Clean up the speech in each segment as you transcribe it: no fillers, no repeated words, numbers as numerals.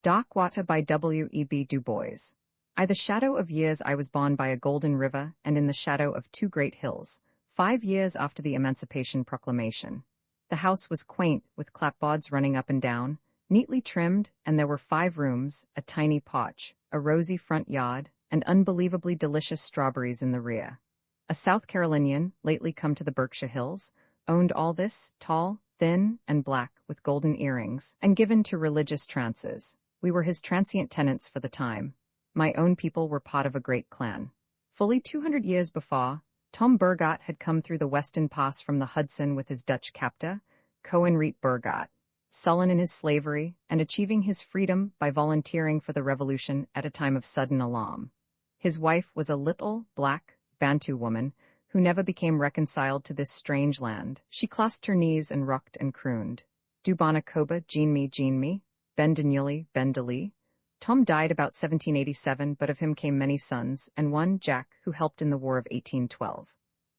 Darkwater by W.E.B. Du Bois. I the shadow of years I was born by a golden river and in the shadow of two great hills, 5 years after the Emancipation Proclamation. The house was quaint, with clapboards running up and down, neatly trimmed, and there were 5 rooms, a tiny porch, a rosy front yard, and unbelievably delicious strawberries in the rear. A South Carolinian, lately come to the Berkshire Hills, owned all this, tall, thin, and black, with golden earrings, and given to religious trances. We were his transient tenants for the time. My own people were part of a great clan. Fully 200 years before, Tom Burgot had come through the Western Pass from the Hudson with his Dutch captor, Coenriet Burgot, sullen in his slavery and achieving his freedom by volunteering for the revolution at a time of sudden alarm. His wife was a little, black, Bantu woman who never became reconciled to this strange land. She clasped her knees and rocked and crooned, Dubana Koba, Jean me, Ben Danuli, Ben Dali. Tom died about 1787, but of him came many sons, and one, Jack, who helped in the War of 1812.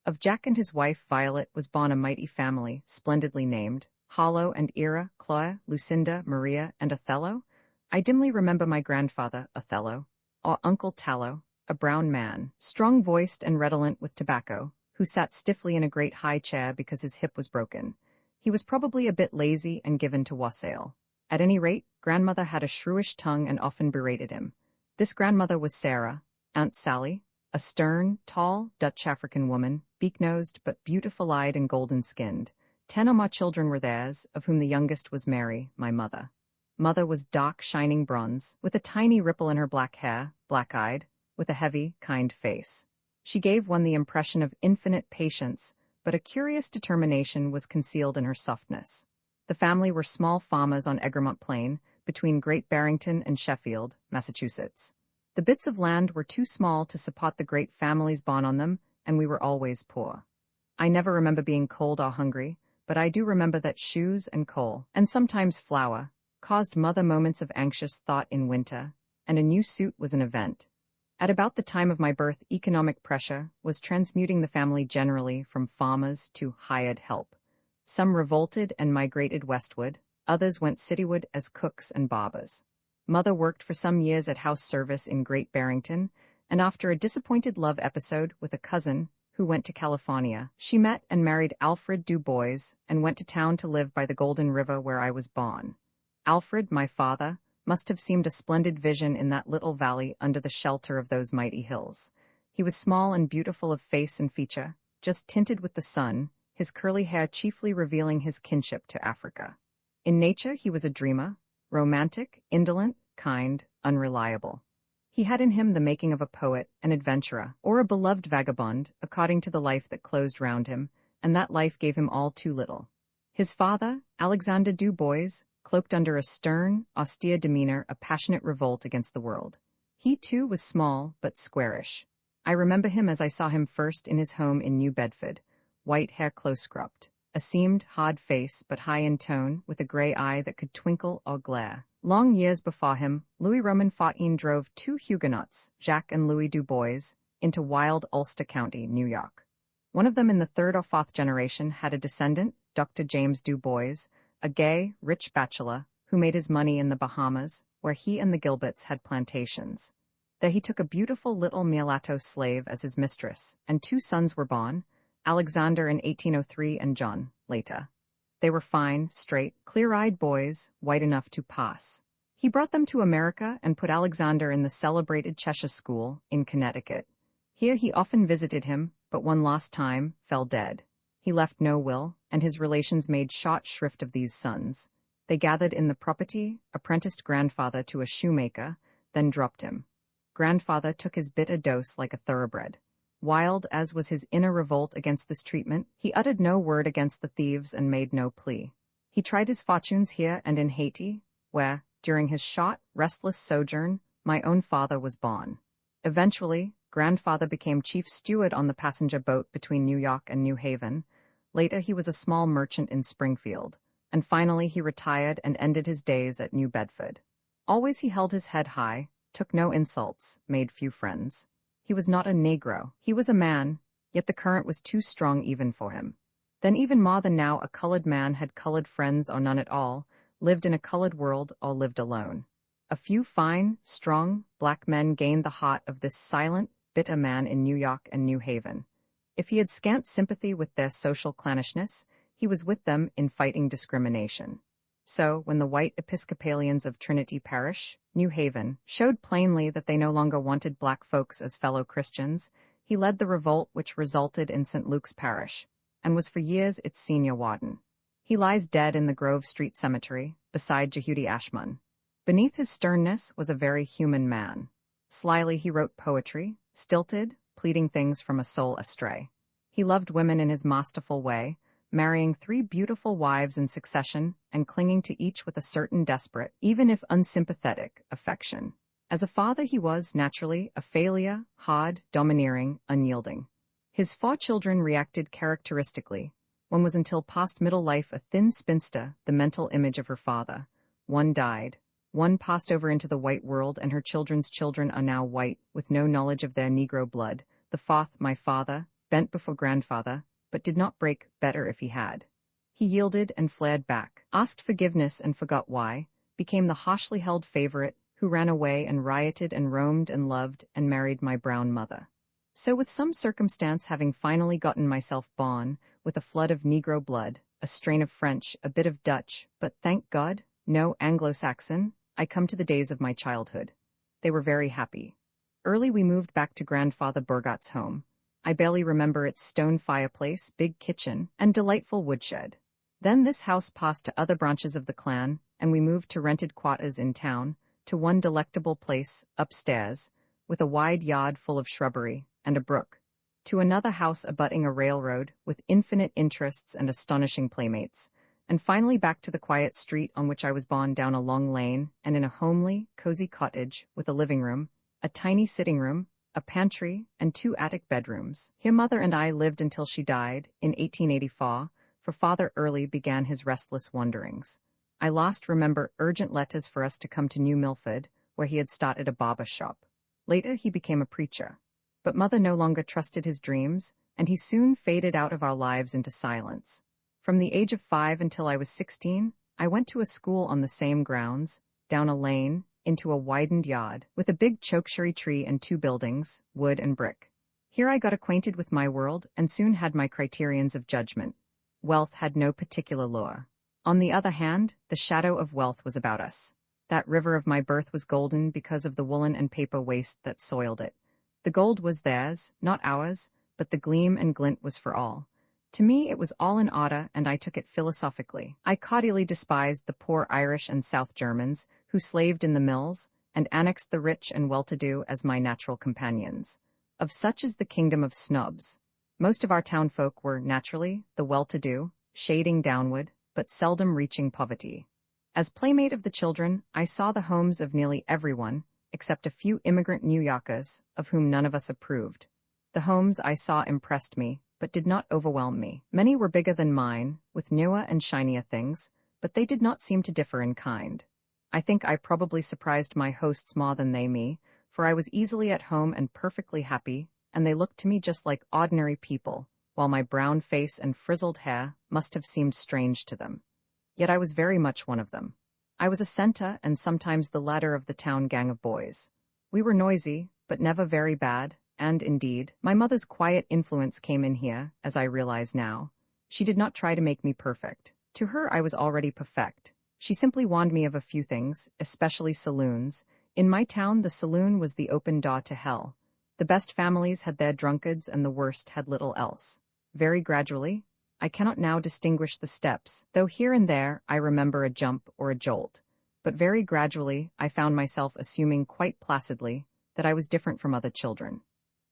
Of Jack and his wife, Violet, was born a mighty family, splendidly named, Hollow and Ira, Chloe, Lucinda, Maria, and Othello. I dimly remember my grandfather, Othello, or Uncle Tallow, a brown man, strong-voiced and redolent with tobacco, who sat stiffly in a great high chair because his hip was broken. He was probably a bit lazy and given to wassail. At any rate, grandmother had a shrewish tongue and often berated him. This grandmother was Sarah, Aunt Sally, a stern, tall, Dutch African woman, beak-nosed but beautiful-eyed and golden-skinned. 10 or more children were theirs, of whom the youngest was Mary, my mother. Mother was dark, shining bronze, with a tiny ripple in her black hair, black-eyed, with a heavy, kind face. She gave one the impression of infinite patience, but a curious determination was concealed in her softness. The family were small farmers on Egremont Plain, between Great Barrington and Sheffield, Massachusetts. The bits of land were too small to support the great families born on them, and we were always poor. I never remember being cold or hungry, but I do remember that shoes and coal, and sometimes flour, caused mother moments of anxious thought in winter, and a new suit was an event. At about the time of my birth, economic pressure was transmuting the family generally from farmers to hired help. Some revolted and migrated westward, others went cityward as cooks and barbers. Mother worked for some years at house service in Great Barrington, and after a disappointed love episode with a cousin who went to California, she met and married Alfred Du Bois and went to town to live by the Golden River where I was born. Alfred, my father, must have seemed a splendid vision in that little valley under the shelter of those mighty hills. He was small and beautiful of face and feature, just tinted with the sun, his curly hair chiefly revealing his kinship to Africa. In nature he was a dreamer, romantic, indolent, kind, unreliable. He had in him the making of a poet, an adventurer, or a beloved vagabond, according to the life that closed round him, and that life gave him all too little. His father, Alexander Du Bois, cloaked under a stern, austere demeanor a passionate revolt against the world. He too was small, but squarish. I remember him as I saw him first in his home in New Bedford, white hair close cropped, a seamed, hard face but high in tone, with a gray eye that could twinkle or glare. Long years before him, Louis Roman Fautine drove 2 Huguenots, Jacques and Louis Du Bois, into wild Ulster County, New York. One of them in the 3rd or 4th generation had a descendant, Dr. James Du Bois, a gay, rich bachelor who made his money in the Bahamas, where he and the Gilberts had plantations. There he took a beautiful little mulatto slave as his mistress, and 2 sons were born, Alexander in 1803 and John, later. They were fine, straight, clear-eyed boys, white enough to pass. He brought them to America and put Alexander in the celebrated Cheshire School in Connecticut. Here he often visited him, but one last time fell dead. He left no will, and his relations made short shrift of these sons. They gathered in the property, apprenticed grandfather to a shoemaker, then dropped him. Grandfather took his bitter dose like a thoroughbred. Wild as was his inner revolt against this treatment, he uttered no word against the thieves and made no plea. He tried his fortunes here and in Haiti, where, during his short, restless sojourn, my own father was born. Eventually, grandfather became chief steward on the passenger boat between New York and New Haven. Later he was a small merchant in Springfield, and finally he retired and ended his days at New Bedford. Always he held his head high, took no insults, made few friends. He was not a Negro, he was a man, yet the current was too strong even for him. Then even more than now a colored man had colored friends or none at all, lived in a colored world or lived alone. A few fine, strong, black men gained the heart of this silent, bitter man in New York and New Haven. If he had scant sympathy with their social clannishness, he was with them in fighting discrimination. So, when the white Episcopalians of Trinity Parish, New Haven, showed plainly that they no longer wanted black folks as fellow Christians, he led the revolt which resulted in St. Luke's Parish, and was for years its senior warden. He lies dead in the Grove Street Cemetery, beside Jehudi Ashmun. Beneath his sternness was a very human man. Slyly he wrote poetry, stilted, pleading things from a soul astray. He loved women in his masterful way, marrying 3 beautiful wives in succession and clinging to each with a certain desperate, even if unsympathetic, affection. As a father he was, naturally, a failure, hard, domineering, unyielding. His 4 children reacted characteristically. One was until past middle life a thin spinster, the mental image of her father. One died. One passed over into the white world, and her children's children are now white, with no knowledge of their Negro blood. The 4th, my father, bent before grandfather, but did not break, better if he had. He yielded and flared back, asked forgiveness and forgot why, became the harshly held favorite, who ran away and rioted and roamed and loved and married my brown mother. So with some circumstance having finally gotten myself born, with a flood of Negro blood, a strain of French, a bit of Dutch, but thank God, no Anglo-Saxon, I come to the days of my childhood. They were very happy. Early we moved back to Grandfather Burgott's home. I barely remember its stone fireplace, big kitchen, and delightful woodshed. Then this house passed to other branches of the clan, and we moved to rented quarters in town, to one delectable place, upstairs, with a wide yard full of shrubbery, and a brook, to another house abutting a railroad, with infinite interests and astonishing playmates, and finally back to the quiet street on which I was born down a long lane, and in a homely, cozy cottage, with a living room, a tiny sitting room, a pantry, and 2 attic bedrooms. Here Mother and I lived until she died, in 1884, for Father early began his restless wanderings. I last remember urgent letters for us to come to New Milford, where he had started a barber shop. Later he became a preacher. But Mother no longer trusted his dreams, and he soon faded out of our lives into silence. From the age of 5 until I was 16, I went to a school on the same grounds, down a lane, into a widened yard, with a big chokecherry tree and 2 buildings, wood and brick. Here I got acquainted with my world and soon had my criterions of judgment. Wealth had no particular lure. On the other hand, the shadow of wealth was about us. That river of my birth was golden because of the woolen and paper waste that soiled it. The gold was theirs, not ours, but the gleam and glint was for all. To me it was all in order, and I took it philosophically. I cordially despised the poor Irish and South Germans, who slaved in the mills, and annexed the rich and well-to-do as my natural companions. Of such is the kingdom of snobs. Most of our townfolk were, naturally, the well-to-do, shading downward, but seldom reaching poverty. As playmate of the children, I saw the homes of nearly everyone, except a few immigrant New Yorkers, of whom none of us approved. The homes I saw impressed me, but did not overwhelm me. Many were bigger than mine, with newer and shinier things, but they did not seem to differ in kind. I think I probably surprised my hosts more than they me, for I was easily at home and perfectly happy, and they looked to me just like ordinary people, while my brown face and frizzled hair must have seemed strange to them. Yet I was very much one of them. I was a center and sometimes the ladder of the town gang of boys. We were noisy, but never very bad, and, indeed, my mother's quiet influence came in here, as I realize now. She did not try to make me perfect. To her I was already perfect. She simply warned me of a few things, especially saloons. In my town the saloon was the open door to hell. The best families had their drunkards and the worst had little else. Very gradually, I cannot now distinguish the steps, though here and there I remember a jump or a jolt. But very gradually I found myself assuming quite placidly that I was different from other children.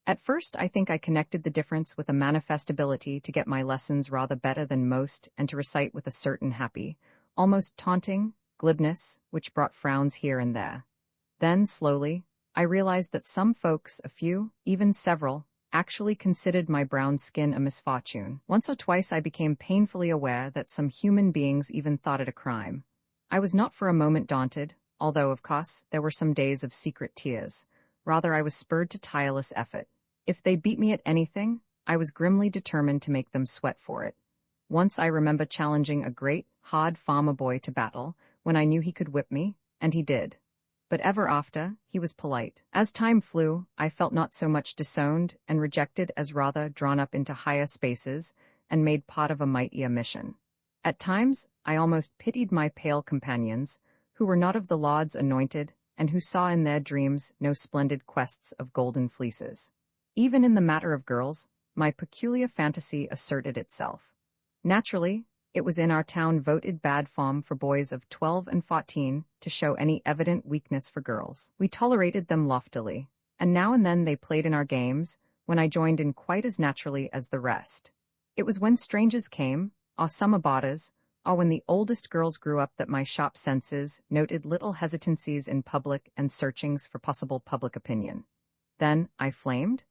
At first I think I connected the difference with a manifest ability to get my lessons rather better than most and to recite with a certain happy, almost taunting, glibness, which brought frowns here and there. Then, slowly, I realized that some folks, a few, even several, actually considered my brown skin a misfortune. Once or twice I became painfully aware that some human beings even thought it a crime. I was not for a moment daunted, although, of course, there were some days of secret tears. Rather, I was spurred to tireless effort. If they beat me at anything, I was grimly determined to make them sweat for it. Once I remember challenging a great, hard farmer boy to battle, when I knew he could whip me, and he did. But ever after, he was polite. As time flew, I felt not so much disowned and rejected as rather drawn up into higher spaces and made part of a mightier mission. At times, I almost pitied my pale companions, who were not of the Lord's anointed, and who saw in their dreams no splendid quests of golden fleeces. Even in the matter of girls, my peculiar fantasy asserted itself. Naturally, it was in our town voted bad form for boys of 12 and 14 to show any evident weakness for girls. We tolerated them loftily, and now and then they played in our games, when I joined in quite as naturally as the rest. It was when strangers came, or summer boarders, or when the oldest girls grew up that my sharp senses noted little hesitancies in public and searchings for possible public opinion. Then I flamed.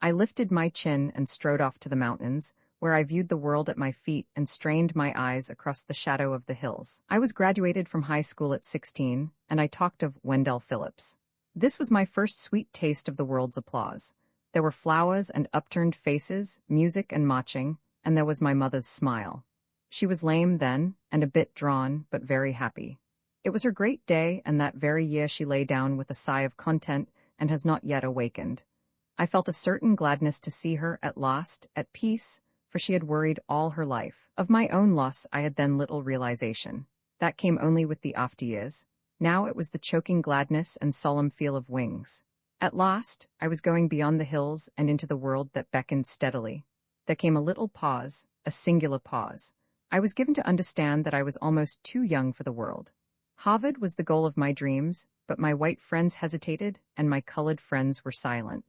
I lifted my chin and strode off to the mountains, where I viewed the world at my feet and strained my eyes across the shadow of the hills. I was graduated from high school at 16, and I talked of Wendell Phillips. This was my first sweet taste of the world's applause. There were flowers and upturned faces, music and marching, and there was my mother's smile. She was lame then, and a bit drawn, but very happy. It was her great day, and that very year she lay down with a sigh of content and has not yet awakened. I felt a certain gladness to see her at last, at peace, for she had worried all her life. Of my own loss I had then little realization. That came only with the after years. Now it was the choking gladness and solemn feel of wings. At last, I was going beyond the hills and into the world that beckoned steadily. There came a little pause, a singular pause. I was given to understand that I was almost too young for the world. Harvard was the goal of my dreams, but my white friends hesitated and my colored friends were silent.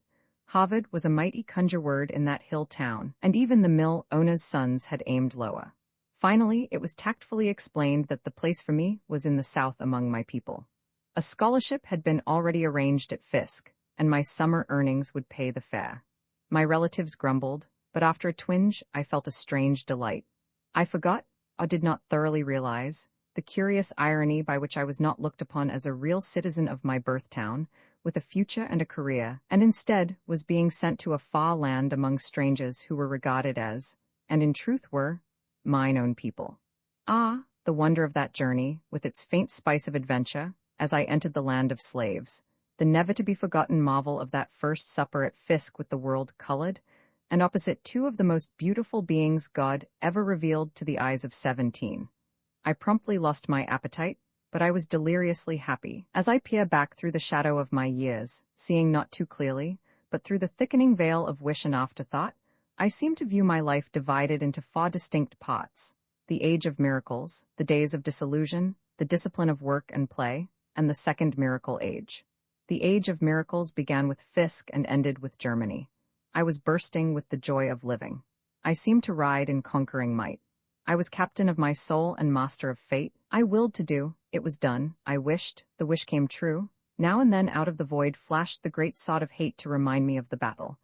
Harvard was a mighty conjure word in that hill town, and even the mill owner's sons had aimed lower. Finally, it was tactfully explained that the place for me was in the South among my people. A scholarship had been already arranged at Fisk, and my summer earnings would pay the fare. My relatives grumbled, but after a twinge I felt a strange delight. I forgot, or did not thoroughly realize, the curious irony by which I was not looked upon as a real citizen of my birth town, with a future and a career, and instead was being sent to a far land among strangers who were regarded as, and in truth were, mine own people. Ah, the wonder of that journey, with its faint spice of adventure, as I entered the land of slaves, the never-to-be-forgotten marvel of that first supper at Fisk with the world colored, and opposite two of the most beautiful beings God ever revealed to the eyes of 17. I promptly lost my appetite, but I was deliriously happy. As I peer back through the shadow of my years, seeing not too clearly, but through the thickening veil of wish and afterthought, I seem to view my life divided into four distinct parts: the age of miracles, the days of disillusion, the discipline of work and play, and the second miracle age. The age of miracles began with Fisk and ended with Germany. I was bursting with the joy of living. I seemed to ride in conquering might. I was captain of my soul and master of fate. I willed to do, it was done. I wished, the wish came true. Now and then out of the void flashed the great sod of hate to remind me of the battle.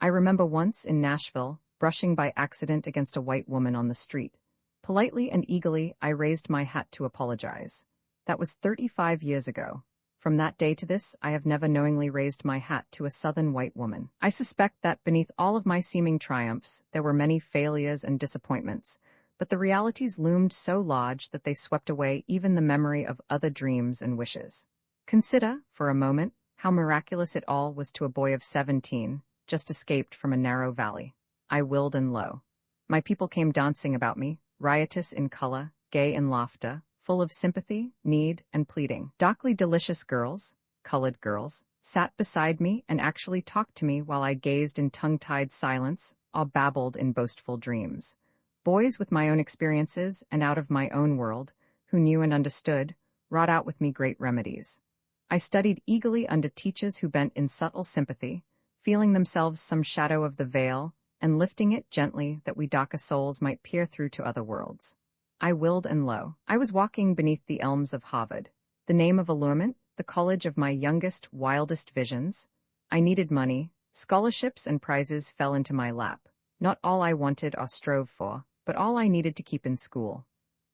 I remember once in Nashville, brushing by accident against a white woman on the street. Politely and eagerly, I raised my hat to apologize. That was 35 years ago. From that day to this, I have never knowingly raised my hat to a southern white woman. I suspect that beneath all of my seeming triumphs, there were many failures and disappointments, but the realities loomed so large that they swept away even the memory of other dreams and wishes. Consider, for a moment, how miraculous it all was to a boy of 17, just escaped from a narrow valley. I willed and lo. My people came dancing about me, riotous in color, gay in laughter, full of sympathy, need, and pleading. Darkly delicious girls, colored girls, sat beside me and actually talked to me while I gazed in tongue-tied silence or babbled in boastful dreams. Boys with my own experiences and out of my own world, who knew and understood, wrought out with me great remedies. I studied eagerly under teachers who bent in subtle sympathy, feeling themselves some shadow of the veil, and lifting it gently that we darker souls might peer through to other worlds. I willed and lo. I was walking beneath the elms of Harvard, the name of allurement, the college of my youngest, wildest visions. I needed money, scholarships and prizes fell into my lap. Not all I wanted or strove for, but all I needed to keep in school.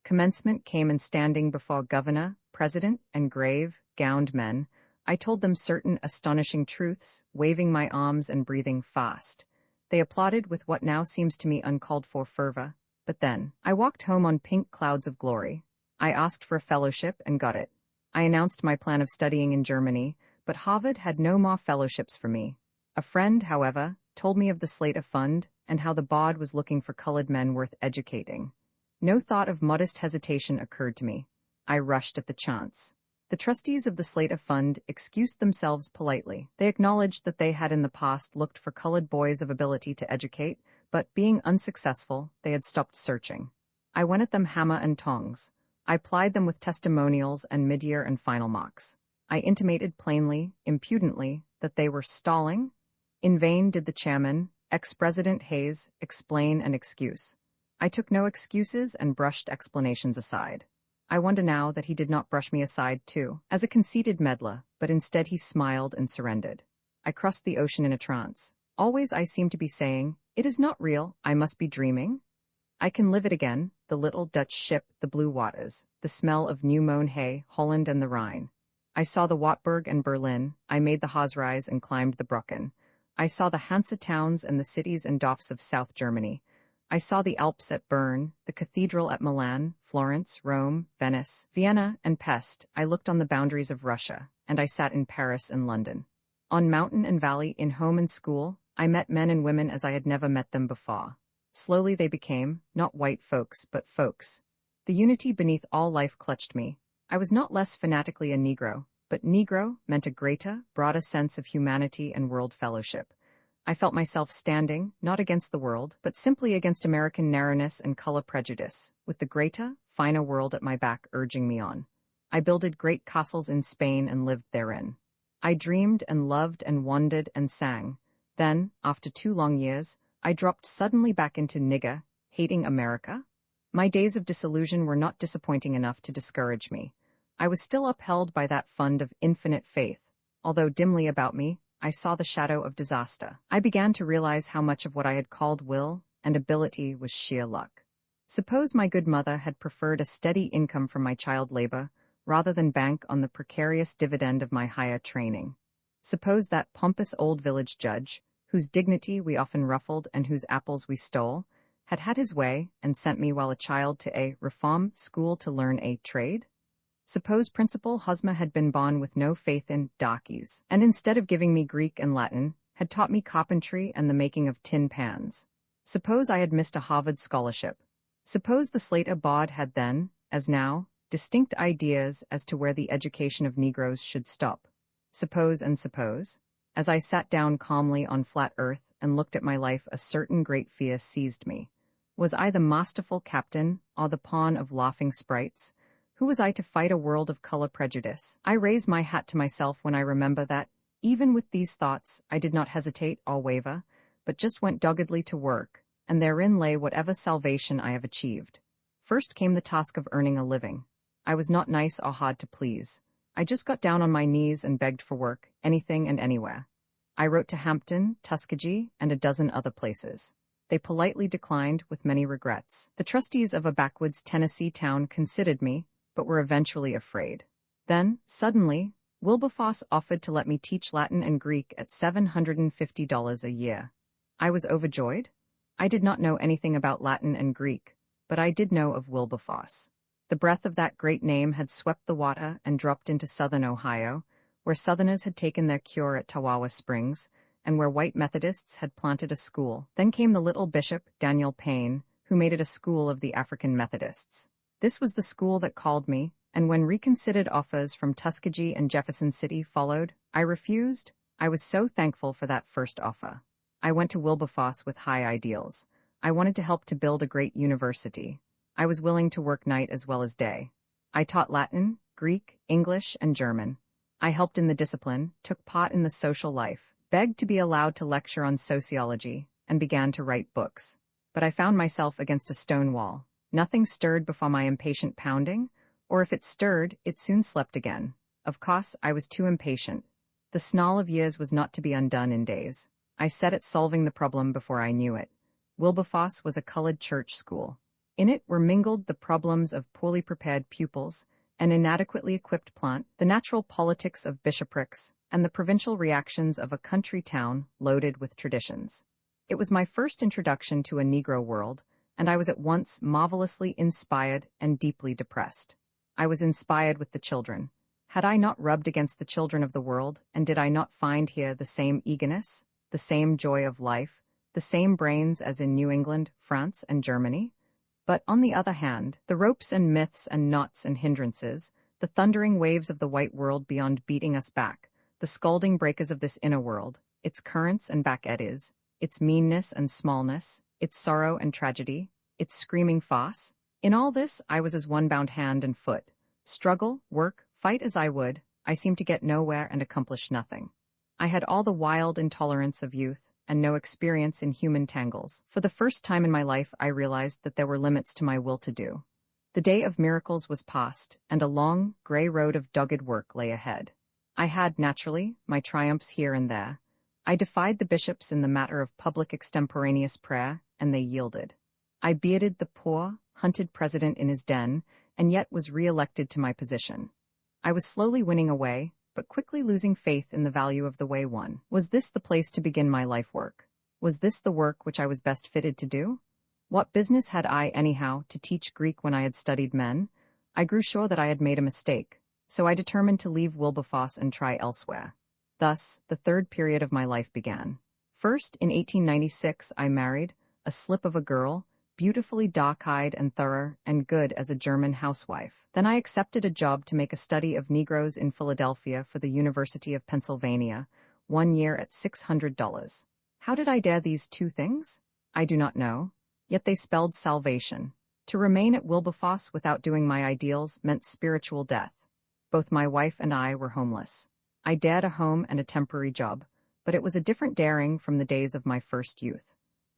Commencement came, and standing before governor, president, and grave, gowned men, I told them certain astonishing truths, waving my arms and breathing fast. They applauded with what now seems to me uncalled-for fervor, but then, I walked home on pink clouds of glory. I asked for a fellowship and got it. I announced my plan of studying in Germany, but Harvard had no more fellowships for me. A friend, however, told me of the Slater Fund and how the Bois was looking for colored men worth educating. No thought of modest hesitation occurred to me. I rushed at the chance. The trustees of the Slater Fund excused themselves politely. They acknowledged that they had in the past looked for colored boys of ability to educate, but being unsuccessful, they had stopped searching. I went at them hammer and tongs. I plied them with testimonials and mid-year and final mocks. I intimated plainly, impudently, that they were stalling. In vain did the chairman, ex-President Hayes, explain and excuse. I took no excuses and brushed explanations aside. I wonder now that he did not brush me aside too, as a conceited meddler, but instead he smiled and surrendered. I crossed the ocean in a trance. Always I seemed to be saying, "It is not real, I must be dreaming. I can live it again," the little Dutch ship, the blue waters, the smell of new-mown hay, Holland and the Rhine. I saw the Wartburg and Berlin, I made the Hausreise and climbed the Brocken. I saw the Hansa towns and the cities and Dorfs of South Germany. I saw the Alps at Bern, the cathedral at Milan, Florence, Rome, Venice, Vienna, and Pest. I looked on the boundaries of Russia, and I sat in Paris and London. On mountain and valley, in home and school, I met men and women as I had never met them before. Slowly they became, not white folks, but folks. The unity beneath all life clutched me. I was not less fanatically a Negro, but Negro meant a greater, broader sense of humanity and world fellowship. I felt myself standing, not against the world, but simply against American narrowness and color prejudice, with the greater, finer world at my back urging me on. I builded great castles in Spain and lived therein. I dreamed and loved and wandered and sang. Then, after 2 long years, I dropped suddenly back into nigger, hating America. My days of disillusion were not disappointing enough to discourage me. I was still upheld by that fund of infinite faith, although dimly about me, I saw the shadow of disaster. I began to realize how much of what I had called will and ability was sheer luck. Suppose my good mother had preferred a steady income from my child labor rather than bank on the precarious dividend of my higher training. Suppose that pompous old village judge, whose dignity we often ruffled and whose apples we stole, had had his way and sent me while a child to a reform school to learn a trade? Suppose Principal Hosmer had been born with no faith in darkies, and instead of giving me Greek and Latin, had taught me carpentry and the making of tin pans. Suppose I had missed a Harvard scholarship. Suppose the Slater Bois had then, as now, distinct ideas as to where the education of Negroes should stop. Suppose and suppose. As I sat down calmly on flat earth and looked at my life, a certain great fear seized me. Was I the masterful captain, or the pawn of laughing sprites? Who was I to fight a world of color prejudice? I raise my hat to myself when I remember that, even with these thoughts, I did not hesitate or waver, but just went doggedly to work, and therein lay whatever salvation I have achieved. First came the task of earning a living. I was not nice or hard to please. I just got down on my knees and begged for work, anything and anywhere. I wrote to Hampton, Tuskegee, and a dozen other places. They politely declined with many regrets. The trustees of a backwoods Tennessee town considered me, but were eventually afraid. Then, suddenly, Wilberforce offered to let me teach Latin and Greek at $750 a year. I was overjoyed. I did not know anything about Latin and Greek, but I did know of Wilberforce. The breath of that great name had swept the water and dropped into southern Ohio, where Southerners had taken their cure at Tawawa Springs, and where white Methodists had planted a school. Then came the little bishop, Daniel Payne, who made it a school of the African Methodists. This was the school that called me, and when reconsidered offers from Tuskegee and Jefferson City followed, I refused. I was so thankful for that first offer. I went to Wilberforce with high ideals. I wanted to help to build a great university. I was willing to work night as well as day. I taught Latin, Greek, English, and German. I helped in the discipline, took part in the social life, begged to be allowed to lecture on sociology, and began to write books. But I found myself against a stone wall. Nothing stirred before my impatient pounding, or if it stirred, it soon slept again. Of course, I was too impatient. The snarl of years was not to be undone in days. I set at solving the problem before I knew it. Wilberforce was a colored church school. In it were mingled the problems of poorly prepared pupils, an inadequately equipped plant, the natural politics of bishoprics, and the provincial reactions of a country town loaded with traditions. It was my first introduction to a Negro world, and I was at once marvelously inspired and deeply depressed. I was inspired with the children. Had I not rubbed against the children of the world, and did I not find here the same eagerness, the same joy of life, the same brains as in New England, France, and Germany? But, on the other hand, the ropes and myths and knots and hindrances, the thundering waves of the white world beyond beating us back, the scalding breakers of this inner world, its currents and back eddies, its meanness and smallness, its sorrow and tragedy, its screaming farce, in all this I was as one bound hand and foot. Struggle, work, fight as I would, I seemed to get nowhere and accomplish nothing. I had all the wild intolerance of youth, and no experience in human tangles. For the first time in my life I realized that there were limits to my will to do. The day of miracles was past, and a long, gray road of dogged work lay ahead. I had, naturally, my triumphs here and there. I defied the bishops in the matter of public extemporaneous prayer, and they yielded. I bearded the poor, hunted president in his den, and yet was re-elected to my position. I was slowly winning away, but quickly losing faith in the value of the way won. Was this the place to begin my life work? Was this the work which I was best fitted to do? What business had I, anyhow, to teach Greek when I had studied men? I grew sure that I had made a mistake, so I determined to leave Wilberforce and try elsewhere. Thus, the third period of my life began. First, in 1896, I married, a slip of a girl, beautifully dark-eyed and thorough and good as a German housewife. Then I accepted a job to make a study of Negroes in Philadelphia for the University of Pennsylvania, 1 year at $600. How did I dare these two things? I do not know. Yet they spelled salvation. To remain at Wilberforce without doing my ideals meant spiritual death. Both my wife and I were homeless. I dared a home and a temporary job, but it was a different daring from the days of my first youth.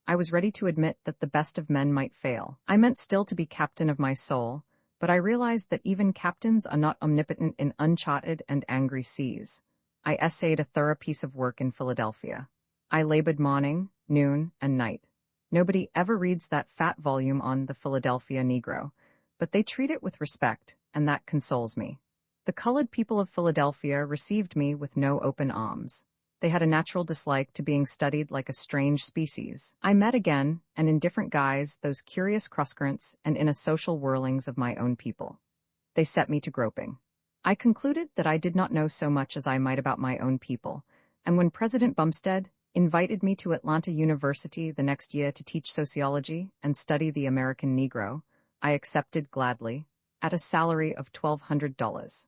I was ready to admit that the best of men might fail. I meant still to be captain of my soul, but I realized that even captains are not omnipotent in uncharted and angry seas. I essayed a thorough piece of work in Philadelphia. I labored morning, noon, and night. Nobody ever reads that fat volume on the Philadelphia Negro, but they treat it with respect, and that consoles me. The colored people of Philadelphia received me with no open arms. They had a natural dislike to being studied like a strange species. I met again, and in different guise, those curious crosscurrents and inner social whirlings of my own people. They set me to groping. I concluded that I did not know so much as I might about my own people, and when President Bumstead invited me to Atlanta University the next year to teach sociology and study the American Negro, I accepted gladly, at a salary of $1,200.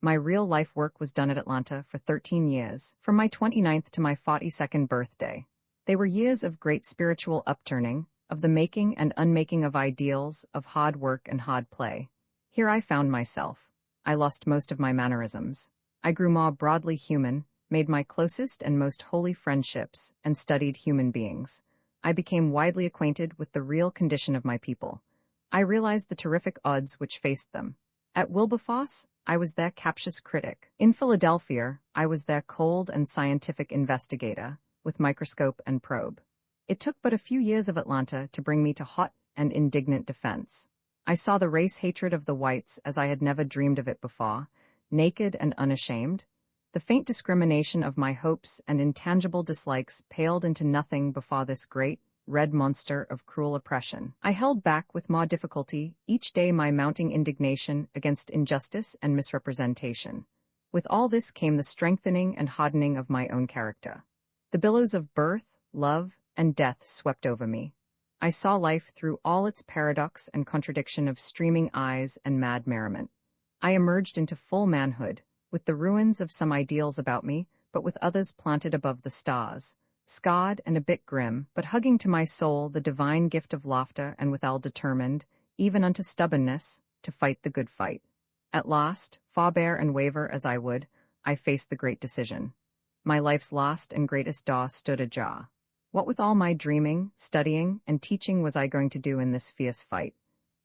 My real-life work was done at Atlanta for 13 years, from my 29th to my 42nd birthday. They were years of great spiritual upturning, of the making and unmaking of ideals, of hard work and hard play. Here I found myself. I lost most of my mannerisms. I grew more broadly human, made my closest and most holy friendships, and studied human beings. I became widely acquainted with the real condition of my people. I realized the terrific odds which faced them. At Wilberforce, I was their captious critic. In Philadelphia, I was their cold and scientific investigator, with microscope and probe. It took but a few years of Atlanta to bring me to hot and indignant defense. I saw the race hatred of the whites as I had never dreamed of it before, naked and unashamed. The faint discrimination of my hopes and intangible dislikes paled into nothing before this great, red monster of cruel oppression. I held back with more difficulty each day my mounting indignation against injustice and misrepresentation. With all this came the strengthening and hardening of my own character. The billows of birth, love, and death swept over me. I saw life through all its paradox and contradiction of streaming eyes and mad merriment. I emerged into full manhood, with the ruins of some ideals about me, but with others planted above the stars. Scarred and a bit grim, but hugging to my soul the divine gift of laughter and withal determined, even unto stubbornness, to fight the good fight. At last, forbear and waver as I would, I faced the great decision. My life's last and greatest door stood ajar. What with all my dreaming, studying, and teaching was I going to do in this fierce fight?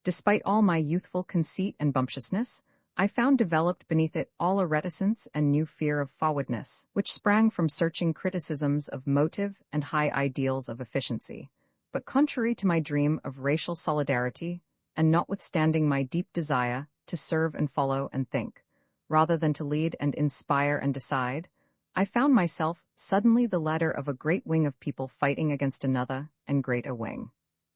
Despite all my youthful conceit and bumptiousness, I found developed beneath it all a reticence and new fear of forwardness, which sprang from searching criticisms of motive and high ideals of efficiency. But contrary to my dream of racial solidarity, and notwithstanding my deep desire to serve and follow and think, rather than to lead and inspire and decide, I found myself suddenly the ladder of a great wing of people fighting against another and greater wing.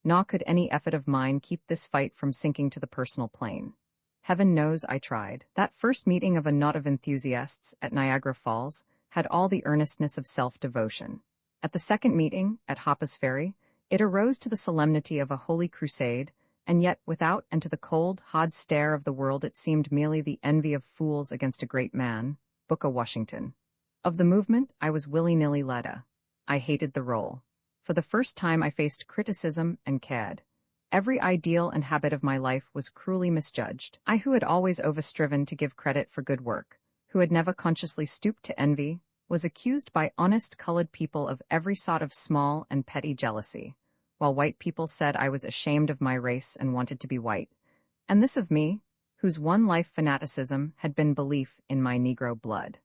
Nor could any effort of mine keep this fight from sinking to the personal plane. Heaven knows I tried. That first meeting of a knot of enthusiasts at Niagara Falls had all the earnestness of self-devotion. At the second meeting, at Harper's Ferry, it arose to the solemnity of a holy crusade, and yet without and to the cold, hard stare of the world it seemed merely the envy of fools against a great man, Booker Washington. Of the movement, I was willy-nilly led. I hated the role. For the first time I faced criticism and cared. Every ideal and habit of my life was cruelly misjudged. I who had always overstriven to give credit for good work, who had never consciously stooped to envy, was accused by honest colored people of every sort of small and petty jealousy, while white people said I was ashamed of my race and wanted to be white. And this of me, whose one life fanaticism had been belief in my Negro blood.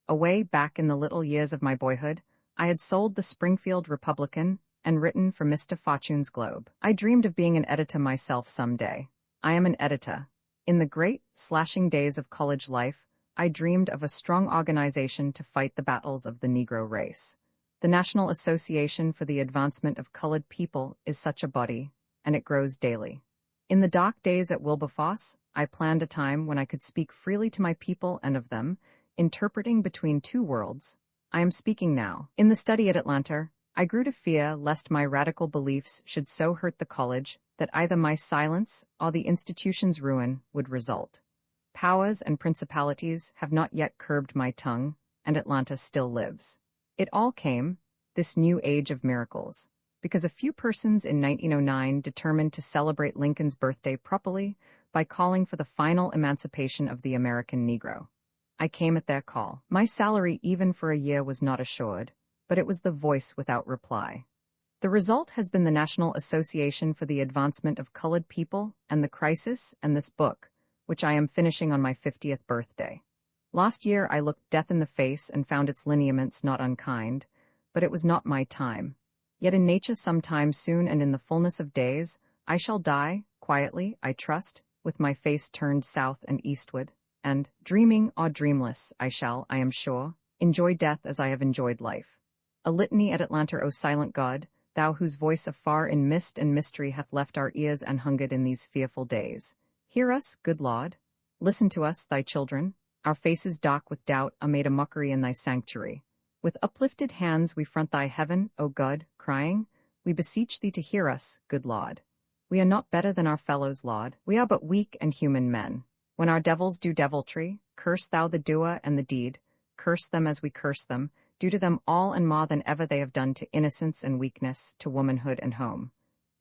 Away back in the little years of my boyhood, I had sold the Springfield Republican and written for Mr. Fortune's Globe. I dreamed of being an editor myself someday. I am an editor. In the great, slashing days of college life, I dreamed of a strong organization to fight the battles of the Negro race. The National Association for the Advancement of Colored People is such a body, and it grows daily. In the dark days at Wilberforce, I planned a time when I could speak freely to my people and of them, interpreting between two worlds. I am speaking now. In the study at Atlanta, I grew to fear lest my radical beliefs should so hurt the college that either my silence or the institution's ruin would result. Powers and principalities have not yet curbed my tongue, and Atlanta still lives. It all came, this new age of miracles, because a few persons in 1909 determined to celebrate Lincoln's birthday properly by calling for the final emancipation of the American Negro. I came at their call. My salary even for a year was not assured, but it was the voice without reply. The result has been the National Association for the Advancement of Colored People and the Crisis and this book, which I am finishing on my 50th birthday. Last year I looked death in the face and found its lineaments not unkind, but it was not my time. Yet in nature sometime soon and in the fullness of days, I shall die, quietly, I trust, with my face turned south and eastward, and, dreaming or dreamless, I shall, I am sure, enjoy death as I have enjoyed life. A litany at Atlanta, O silent God, thou whose voice afar in mist and mystery hath left our ears an hungered in these fearful days. Hear us, good Lord. Listen to us, thy children. Our faces dark with doubt are made a mockery in thy sanctuary. With uplifted hands we front thy heaven, O God, crying, we beseech thee to hear us, good Lord. We are not better than our fellows, Lord. We are but weak and human men. When our devils do deviltry, curse thou the doer and the deed. Curse them as we curse them. Do to them all and more than ever they have done to innocence and weakness, to womanhood and home.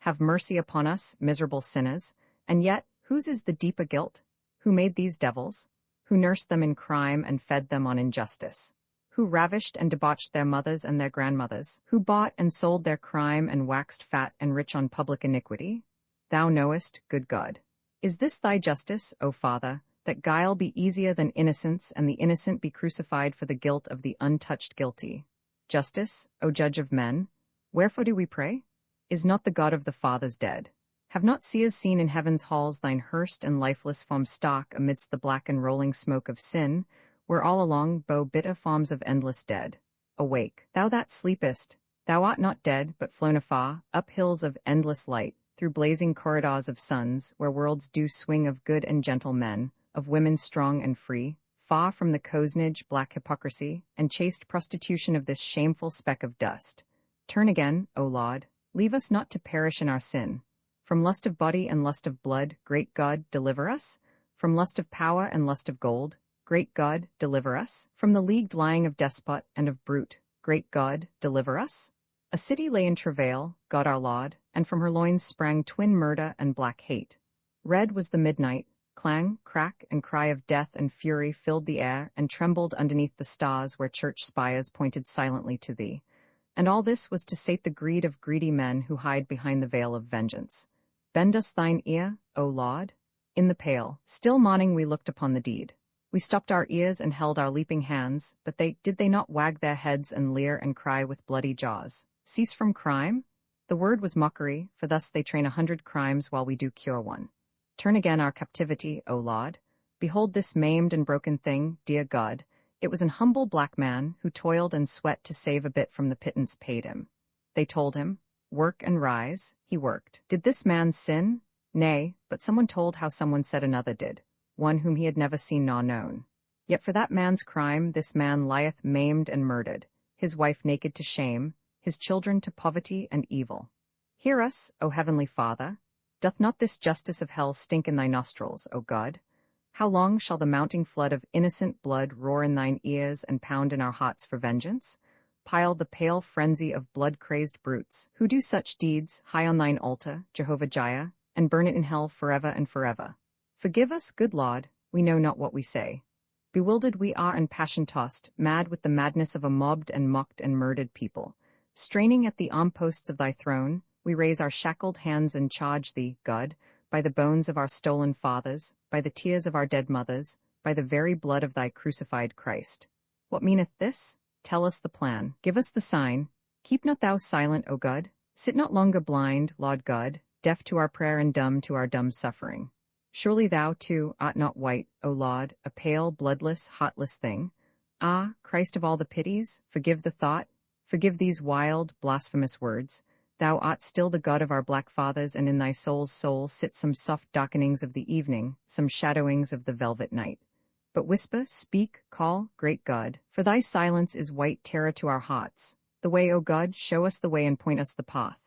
Have mercy upon us, miserable sinners. And yet, whose is the deeper guilt? Who made these devils? Who nursed them in crime and fed them on injustice? Who ravished and debauched their mothers and their grandmothers? Who bought and sold their crime and waxed fat and rich on public iniquity? Thou knowest, good God. Is this thy justice, O Father, that guile be easier than innocence and the innocent be crucified for the guilt of the untouched guilty? Justice, O Judge of men, wherefore do we pray? Is not the God of the fathers dead? Have not seers seen in heaven's halls thine hearsed and lifeless form stalk amidst the black and rolling smoke of sin, where all along bow bitter forms of endless dead? Awake, thou that sleepest, thou art not dead, but flown afar, up hills of endless light, through blazing corridors of suns, where worlds do swing of good and gentle men, of women strong and free, far from the cozenage, black hypocrisy, and chaste prostitution of this shameful speck of dust. Turn again, O Lord, leave us not to perish in our sin. From lust of body and lust of blood, great God, deliver us. From lust of power and lust of gold, great God, deliver us. From the leagued lying of despot and of brute, great God, deliver us. A city lay in travail, God our Lord, and from her loins sprang twin murder and black hate. Red was the midnight, clang, crack, and cry of death and fury filled the air and trembled underneath the stars where church spires pointed silently to thee. And all this was to sate the greed of greedy men who hide behind the veil of vengeance. Bend us thine ear, O Lord. In the pale, still morning we looked upon the deed. We stopped our ears and held our leaping hands, but did they not wag their heads and leer and cry with bloody jaws, cease from crime? The word was mockery, for thus they train 100 crimes while we do cure one. Turn again our captivity, O Lord. Behold this maimed and broken thing, dear God. It was an humble black man who toiled and sweat to save a bit from the pittance paid him. They told him, work and rise. He worked. Did this man sin? Nay, but someone told how someone said another did. one whom he had never seen nor known. Yet for that man's crime this man lieth maimed and murdered, his wife naked to shame, his children to poverty and evil. Hear us, O heavenly Father. Doth not this justice of hell stink in thy nostrils, O God? How long shall the mounting flood of innocent blood roar in thine ears and pound in our hearts for vengeance? Pile the pale frenzy of blood-crazed brutes, who do such deeds, high on thine altar, Jehovah Jireh, and burn it in hell forever and forever. Forgive us, good Lord, we know not what we say. Bewildered we are and passion-tossed, mad with the madness of a mobbed and mocked and murdered people. Straining at the arm-posts of thy throne, we raise our shackled hands and charge thee, God, by the bones of our stolen fathers, by the tears of our dead mothers, by the very blood of thy crucified Christ. What meaneth this? Tell us the plan. Give us the sign. Keep not thou silent, O God. Sit not longer blind, Lord God, deaf to our prayer and dumb to our dumb suffering. Surely thou, too, art not white, O Lord, a pale, bloodless, heartless thing. Ah, Christ of all the pities, forgive the thought, forgive these wild, blasphemous words. Thou art still the God of our black fathers, and in thy soul's soul sit some soft darkenings of the evening, some shadowings of the velvet night. But whisper, speak, call, great God, for thy silence is white terror to our hearts. The way, O God, show us the way and point us the path.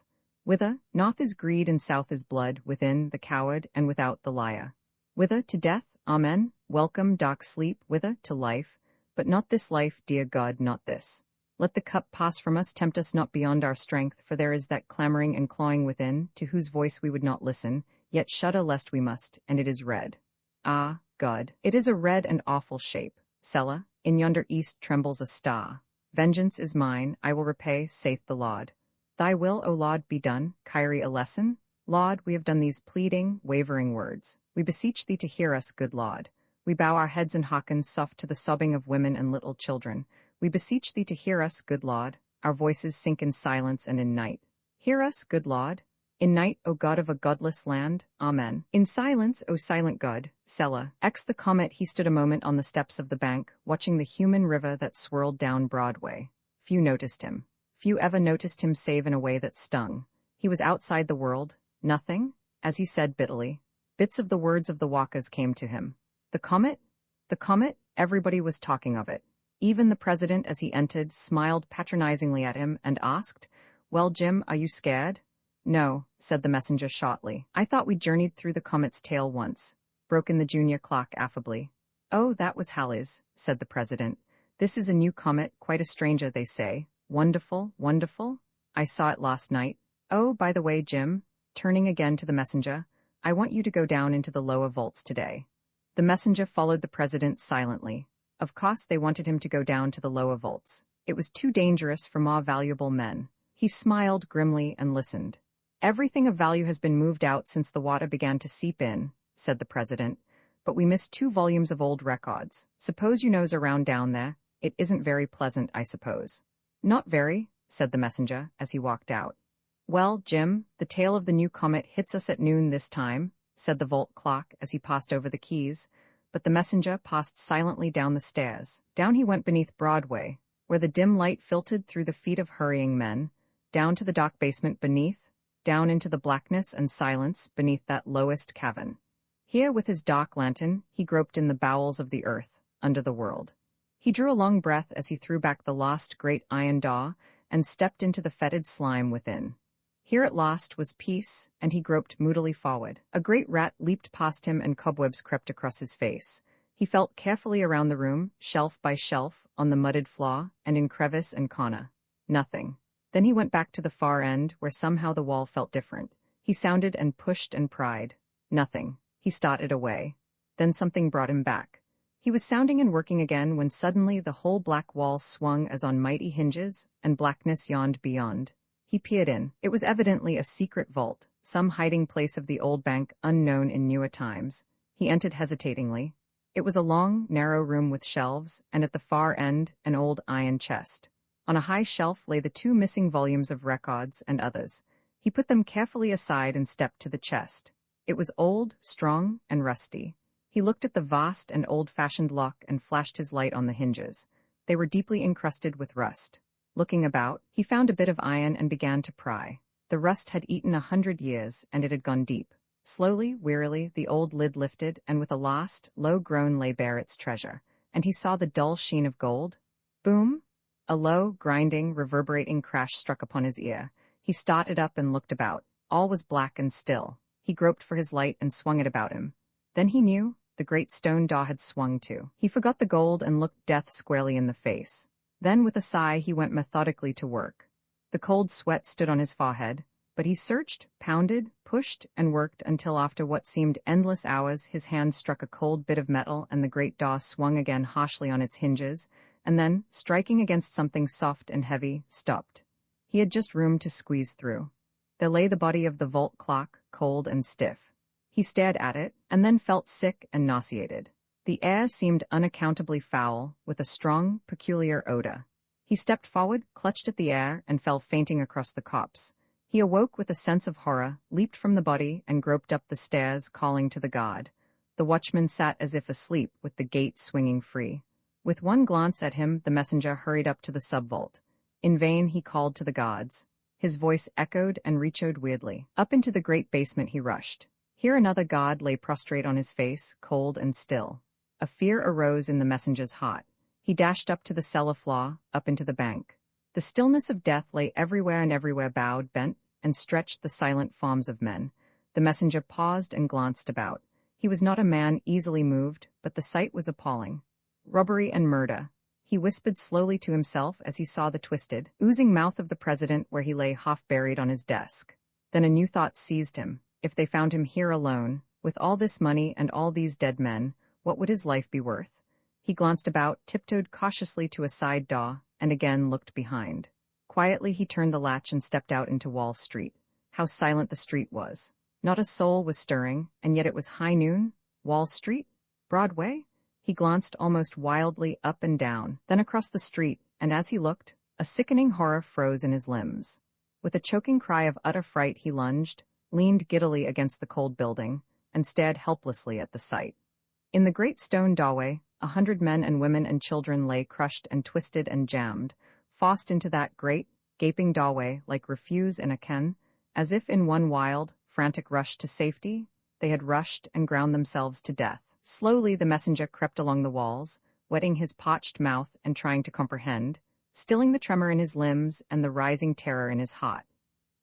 Whither? North is greed and south is blood, within the coward and without the liar. Whither? To death? Amen. Welcome, dark sleep, whither? To life. But not this life, dear God, not this. Let the cup pass from us, tempt us not beyond our strength, for there is that clamoring and clawing within, to whose voice we would not listen, yet shudder lest we must, and it is red. Ah, God, it is a red and awful shape. Selah, in yonder east trembles a star. Vengeance is mine, I will repay, saith the Lord. Thy will, O Lord, be done. Kyrie eleison. Lord, we have done these pleading, wavering words. We beseech thee to hear us, good Lord. We bow our heads and hearken soft to the sobbing of women and little children. We beseech thee to hear us, good Lord. Our voices sink in silence and in night. Hear us, good Lord. In night, O God of a godless land. Amen. In silence, O silent God. Selah. The comet he stood a moment on the steps of the bank, watching the human river that swirled down Broadway. Few noticed him. Few ever noticed him save in a way that stung. He was outside the world. Nothing, as he said bitterly. Bits of the words of the walkers came to him. The comet? The comet? Everybody was talking of it. Even the president, as he entered, smiled patronizingly at him and asked, "Well, Jim, are you scared?" "No," said the messenger shortly. "I thought we journeyed through the comet's tail once," broke in the junior clerk affably. "Oh, that was Halley's," said the president. "This is a new comet, quite a stranger, they say. Wonderful, wonderful. I saw it last night. Oh, by the way, Jim," turning again to the messenger, "I want you to go down into the lower vaults today." The messenger followed the president silently. Of course they wanted him to go down to the lower vaults. It was too dangerous for more valuable men. He smiled grimly and listened. "Everything of value has been moved out since the water began to seep in," said the president. "But we missed 2 volumes of old records. Suppose you nose around down there. It isn't very pleasant, I suppose." "Not very," said the messenger, as he walked out. "Well, Jim, the tail of the new comet hits us at noon this time," said the vault clerk as he passed over the keys. But the messenger passed silently down the stairs. Down he went beneath Broadway, where the dim light filtered through the feet of hurrying men, down to the dark basement beneath, down into the blackness and silence beneath that lowest cavern. Here, with his dark lantern, he groped in the bowels of the earth, under the world. He drew a long breath as he threw back the last great iron door and stepped into the fetid slime within. Here at last was peace, and he groped moodily forward. A great rat leaped past him and cobwebs crept across his face. He felt carefully around the room, shelf by shelf, on the mudded floor, and in crevice and corner. Nothing. Then he went back to the far end, where somehow the wall felt different. He sounded and pushed and pried. Nothing. He started away. Then something brought him back. He was sounding and working again when suddenly the whole black wall swung as on mighty hinges, and blackness yawned beyond. He peered in. It was evidently a secret vault, some hiding place of the old bank unknown in newer times. He entered hesitatingly. It was a long, narrow room with shelves, and at the far end, an old iron chest. On a high shelf lay the 2 missing volumes of records and others. He put them carefully aside and stepped to the chest. It was old, strong, and rusty. He looked at the vast and old-fashioned lock and flashed his light on the hinges. They were deeply encrusted with rust. Looking about, he found a bit of iron and began to pry. The rust had eaten 100 years, and it had gone deep. Slowly, wearily, the old lid lifted, and with a last, low groan lay bare its treasure, and he saw the dull sheen of gold. Boom! A low, grinding, reverberating crash struck upon his ear. He started up and looked about. All was black and still. He groped for his light and swung it about him. Then he knew the great stone door had swung too. He forgot the gold and looked death squarely in the face. Then with a sigh he went methodically to work. The cold sweat stood on his forehead, but he searched, pounded, pushed, and worked until after what seemed endless hours his hand struck a cold bit of metal and the great door swung again harshly on its hinges, and then, striking against something soft and heavy, stopped. He had just room to squeeze through. There lay the body of the vault clock, cold and stiff. He stared at it, and then felt sick and nauseated. The air seemed unaccountably foul, with a strong, peculiar odor. He stepped forward, clutched at the air, and fell fainting across the copse. He awoke with a sense of horror, leaped from the body, and groped up the stairs, calling to the guard. The watchman sat as if asleep, with the gate swinging free. With one glance at him, the messenger hurried up to the sub-vault. In vain he called to the guards. His voice echoed and reechoed weirdly. Up into the great basement he rushed. Here another guard lay prostrate on his face, cold and still. A fear arose in the messenger's heart. He dashed up to the cellar floor, up into the bank. The stillness of death lay everywhere, and everywhere bowed, bent, and stretched the silent forms of men. The messenger paused and glanced about. He was not a man easily moved, but the sight was appalling. Robbery and murder. He whispered slowly to himself as he saw the twisted, oozing mouth of the president where he lay half-buried on his desk. Then a new thought seized him. If they found him here alone, with all this money and all these dead men, what would his life be worth? He glanced about, tiptoed cautiously to a side door, and again looked behind. Quietly he turned the latch and stepped out into Wall Street. How silent the street was. Not a soul was stirring, and yet it was high noon. Wall Street? Broadway? He glanced almost wildly up and down, then across the street, and as he looked, a sickening horror froze in his limbs. With a choking cry of utter fright he lunged, leaned giddily against the cold building, and stared helplessly at the sight. In the great stone doorway, 100 men and women and children lay crushed and twisted and jammed, forced into that great, gaping doorway like refuse in a ken, as if in one wild, frantic rush to safety, they had rushed and ground themselves to death. Slowly the messenger crept along the walls, wetting his parched mouth and trying to comprehend, stilling the tremor in his limbs and the rising terror in his heart.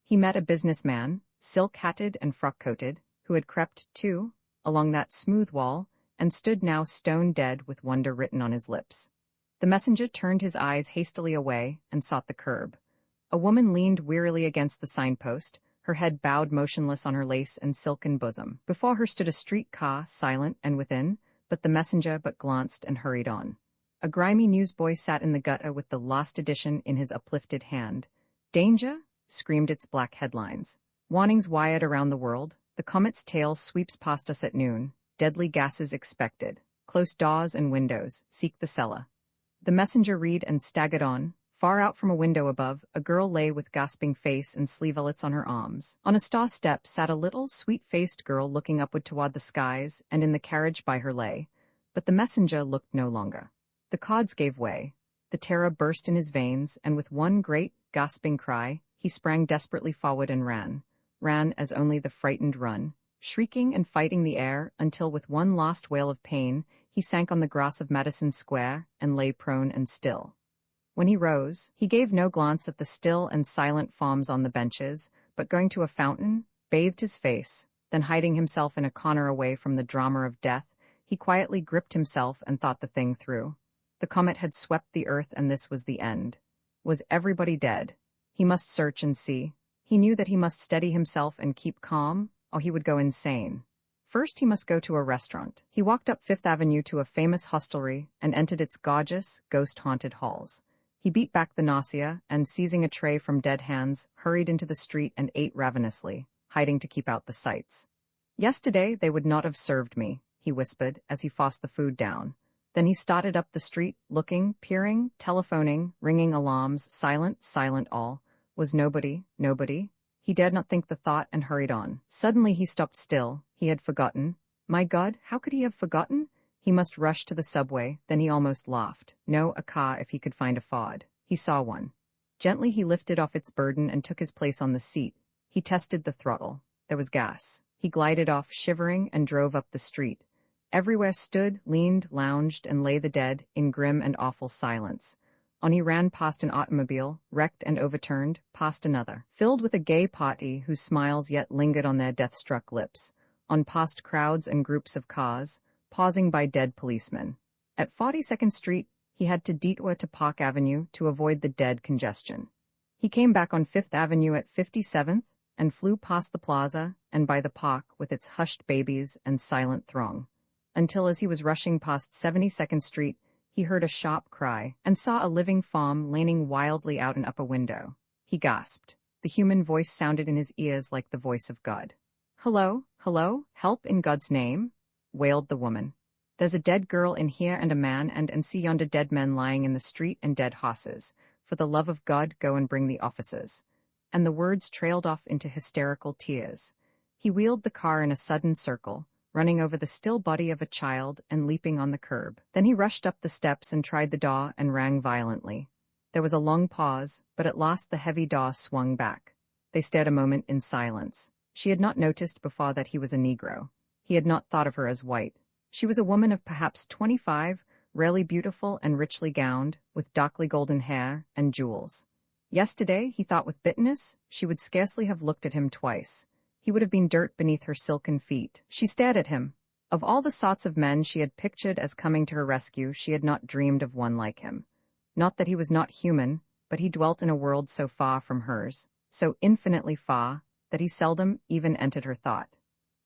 He met a businessman, silk-hatted and frock-coated, who had crept, too, along that smooth wall, and stood now stone-dead with wonder written on his lips. The messenger turned his eyes hastily away and sought the curb. A woman leaned wearily against the signpost, her head bowed motionless on her lace and silken bosom. Before her stood a streetcar, silent and within, but the messenger but glanced and hurried on. A grimy newsboy sat in the gutter with the last edition in his uplifted hand. "Danger!" screamed its black headlines. Warnings wired around the world. The comet's tail sweeps past us at noon. Deadly gases expected. Close doors and windows. Seek the cellar. The messenger read and staggered on. Far out from a window above, a girl lay with gasping face and sleevelets on her arms. On a star step sat a little, sweet-faced girl looking upward toward the skies, and in the carriage by her lay. But the messenger looked no longer. The cords gave way. The terror burst in his veins, and with one great, gasping cry, he sprang desperately forward and ran as only the frightened run, shrieking and fighting the air until with one last wail of pain, he sank on the grass of Madison Square and lay prone and still. When he rose, he gave no glance at the still and silent forms on the benches, but going to a fountain, bathed his face, then hiding himself in a corner away from the drama of death, he quietly gripped himself and thought the thing through. The comet had swept the earth and this was the end. Was everybody dead? He must search and see. He knew that he must steady himself and keep calm, or he would go insane. First he must go to a restaurant. He walked up Fifth Avenue to a famous hostelry and entered its gorgeous, ghost-haunted halls. He beat back the nausea and, seizing a tray from dead hands, hurried into the street and ate ravenously, hiding to keep out the sights. "Yesterday they would not have served me," he whispered as he forced the food down. Then he started up the street, looking, peering, telephoning, ringing alarms, silent all. Was nobody? He dared not think the thought and hurried on. Suddenly he stopped still. He had forgotten. My God, how could he have forgotten? He must rush to the subway, then he almost laughed. No, a car if he could find a Ford. He saw one. Gently he lifted off its burden and took his place on the seat. He tested the throttle. There was gas. He glided off, shivering, and drove up the street. Everywhere stood, leaned, lounged, and lay the dead, in grim and awful silence. On he ran past an automobile, wrecked and overturned, past another, filled with a gay party whose smiles yet lingered on their death-struck lips, on past crowds and groups of cars, pausing by dead policemen. At 42nd Street, he had to detour to Park Avenue to avoid the dead congestion. He came back on 5th Avenue at 57th and flew past the plaza and by the park with its hushed babies and silent throng, until as he was rushing past 72nd Street, he heard a sharp cry and saw a living form leaning wildly out an upper window. He gasped. The human voice sounded in his ears like the voice of God. "Hello, hello, help in God's name," wailed the woman. "There's a dead girl in here and a man and see yonder dead men lying in the street and dead horses. For the love of God, go and bring the officers." And the words trailed off into hysterical tears. He wheeled the car in a sudden circle, running over the still body of a child and leaping on the curb. Then he rushed up the steps and tried the door and rang violently. There was a long pause, but at last the heavy door swung back. They stared a moment in silence. She had not noticed before that he was a Negro. He had not thought of her as white. She was a woman of perhaps 25, rarely beautiful and richly gowned, with darkly golden hair and jewels. Yesterday, he thought with bitterness, she would scarcely have looked at him twice. He would have been dirt beneath her silken feet. She stared at him. Of all the sorts of men she had pictured as coming to her rescue, she had not dreamed of one like him. Not that he was not human, but he dwelt in a world so far from hers, so infinitely far, that he seldom even entered her thought.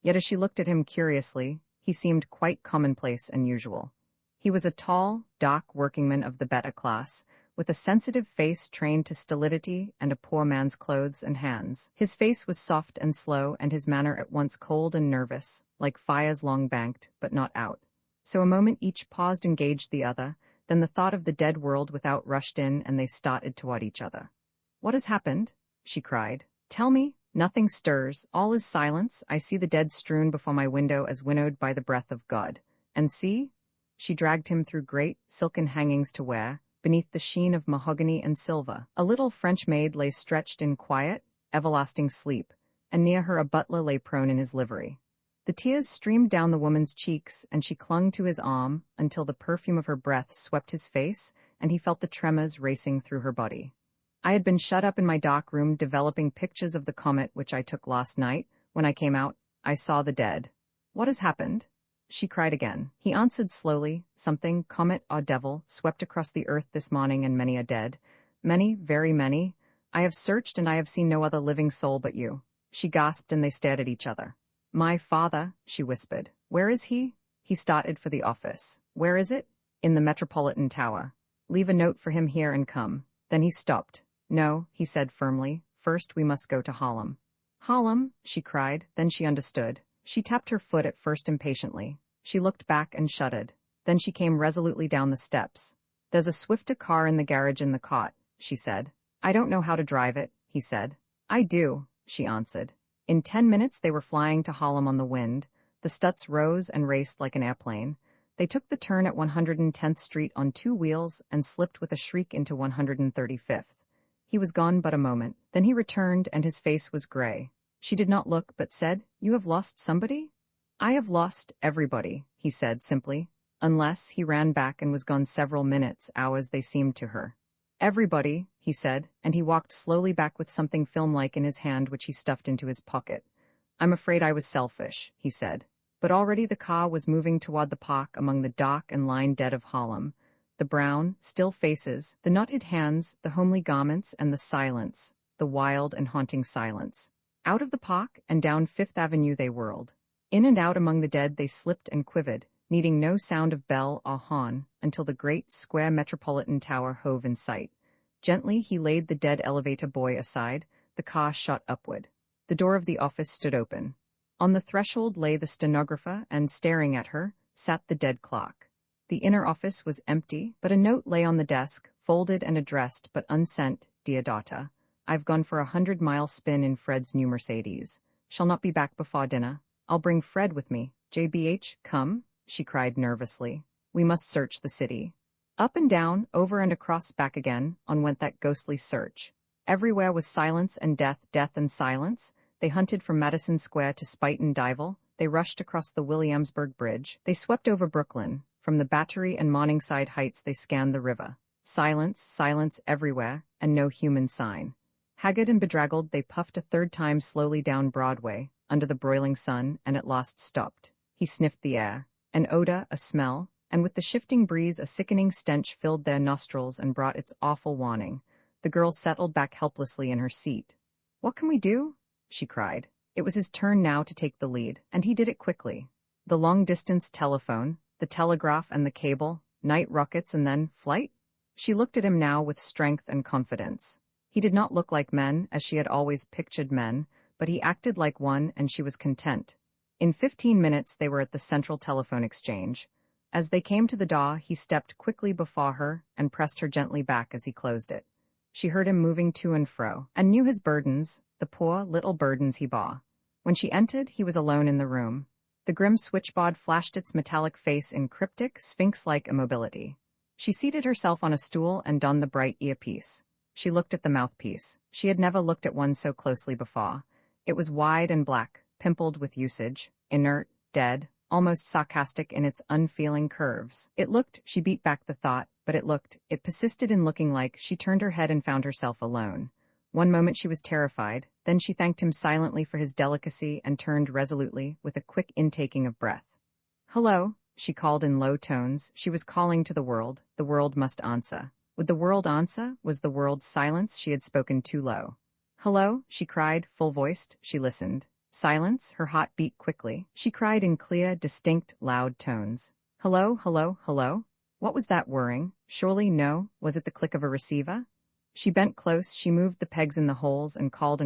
Yet as she looked at him curiously, he seemed quite commonplace and usual. He was a tall, dark workingman of the better class, with a sensitive face trained to stolidity and a poor man's clothes and hands. His face was soft and slow, and his manner at once cold and nervous, like fires long banked, but not out. So a moment each paused and gauged the other, then the thought of the dead world without rushed in, and they started toward each other. "What has happened?" she cried. "Tell me." "Nothing stirs, all is silence. I see the dead strewn before my window as winnowed by the breath of God. And see," she dragged him through great, silken hangings to where, beneath the sheen of mahogany and silver, a little French maid lay stretched in quiet, everlasting sleep, and near her a butler lay prone in his livery. The tears streamed down the woman's cheeks, and she clung to his arm until the perfume of her breath swept his face, and he felt the tremors racing through her body. "I had been shut up in my dark room developing pictures of the comet which I took last night. When I came out, I saw the dead." "What has happened?" she cried again. He answered slowly. "Something, comet or devil, swept across the earth this morning, and many are dead. Many, very many. I have searched and I have seen no other living soul but you." She gasped and they stared at each other. "My father," she whispered. "Where is he?" He started for the office. "Where is it?" "In the Metropolitan Tower." "Leave a note for him here and come." Then he stopped. "No," he said firmly. "First we must go to Harlem." "Harlem?" she cried. Then she understood. She tapped her foot at first impatiently. She looked back and shuddered. Then she came resolutely down the steps. "There's a swifter car in the garage in the cot," she said. "I don't know how to drive it," he said. "I do," she answered. In 10 minutes they were flying to Harlem on the wind. The Stutz rose and raced like an airplane. They took the turn at 110th Street on 2 wheels and slipped with a shriek into 135th. He was gone but a moment. Then he returned and his face was gray. She did not look but said, "You have lost somebody?" "I have lost everybody," he said simply. "Unless," he ran back and was gone several minutes, hours they seemed to her. "Everybody," he said, and he walked slowly back with something film-like in his hand which he stuffed into his pocket. "I'm afraid I was selfish," he said. But already the car was moving toward the park among the dark and lined dead of Harlem. The brown, still faces, the knotted hands, the homely garments, and the silence, the wild and haunting silence. Out of the park and down 5th Avenue they whirled. In and out among the dead they slipped and quivered, needing no sound of bell or horn, until the great, square Metropolitan Tower hove in sight. Gently he laid the dead elevator boy aside. The car shot upward. The door of the office stood open. On the threshold lay the stenographer, and staring at her, sat the dead clock. The inner office was empty, but a note lay on the desk, folded and addressed but unsent. "Dear daughter, I've gone for a 100-mile spin in Fred's new Mercedes. Shall not be back before dinner. I'll bring Fred with me. JBH, come," she cried nervously. "We must search the city." Up and down, over and across, back again, on went that ghostly search. Everywhere was silence and death, death and silence. They hunted from Madison Square to Spuyten and Duyvil. They rushed across the Williamsburg Bridge. They swept over Brooklyn. From the Battery and Morningside Heights they scanned the river. Silence, silence everywhere, and no human sign. Haggard and bedraggled, they puffed a third time slowly down Broadway, under the broiling sun, and at last stopped. He sniffed the air. An odor, a smell, and with the shifting breeze a sickening stench filled their nostrils and brought its awful warning. The girl settled back helplessly in her seat. "What can we do?" she cried. It was his turn now to take the lead, and he did it quickly. The long-distance telephone, the telegraph and the cable, night rockets and then flight? She looked at him now with strength and confidence. He did not look like men, as she had always pictured men, but he acted like one, and she was content. In 15 minutes they were at the central telephone exchange. As they came to the door, he stepped quickly before her and pressed her gently back as he closed it. She heard him moving to and fro, and knew his burdens, the poor little burdens he bore. When she entered, he was alone in the room. The grim switchboard flashed its metallic face in cryptic, sphinx-like immobility. She seated herself on a stool and donned the bright earpiece. She looked at the mouthpiece. She had never looked at one so closely before. It was wide and black, pimpled with usage, inert, dead, almost sarcastic in its unfeeling curves. It looked, she beat back the thought, but it persisted in looking like. She turned her head and found herself alone. One moment she was terrified, then she thanked him silently for his delicacy and turned resolutely, with a quick intaking of breath. "Hello," she called in low tones. She was calling to the world. The world must answer. Would the world answer? Was the world's silence? She had spoken too low. "Hello," she cried, full-voiced. She listened. Silence. Her heart beat quickly. She cried in clear, distinct, loud tones. "Hello, hello, hello?" What was that whirring? Surely no. Was it the click of a receiver? She bent close, she moved the pegs in the holes and called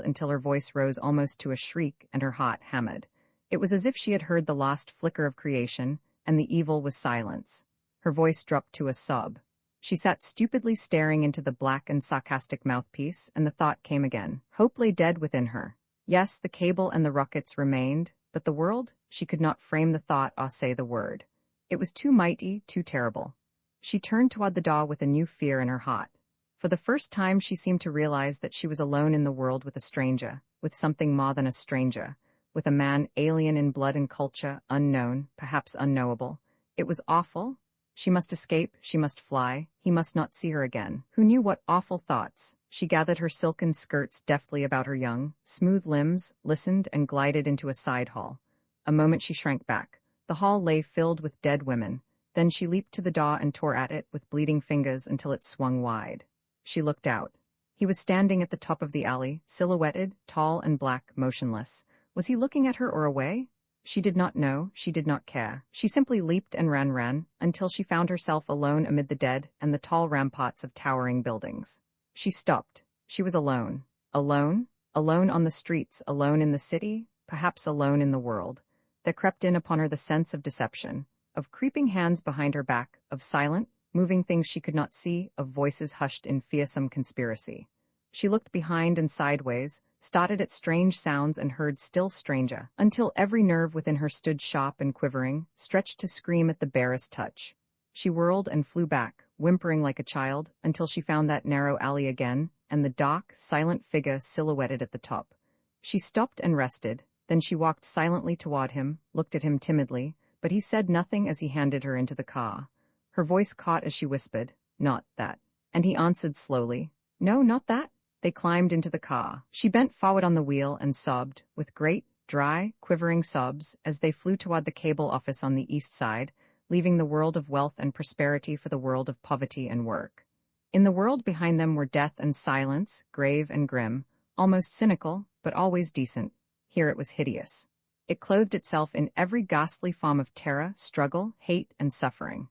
until her voice rose almost to a shriek and her heart hammered. It was as if she had heard the last flicker of creation, and the evil was silence. Her voice dropped to a sob. She sat stupidly staring into the black and sarcastic mouthpiece, and the thought came again. Hope lay dead within her. Yes, the cable and the rockets remained, but the world? She could not frame the thought or say the word. It was too mighty, too terrible. She turned toward the door with a new fear in her heart. For the first time she seemed to realize that she was alone in the world with a stranger, with something more than a stranger, with a man alien in blood and culture, unknown, perhaps unknowable. It was awful. She must escape, she must fly, he must not see her again. Who knew what awful thoughts? She gathered her silken skirts deftly about her young, smooth limbs, listened, and glided into a side hall. A moment she shrank back. The hall lay filled with dead women. Then she leaped to the door and tore at it with bleeding fingers until it swung wide. She looked out. He was standing at the top of the alley, silhouetted, tall and black, motionless. Was he looking at her or away? She did not know, she did not care. She simply leaped and ran, until she found herself alone amid the dead and the tall ramparts of towering buildings. She stopped. She was alone. Alone? Alone on the streets, alone in the city, perhaps alone in the world. There crept in upon her the sense of deception, of creeping hands behind her back, of silent, moving things she could not see, of voices hushed in fearsome conspiracy. She looked behind and sideways, started at strange sounds and heard still stranger, until every nerve within her stood sharp and quivering, stretched to scream at the barest touch. She whirled and flew back, whimpering like a child, until she found that narrow alley again, and the dark, silent figure silhouetted at the top. She stopped and rested, then she walked silently toward him, looked at him timidly, but he said nothing as he handed her into the car. Her voice caught as she whispered, "Not that." And he answered slowly, "No, not that." They climbed into the car. She bent forward on the wheel and sobbed, with great, dry, quivering sobs, as they flew toward the cable office on the east side, leaving the world of wealth and prosperity for the world of poverty and work. In the world behind them were death and silence, grave and grim, almost cynical, but always decent. Here it was hideous. It clothed itself in every ghastly form of terror, struggle, hate, and suffering.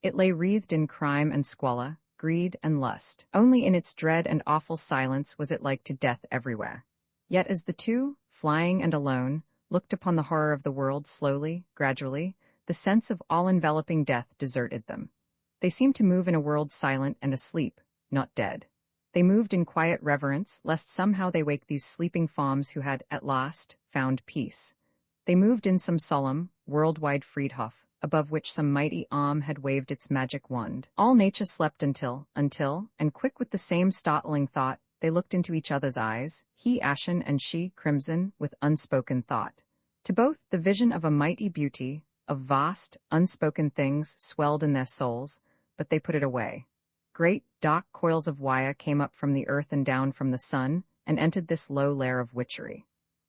It lay wreathed in crime and squalor, greed and lust. Only in its dread and awful silence was it like to death everywhere. Yet as the two, flying and alone, looked upon the horror of the world slowly, gradually, the sense of all-enveloping death deserted them. They seemed to move in a world silent and asleep, not dead. They moved in quiet reverence, lest somehow they wake these sleeping forms who had, at last, found peace. They moved in some solemn, worldwide Friedhof, above which some mighty arm had waved its magic wand. All nature slept until, and quick with the same startling thought, they looked into each other's eyes, he ashen and she crimson, with unspoken thought. To both, the vision of a mighty beauty, of vast, unspoken things swelled in their souls, but they put it away. Great, dark coils of wire came up from the earth and down from the sun, and entered this low lair of witchery.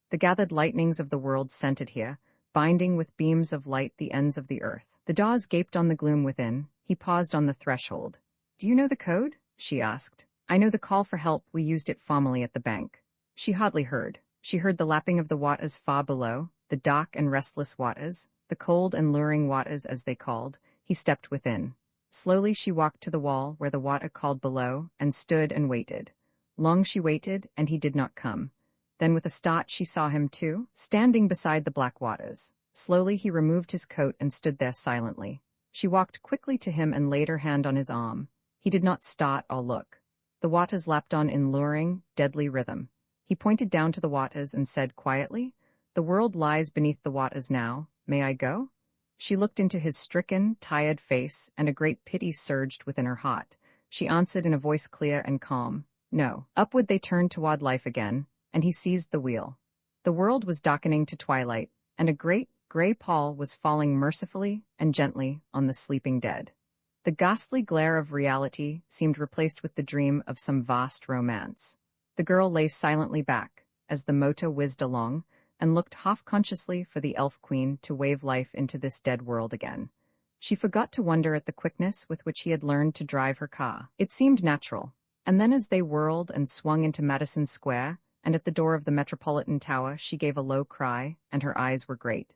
The gathered lightnings of the world centered here, binding with beams of light the ends of the earth. The Dawes gaped on the gloom within. He paused on the threshold. "Do you know the code?" she asked. "I know the call for help. We used it formally at the bank." She hardly heard. She heard the lapping of the waters far below, the dark and restless waters, the cold and luring waters as they called. He stepped within. Slowly she walked to the wall where the water called below, and stood and waited. Long she waited, and he did not come. Then with a start she saw him too, standing beside the black waters. Slowly he removed his coat and stood there silently. She walked quickly to him and laid her hand on his arm. He did not start or look. The waters lapped on in luring, deadly rhythm. He pointed down to the waters and said quietly, "The world lies beneath the waters now. May I go?" She looked into his stricken, tired face, and a great pity surged within her heart. She answered in a voice clear and calm, "No." Upward they turned toward life again, and he seized the wheel. The world was darkening to twilight, and a great, gray pall was falling mercifully and gently on the sleeping dead. The ghastly glare of reality seemed replaced with the dream of some vast romance. The girl lay silently back, as the motor whizzed along, and looked half-consciously for the elf queen to wave life into this dead world again. She forgot to wonder at the quickness with which he had learned to drive her car. It seemed natural. And then as they whirled and swung into Madison Square, and at the door of the Metropolitan Tower, she gave a low cry, and her eyes were great.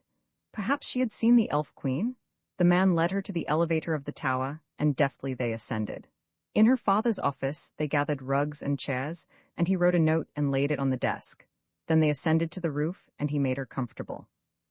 Perhaps she had seen the elf queen? The man led her to the elevator of the tower, and deftly they ascended. In her father's office, they gathered rugs and chairs, and he wrote a note and laid it on the desk. Then they ascended to the roof, and he made her comfortable.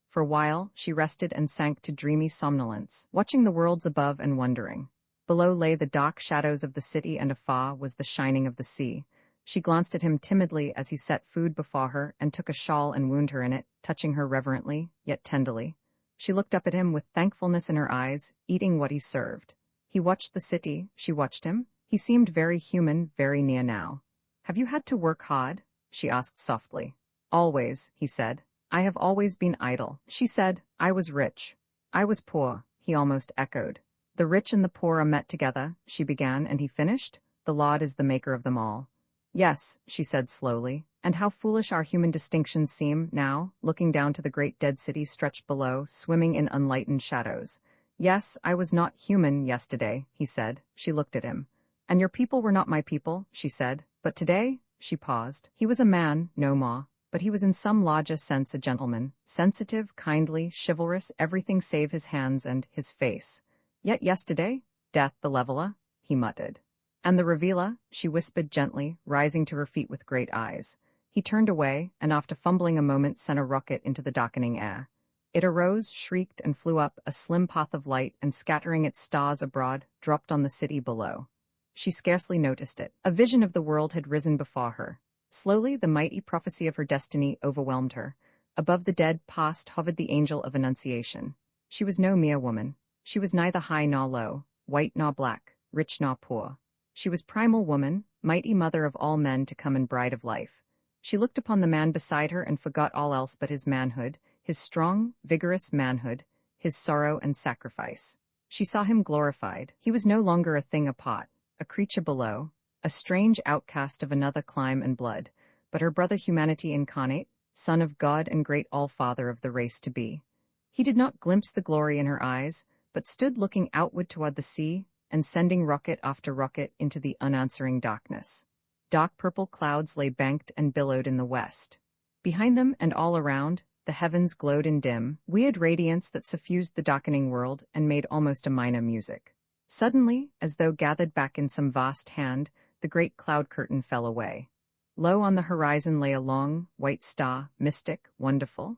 For a while, she rested and sank to dreamy somnolence, watching the worlds above and wondering. Below lay the dark shadows of the city, and afar was the shining of the sea. She glanced at him timidly as he set food before her and took a shawl and wound her in it, touching her reverently, yet tenderly. She looked up at him with thankfulness in her eyes, eating what he served. He watched the city, she watched him. He seemed very human, very near now. "Have you had to work hard?" she asked softly. "Always," he said. "I have always been idle." She said, "I was rich. I was poor," he almost echoed. "The rich and the poor are met together," she began, and he finished. "The Lord is the maker of them all." "Yes," she said slowly. "And how foolish our human distinctions seem, now, looking down to the great dead city stretched below, swimming in unlightened shadows." "Yes, I was not human yesterday," he said. She looked at him. "And your people were not my people," she said. "But today?" She paused. "He was a man, no more, but he was in some larger sense a gentleman, sensitive, kindly, chivalrous, everything save his hands and his face. Yet yesterday, death the leveler," he muttered. "And the revealer," she whispered gently, rising to her feet with great eyes. He turned away, and after fumbling a moment sent a rocket into the darkening air. It arose, shrieked, and flew up, a slim path of light, and scattering its stars abroad, dropped on the city below. She scarcely noticed it. A vision of the world had risen before her. Slowly the mighty prophecy of her destiny overwhelmed her. Above the dead past hovered the angel of Annunciation. She was no mere woman. She was neither high nor low, white nor black, rich nor poor. She was primal woman, mighty mother of all men to come and bride of life. She looked upon the man beside her and forgot all else but his manhood, his strong, vigorous manhood, his sorrow and sacrifice. She saw him glorified. He was no longer a thing apart, a creature below, a strange outcast of another clime and blood, but her brother humanity incarnate, son of God and great All-Father of the race to be. He did not glimpse the glory in her eyes, but stood looking outward toward the sea and sending rocket after rocket into the unanswering darkness. Dark purple clouds lay banked and billowed in the west. Behind them and all around, the heavens glowed in dim, weird radiance that suffused the darkening world and made almost a minor music. Suddenly, as though gathered back in some vast hand, the great cloud curtain fell away. Low on the horizon lay a long, white star, mystic, wonderful,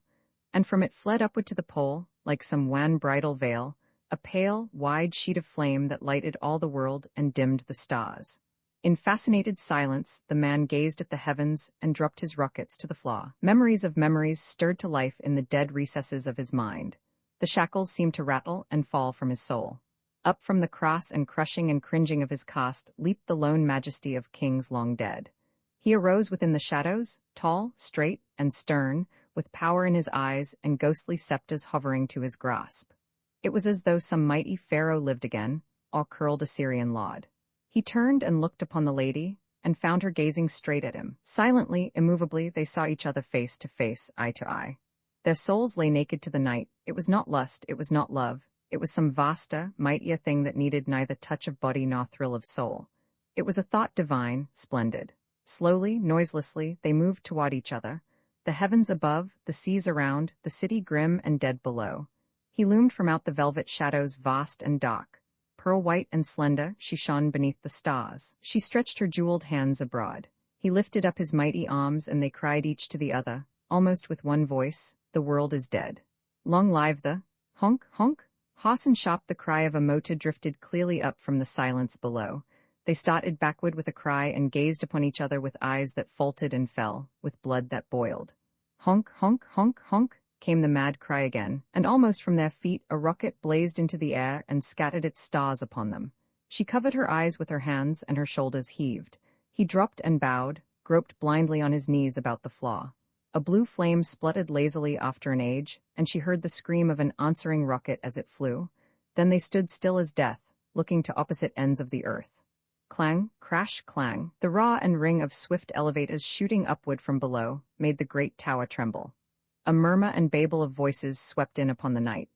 and from it fled upward to the pole, like some wan bridal veil, a pale, wide sheet of flame that lighted all the world and dimmed the stars. In fascinated silence, the man gazed at the heavens and dropped his rockets to the floor. Memories of memories stirred to life in the dead recesses of his mind. The shackles seemed to rattle and fall from his soul. Up from the cross and crushing and cringing of his caste leaped the lone majesty of kings long dead. He arose within the shadows, tall, straight, and stern, with power in his eyes and ghostly sceptres hovering to his grasp. It was as though some mighty pharaoh lived again, all curled Assyrian laud. He turned and looked upon the lady, and found her gazing straight at him. Silently, immovably, they saw each other face to face, eye to eye. Their souls lay naked to the night. It was not lust, it was not love. It was some vaster, mightier thing that needed neither touch of body nor thrill of soul. It was a thought divine, splendid. Slowly, noiselessly, they moved toward each other. The heavens above, the seas around, the city grim and dead below. He loomed from out the velvet shadows vast and dark. Pearl-white and slender, she shone beneath the stars. She stretched her jeweled hands abroad. He lifted up his mighty arms, and they cried each to the other, almost with one voice, "The world is dead. Long live the honk, honk." Hoarse and sharp the cry of a motor drifted clearly up from the silence below. They started backward with a cry and gazed upon each other with eyes that faltered and fell, with blood that boiled. Honk, honk, honk, honk, came the mad cry again, and almost from their feet a rocket blazed into the air and scattered its stars upon them. She covered her eyes with her hands, and her shoulders heaved. He dropped and bowed, groped blindly on his knees about the floor. A blue flame spluttered lazily after an age, and she heard the scream of an answering rocket as it flew. Then they stood still as death, looking to opposite ends of the earth. Clang, crash, clang, the roar and ring of swift elevators shooting upward from below made the great tower tremble. A murmur and babel of voices swept in upon the night.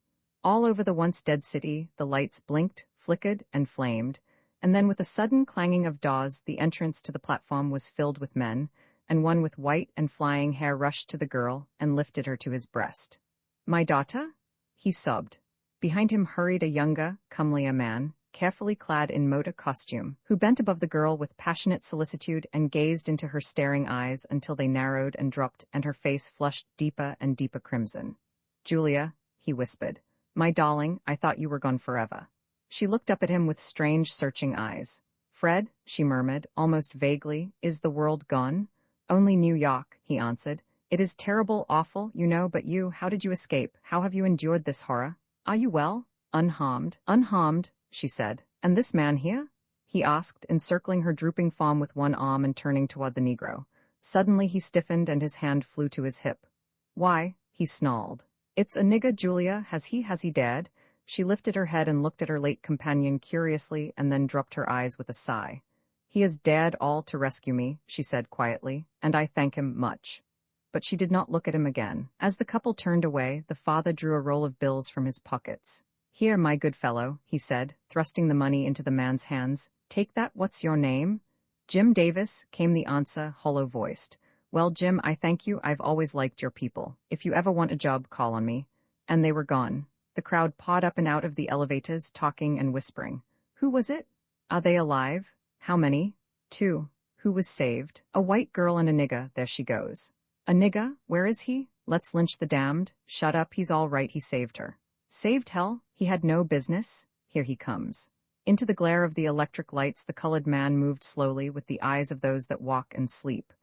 All over the once dead city, the lights blinked, flickered, and flamed, and then with a sudden clanging of doors, the entrance to the platform was filled with men, and one with white and flying hair rushed to the girl and lifted her to his breast. "My daughter?" he sobbed. Behind him hurried a younger, comelier man, carefully clad in motor costume, who bent above the girl with passionate solicitude and gazed into her staring eyes until they narrowed and dropped and her face flushed deeper and deeper crimson. "Julia," he whispered, "my darling, I thought you were gone forever." She looked up at him with strange, searching eyes. "Fred," she murmured, almost vaguely, "is the world gone?" "Only New York," he answered. "It is terrible, awful, you know, but you, how did you escape? How have you endured this horror? Are you well?" "Unharmed." "Unharmed," she said. "And this man here?" he asked, encircling her drooping form with one arm and turning toward the Negro. Suddenly he stiffened and his hand flew to his hip. "Why," he snarled. "It's a nigger, Julia. Has he dared?" She lifted her head and looked at her late companion curiously and then dropped her eyes with a sigh. "He has dared all to rescue me," she said quietly, "and I thank him much." But she did not look at him again. As the couple turned away, the father drew a roll of bills from his pockets. "Here, my good fellow," he said, thrusting the money into the man's hands. "Take that. What's your name?" "Jim Davis," came the answer, hollow-voiced. "Well, Jim, I thank you. I've always liked your people. If you ever want a job, call on me." And they were gone. The crowd pawed up and out of the elevators, talking and whispering. "Who was it? Are they alive? How many?" "2. Who was saved?" "A white girl and a nigger. There she goes." "A nigger? Where is he?" "Let's lynch the damned." "Shut up, he's all right, he saved her." "Saved hell? He had no business." "Here he comes." Into the glare of the electric lights the colored man moved slowly with the eyes of those that walk and sleep.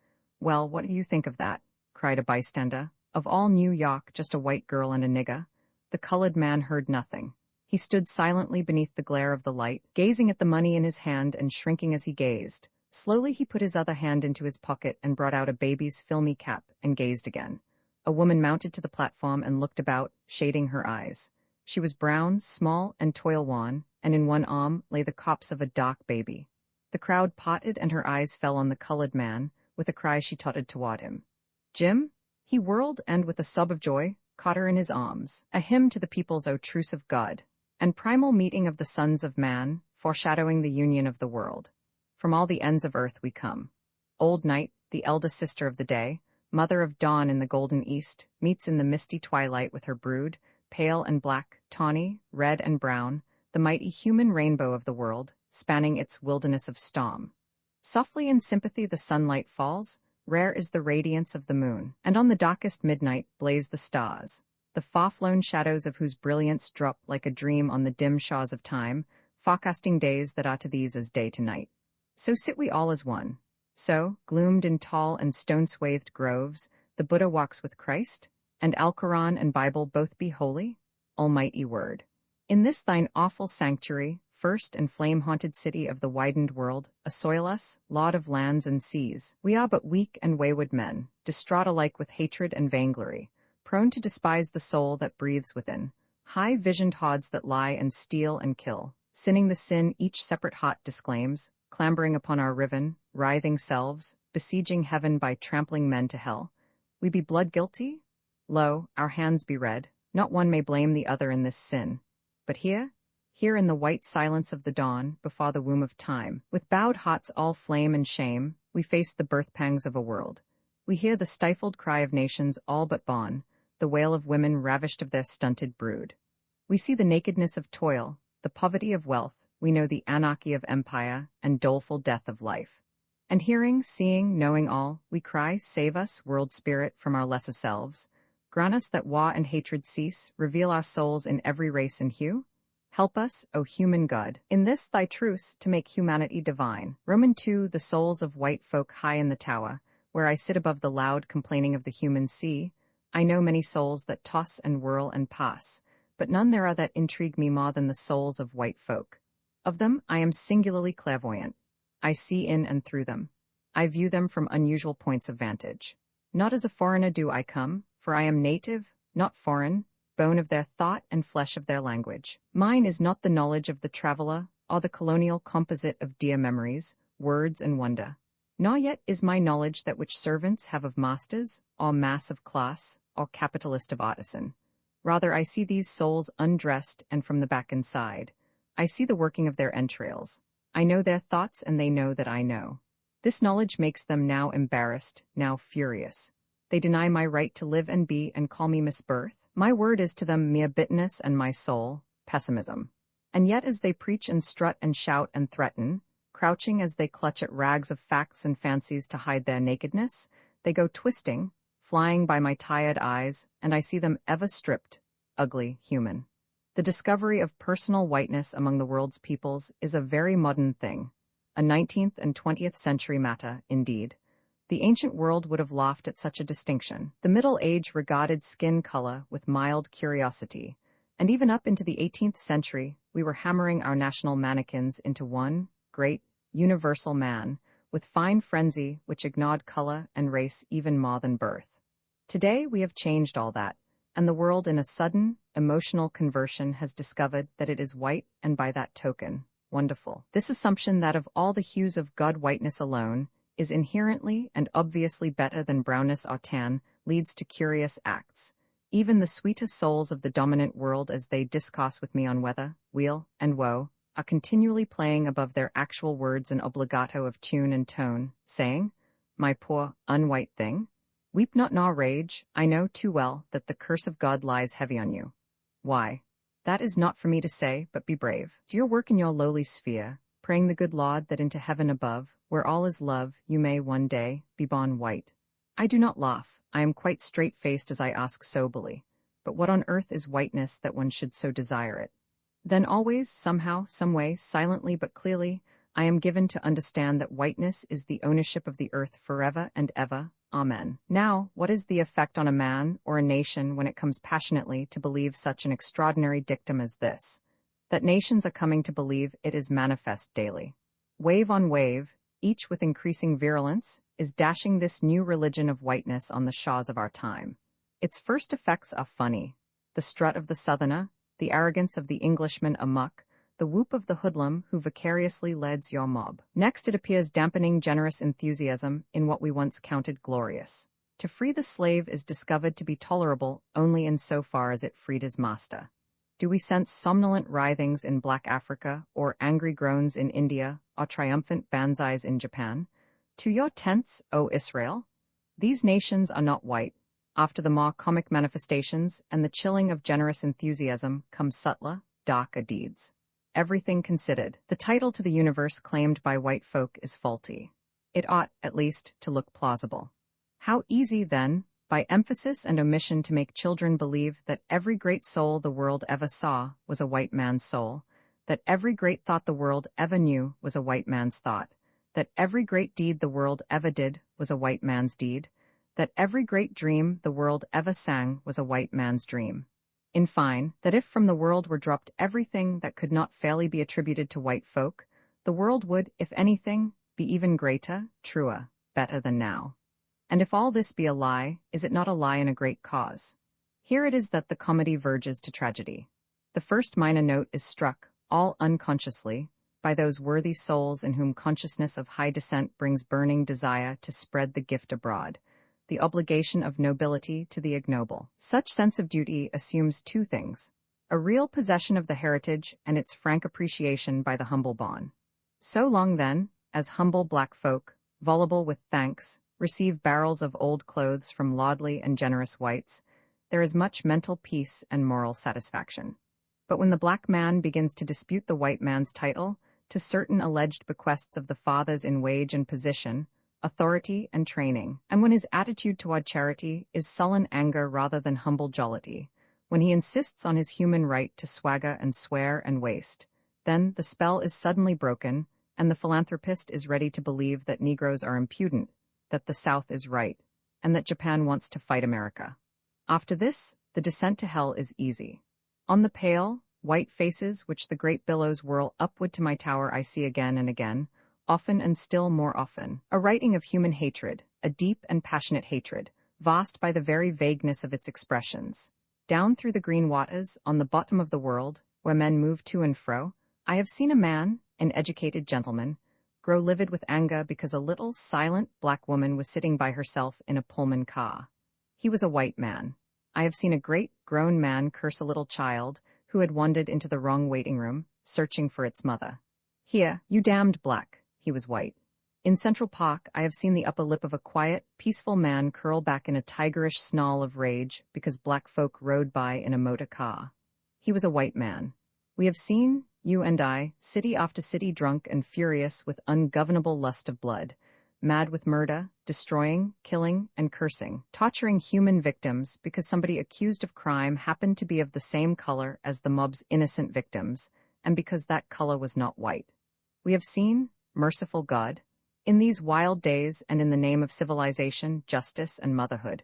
"Well, what do you think of that?" cried a bystander. "Of all New York, just a white girl and a nigger?" The colored man heard nothing. He stood silently beneath the glare of the light, gazing at the money in his hand and shrinking as he gazed. Slowly he put his other hand into his pocket and brought out a baby's filmy cap and gazed again. A woman mounted to the platform and looked about, shading her eyes. She was brown, small, and toil-worn, and in one arm lay the corpse of a dark baby. The crowd parted and her eyes fell on the colored man. With a cry she tottered toward him. "Jim?" He whirled and, with a sob of joy, caught her in his arms. A hymn to the peoples, O truce of God, and primal meeting of the sons of man, foreshadowing the union of the world. From all the ends of earth we come. Old night, the eldest sister of the day, mother of dawn in the golden east, meets in the misty twilight with her brood, pale and black, tawny, red and brown, the mighty human rainbow of the world, spanning its wilderness of storm. Softly in sympathy the sunlight falls, rare is the radiance of the moon, and on the darkest midnight blaze the stars, the far-flown shadows of whose brilliance drop like a dream on the dim shores of time, forecasting days that are to these as day to night. So sit we all as one. So, gloomed in tall and stone-swathed groves, the Buddha walks with Christ, and Alcoran and Bible both be holy, almighty word. In this thine awful sanctuary, first and flame-haunted city of the widened world, assoil us, Lord of lands and seas. We are but weak and wayward men, distraught alike with hatred and vainglory, prone to despise the soul that breathes within, high-visioned hods that lie and steal and kill, sinning the sin each separate heart disclaims, clambering upon our riven, writhing selves, besieging heaven by trampling men to hell. We be blood guilty? Lo, our hands be red, not one may blame the other in this sin. But here in the white silence of the dawn, before the womb of time, with bowed hearts all flame and shame, we face the birth pangs of a world. We hear the stifled cry of nations all but born, the wail of women ravished of their stunted brood. We see the nakedness of toil, the poverty of wealth, we know the anarchy of empire, and doleful death of life. And hearing, seeing, knowing all, we cry, save us, world spirit, from our lesser selves. Grant us that war and hatred cease, reveal our souls in every race and hue. Help us, O human God, in this thy truce, to make humanity divine. Roman 2. The souls of white folk high in the tower, where I sit above the loud complaining of the human sea. I know many souls that toss and whirl and pass, but none there are that intrigue me more than the souls of white folk. Of them I am singularly clairvoyant. I see in and through them. I view them from unusual points of vantage. Not as a foreigner do I come, for I am native, not foreign, bone of their thought and flesh of their language. Mine is not the knowledge of the traveler, or the colonial composite of dear memories, words and wonder. Nor yet is my knowledge that which servants have of masters, or mass of class, or capitalist of artisan. Rather I see these souls undressed and from the back and side. I see the working of their entrails. I know their thoughts and they know that I know. This knowledge makes them now embarrassed, now furious. They deny my right to live and be and call me misbirth. My word is to them mere bitterness and my soul, pessimism. And yet as they preach and strut and shout and threaten, crouching as they clutch at rags of facts and fancies to hide their nakedness, they go twisting, flying by my tired eyes, and I see them ever stripped, ugly, human. The discovery of personal whiteness among the world's peoples is a very modern thing, a 19th and 20th century matter, indeed. The ancient world would have laughed at such a distinction. The Middle Age regarded skin color with mild curiosity, and even up into the 18th century, we were hammering our national mannequins into one great, universal man, with fine frenzy which ignored color and race even more than birth. Today we have changed all that, and the world in a sudden, emotional conversion has discovered that it is white and by that token, wonderful. This assumption that of all the hues of God whiteness alone is inherently and obviously better than brownness or tan leads to curious acts. Even the sweetest souls of the dominant world as they discourse with me on weather, weal, and woe, are continually playing above their actual words an obligato of tune and tone, saying, "My poor, unwhite thing, weep not nor rage, I know too well that the curse of God lies heavy on you." Why? That is not for me to say, but be brave. Do your work in your lowly sphere, praying the good Lord that into heaven above, where all is love, you may one day be born white. I do not laugh, I am quite straight-faced as I ask soberly, but what on earth is whiteness that one should so desire it? Then always, somehow, someway, silently but clearly, I am given to understand that whiteness is the ownership of the earth forever and ever. Amen. Now, what is the effect on a man or a nation when it comes passionately to believe such an extraordinary dictum as this? That nations are coming to believe it is manifest daily. Wave on wave, each with increasing virulence, is dashing this new religion of whiteness on the shawls of our time. Its first effects are funny. The strut of the southerner, the arrogance of the Englishman amuck, the whoop of the hoodlum who vicariously leads your mob. Next it appears dampening generous enthusiasm in what we once counted glorious. To free the slave is discovered to be tolerable only in so far as it freed his master. Do we sense somnolent writhings in Black Africa, or angry groans in India, or triumphant banzais in Japan? To your tents, O Israel! These nations are not white. After the more comic manifestations and the chilling of generous enthusiasm come subtler, darker deeds. Everything considered, the title to the universe claimed by white folk is faulty. It ought, at least, to look plausible. How easy, then, by emphasis and omission to make children believe that every great soul the world ever saw was a white man's soul, that every great thought the world ever knew was a white man's thought, that every great deed the world ever did was a white man's deed, that every great dream the world ever sang was a white man's dream. In fine, that if from the world were dropped everything that could not fairly be attributed to white folk, the world would, if anything, be even greater, truer, better than now. And if all this be a lie, is it not a lie in a great cause? Here it is that the comedy verges to tragedy. The first minor note is struck, all unconsciously, by those worthy souls in whom consciousness of high descent brings burning desire to spread the gift abroad, the obligation of nobility to the ignoble. Such sense of duty assumes two things: a real possession of the heritage and its frank appreciation by the humble born. So long then, as humble black folk, voluble with thanks, receive barrels of old clothes from lordly and generous whites, there is much mental peace and moral satisfaction. But when the black man begins to dispute the white man's title to certain alleged bequests of the fathers in wage and position, authority and training, and when his attitude toward charity is sullen anger rather than humble jollity, when he insists on his human right to swagger and swear and waste, then the spell is suddenly broken, and the philanthropist is ready to believe that Negroes are impudent, that the South is right, and that Japan wants to fight America. After this, the descent to hell is easy. On the pale, white faces which the great billows whirl upward to my tower I see again and again, often and still more often, a writing of human hatred, a deep and passionate hatred, vast by the very vagueness of its expressions. Down through the green waters, on the bottom of the world, where men move to and fro, I have seen a man, an educated gentleman, grow livid with anger because a little, silent, black woman was sitting by herself in a Pullman car. He was a white man. I have seen a great, grown man curse a little child who had wandered into the wrong waiting room, searching for its mother. Here, you damned black. He was white. In Central Park, I have seen the upper lip of a quiet, peaceful man curl back in a tigerish snarl of rage because black folk rode by in a motor car. He was a white man. We have seen, you and I, city after city drunk and furious with ungovernable lust of blood, mad with murder, destroying, killing, and cursing, torturing human victims because somebody accused of crime happened to be of the same color as the mob's innocent victims, and because that color was not white. We have seen, merciful God, in these wild days and in the name of civilization, justice, and motherhood,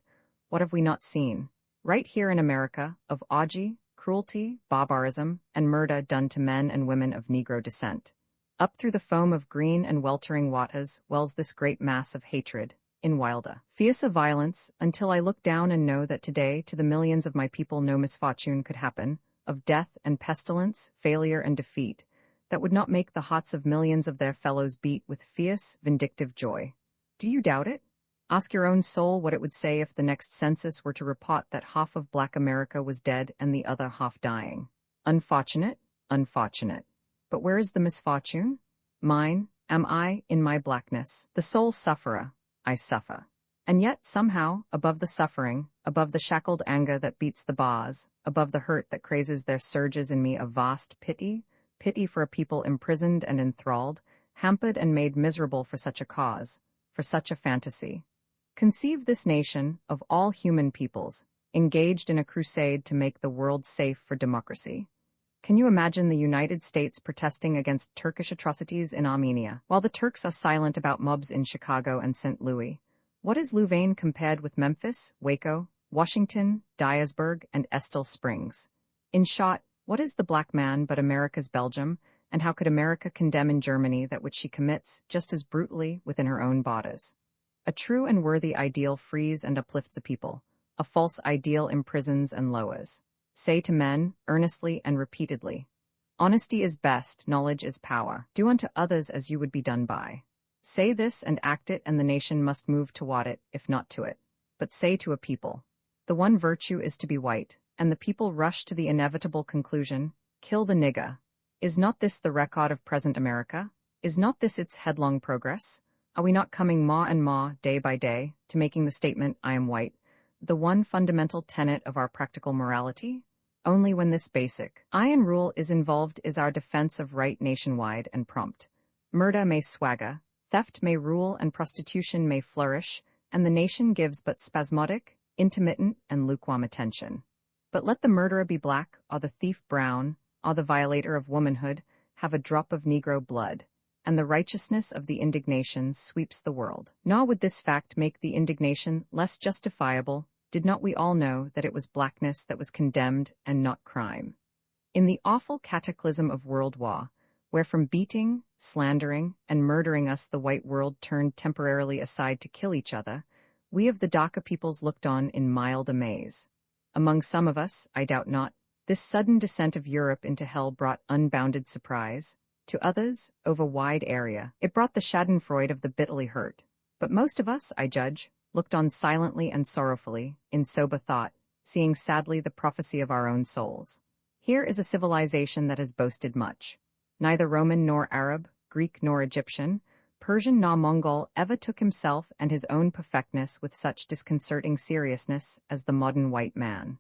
what have we not seen, right here in America, of orgy, cruelty, barbarism, and murder done to men and women of Negro descent? Up through the foam of green and weltering waters wells this great mass of hatred, in wilder, fiercer violence, until I look down and know that today to the millions of my people no misfortune could happen, of death and pestilence, failure and defeat, that would not make the hearts of millions of their fellows beat with fierce, vindictive joy. Do you doubt it? Ask your own soul what it would say if the next census were to report that half of black America was dead and the other half dying. Unfortunate, unfortunate. But where is the misfortune? Mine, am I, in my blackness, the sole sufferer. I suffer. And yet, somehow, above the suffering, above the shackled anger that beats the bars, above the hurt that crazes there surges in me a vast pity for a people imprisoned and enthralled, hampered and made miserable for such a cause, for such a fantasy. Conceive this nation, of all human peoples, engaged in a crusade to make the world safe for democracy. Can you imagine the United States protesting against Turkish atrocities in Armenia, while the Turks are silent about mobs in Chicago and St. Louis? What is Louvain compared with Memphis, Waco, Washington, Dyersburg, and Estill Springs? In short, what is the black man but America's Belgium, and how could America condemn in Germany that which she commits just as brutally within her own borders? A true and worthy ideal frees and uplifts a people. A false ideal imprisons and lowers. Say to men, earnestly and repeatedly, honesty is best, knowledge is power. Do unto others as you would be done by. Say this and act it, and the nation must move toward it, if not to it. But say to a people, the one virtue is to be white, and the people rush to the inevitable conclusion, kill the nigger. Is not this the record of present America? Is not this its headlong progress? Are we not coming more and more, day by day, to making the statement, I am white, the one fundamental tenet of our practical morality? Only when this basic, iron rule is involved is our defense of right nationwide and prompt. Murder may swagger, theft may rule, and prostitution may flourish, and the nation gives but spasmodic, intermittent, and lukewarm attention. But let the murderer be black, or the thief brown, or the violator of womanhood have a drop of Negro blood, and the righteousness of the indignation sweeps the world. Nor would this fact make the indignation less justifiable Did not we all know that it was blackness that was condemned and not crime? In the awful cataclysm of World War, where from beating, slandering, and murdering us the white world turned temporarily aside to kill each other, we of the darker peoples looked on in mild amaze. Among some of us, I doubt not, this sudden descent of Europe into hell brought unbounded surprise. To others, over wide area, it brought the schadenfreude of the bitterly hurt. But most of us, I judge, looked on silently and sorrowfully, in sober thought, seeing sadly the prophecy of our own souls. Here is a civilization that has boasted much. Neither Roman nor Arab, Greek nor Egyptian, Persian nor Mongol ever took himself and his own perfectness with such disconcerting seriousness as the modern white man.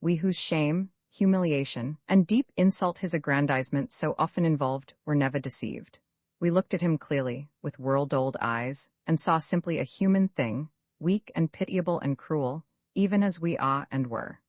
We whose shame, humiliation, and deep insult his aggrandizement so often involved were never deceived. We looked at him clearly, with world-old eyes, and saw simply a human thing, weak and pitiable and cruel, even as we are and were.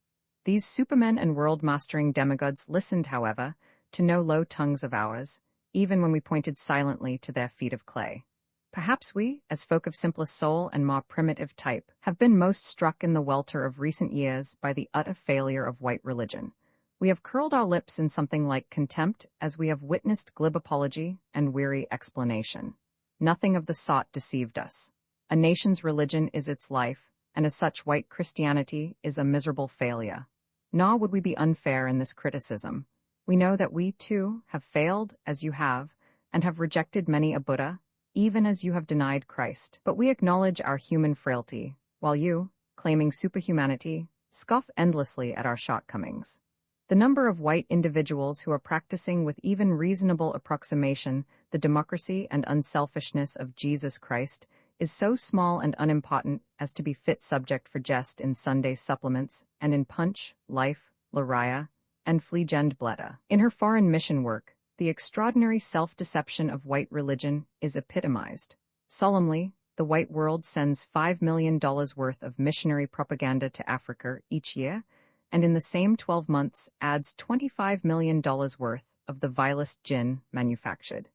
These supermen and world-mastering demigods listened, however, to no low tongues of ours, even when we pointed silently to their feet of clay. Perhaps we, as folk of simplest soul and more primitive type, have been most struck in the welter of recent years by the utter failure of white religion. We have curled our lips in something like contempt as we have witnessed glib apology and weary explanation. Nothing of the sort deceived us. A nation's religion is its life, and as such white Christianity is a miserable failure. Nor would we be unfair in this criticism. We know that we, too, have failed, as you have, and have rejected many a Buddha, even as you have denied Christ. But we acknowledge our human frailty, while you, claiming superhumanity, scoff endlessly at our shortcomings. The number of white individuals who are practicing with even reasonable approximation the democracy and unselfishness of Jesus Christ is so small and unimportant as to be fit subject for jest in Sunday supplements and in Punch, Life, Laria, and Flegend Bletta. In her foreign mission work, the extraordinary self-deception of white religion is epitomized. Solemnly, the white world sends $5 million worth of missionary propaganda to Africa each year, and in the same 12 months adds $25 million worth of the vilest gin manufactured.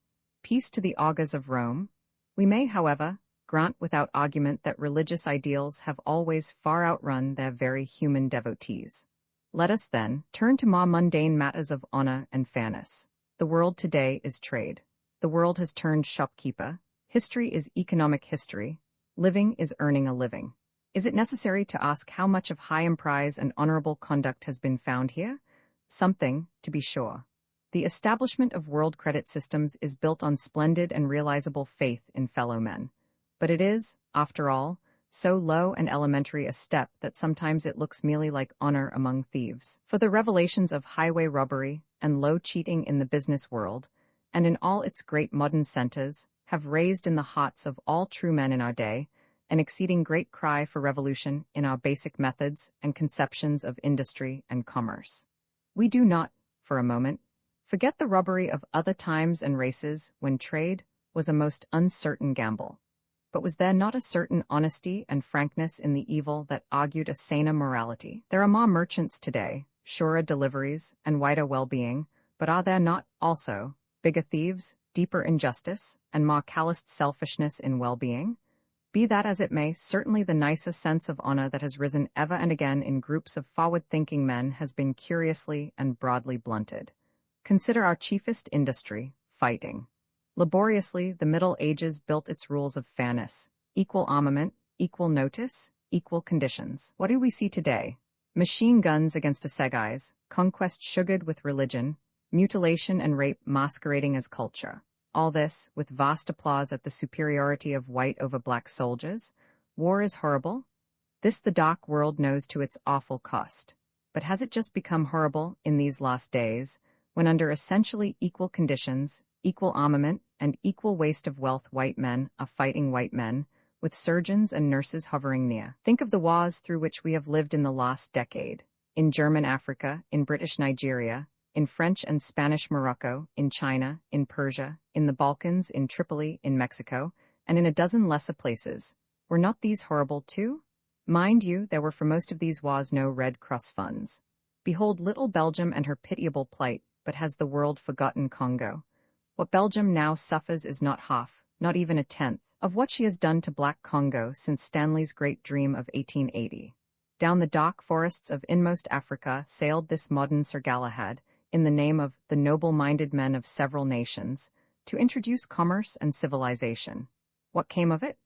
Peace to the augurs of Rome. We may, however, grant without argument that religious ideals have always far outrun their very human devotees. Let us, then, turn to more mundane matters of honor and fairness. The world today is trade. The world has turned shopkeeper. History is economic history. Living is earning a living. Is it necessary to ask how much of high emprise and honorable conduct has been found here? Something, to be sure. The establishment of world credit systems is built on splendid and realizable faith in fellow men. But it is, after all, so low and elementary a step that sometimes it looks merely like honor among thieves. For the revelations of highway robbery and low cheating in the business world, and in all its great modern centers, have raised in the hearts of all true men in our day an exceeding great cry for revolution in our basic methods and conceptions of industry and commerce. We do not, for a moment, forget the robbery of other times and races when trade was a most uncertain gamble. But was there not a certain honesty and frankness in the evil that argued a saner morality? There are more merchants today, surer deliveries, and wider well-being, but are there not, also, bigger thieves, deeper injustice, and more calloused selfishness in well-being? Be that as it may, certainly the nicer sense of honor that has risen ever and again in groups of forward-thinking men has been curiously and broadly blunted. Consider our chiefest industry, fighting. Laboriously, the Middle Ages built its rules of fairness, equal armament, equal notice, equal conditions. What do we see today? Machine guns against assegais, conquest sugared with religion, mutilation and rape masquerading as culture. All this, with vast applause at the superiority of white over black soldiers. War is horrible. This the dark world knows to its awful cost. But has it just become horrible in these last days, when under essentially equal conditions, equal armament, and equal waste of wealth white men are fighting white men, with surgeons and nurses hovering near? Think of the wars through which we have lived in the last decade. In German Africa, in British Nigeria, in French and Spanish Morocco, in China, in Persia, in the Balkans, in Tripoli, in Mexico, and in a dozen lesser places. Were not these horrible too? Mind you, there were for most of these wars no Red Cross funds. Behold little Belgium and her pitiable plight, but has the world forgotten Congo? What Belgium now suffers is not half, not even a tenth, of what she has done to Black Congo since Stanley's great dream of 1880. Down the dark forests of inmost Africa sailed this modern Sir Galahad, in the name of the noble-minded men of several nations, to introduce commerce and civilization. What came of it?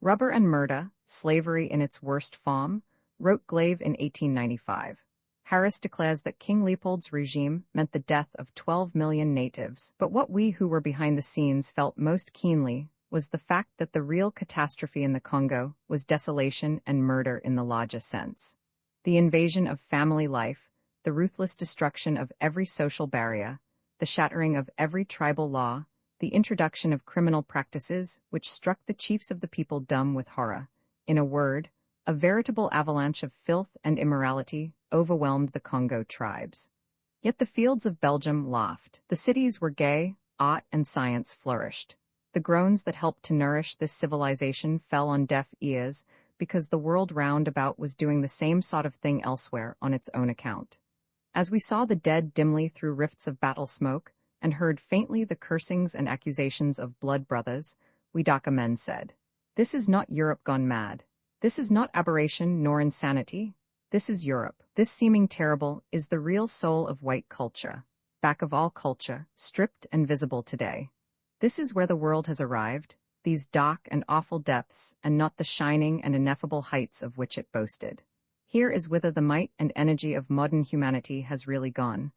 Rubber and murder, slavery in its worst form, wrote Glaive in 1895. Harris declares that King Leopold's regime meant the death of 12 million natives, but what we who were behind the scenes felt most keenly was the fact that the real catastrophe in the Congo was desolation and murder in the larger sense. The invasion of family life, the ruthless destruction of every social barrier, the shattering of every tribal law, the introduction of criminal practices which struck the chiefs of the people dumb with horror. In a word, a veritable avalanche of filth and immorality overwhelmed the Congo tribes. Yet the fields of Belgium laughed. The cities were gay, art and science flourished. The groans that helped to nourish this civilization fell on deaf ears because the world round about was doing the same sort of thing elsewhere on its own account. As we saw the dead dimly through rifts of battle smoke and heard faintly the cursings and accusations of blood brothers, we Dhaka men said, "This is not Europe gone mad. This is not aberration nor insanity. This is Europe. This seeming terrible is the real soul of white culture, back of all culture, stripped and visible today. This is where the world has arrived, these dark and awful depths, and not the shining and ineffable heights of which it boasted. Here is whither the might and energy of modern humanity has really gone.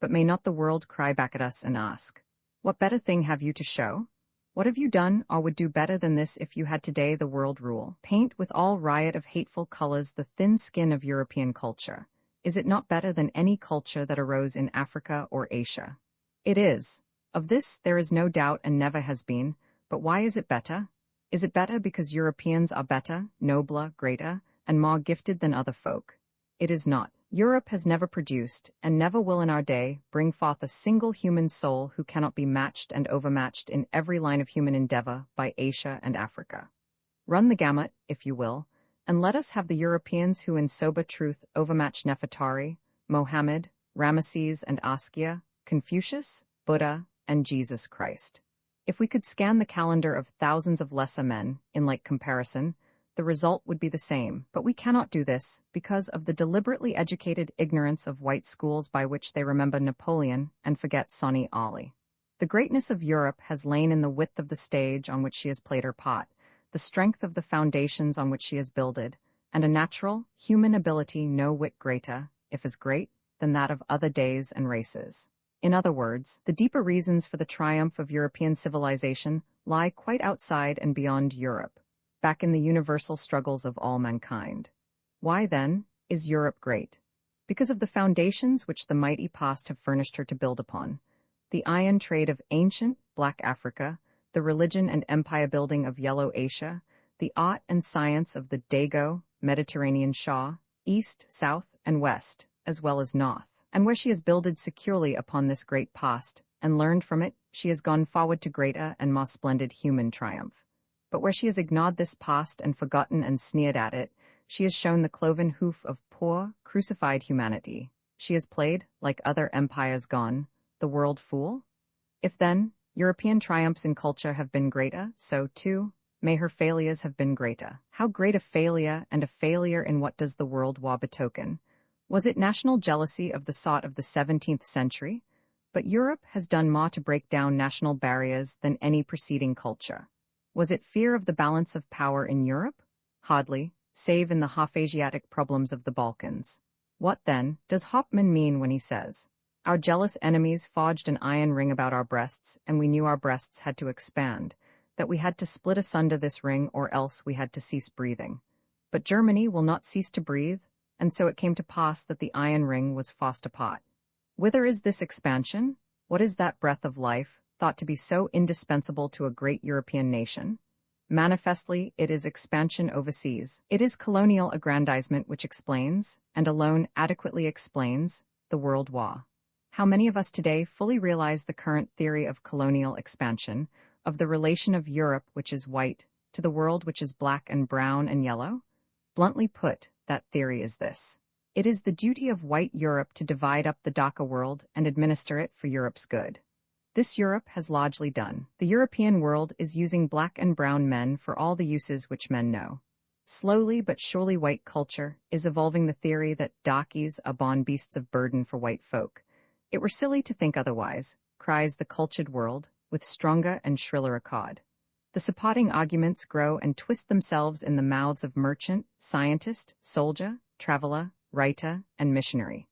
But may not the world cry back at us and ask, what better thing have you to show? What have you done or would do better than this if you had today the world rule? Paint with all riot of hateful colors the thin skin of European culture. Is it not better than any culture that arose in Africa or Asia? It is. Of this there is no doubt and never has been, but why is it better? Is it better because Europeans are better, nobler, greater, and more gifted than other folk? It is not. Europe has never produced, and never will in our day, bring forth a single human soul who cannot be matched and overmatched in every line of human endeavor by Asia and Africa. Run the gamut, if you will, and let us have the Europeans who in sober truth overmatch Nefertari, Mohammed, Ramesses and Askia, Confucius, Buddha, and Jesus Christ. If we could scan the calendar of thousands of lesser men, in like comparison, the result would be the same, but we cannot do this because of the deliberately educated ignorance of white schools by which they remember Napoleon and forget Sonny Ali. The greatness of Europe has lain in the width of the stage on which she has played her part, the strength of the foundations on which she has builded, and a natural, human ability no whit greater, if as great, than that of other days and races. In other words, the deeper reasons for the triumph of European civilization lie quite outside and beyond Europe, back in the universal struggles of all mankind. Why, then, is Europe great? Because of the foundations which the mighty past have furnished her to build upon. The iron trade of ancient, black Africa, the religion and empire building of yellow Asia, the art and science of the Dago, Mediterranean Shah, east, south, and west, as well as north. And where she has builded securely upon this great past, and learned from it, she has gone forward to greater and more splendid human triumph. But where she has ignored this past and forgotten and sneered at it, she has shown the cloven hoof of poor, crucified humanity. She has played, like other empires gone, the world fool? If then, European triumphs in culture have been greater, so, too, may her failures have been greater. How great a failure, and a failure in what does the world war betoken? Was it national jealousy of the sort of the 17th century? But Europe has done more to break down national barriers than any preceding culture. Was it fear of the balance of power in Europe? Hardly, save in the half-Asiatic problems of the Balkans. What, then, does Hauptmann mean when he says, "Our jealous enemies forged an iron ring about our breasts, and we knew our breasts had to expand, that we had to split asunder this ring or else we had to cease breathing. But Germany will not cease to breathe, and so it came to pass that the iron ring was forced apart." Whither is this expansion? What is that breath of life, thought to be so indispensable to a great European nation? Manifestly, it is expansion overseas. It is colonial aggrandizement which explains, and alone adequately explains, the world war. How many of us today fully realize the current theory of colonial expansion, of the relation of Europe, which is white, to the world which is black and brown and yellow? Bluntly put, that theory is this. It is the duty of white Europe to divide up the Dhaka world and administer it for Europe's good. This Europe has largely done. The European world is using black and brown men for all the uses which men know. Slowly but surely white culture is evolving the theory that darkies are born beasts of burden for white folk. It were silly to think otherwise, cries the cultured world, with stronger and shriller accord. The supporting arguments grow and twist themselves in the mouths of merchant, scientist, soldier, traveler, writer, and missionary.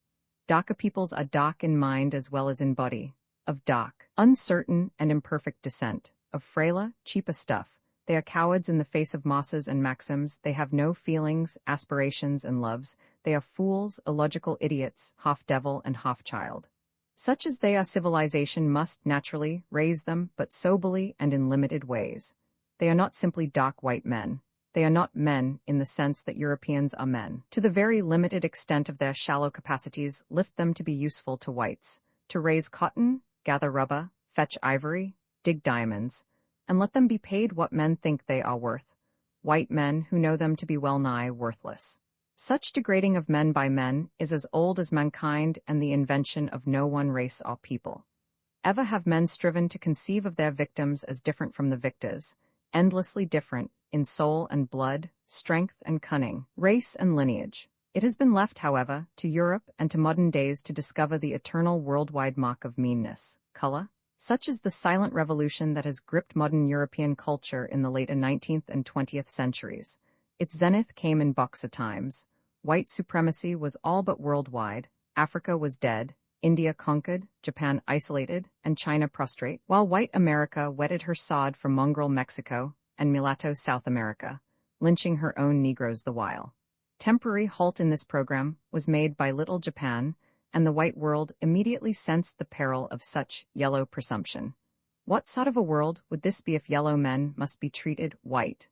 Darker peoples are dark in mind as well as in body, of dark, uncertain, and imperfect descent, of frailer, cheaper stuff. They are cowards in the face of mosses and maxims. They have no feelings, aspirations, and loves. They are fools, illogical idiots, half devil and half child. Such as they are, civilization must naturally raise them, but soberly and in limited ways. They are not simply dark white men. They are not men in the sense that Europeans are men. To the very limited extent of their shallow capacities, lift them to be useful to whites, to raise cotton, gather rubber, fetch ivory, dig diamonds, and let them be paid what men think they are worth, white men who know them to be well-nigh worthless. Such degrading of men by men is as old as mankind and the invention of no one race or people. Ever have men striven to conceive of their victims as different from the victors, endlessly different, in soul and blood, strength and cunning, race and lineage. It has been left, however, to Europe and to modern days to discover the eternal worldwide mock of meanness, color. Such is the silent revolution that has gripped modern European culture in the late 19th and 20th centuries. Its zenith came in Boxer times. White supremacy was all but worldwide. Africa was dead, India conquered, Japan isolated, and China prostrate, while white America wetted her sod from mongrel Mexico and mulatto South America, lynching her own Negroes the while. Temporary halt in this program was made by Little Japan, and the white world immediately sensed the peril of such yellow presumption. What sort of a world would this be if yellow men must be treated white?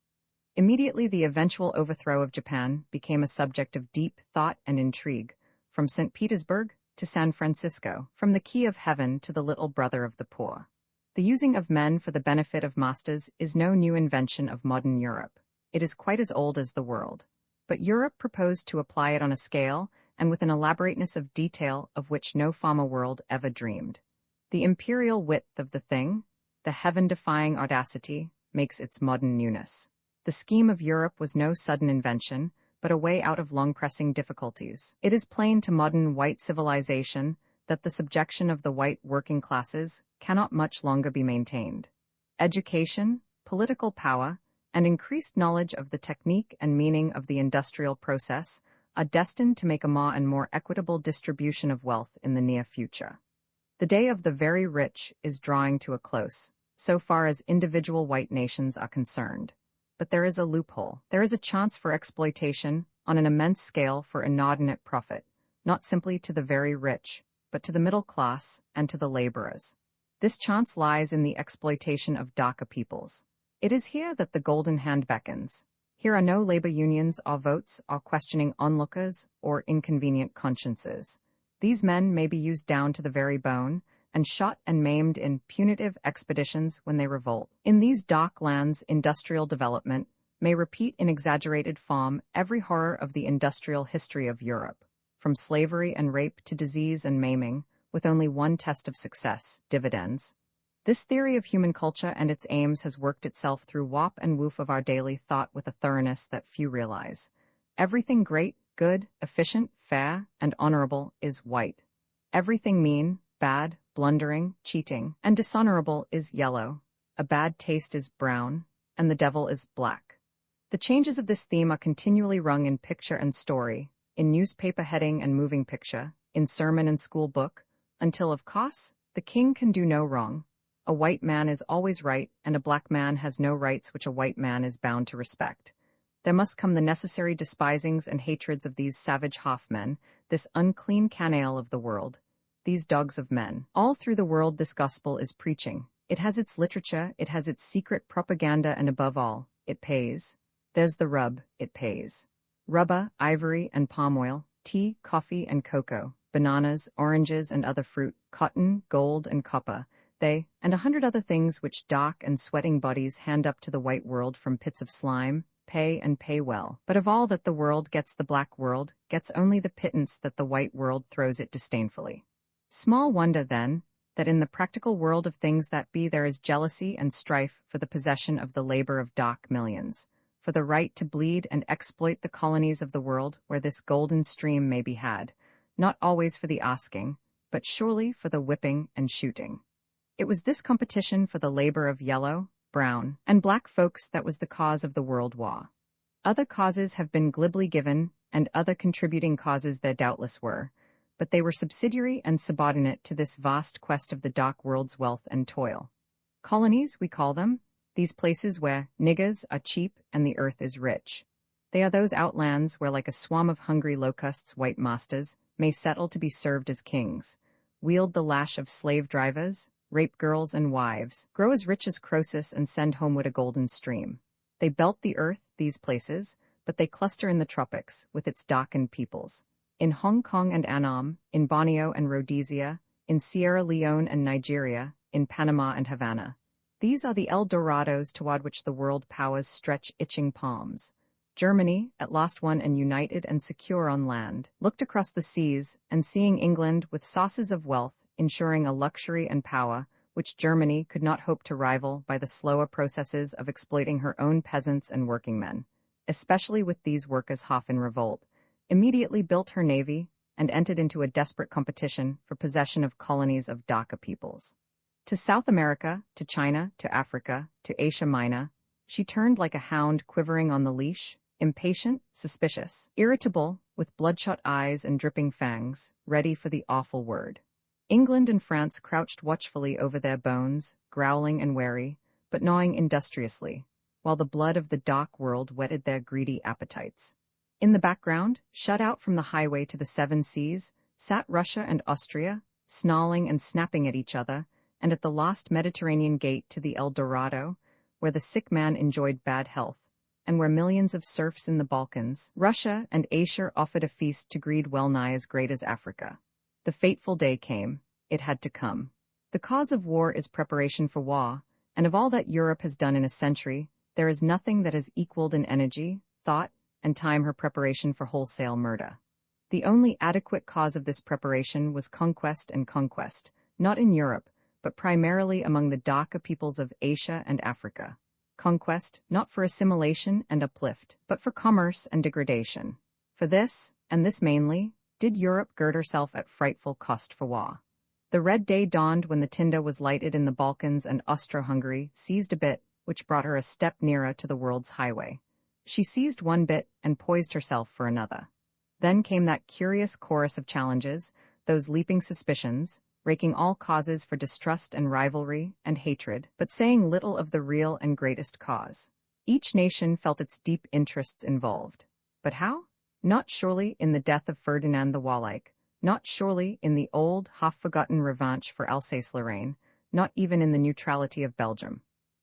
Immediately the eventual overthrow of Japan became a subject of deep thought and intrigue, from St. Petersburg to San Francisco, from the key of heaven to the little brother of the poor. The using of men for the benefit of masters is no new invention of modern Europe. It is quite as old as the world. But Europe proposed to apply it on a scale and with an elaborateness of detail of which no former world ever dreamed. The imperial width of the thing, the heaven-defying audacity, makes its modern newness. The scheme of Europe was no sudden invention, but a way out of long-pressing difficulties. It is plain to modern white civilization that the subjection of the white working classes cannot much longer be maintained. Education, political power, and increased knowledge of the technique and meaning of the industrial process are destined to make a more and more equitable distribution of wealth in the near future. The day of the very rich is drawing to a close, so far as individual white nations are concerned. But there is a loophole. There is a chance for exploitation on an immense scale for inordinate profit, not simply to the very rich, but to the middle class and to the laborers. This chance lies in the exploitation of darker peoples. It is here that the golden hand beckons. Here are no labor unions or votes or questioning onlookers or inconvenient consciences. These men may be used down to the very bone and shot and maimed in punitive expeditions when they revolt. In these dark lands, industrial development may repeat in exaggerated form every horror of the industrial history of Europe, from slavery and rape to disease and maiming, with only one test of success: dividends. This theory of human culture and its aims has worked itself through wop and woof of our daily thought with a thoroughness that few realize. Everything great, good, efficient, fair, and honorable is white. Everything mean, bad, blundering, cheating, and dishonorable is yellow. A bad taste is brown, and the devil is black. The changes of this theme are continually rung in picture and story, in newspaper heading and moving picture, in sermon and school book, until, of course, the king can do no wrong. A white man is always right, and a black man has no rights which a white man is bound to respect. There must come the necessary despisings and hatreds of these savage half-men, this unclean canaille of the world, these dogs of men. All through the world this gospel is preaching. It has its literature, it has its secret propaganda, and above all, it pays. There's the rub, it pays. Rubber, ivory, and palm oil, tea, coffee, and cocoa, bananas, oranges, and other fruit, cotton, gold, and copper, they, and 100 other things which dark and sweating bodies hand up to the white world from pits of slime, pay and pay well. But of all that the world gets, the black world gets only the pittance that the white world throws it disdainfully. Small wonder, then, that in the practical world of things that be there is jealousy and strife for the possession of the labor of dark millions, for for the right to bleed and exploit the colonies of the world where this golden stream may be had, not always for the asking, but surely for the whipping and shooting. It was this competition for the labor of yellow, brown, and black folks that was the cause of the World War. Other causes have been glibly given, and other contributing causes there doubtless were, but they were subsidiary and subordinate to this vast quest of the dark world's wealth and toil. Colonies, we call them, these places where niggers are cheap and the earth is rich. They are those outlands where, like a swarm of hungry locusts, white masters may settle to be served as kings, wield the lash of slave drivers, rape girls and wives, grow as rich as Croesus and send homeward a golden stream. They belt the earth, these places, but they cluster in the tropics, with its darkened peoples. In Hong Kong and Annam, in Borneo and Rhodesia, in Sierra Leone and Nigeria, in Panama and Havana. These are the El Dorados toward which the world powers stretch itching palms. Germany, at last one and united and secure on land, looked across the seas, and seeing England with sources of wealth, ensuring a luxury and power which Germany could not hope to rival by the slower processes of exploiting her own peasants and working men, especially with these workers half in revolt, immediately built her navy and entered into a desperate competition for possession of colonies of darker peoples. To South America, to China, to Africa, to Asia Minor, she turned like a hound quivering on the leash, impatient, suspicious, irritable, with bloodshot eyes and dripping fangs, ready for the awful word. England and France crouched watchfully over their bones, growling and wary, but gnawing industriously, while the blood of the dark world whetted their greedy appetites. In the background, shut out from the highway to the seven seas, sat Russia and Austria, snarling and snapping at each other, and at the lost Mediterranean gate to the El Dorado, where the sick man enjoyed bad health, and where millions of serfs in the Balkans, Russia and Asia offered a feast to greed well nigh as great as Africa. The fateful day came. It had to come. The cause of war is preparation for war, and of all that Europe has done in a century, there is nothing that has equaled in energy, thought, and time her preparation for wholesale murder. The only adequate cause of this preparation was conquest and conquest, not in Europe, but primarily among the darker peoples of Asia and Africa. Conquest, not for assimilation and uplift, but for commerce and degradation. For this, and this mainly, did Europe gird herself at frightful cost for war. The red day dawned when the tinder was lighted in the Balkans, and Austro-Hungary seized a bit, which brought her a step nearer to the world's highway. She seized one bit and poised herself for another. Then came that curious chorus of challenges, those leaping suspicions, raking all causes for distrust and rivalry and hatred, but saying little of the real and greatest cause. Each nation felt its deep interests involved. But how? Not surely in the death of Ferdinand the Warlike, not surely in the old, half-forgotten revanche for Alsace-Lorraine, not even in the neutrality of Belgium.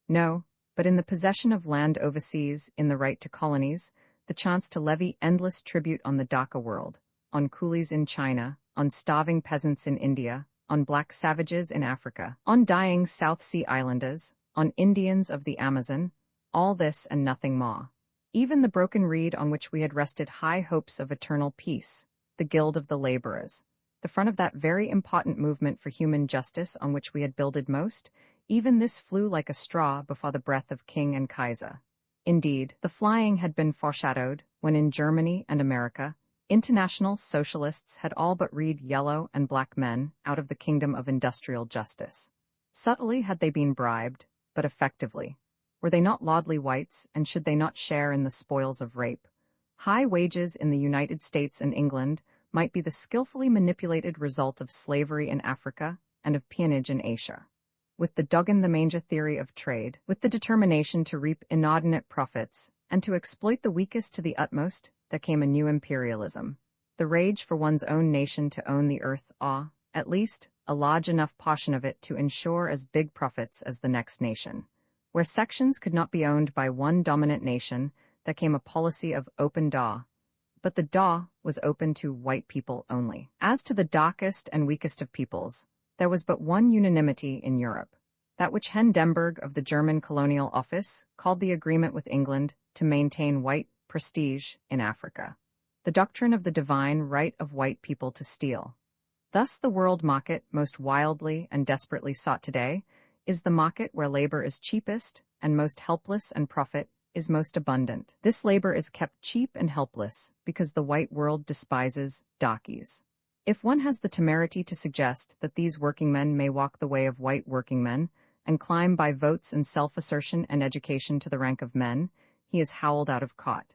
No, but in the possession of land overseas, in the right to colonies, the chance to levy endless tribute on the Dhaka world, on coolies in China, on starving peasants in India, on black savages in Africa, on dying South Sea Islanders, on Indians of the Amazon, all this and nothing more. Even the broken reed on which we had rested high hopes of eternal peace, the Guild of the Laborers, the front of that very important movement for human justice on which we had builded most, even this flew like a straw before the breath of King and Kaiser. Indeed, the flying had been foreshadowed when in Germany and America, international socialists had all but read yellow and black men out of the kingdom of industrial justice. Subtly had they been bribed, but effectively. Were they not lordly whites, and should they not share in the spoils of rape? High wages in the United States and England might be the skillfully manipulated result of slavery in Africa and of peonage in Asia. With the dog-in-the-manger theory of trade, with the determination to reap inordinate profits, and to exploit the weakest to the utmost, there came a new imperialism. The rage for one's own nation to own the earth, or, at least, a large enough portion of it to ensure as big profits as the next nation. Where sections could not be owned by one dominant nation, there came a policy of open door. But the door was open to white people only. As to the darkest and weakest of peoples, there was but one unanimity in Europe, that which Hindenburg of the German Colonial Office called the agreement with England to maintain white prestige in Africa, the doctrine of the divine right of white people to steal. Thus the world market, most wildly and desperately sought today, is the market where labor is cheapest and most helpless and profit is most abundant. This labor is kept cheap and helpless because the white world despises darkies. If one has the temerity to suggest that these working men may walk the way of white working men and climb by votes and self-assertion and education to the rank of men, he is howled out of cot.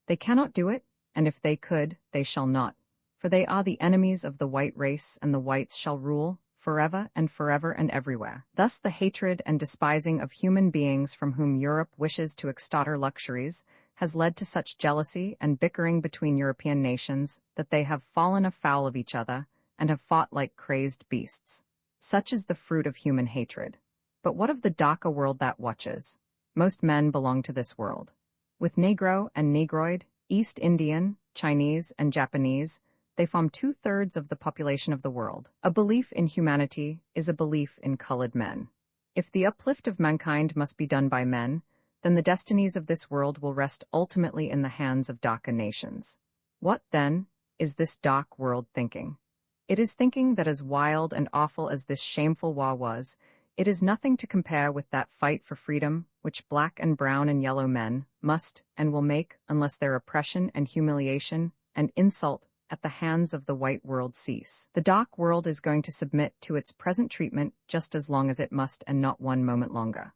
They cannot do it, and if they could, they shall not, for they are the enemies of the white race, and the whites shall rule forever and everywhere. Thus the hatred and despising of human beings from whom Europe wishes to extort her luxuries has led to such jealousy and bickering between European nations that they have fallen afoul of each other and have fought like crazed beasts. Such is the fruit of human hatred. But what of the Dhaka world that watches? Most men belong to this world. With Negro and Negroid, East Indian, Chinese, and Japanese, they form 2/3 of the population of the world. A belief in humanity is a belief in colored men. If the uplift of mankind must be done by men, then the destinies of this world will rest ultimately in the hands of Dhaka nations. What, then, is this dark world thinking? It is thinking that as wild and awful as this shameful war was, it is nothing to compare with that fight for freedom which black and brown and yellow men must and will make unless their oppression and humiliation and insult at the hands of the white world cease. The dark world is going to submit to its present treatment just as long as it must and not one moment longer.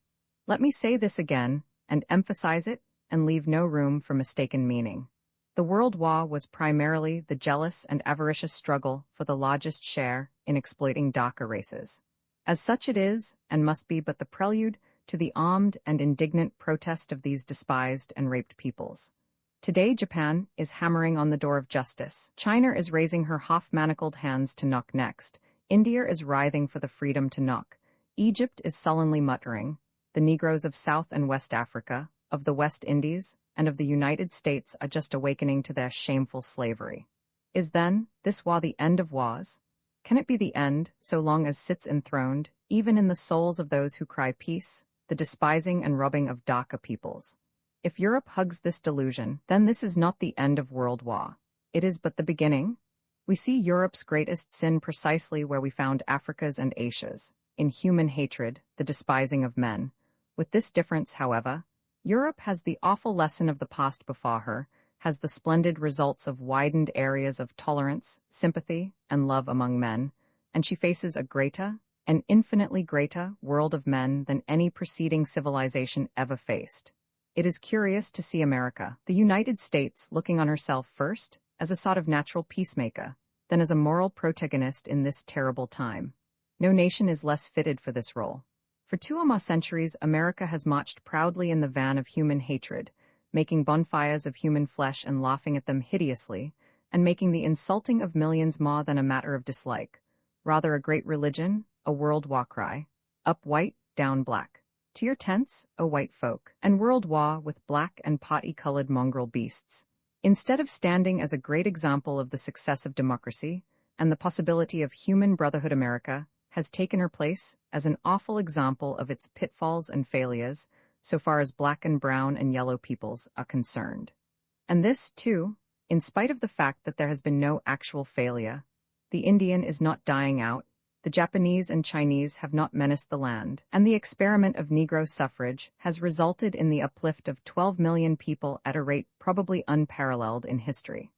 Let me say this again and emphasize it and leave no room for mistaken meaning. The World War was primarily the jealous and avaricious struggle for the largest share in exploiting darker races. As such it is, and must be but the prelude to the armed and indignant protest of these despised and raped peoples. Today Japan is hammering on the door of justice. China is raising her half-manacled hands to knock next. India is writhing for the freedom to knock. Egypt is sullenly muttering. The Negroes of South and West Africa, of the West Indies, and of the United States are just awakening to their shameful slavery. Is then this war the end of wars? Can it be the end, so long as sits enthroned, even in the souls of those who cry peace, the despising and robbing of Dhaka peoples? If Europe hugs this delusion, then this is not the end of World War. It is but the beginning. We see Europe's greatest sin precisely where we found Africa's and Asia's, in human hatred, the despising of men. With this difference, however, Europe has the awful lesson of the past before her, has the splendid results of widened areas of tolerance, sympathy, and love among men, and she faces a greater, an infinitely greater, world of men than any preceding civilization ever faced. It is curious to see America, the United States, looking on herself first as a sort of natural peacemaker, then as a moral protagonist in this terrible time. No nation is less fitted for this role. For 2 or more centuries, America has marched proudly in the van of human hatred, making bonfires of human flesh and laughing at them hideously, and making the insulting of millions more than a matter of dislike, rather a great religion, a world war cry, up white, down black. To your tents, O white folk, and world war with black and potty-colored mongrel beasts. Instead of standing as a great example of the success of democracy and the possibility of human brotherhood, America has taken her place as an awful example of its pitfalls and failures so far as black and brown and yellow peoples are concerned. And this, too, in spite of the fact that there has been no actual failure. The Indian is not dying out, the Japanese and Chinese have not menaced the land, and the experiment of Negro suffrage has resulted in the uplift of 12 million people at a rate probably unparalleled in history.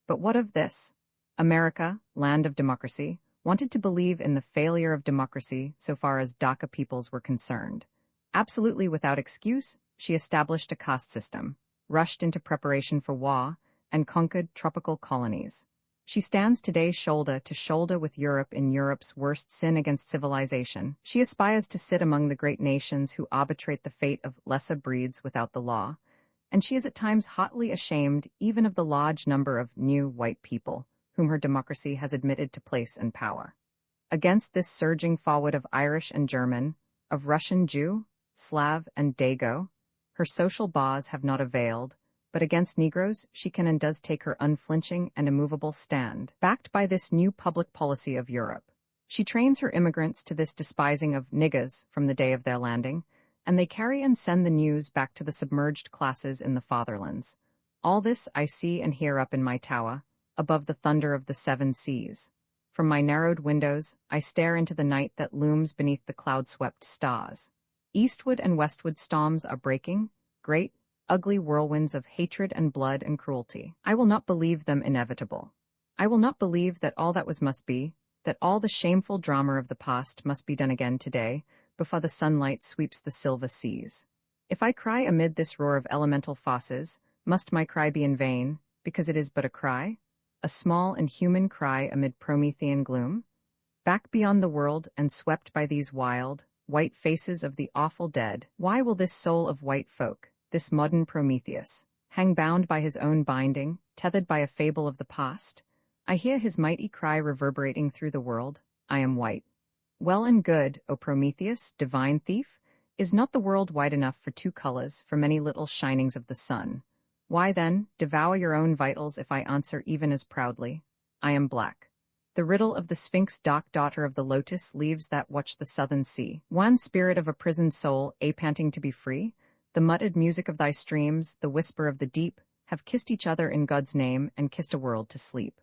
But what of this? America, land of democracy, wanted to believe in the failure of democracy so far as Dhaka peoples were concerned. Absolutely without excuse, she established a caste system, rushed into preparation for war, and conquered tropical colonies. She stands today shoulder to shoulder with Europe in Europe's worst sin against civilization. She aspires to sit among the great nations who arbitrate the fate of lesser breeds without the law, and she is at times hotly ashamed even of the large number of new white people whom her democracy has admitted to place and power. Against this surging forward of Irish and German, of Russian Jew, Slav and Dago, her social bars have not availed, but against Negroes she can and does take her unflinching and immovable stand, backed by this new public policy of Europe. She trains her immigrants to this despising of niggas from the day of their landing, and they carry and send the news back to the submerged classes in the fatherlands. All this I see and hear up in my tower, above the thunder of the 7 seas. From my narrowed windows I stare into the night that looms beneath the cloud-swept stars. Eastward and westward storms are breaking, great, ugly whirlwinds of hatred and blood and cruelty. I will not believe them inevitable. I will not believe that all that was must be, that all the shameful drama of the past must be done again today, before the sunlight sweeps the silver seas. If I cry amid this roar of elemental fosses, must my cry be in vain, because it is but a cry? A small and human cry amid Promethean gloom? Back beyond the world and swept by these wild, white faces of the awful dead, why will this soul of white folk, this modern Prometheus, hang bound by his own binding, tethered by a fable of the past? I hear his mighty cry reverberating through the world, I am white. Well and good, O Prometheus, divine thief, is not the world wide enough for two colors, for many little shinings of the sun? Why then, devour your own vitals if I answer even as proudly, I am black. The riddle of the Sphinx, dark daughter of the lotus, leaves that watch the southern sea. One spirit of a prisoned soul, a panting to be free, the muttered music of thy streams, the whisper of the deep, have kissed each other in God's name and kissed a world to sleep.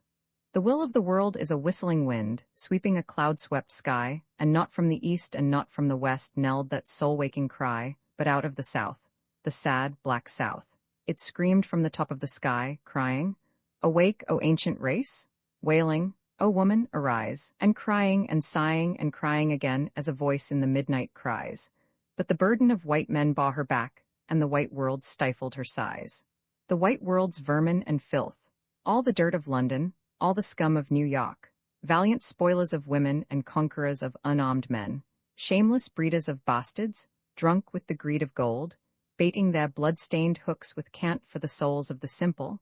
The will of the world is a whistling wind, sweeping a cloud-swept sky, and not from the east and not from the west knelled that soul-waking cry, but out of the south, the sad, black south. It screamed from the top of the sky, crying, "Awake, O ancient race!" Wailing, "O woman, arise!" And crying and sighing and crying again as a voice in the midnight cries. But the burden of white men bore her back, and the white world stifled her sighs. The white world's vermin and filth, all the dirt of London, all the scum of New York, valiant spoilers of women and conquerors of unarmed men, shameless breeders of bastards, drunk with the greed of gold, baiting their blood-stained hooks with cant for the souls of the simple,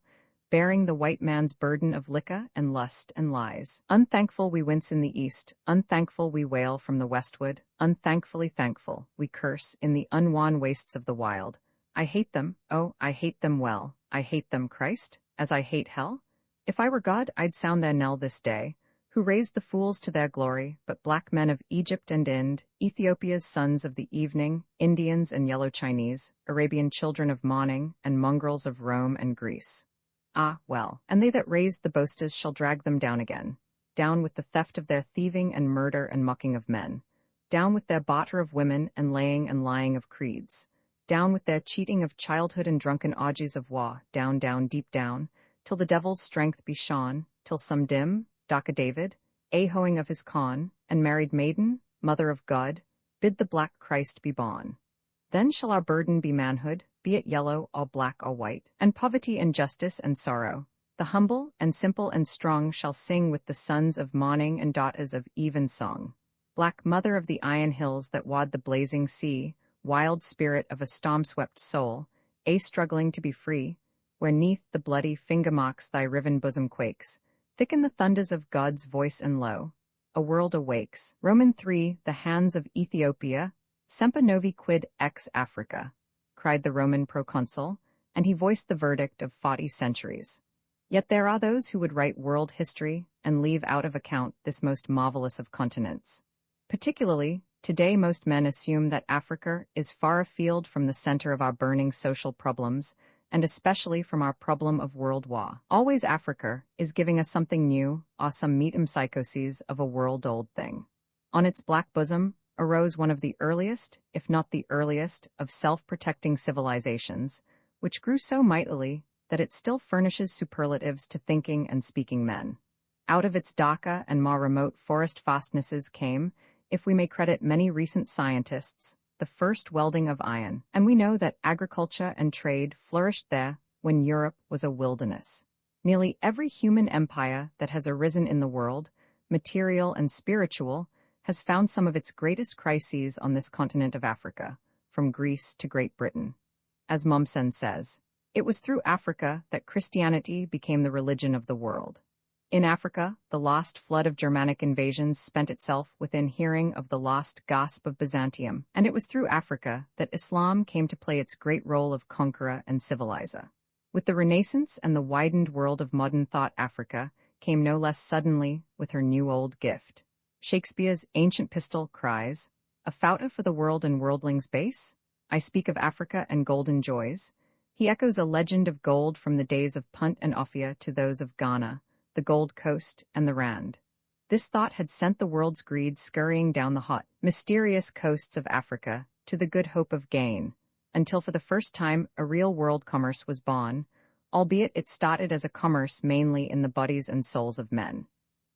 bearing the white man's burden of liquor and lust and lies. Unthankful we wince in the east, unthankful we wail from the westward, unthankfully thankful we curse in the unwon wastes of the wild. I hate them, oh, I hate them well, I hate them, Christ, as I hate hell. If I were God, I'd sound their knell this day, who raised the fools to their glory, but black men of Egypt and Ind, Ethiopia's sons of the evening, Indians and yellow Chinese, Arabian children of morning, and mongrels of Rome and Greece. Ah, well, and they that raised the boasters shall drag them down again, down with the theft of their thieving and murder and mocking of men, down with their barter of women and laying and lying of creeds, down with their cheating of childhood and drunken orgies of war, down, down, deep down, till the devil's strength be shorn, till some dim, dark David, a-hoeing of his con, and married maiden, mother of God, bid the black Christ be born. Then shall our burden be manhood, be it yellow, or black, or white, and poverty and justice and sorrow. The humble and simple and strong shall sing with the sons of morning and daughters of evensong. Black mother of the iron hills that wad the blazing sea, wild spirit of a storm-swept soul, a struggling to be free, where neath the bloody finger marks thy riven bosom quakes, thicken the thunders of God's voice and lo, a world awakes. Roman 3, the hands of Ethiopia, semper novi quid ex Africa, cried the Roman proconsul, and he voiced the verdict of 40 centuries. Yet there are those who would write world history and leave out of account this most marvelous of continents. Particularly, today most men assume that Africa is far afield from the center of our burning social problems, and especially from our problem of world war. Always Africa is giving us something new, or some metempsychoses of a world-old thing. On its black bosom arose one of the earliest, if not the earliest, of self-protecting civilizations, which grew so mightily that it still furnishes superlatives to thinking and speaking men. Out of its darker and more remote forest fastnesses came, if we may credit many recent scientists, the first welding of iron, and we know that agriculture and trade flourished there when Europe was a wilderness. Nearly every human empire that has arisen in the world, material and spiritual, has found some of its greatest crises on this continent of Africa, from Greece to Great Britain. As Mommsen says, it was through Africa that Christianity became the religion of the world. In Africa, the lost flood of Germanic invasions spent itself within hearing of the lost gasp of Byzantium, and it was through Africa that Islam came to play its great role of conqueror and civilizer. With the Renaissance and the widened world of modern thought, Africa came no less suddenly with her new old gift. Shakespeare's ancient pistol cries, "A fouta for the world and worldlings base? I speak of Africa and golden joys." He echoes a legend of gold from the days of Punt and Ophir to those of Ghana, the Gold Coast, and the Rand. This thought had sent the world's greed scurrying down the hot, mysterious coasts of Africa to the good hope of gain, until for the first time a real world commerce was born, albeit it started as a commerce mainly in the bodies and souls of men.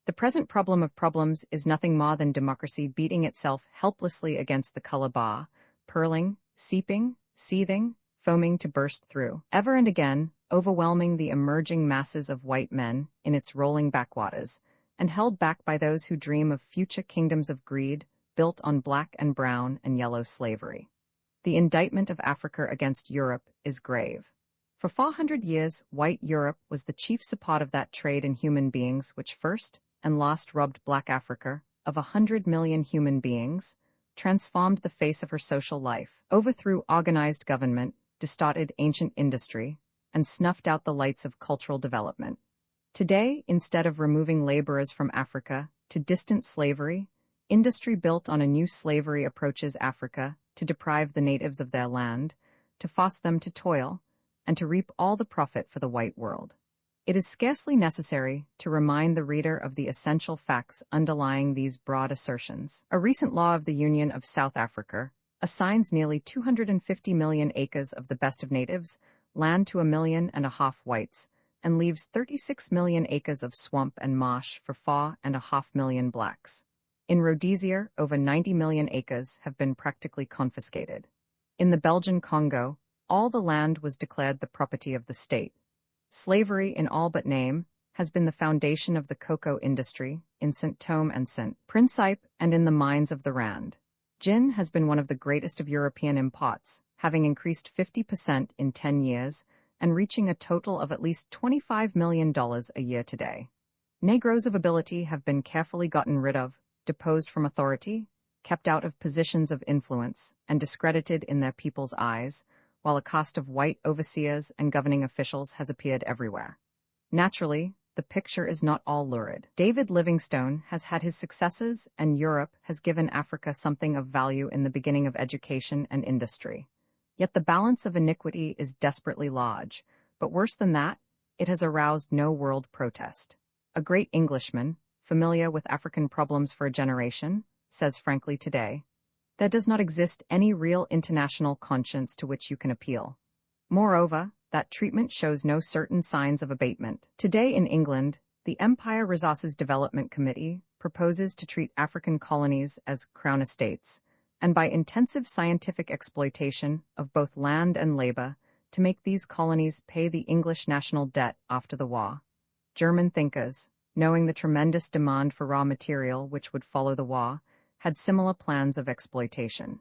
The present problem of problems is nothing more than democracy beating itself helplessly against the color bar, purling, seeping, seething, foaming to burst through, ever and again, overwhelming the emerging masses of white men in its rolling backwaters, and held back by those who dream of future kingdoms of greed built on black and brown and yellow slavery. The indictment of Africa against Europe is grave. For 400 years, white Europe was the chief support of that trade in human beings which first and last robbed black Africa of 100 million human beings, transformed the face of her social life, overthrew organized government, distorted ancient industry, and snuffed out the lights of cultural development. Today, instead of removing laborers from Africa to distant slavery, industry built on a new slavery approaches Africa to deprive the natives of their land, to force them to toil, and to reap all the profit for the white world. It is scarcely necessary to remind the reader of the essential facts underlying these broad assertions. A recent law of the Union of South Africa assigns nearly 250 million acres of the best of natives land to 1.5 million whites, and leaves 36 million acres of swamp and marsh for 4.5 million blacks. In Rhodesia, over 90 million acres have been practically confiscated. In the Belgian Congo, all the land was declared the property of the state. Slavery, in all but name, has been the foundation of the cocoa industry in St. Thome and St. Principe and in the mines of the Rand. Gin has been one of the greatest of European imports, having increased 50% in 10 years and reaching a total of at least $25 million a year today. Negroes of ability have been carefully gotten rid of, deposed from authority, kept out of positions of influence, and discredited in their people's eyes, while a caste of white overseers and governing officials has appeared everywhere. Naturally, the picture is not all lurid. David Livingstone has had his successes, and Europe has given Africa something of value in the beginning of education and industry. Yet the balance of iniquity is desperately large, but worse than that, it has aroused no world protest. A great Englishman, familiar with African problems for a generation, says frankly today, "There does not exist any real international conscience to which you can appeal." Moreover, that treatment shows no certain signs of abatement. Today in England, the Empire Resources Development Committee proposes to treat African colonies as crown estates, and by intensive scientific exploitation of both land and labor, to make these colonies pay the English national debt after the war. German thinkers, knowing the tremendous demand for raw material which would follow the war, had similar plans of exploitation.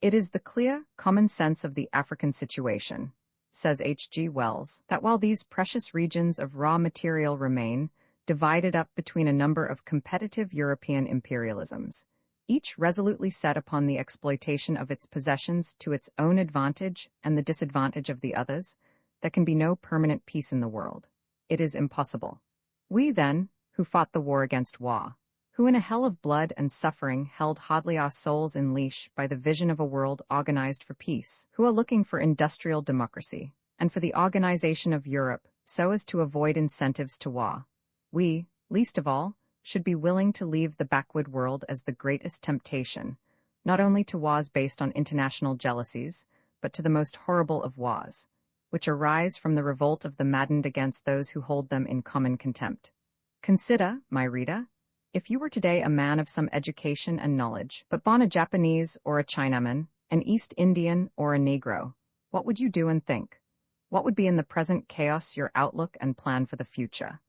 It is the clear, common sense of the African situation, says H.G. Wells, that while these precious regions of raw material remain divided up between a number of competitive European imperialisms, each resolutely set upon the exploitation of its possessions to its own advantage and the disadvantage of the others, there can be no permanent peace in the world. It is impossible. We, then, who fought the war against war, who in a hell of blood and suffering held hardly our souls in leash by the vision of a world organized for peace, who are looking for industrial democracy, and for the organization of Europe so as to avoid incentives to war, we, least of all, should be willing to leave the backward world as the greatest temptation, not only to wars based on international jealousies, but to the most horrible of wars, which arise from the revolt of the maddened against those who hold them in common contempt. Consider, my reader, if you were today a man of some education and knowledge, but born a Japanese or a Chinaman, an East Indian or a Negro, what would you do and think? What would be in the present chaos your outlook and plan for the future?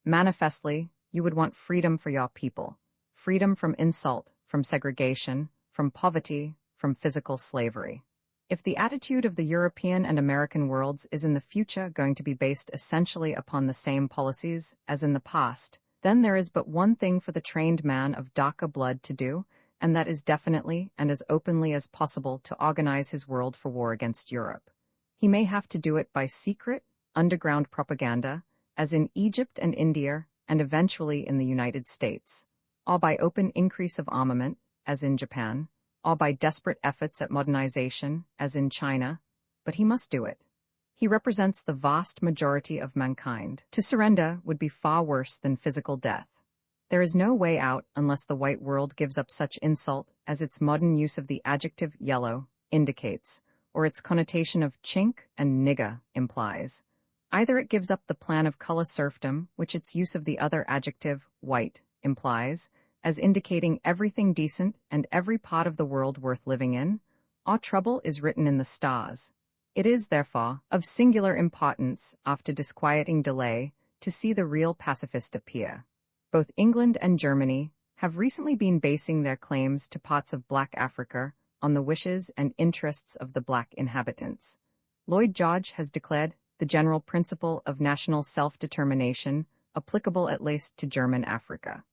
Manifestly, you would want freedom for your people, freedom from insult, from segregation, from poverty, from physical slavery. If the attitude of the European and American worlds is in the future going to be based essentially upon the same policies as in the past, then there is but one thing for the trained man of darker blood to do, and that is definitely and as openly as possible to organize his world for war against Europe. He may have to do it by secret, underground propaganda, as in Egypt and India, and eventually in the United States, or by open increase of armament, as in Japan, or by desperate efforts at modernization, as in China, but he must do it. He represents the vast majority of mankind. To surrender would be far worse than physical death. There is no way out unless the white world gives up such insult as its modern use of the adjective yellow indicates, or its connotation of chink and nigger implies. Either it gives up the plan of color serfdom, which its use of the other adjective, white, implies, as indicating everything decent and every part of the world worth living in, or trouble is written in the stars. It is, therefore, of singular importance, after disquieting delay, to see the real pacifist appear. Both England and Germany have recently been basing their claims to parts of Black Africa on the wishes and interests of the black inhabitants. Lloyd George has declared the general principle of national self-determination applicable at least to German Africa,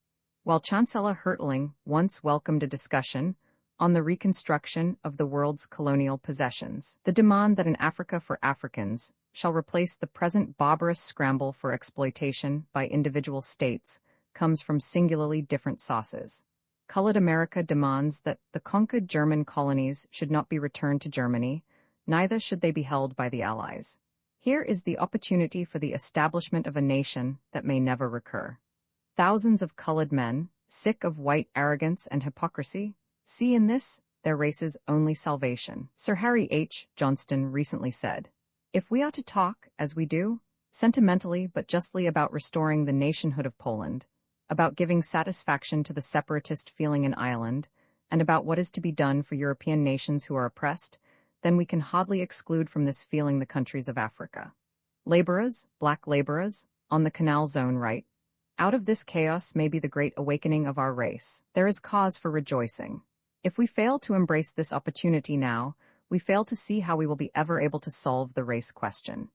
while Chancellor Hertling once welcomed a discussion on the reconstruction of the world's colonial possessions. The demand that an Africa for Africans shall replace the present barbarous scramble for exploitation by individual states comes from singularly different sources. Colored America demands that the conquered German colonies should not be returned to Germany, neither should they be held by the Allies. Here is the opportunity for the establishment of a nation that may never recur. Thousands of colored men, sick of white arrogance and hypocrisy, see in this their race's only salvation. Sir Harry H. Johnston recently said, "If we are to talk, as we do, sentimentally but justly about restoring the nationhood of Poland, about giving satisfaction to the separatist feeling in Ireland, and about what is to be done for European nations who are oppressed, then we can hardly exclude from this feeling the countries of Africa. Laborers, black laborers, on the Canal Zone right. Out of this chaos may be the great awakening of our race. There is cause for rejoicing. If we fail to embrace this opportunity now, we fail to see how we will be ever able to solve the race question.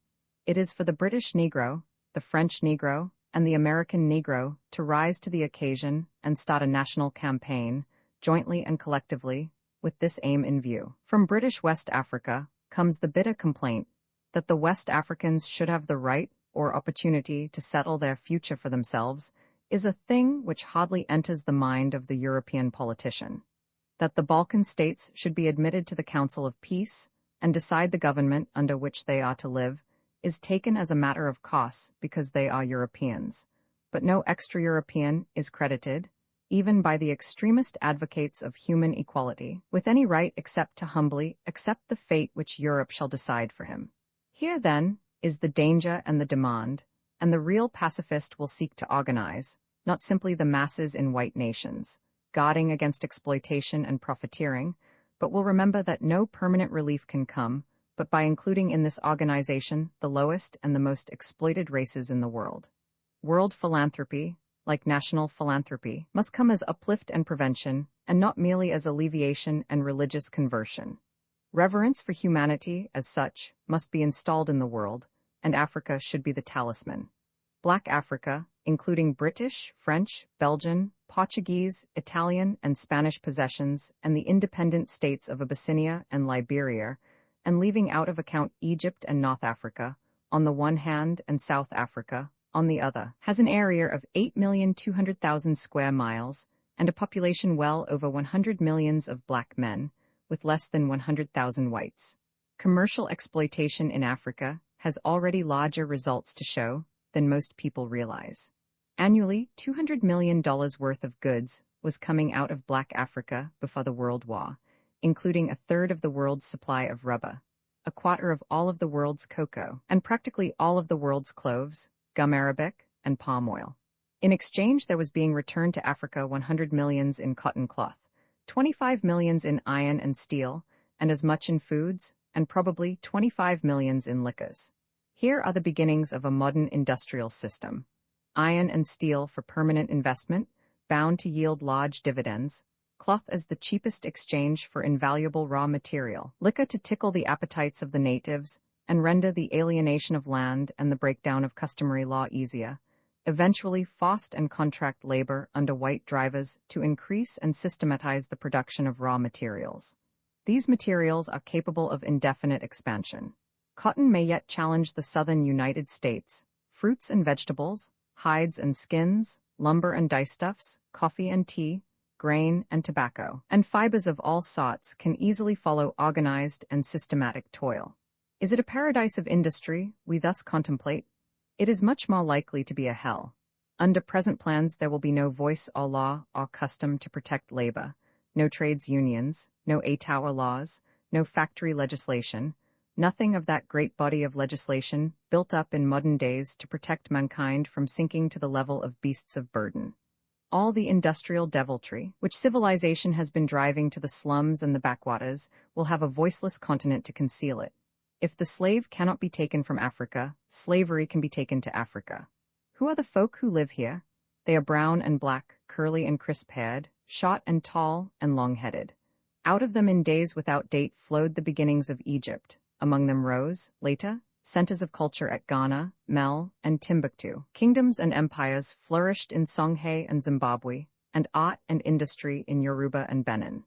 It is for the British Negro, the French Negro, and the American Negro to rise to the occasion and start a national campaign, jointly and collectively, with this aim in view. From British West Africa comes the bitter complaint that the West Africans should have the right or opportunity to settle their future for themselves is a thing which hardly enters the mind of the European politician. That the Balkan states should be admitted to the Council of Peace and decide the government under which they are to live is taken as a matter of course because they are Europeans, but no extra-European is credited, even by the extremist advocates of human equality, with any right except to humbly accept the fate which Europe shall decide for him. Here, then, is the danger and the demand, and the real pacifist will seek to organize, not simply the masses in white nations, guarding against exploitation and profiteering, but will remember that no permanent relief can come but by including in this organization the lowest and the most exploited races in the world. World philanthropy, like national philanthropy, must come as uplift and prevention, and not merely as alleviation and religious conversion. Reverence for humanity, as such, must be installed in the world, and Africa should be the talisman. Black Africa, including British, French, Belgian, Portuguese, Italian, and Spanish possessions, and the independent states of Abyssinia and Liberia, and leaving out of account Egypt and North Africa, on the one hand, and South Africa, on the other, has an area of 8,200,000 square miles, and a population well over 100 million of black men, with less than 100,000 whites. Commercial exploitation in Africa has already larger results to show than most people realize. Annually, $200 million worth of goods was coming out of Black Africa before the World War, including a third of the world's supply of rubber, a quarter of all of the world's cocoa, and practically all of the world's cloves, gum arabic, and palm oil. In exchange, there was being returned to Africa 100 millions in cotton cloth, 25 millions in iron and steel, and as much in foods, and probably 25 millions in liquors. Here are the beginnings of a modern industrial system. Iron and steel for permanent investment, bound to yield large dividends, cloth as the cheapest exchange for invaluable raw material, liquor to tickle the appetites of the natives and render the alienation of land and the breakdown of customary law easier, eventually forced and contract labor under white drivers to increase and systematize the production of raw materials. These materials are capable of indefinite expansion. Cotton may yet challenge the southern United States. Fruits and vegetables, hides and skins, lumber and dyestuffs, coffee and tea, grain and tobacco, and fibers of all sorts can easily follow organized and systematic toil. Is it a paradise of industry we thus contemplate? It is much more likely to be a hell. Under present plans there will be no voice or law or custom to protect labor, no trades unions, no 8-hour laws, no factory legislation, nothing of that great body of legislation built up in modern days to protect mankind from sinking to the level of beasts of burden. All the industrial deviltry, which civilization has been driving to the slums and the backwaters, will have a voiceless continent to conceal it. If the slave cannot be taken from Africa, slavery can be taken to Africa. Who are the folk who live here? They are brown and black, curly and crisp-haired, short and tall and long-headed. Out of them in days without date flowed the beginnings of Egypt. Among them rose, later, centers of culture at Ghana, Mel, and Timbuktu. Kingdoms and empires flourished in Songhai and Zimbabwe, and art and industry in Yoruba and Benin.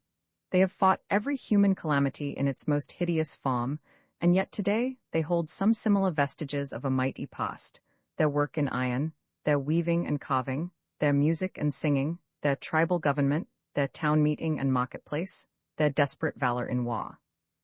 They have fought every human calamity in its most hideous form, and yet today they hold some similar vestiges of a mighty past. Their work in iron, their weaving and carving, their music and singing, their tribal government, their town meeting and marketplace, their desperate valor in war.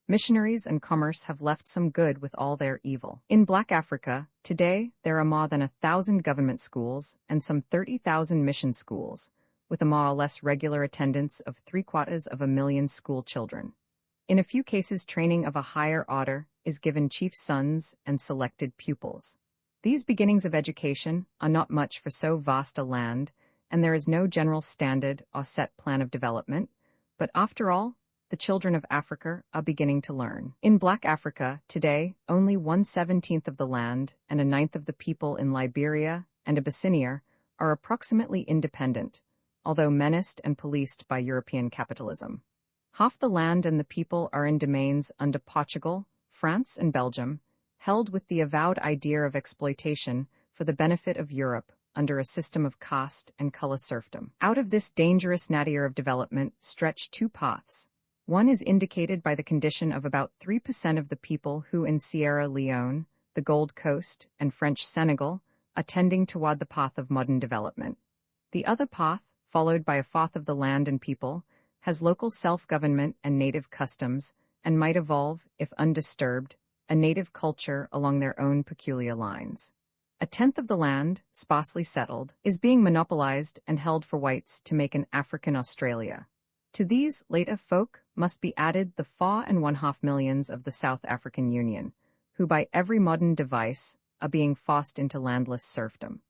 Missionaries and commerce have left some good with all their evil. In Black Africa, today, there are more than 1,000 government schools and some 30,000 mission schools, with a more or less regular attendance of 750,000 school children. In a few cases, training of a higher order is given chiefs' sons and selected pupils. These beginnings of education are not much for so vast a land, and there is no general standard or set plan of development, but after all, the children of Africa are beginning to learn. In Black Africa, today, only 1/17 of the land and 1/9 of the people in Liberia and Abyssinia are approximately independent, although menaced and policed by European capitalism. Half the land and the people are in domains under Portugal, France, and Belgium, held with the avowed idea of exploitation for the benefit of Europe under a system of caste and color serfdom. Out of this dangerous nadir of development stretch two paths. One is indicated by the condition of about 3% of the people who in Sierra Leone, the Gold Coast, and French Senegal are tending toward the path of modern development. The other path, followed by 1/4 of the land and people, has local self-government and native customs, and might evolve, if undisturbed, a native culture along their own peculiar lines. 1/10 of the land, sparsely settled, is being monopolized and held for whites to make an African Australia. To these later folk must be added the 4.5 million of the South African Union, who by every modern device are being forced into landless serfdom.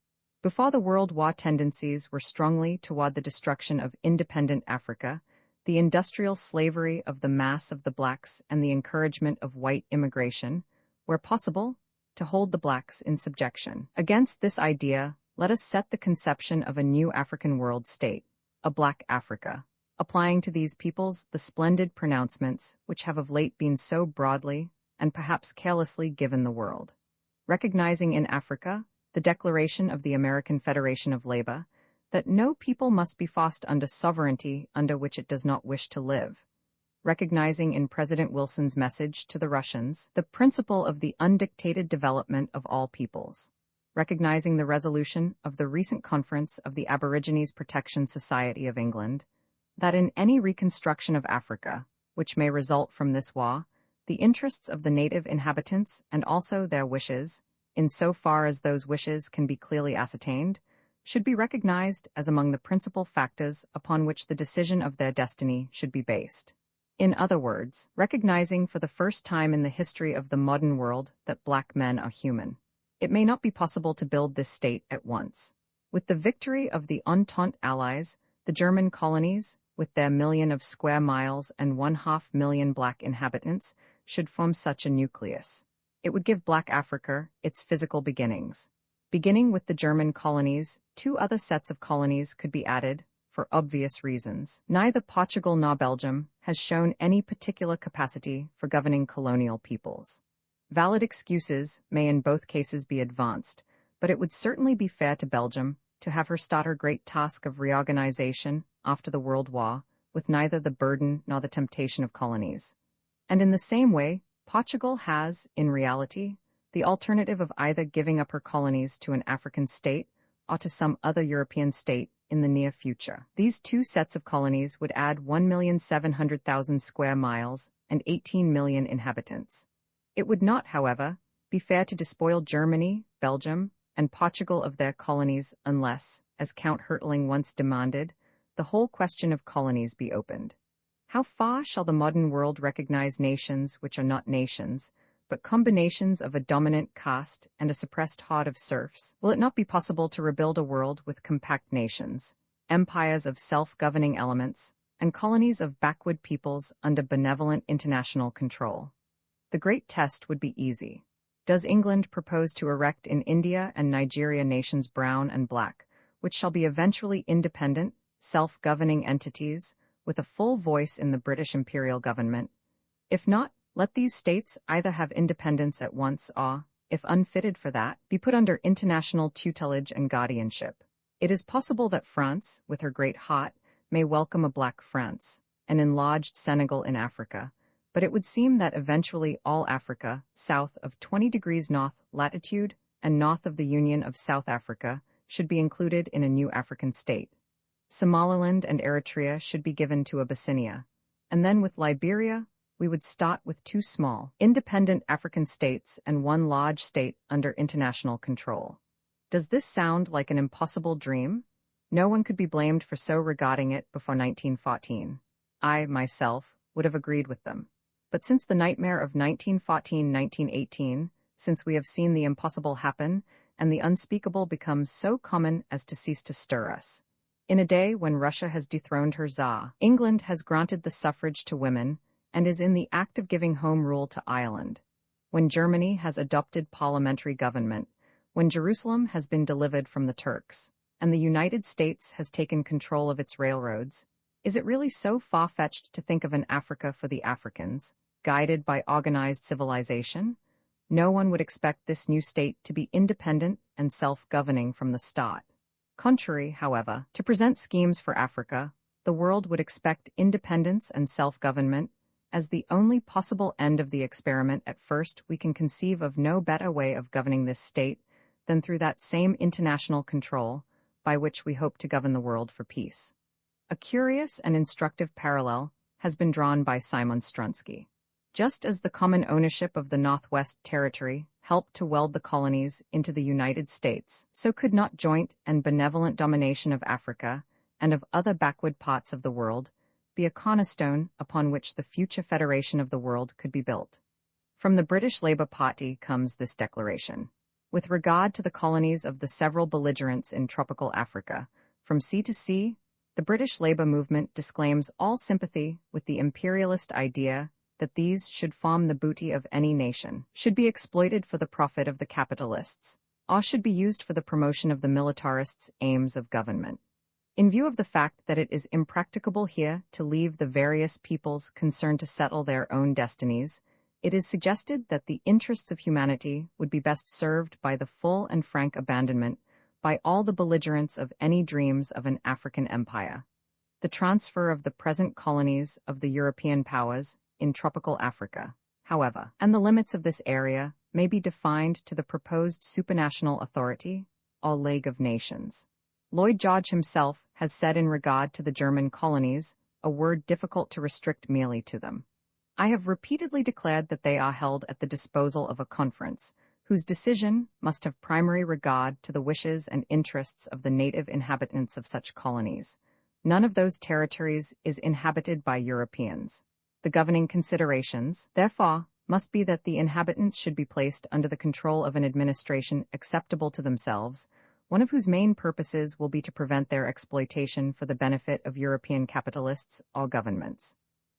Before the World War, tendencies were strongly toward the destruction of independent Africa, the industrial slavery of the mass of the blacks, and the encouragement of white immigration, where possible, to hold the blacks in subjection. Against this idea, let us set the conception of a new African world state, a Black Africa, applying to these peoples the splendid pronouncements which have of late been so broadly and perhaps carelessly given the world. Recognizing in Africa the declaration of the American Federation of Labor that no people must be forced under sovereignty under which it does not wish to live. Recognizing in President Wilson's message to the Russians the principle of the undictated development of all peoples. Recognizing the resolution of the recent conference of the Aborigines Protection Society of England, that in any reconstruction of Africa, which may result from this war, the interests of the native inhabitants and also their wishes, in so far as those wishes can be clearly ascertained, should be recognized as among the principal factors upon which the decision of their destiny should be based. In other words, recognizing for the first time in the history of the modern world that black men are human. It may not be possible to build this state at once. With the victory of the Entente Allies, the German colonies, with their 1,000,000 of square miles and 1/2 million black inhabitants, should form such a nucleus. It would give Black Africa its physical beginnings. Beginning with the German colonies, 2 other sets of colonies could be added, for obvious reasons. Neither Portugal nor Belgium has shown any particular capacity for governing colonial peoples. Valid excuses may in both cases be advanced, but it would certainly be fair to Belgium to have her start her great task of reorganization after the World War with neither the burden nor the temptation of colonies. And in the same way, Portugal has, in reality, the alternative of either giving up her colonies to an African state or to some other European state in the near future. These 2 sets of colonies would add 1,700,000 square miles and 18 million inhabitants. It would not, however, be fair to despoil Germany, Belgium, and Portugal of their colonies unless, as Count Hertling once demanded, the whole question of colonies be opened. How far shall the modern world recognize nations which are not nations, but combinations of a dominant caste and a suppressed horde of serfs? Will it not be possible to rebuild a world with compact nations, empires of self-governing elements, and colonies of backward peoples under benevolent international control? The great test would be easy. Does England propose to erect in India and Nigeria nations brown and black, which shall be eventually independent, self-governing entities, with a full voice in the British imperial government? If not, let these states either have independence at once or, if unfitted for that, be put under international tutelage and guardianship. It is possible that France, with her great heart, may welcome a black France, an enlarged Senegal in Africa, but it would seem that eventually all Africa, south of 20 degrees north latitude and north of the Union of South Africa, should be included in a new African state. Somaliland and Eritrea should be given to Abyssinia, and then with Liberia, we would start with 2 small, independent African states and 1 large state under international control. Does this sound like an impossible dream? No one could be blamed for so regarding it before 1914. I, myself, would have agreed with them. But since the nightmare of 1914-1918, since we have seen the impossible happen, and the unspeakable become so common as to cease to stir us. In a day when Russia has dethroned her Tsar, England has granted the suffrage to women, and is in the act of giving home rule to Ireland. When Germany has adopted parliamentary government, when Jerusalem has been delivered from the Turks, and the United States has taken control of its railroads, is it really so far-fetched to think of an Africa for the Africans, guided by organized civilization? No one would expect this new state to be independent and self-governing from the start. Contrary, however, to present schemes for Africa, the world would expect independence and self-government as the only possible end of the experiment. At first, we can conceive of no better way of governing this state than through that same international control by which we hope to govern the world for peace. A curious and instructive parallel has been drawn by Simon Strunsky. Just as the common ownership of the Northwest Territory helped to weld the colonies into the United States, so could not joint and benevolent domination of Africa and of other backward parts of the world be a cornerstone upon which the future federation of the world could be built. From the British Labour Party comes this declaration. With regard to the colonies of the several belligerents in tropical Africa, from sea to sea, the British Labour movement disclaims all sympathy with the imperialist idea that these should form the booty of any nation, should be exploited for the profit of the capitalists, or should be used for the promotion of the militarists' aims of government. In view of the fact that it is impracticable here to leave the various peoples concerned to settle their own destinies, it is suggested that the interests of humanity would be best served by the full and frank abandonment by all the belligerents of any dreams of an African empire. The transfer of the present colonies of the European powers in tropical Africa, however, and the limits of this area may be defined to the proposed supranational authority, or League of Nations. Lloyd George himself has said in regard to the German colonies, a word difficult to restrict merely to them. I have repeatedly declared that they are held at the disposal of a conference, whose decision must have primary regard to the wishes and interests of the native inhabitants of such colonies. None of those territories is inhabited by Europeans. The governing considerations, therefore, must be that the inhabitants should be placed under the control of an administration acceptable to themselves, one of whose main purposes will be to prevent their exploitation for the benefit of European capitalists or governments.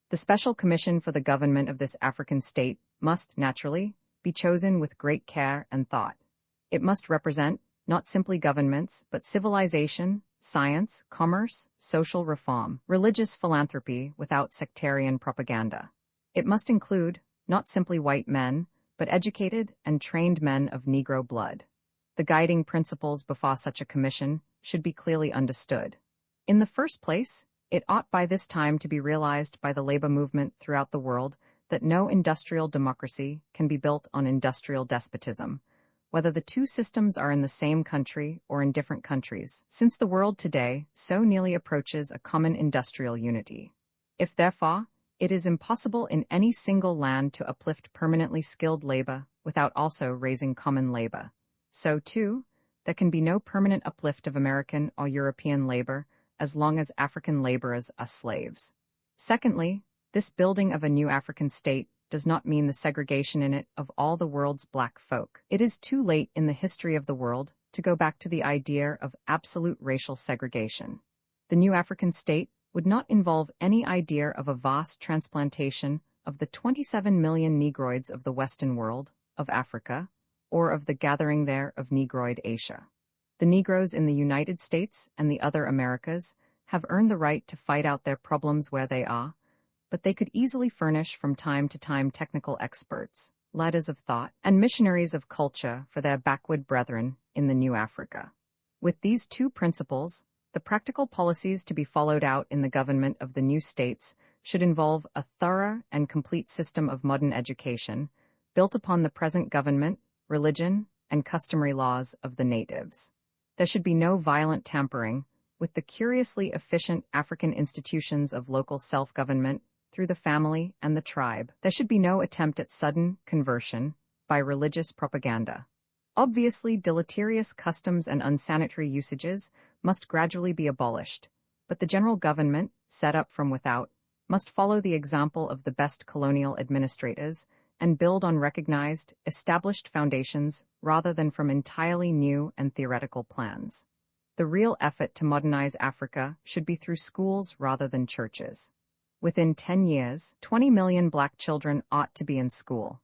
The Special Commission for the government of this African state must, naturally, be chosen with great care and thought. It must represent, not simply governments, but civilization, science, commerce, social reform, religious philanthropy without sectarian propaganda. It must include, not simply white men, but educated and trained men of Negro blood. The guiding principles before such a commission should be clearly understood. In the first place, it ought by this time to be realized by the labor movement throughout the world that no industrial democracy can be built on industrial despotism, whether the two systems are in the same country or in different countries, since the world today so nearly approaches a common industrial unity. If, therefore, it is impossible in any single land to uplift permanently skilled labor without also raising common labor, so, too, there can be no permanent uplift of American or European labor as long as African laborers are slaves. Secondly, this building of a new African state does not mean the segregation in it of all the world's black folk. It is too late in the history of the world to go back to the idea of absolute racial segregation. The new African state would not involve any idea of a vast transplantation of the 27 million Negroids of the Western world, of Africa, or of the gathering there of Negroid Asia. The Negroes in the United States and the other Americas have earned the right to fight out their problems where they are, but they could easily furnish from time to time technical experts, ladders of thought, and missionaries of culture for their backward brethren in the new Africa. With these two principles, the practical policies to be followed out in the government of the new states should involve a thorough and complete system of modern education, built upon the present government, religion, and customary laws of the natives. There should be no violent tampering with the curiously efficient African institutions of local self-government through the family and the tribe. There should be no attempt at sudden conversion by religious propaganda. Obviously, deleterious customs and unsanitary usages must gradually be abolished, but the general government, set up from without, must follow the example of the best colonial administrators and build on recognized, established foundations rather than from entirely new and theoretical plans. The real effort to modernize Africa should be through schools rather than churches. Within 10 years, 20 million black children ought to be in school.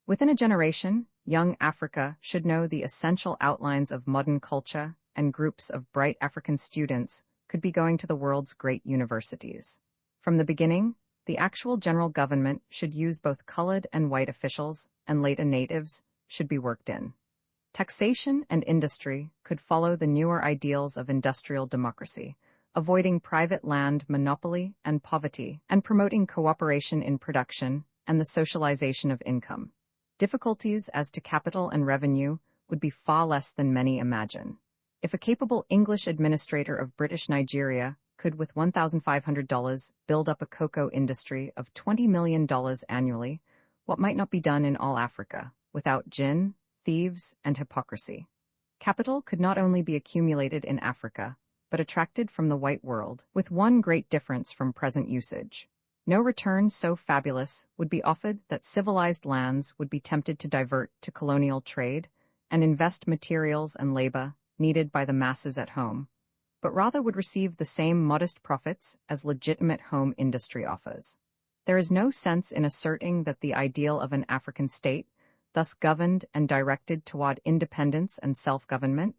Within a generation, young Africa should know the essential outlines of modern culture, and groups of bright African students could be going to the world's great universities. From the beginning, the actual general government should use both colored and white officials, and later natives should be worked in. Taxation and industry could follow the newer ideals of industrial democracy, avoiding private land monopoly and poverty, and promoting cooperation in production and the socialization of income. Difficulties as to capital and revenue would be far less than many imagine. If a capable English administrator of British Nigeria could with $1,500 build up a cocoa industry of $20 million annually, what might not be done in all Africa, without gin, thieves, and hypocrisy? Capital could not only be accumulated in Africa, but attracted from the white world, with one great difference from present usage. No return so fabulous would be offered that civilized lands would be tempted to divert to colonial trade and invest materials and labor needed by the masses at home, but rather would receive the same modest profits as legitimate home industry offers. There is no sense in asserting that the ideal of an African state, thus governed and directed toward independence and self-government,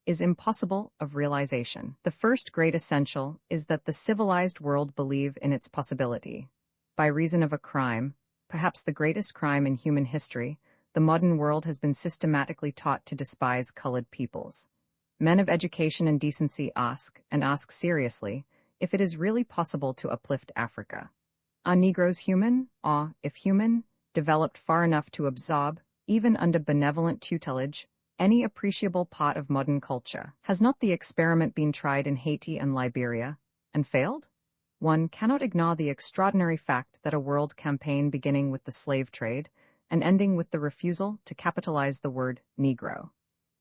is impossible of realization. The first great essential is that the civilized world believe in its possibility. By reason of a crime, perhaps the greatest crime in human history, the modern world has been systematically taught to despise colored peoples. Men of education and decency ask, and ask seriously, if it is really possible to uplift Africa. Are Negroes human, or, if human, developed far enough to absorb, even under benevolent tutelage, any appreciable part of modern culture? Has not the experiment been tried in Haiti and Liberia, and failed? One cannot ignore the extraordinary fact that a world campaign beginning with the slave trade and ending with the refusal to capitalize the word Negro,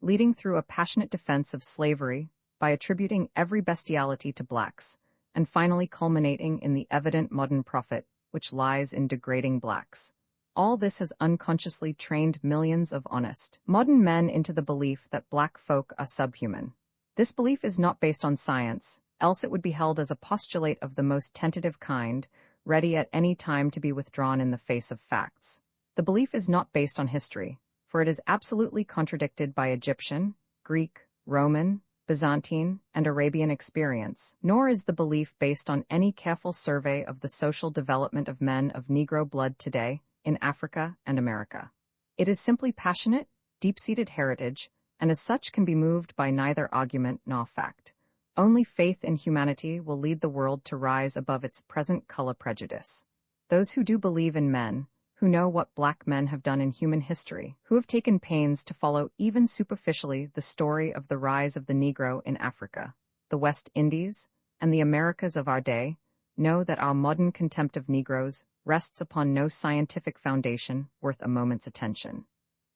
leading through a passionate defense of slavery by attributing every bestiality to blacks, and finally culminating in the evident modern profit which lies in degrading blacks. All this has unconsciously trained millions of honest, modern men into the belief that black folk are subhuman. This belief is not based on science, else it would be held as a postulate of the most tentative kind, ready at any time to be withdrawn in the face of facts. The belief is not based on history, for it is absolutely contradicted by Egyptian, Greek, Roman, Byzantine, and Arabian experience, nor is the belief based on any careful survey of the social development of men of Negro blood today, in Africa and America. It is simply passionate, deep-seated heritage, and as such can be moved by neither argument nor fact. Only faith in humanity will lead the world to rise above its present color prejudice. Those who do believe in men, who know what black men have done in human history, who have taken pains to follow even superficially the story of the rise of the Negro in Africa, the West Indies, and the Americas of our day, know that our modern contempt of Negroes rests upon no scientific foundation worth a moment's attention.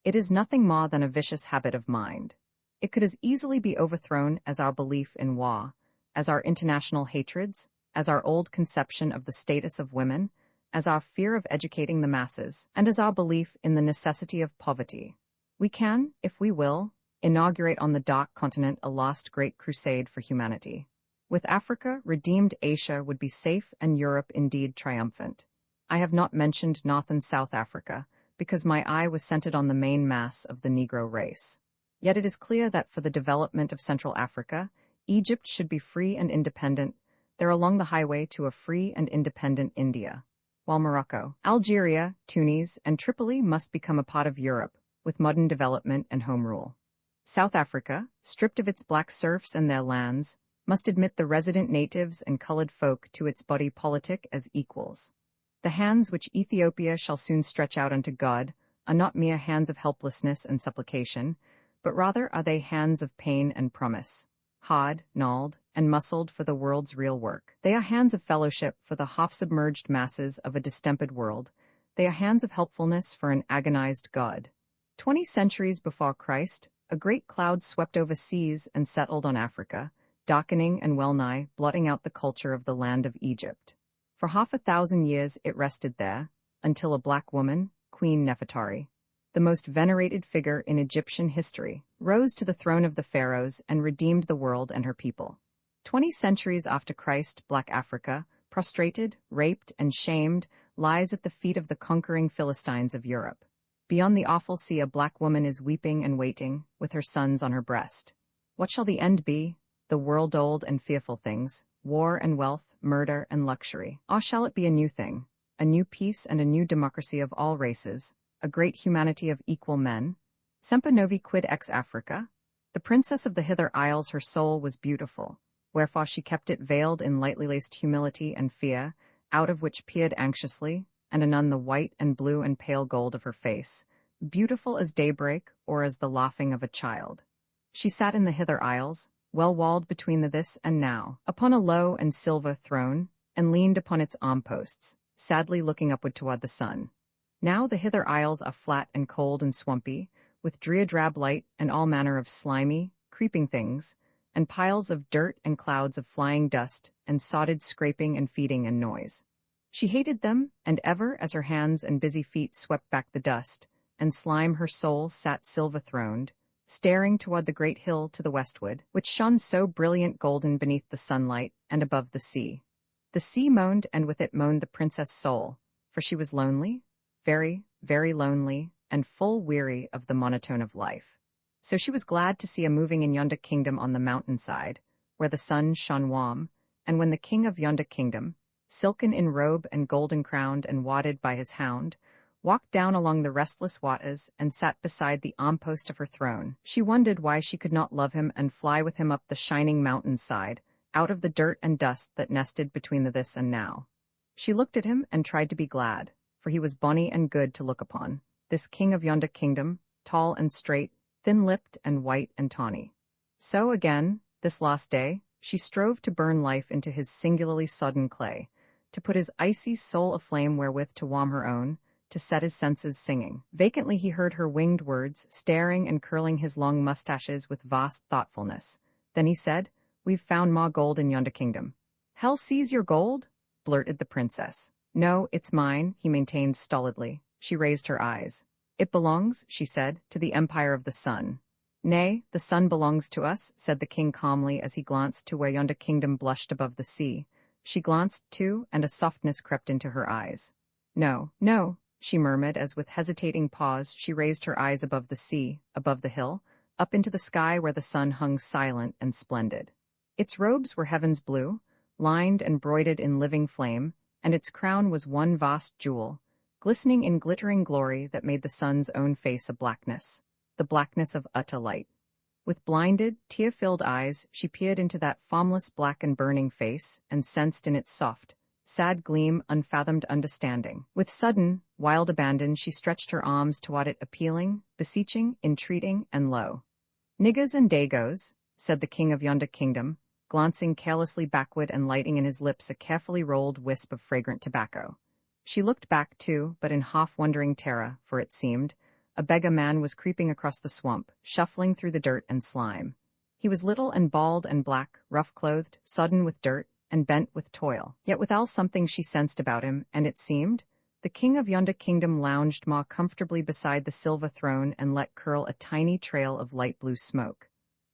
It is nothing more than a vicious habit of mind. It could as easily be overthrown as our belief in war, as our international hatreds, as our old conception of the status of women, as our fear of educating the masses, and as our belief in the necessity of poverty. We can, if we will, inaugurate on the dark continent a last great crusade for humanity. With Africa redeemed, Asia would be safe and Europe indeed triumphant. I have not mentioned North and South Africa, because my eye was centered on the main mass of the Negro race. Yet it is clear that for the development of Central Africa, Egypt should be free and independent, there along the highway to a free and independent India. While Morocco, Algeria, Tunis, and Tripoli must become a part of Europe, with modern development and home rule. South Africa, stripped of its black serfs and their lands, must admit the resident natives and colored folk to its body politic as equals. The hands which Ethiopia shall soon stretch out unto God are not mere hands of helplessness and supplication, but rather are they hands of pain and promise, hard, gnawed, and muscled for the world's real work. They are hands of fellowship for the half-submerged masses of a distempered world. They are hands of helpfulness for an agonized God. 20 centuries before Christ, a great cloud swept over seas and settled on Africa, darkening and well-nigh blotting out the culture of the land of Egypt. For 500 years it rested there, until a black woman, Queen Nefertari, the most venerated figure in Egyptian history, rose to the throne of the pharaohs and redeemed the world and her people. 20 centuries after Christ, Black Africa, prostrated, raped, and shamed, lies at the feet of the conquering Philistines of Europe. Beyond the awful sea a black woman is weeping and waiting, with her sons on her breast. What shall the end be? The world-old and fearful things, war and wealth, murder and luxury. Or shall it be a new thing, a new peace and a new democracy of all races, a great humanity of equal men? Semper novi quid ex Africa? The princess of the Hither Isles, her soul was beautiful, wherefore she kept it veiled in lightly laced humility and fear, out of which peered anxiously, and anon the white and blue and pale gold of her face, beautiful as daybreak or as the laughing of a child. She sat in the Hither Isles, well-walled between the this and now, upon a low and silver throne, and leaned upon its arm-posts, sadly looking upward toward the sun. Now the Hither Isles are flat and cold and swampy, with drear-drab light and all manner of slimy, creeping things, and piles of dirt and clouds of flying dust, and sodded scraping and feeding and noise. She hated them, and ever, as her hands and busy feet swept back the dust, and slime her soul sat silver-throned, staring toward the great hill to the westward, which shone so brilliant golden beneath the sunlight and above the sea. The sea moaned, and with it moaned the princess' soul, for she was lonely, very, very lonely, and full weary of the monotone of life. So she was glad to see a moving in yonder kingdom on the mountainside, where the sun shone warm, and when the king of yonder kingdom, silken in robe and golden-crowned and wadded by his hound, walked down along the restless waters and sat beside the arm-post of her throne, she wondered why she could not love him and fly with him up the shining mountain-side, out of the dirt and dust that nested between the this and now. She looked at him and tried to be glad, for he was bonny and good to look upon, this king of yonder kingdom, tall and straight, thin-lipped and white and tawny. So again, this last day, she strove to burn life into his singularly sodden clay, to put his icy soul aflame wherewith to warm her own, to set his senses singing. Vacantly he heard her winged words, staring and curling his long mustaches with vast thoughtfulness. Then he said, "We've found more gold in yonder kingdom." "Hell seize your gold?" blurted the princess. "No, it's mine," he maintained stolidly. She raised her eyes. "It belongs," she said, "to the empire of the sun." "Nay, the sun belongs to us," said the king calmly as he glanced to where yonder kingdom blushed above the sea. She glanced, too, and a softness crept into her eyes. "No, no," she murmured as with hesitating pause she raised her eyes above the sea, above the hill, up into the sky where the sun hung silent and splendid. Its robes were heaven's blue, lined and broidered in living flame, and its crown was one vast jewel, glistening in glittering glory that made the sun's own face a blackness, the blackness of utter light. With blinded, tear-filled eyes she peered into that formless black and burning face, and sensed in its soft, sad gleam unfathomed understanding. With sudden, wild abandon she stretched her arms toward it, appealing, beseeching, entreating, and low. "Niggers and Dagos," said the king of yonder kingdom, glancing carelessly backward and lighting in his lips a carefully rolled wisp of fragrant tobacco. She looked back, too, but in half-wondering terror, for it seemed, a beggar man was creeping across the swamp, shuffling through the dirt and slime. He was little and bald and black, rough-clothed, sodden with dirt, and bent with toil, yet withal something she sensed about him, and it seemed, the king of yonder kingdom lounged more comfortably beside the silver throne and let curl a tiny trail of light blue smoke.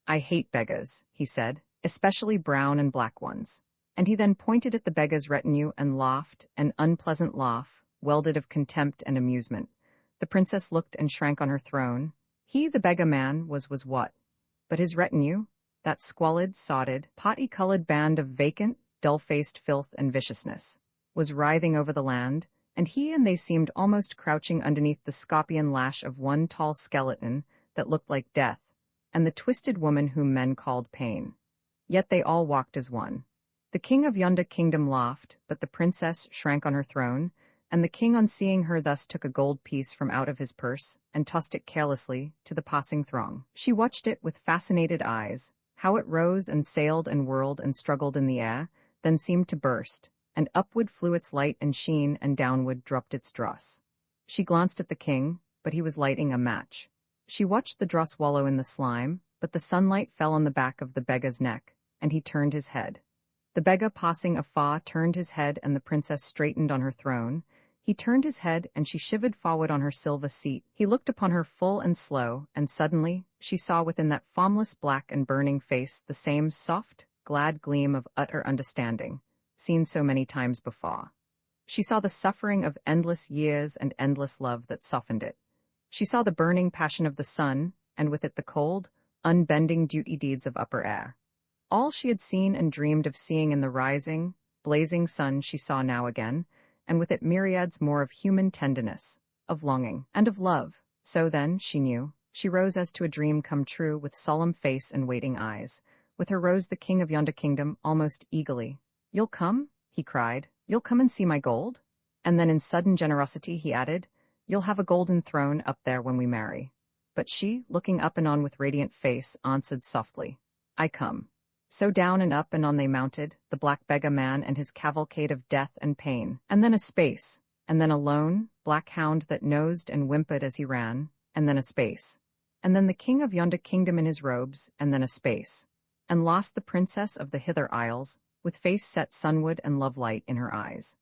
"I hate beggars," he said, "especially brown and black ones." And he then pointed at the beggar's retinue and laughed, an unpleasant laugh, welded of contempt and amusement. The princess looked and shrank on her throne. He, the beggar man, was what? But his retinue, that squalid, sotted, potty-colored band of vacant, dull-faced filth and viciousness, was writhing over the land, and he and they seemed almost crouching underneath the scorpion lash of one tall skeleton that looked like death, and the twisted woman whom men called pain. Yet they all walked as one. The king of yonder kingdom laughed, but the princess shrank on her throne, and the king on seeing her thus took a gold piece from out of his purse and tossed it carelessly to the passing throng. She watched it with fascinated eyes, how it rose and sailed and whirled and struggled in the air, then seemed to burst, and upward flew its light and sheen and downward dropped its dross. She glanced at the king, but he was lighting a match. She watched the dross wallow in the slime, but the sunlight fell on the back of the beggar's neck, and he turned his head. The beggar passing afar turned his head and the princess straightened on her throne. He turned his head and she shivered forward on her silver seat. He looked upon her full and slow, and suddenly she saw within that formless black and burning face the same soft, glad gleam of utter understanding, seen so many times before. She saw the suffering of endless years and endless love that softened it. She saw the burning passion of the sun, and with it the cold, unbending duty deeds of upper air. All she had seen and dreamed of seeing in the rising, blazing sun she saw now again, and with it myriads more of human tenderness, of longing, and of love. So then, she knew, she rose as to a dream come true with solemn face and waiting eyes. With her rose the king of yonder kingdom almost eagerly. "You'll come?" he cried. "You'll come and see my gold?" And then in sudden generosity he added, "You'll have a golden throne up there when we marry." But she, looking up and on with radiant face, answered softly, "I come." So down and up and on they mounted, the black beggar man and his cavalcade of death and pain, and then a space, and then a lone, black hound that nosed and whimpered as he ran, and then a space, and then the king of yonder kingdom in his robes, and then a space, and lost the princess of the hither isles, with face set sunward and love-light in her eyes.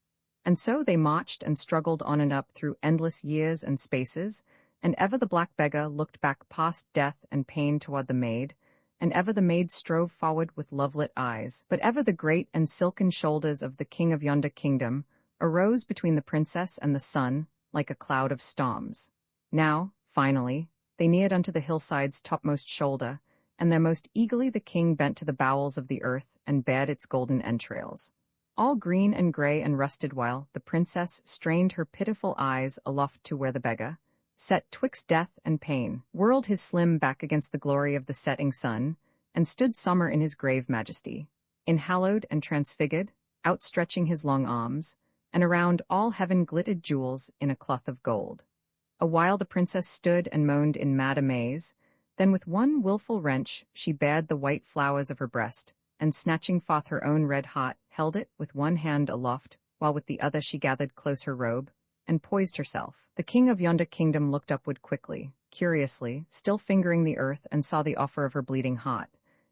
And so they marched and struggled on and up through endless years and spaces, and ever the black beggar looked back past death and pain toward the maid, and ever the maid strove forward with love-lit eyes, but ever the great and silken shoulders of the king of yonder kingdom arose between the princess and the sun like a cloud of storms. Now, finally, they neared unto the hillside's topmost shoulder, and there most eagerly the king bent to the bowels of the earth and bared its golden entrails. All green and gray and rusted while the princess strained her pitiful eyes aloft to where the beggar, set twixt death and pain, whirled his slim back against the glory of the setting sun, and stood sombre in his grave majesty, enhallowed and transfigured, outstretching his long arms, and around all heaven glittered jewels in a cloth of gold. A while the princess stood and moaned in mad amaze, then with one wilful wrench she bared the white flowers of her breast, and snatching forth her own red heart, held it with one hand aloft, while with the other she gathered close her robe, and poised herself. The king of yonder kingdom looked upward quickly, curiously, still fingering the earth, and saw the offer of her bleeding heart.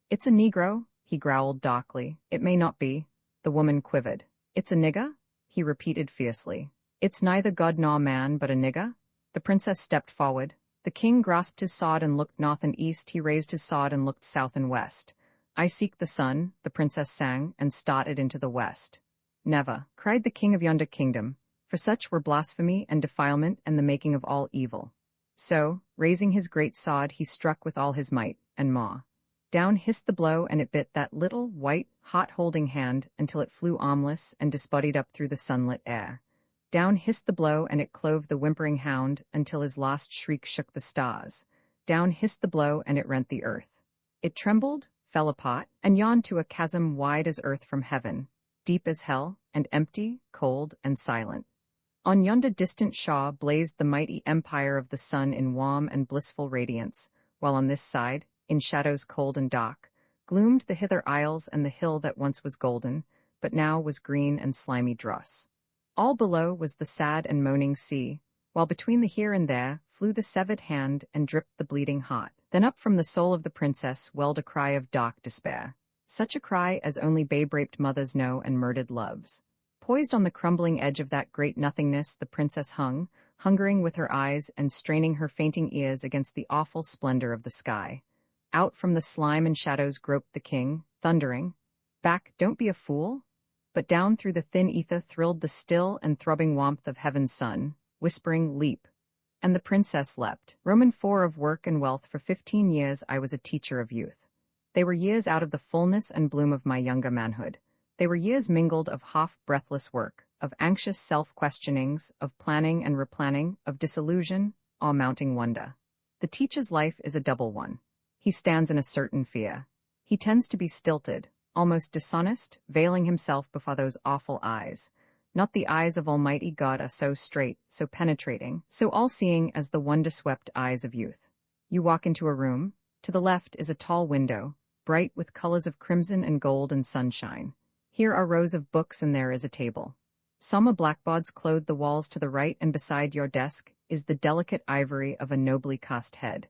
"It's a Negro," he growled darkly. "It may not be." The woman quivered. "It's a nigger?" he repeated fiercely. "It's neither god nor man, but a nigger?" The princess stepped forward. The king grasped his sword and looked north and east. He raised his sword and looked south and west. "I seek the sun," the princess sang, and started into the west. "Never," cried the king of yonder kingdom, "for such were blasphemy and defilement and the making of all evil." So, raising his great sword, he struck with all his might, and more. Down hissed the blow, and it bit that little, white, hot-holding hand until it flew armless and disbodied up through the sunlit air. Down hissed the blow, and it clove the whimpering hound until his last shriek shook the stars. Down hissed the blow, and it rent the earth. It trembled, fell apart, and yawned to a chasm wide as earth from heaven, deep as hell, and empty, cold, and silent. On yonder distant shore blazed the mighty empire of the sun in warm and blissful radiance, while on this side, in shadows cold and dark, gloomed the hither isles and the hill that once was golden, but now was green and slimy dross. All below was the sad and moaning sea, while between the here and there flew the severed hand and dripped the bleeding heart. Then up from the soul of the princess welled a cry of dark despair. such a cry as only babe-raped mothers know and murdered loves. Poised on the crumbling edge of that great nothingness, the princess hung, hungering with her eyes and straining her fainting ears against the awful splendor of the sky. Out from the slime and shadows groped the king, thundering, "Back, don't be a fool!" But down through the thin ether thrilled the still and throbbing warmth of heaven's sun, whispering, "Leap." And the princess leapt. Roman 4 of work and wealth. For 15 years I was a teacher of youth. They were years out of the fullness and bloom of my younger manhood. They were years mingled of half-breathless work, of anxious self-questionings, of planning and replanning, of disillusion, awe-mounting wonder. The teacher's life is a double one. He stands in a certain fear. He tends to be stilted, almost dishonest, veiling himself before those awful eyes. Not the eyes of Almighty God are so straight, so penetrating, so all-seeing as the wonder-swept eyes of youth. You walk into a room. To the left is a tall window, bright with colors of crimson and gold and sunshine. Here are rows of books and there is a table. Sombre blackboards clothe the walls to the right, and beside your desk is the delicate ivory of a nobly cast head.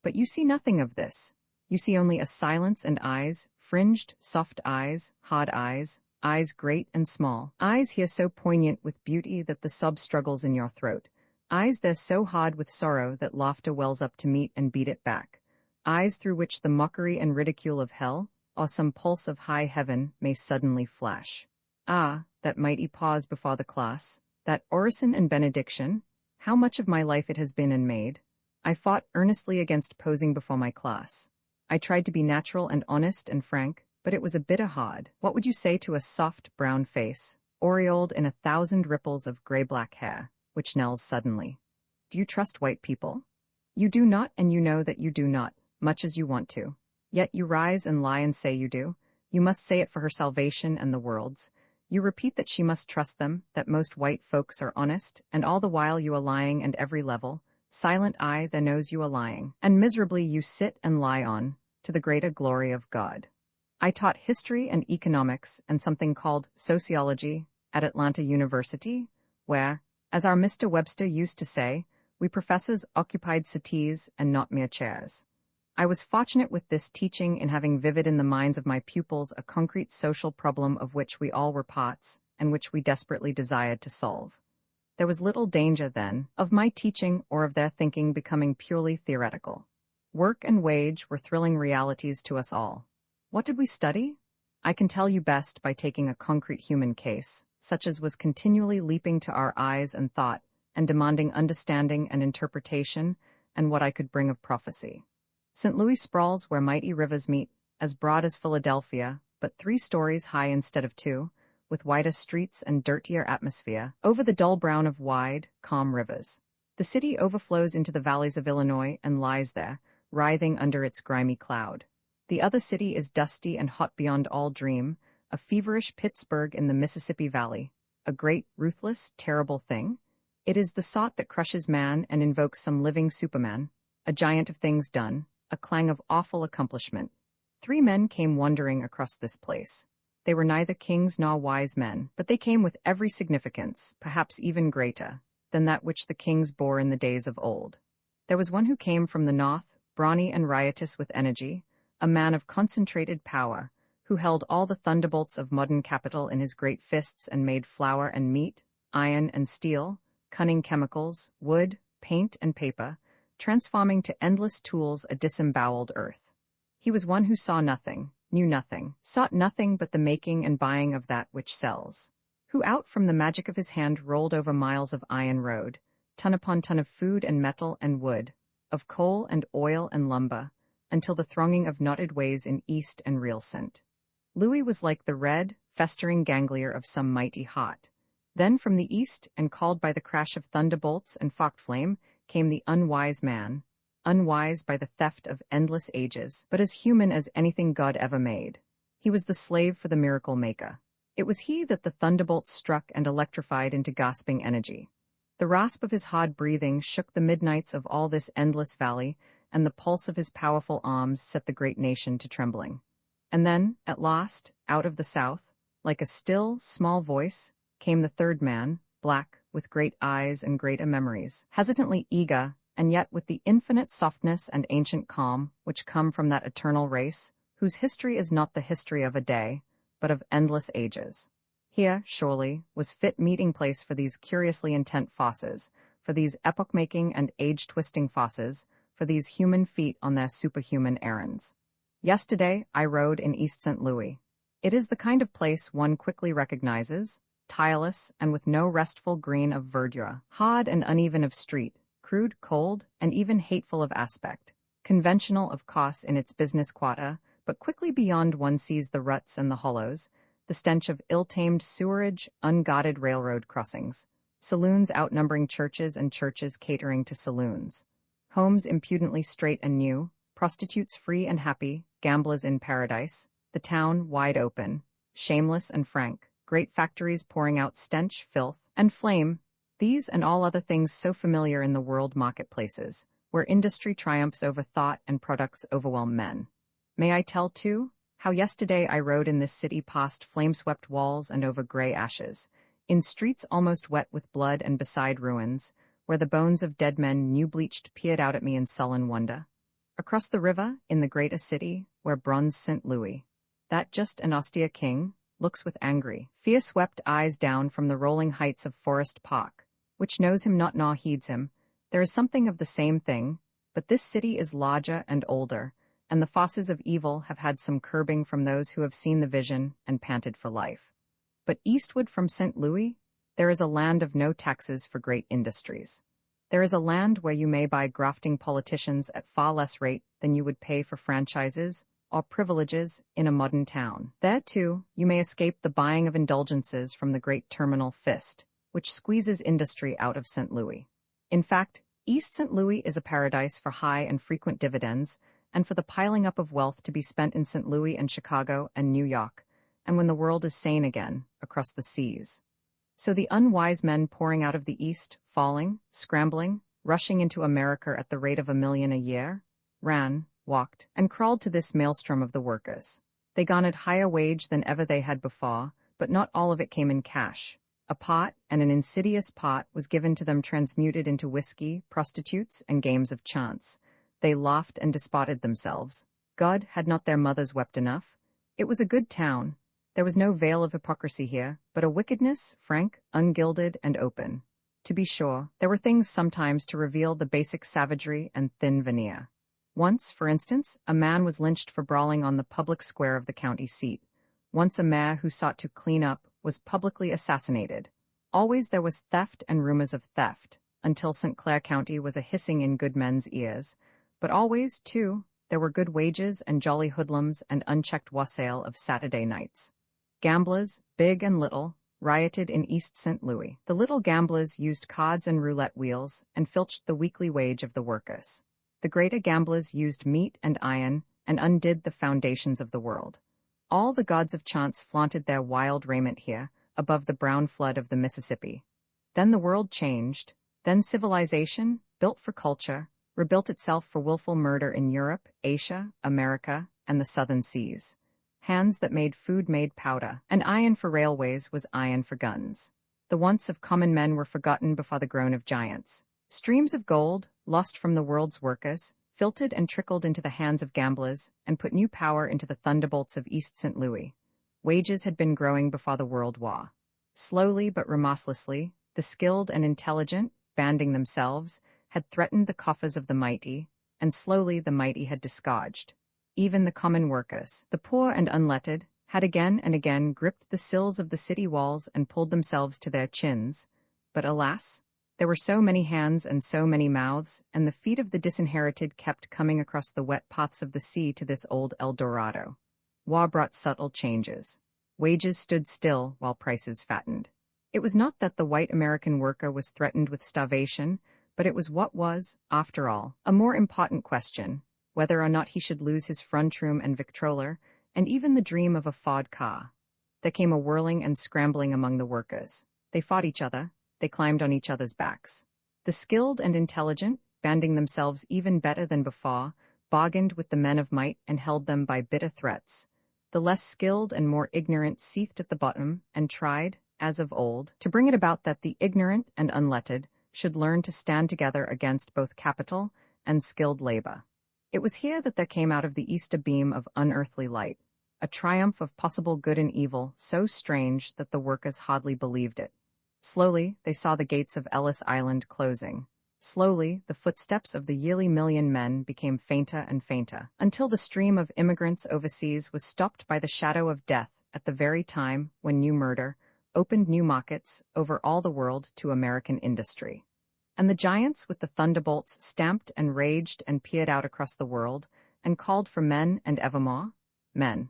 But you see nothing of this. You see only a silence and eyes, fringed, soft eyes, hard eyes, eyes great and small, eyes here so poignant with beauty that the sob struggles in your throat, eyes there so hard with sorrow that laughter wells up to meet and beat it back, eyes through which the mockery and ridicule of hell, or some pulse of high heaven, may suddenly flash. Ah, that mighty pause before the class, that orison and benediction, how much of my life it has been and made. I fought earnestly against posing before my class. I tried to be natural and honest and frank, but it was a bit hard. What would you say to a soft brown face, aureoled in 1,000 ripples of gray-black hair, which knells suddenly? Do you trust white people? You do not, and you know that you do not, much as you want to. Yet you rise and lie and say you do. You must say it for her salvation and the world's. You repeat that she must trust them, that most white folks are honest, and all the while you are lying and every level, silent eye that knows you are lying, and miserably you sit and lie on, to the greater glory of God. I taught history and economics and something called sociology at Atlanta University, where, as our Mr. Webster used to say, we professors occupied settees and not mere chairs. I was fortunate with this teaching in having vivid in the minds of my pupils a concrete social problem of which we all were parts, and which we desperately desired to solve. There was little danger, then, of my teaching or of their thinking becoming purely theoretical. Work and wage were thrilling realities to us all. What did we study? I can tell you best by taking a concrete human case, such as was continually leaping to our eyes and thought, and demanding understanding and interpretation, and what I could bring of prophecy. St. Louis sprawls where mighty rivers meet, as broad as Philadelphia, but 3 stories high instead of 2, with wider streets and dirtier atmosphere, over the dull brown of wide, calm rivers. The city overflows into the valleys of Illinois and lies there, writhing under its grimy cloud. The other city is dusty and hot beyond all dream, a feverish Pittsburgh in the Mississippi Valley, a great, ruthless, terrible thing. It is the sort that crushes man and invokes some living Superman, a giant of things done, a clang of awful accomplishment. 3 men came wandering across this place. They were neither kings nor wise men, but they came with every significance, perhaps even greater, than that which the kings bore in the days of old. There was one who came from the north, brawny and riotous with energy, a man of concentrated power, who held all the thunderbolts of modern capital in his great fists and made flour and meat, iron and steel, cunning chemicals, wood, paint and paper, transforming to endless tools a disemboweled earth. He was one who saw nothing, knew nothing, sought nothing but the making and buying of that which sells, who out from the magic of his hand rolled over miles of iron road, ton upon ton of food and metal and wood, of coal and oil and lumber, until the thronging of knotted ways in east and real sent. Louis was like the red, festering ganglia of some mighty heart. Then from the east, and called by the crash of thunderbolts and forked flame, came the unwise man, unwise by the theft of endless ages, but as human as anything God ever made. He was the slave for the miracle maker. It was he that the thunderbolts struck and electrified into gasping energy. The rasp of his hard breathing shook the midnights of all this endless valley, and the pulse of his powerful arms set the great nation to trembling. And then, at last, out of the south, like a still, small voice, came the 3rd man, black, with great eyes and greater memories, hesitantly eager, and yet with the infinite softness and ancient calm which come from that eternal race, whose history is not the history of a day, but of endless ages. Here, surely, was fit meeting place for these curiously intent fosses, for these epoch-making and age-twisting fosses, for these human feet on their superhuman errands. Yesterday, I rode in East St. Louis. It is the kind of place one quickly recognizes, tireless and with no restful green of verdure, hard and uneven of street, crude, cold, and even hateful of aspect, conventional of course in its business quota, but quickly beyond one sees the ruts and the hollows, the stench of ill-tamed sewerage, unguarded railroad crossings, saloons outnumbering churches and churches catering to saloons, homes impudently straight and new, prostitutes free and happy, gamblers in paradise, the town wide open, shameless and frank, great factories pouring out stench, filth, and flame, these and all other things so familiar in the world marketplaces, where industry triumphs over thought and products overwhelm men. May I tell, too, how yesterday I rode in this city past flame-swept walls and over gray ashes, in streets almost wet with blood and beside ruins, where the bones of dead men new-bleached peered out at me in sullen wonder. Across the river, in the greater city, where bronze St. Louis, that just and austere king, looks with angry, fear-swept eyes down from the rolling heights of Forest Park, which knows him not nor heeds him. There is something of the same thing, but this city is larger and older, and the fosses of evil have had some curbing from those who have seen the vision and panted for life. But eastward from St. Louis, there is a land of no taxes for great industries. There is a land where you may buy grafting politicians at far less rate than you would pay for franchises or privileges in a modern town. There, too, you may escape the buying of indulgences from the great terminal fist, which squeezes industry out of St. Louis. In fact, East St. Louis is a paradise for high and frequent dividends, and for the piling up of wealth to be spent in St. Louis and Chicago and New York, and when the world is sane again, across the seas. So the unwise men pouring out of the East, falling, scrambling, rushing into America at the rate of 1 million a year, ran, walked, and crawled to this maelstrom of the workers. They garnered higher wage than ever they had before, but not all of it came in cash. A part, and an insidious part, was given to them transmuted into whiskey, prostitutes, and games of chance. They laughed and despoted themselves. God, had not their mothers wept enough? It was a good town. There was no veil of hypocrisy here, but a wickedness, frank, ungilded, and open. To be sure, there were things sometimes to reveal the basic savagery and thin veneer. Once, for instance, a man was lynched for brawling on the public square of the county seat. Once a mayor who sought to clean up was publicly assassinated. Always there was theft and rumors of theft, until St. Clair County was a hissing in good men's ears. But always, too, there were good wages and jolly hoodlums and unchecked wassail of Saturday nights. Gamblers, big and little, rioted in East St. Louis. The little gamblers used cards and roulette wheels and filched the weekly wage of the workers. The greater gamblers used meat and iron and undid the foundations of the world. All the gods of chance flaunted their wild raiment here, above the brown flood of the Mississippi. Then the world changed. Then civilization, built for culture, rebuilt itself for willful murder in Europe, Asia, America, and the southern seas. Hands that made food made powder, and iron for railways was iron for guns. The wants of common men were forgotten before the groan of giants. Streams of gold, lost from the world's workers, filtered and trickled into the hands of gamblers, and put new power into the thunderbolts of East St. Louis. Wages had been growing before the World War. Slowly but remorselessly, the skilled and intelligent, banding themselves, had threatened the coffers of the mighty, and slowly the mighty had disgorged. Even the common workers, the poor and unlettered, had again and again gripped the sills of the city walls and pulled themselves to their chins. But alas, there were so many hands and so many mouths, and the feet of the disinherited kept coming across the wet paths of the sea to this old El Dorado. War brought subtle changes. Wages stood still while prices fattened. It was not that the white American worker was threatened with starvation, but it was what was, after all, a more important question, whether or not he should lose his front room and victrola, and even the dream of a Ford car. There came a whirling and scrambling among the workers. They fought each other. They climbed on each other's backs. The skilled and intelligent, banding themselves even better than before, bargained with the men of might and held them by bitter threats. The less skilled and more ignorant seethed at the bottom and tried, as of old, to bring it about that the ignorant and unlettered should learn to stand together against both capital and skilled labor. It was here that there came out of the east a beam of unearthly light, a triumph of possible good and evil so strange that the workers hardly believed it. Slowly, they saw the gates of Ellis Island closing. Slowly, the footsteps of the yearly million men became fainter and fainter, until the stream of immigrants overseas was stopped by the shadow of death at the very time when new murder opened new markets over all the world to American industry. And the giants with the thunderbolts stamped and raged and peered out across the world and called for men and evermore, men.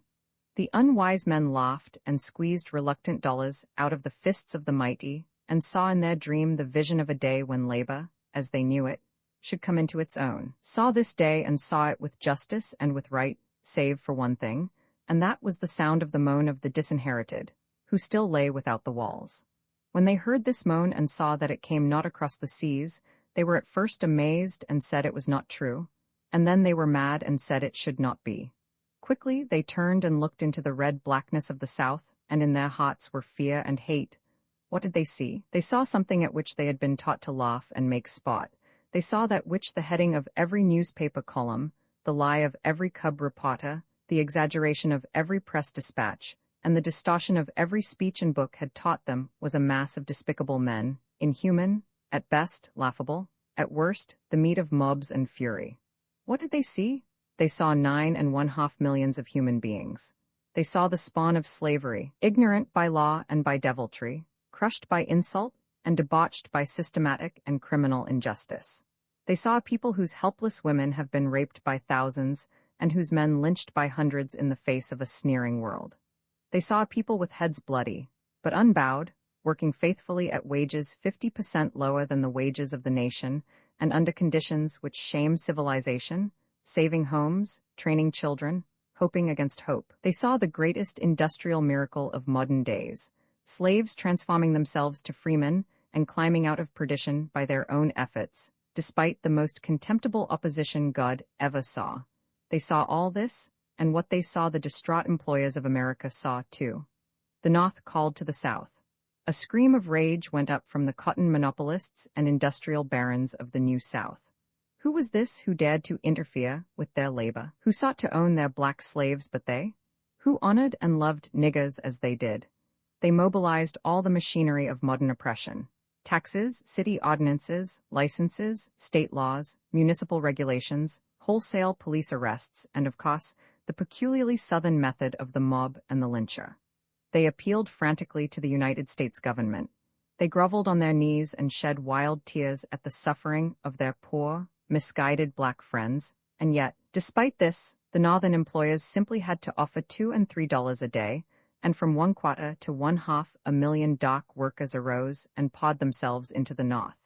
The unwise men laughed and squeezed reluctant dollars out of the fists of the mighty and saw in their dream the vision of a day when labor, as they knew it, should come into its own. Saw this day and saw it with justice and with right, save for one thing, and that was the sound of the moan of the disinherited, who still lay without the walls. When they heard this moan and saw that it came not across the seas, they were at first amazed and said it was not true, and then they were mad and said it should not be. Quickly they turned and looked into the red blackness of the south, and in their hearts were fear and hate. What did they see? They saw something at which they had been taught to laugh and make sport. They saw that which the heading of every newspaper column, the lie of every cub reporter, the exaggeration of every press dispatch, and the distortion of every speech and book had taught them was a mass of despicable men, inhuman, at best laughable, at worst the meat of mobs and fury. What did they see? They saw 9.5 millions of human beings. They saw the spawn of slavery, ignorant by law and by deviltry, crushed by insult, and debauched by systematic and criminal injustice. They saw a people whose helpless women have been raped by thousands, and whose men lynched by hundreds in the face of a sneering world. They saw a people with heads bloody, but unbowed, working faithfully at wages 50% lower than the wages of the nation, and under conditions which shame civilization, saving homes, training children, hoping against hope. They saw the greatest industrial miracle of modern days, slaves transforming themselves to freemen and climbing out of perdition by their own efforts, despite the most contemptible opposition God ever saw. They saw all this, and what they saw the distraught employers of America saw too. The North called to the South. A scream of rage went up from the cotton monopolists and industrial barons of the New South. Who was this who dared to interfere with their labor? Who sought to own their black slaves but they? Who honored and loved niggers as they did? They mobilized all the machinery of modern oppression. Taxes, city ordinances, licenses, state laws, municipal regulations, wholesale police arrests, and of course, the peculiarly Southern method of the mob and the lyncher. They appealed frantically to the United States government. They groveled on their knees and shed wild tears at the suffering of their poor, misguided black friends, and yet, despite this, the Northern employers simply had to offer $2 and $3 a day, and from 1/4 to 1/2 million dock workers arose and pawed themselves into the North.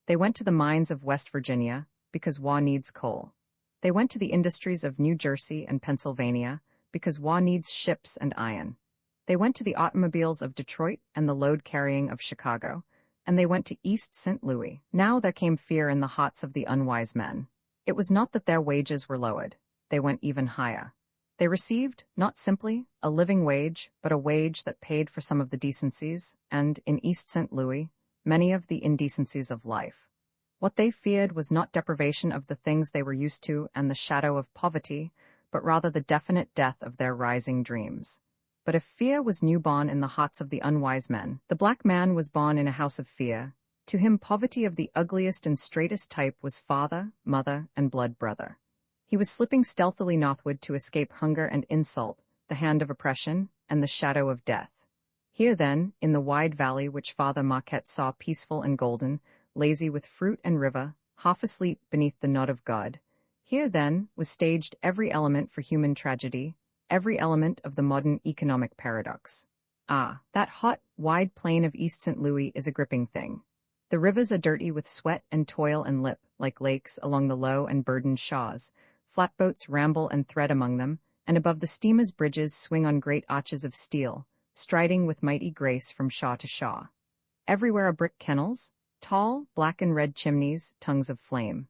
They went to the mines of West Virginia, because war needs coal. They went to the industries of New Jersey and Pennsylvania, because war needs ships and iron. They went to the automobiles of Detroit and the load carrying of Chicago, and they went to East St. Louis. Now there came fear in the hearts of the unwise men. It was not that their wages were lowered. They went even higher. They received, not simply, a living wage, but a wage that paid for some of the decencies, and, in East St. Louis, many of the indecencies of life. What they feared was not deprivation of the things they were used to and the shadow of poverty, but rather the definite death of their rising dreams. But if fear was newborn in the hearts of the unwise men, the black man was born in a house of fear. To him poverty of the ugliest and straightest type was father, mother, and blood brother. He was slipping stealthily northward to escape hunger and insult, the hand of oppression, and the shadow of death. Here then, in the wide valley which Father Marquette saw peaceful and golden, lazy with fruit and river, half asleep beneath the nod of God, here then was staged every element for human tragedy, every element of the modern economic paradox. Ah, that hot, wide plain of East St. Louis is a gripping thing. The rivers are dirty with sweat and toil and lip, like lakes along the low and burdened shaws. Flatboats ramble and thread among them, and above the steamers' bridges swing on great arches of steel, striding with mighty grace from shaw to shaw. Everywhere are brick kennels, tall, black and red chimneys, tongues of flame.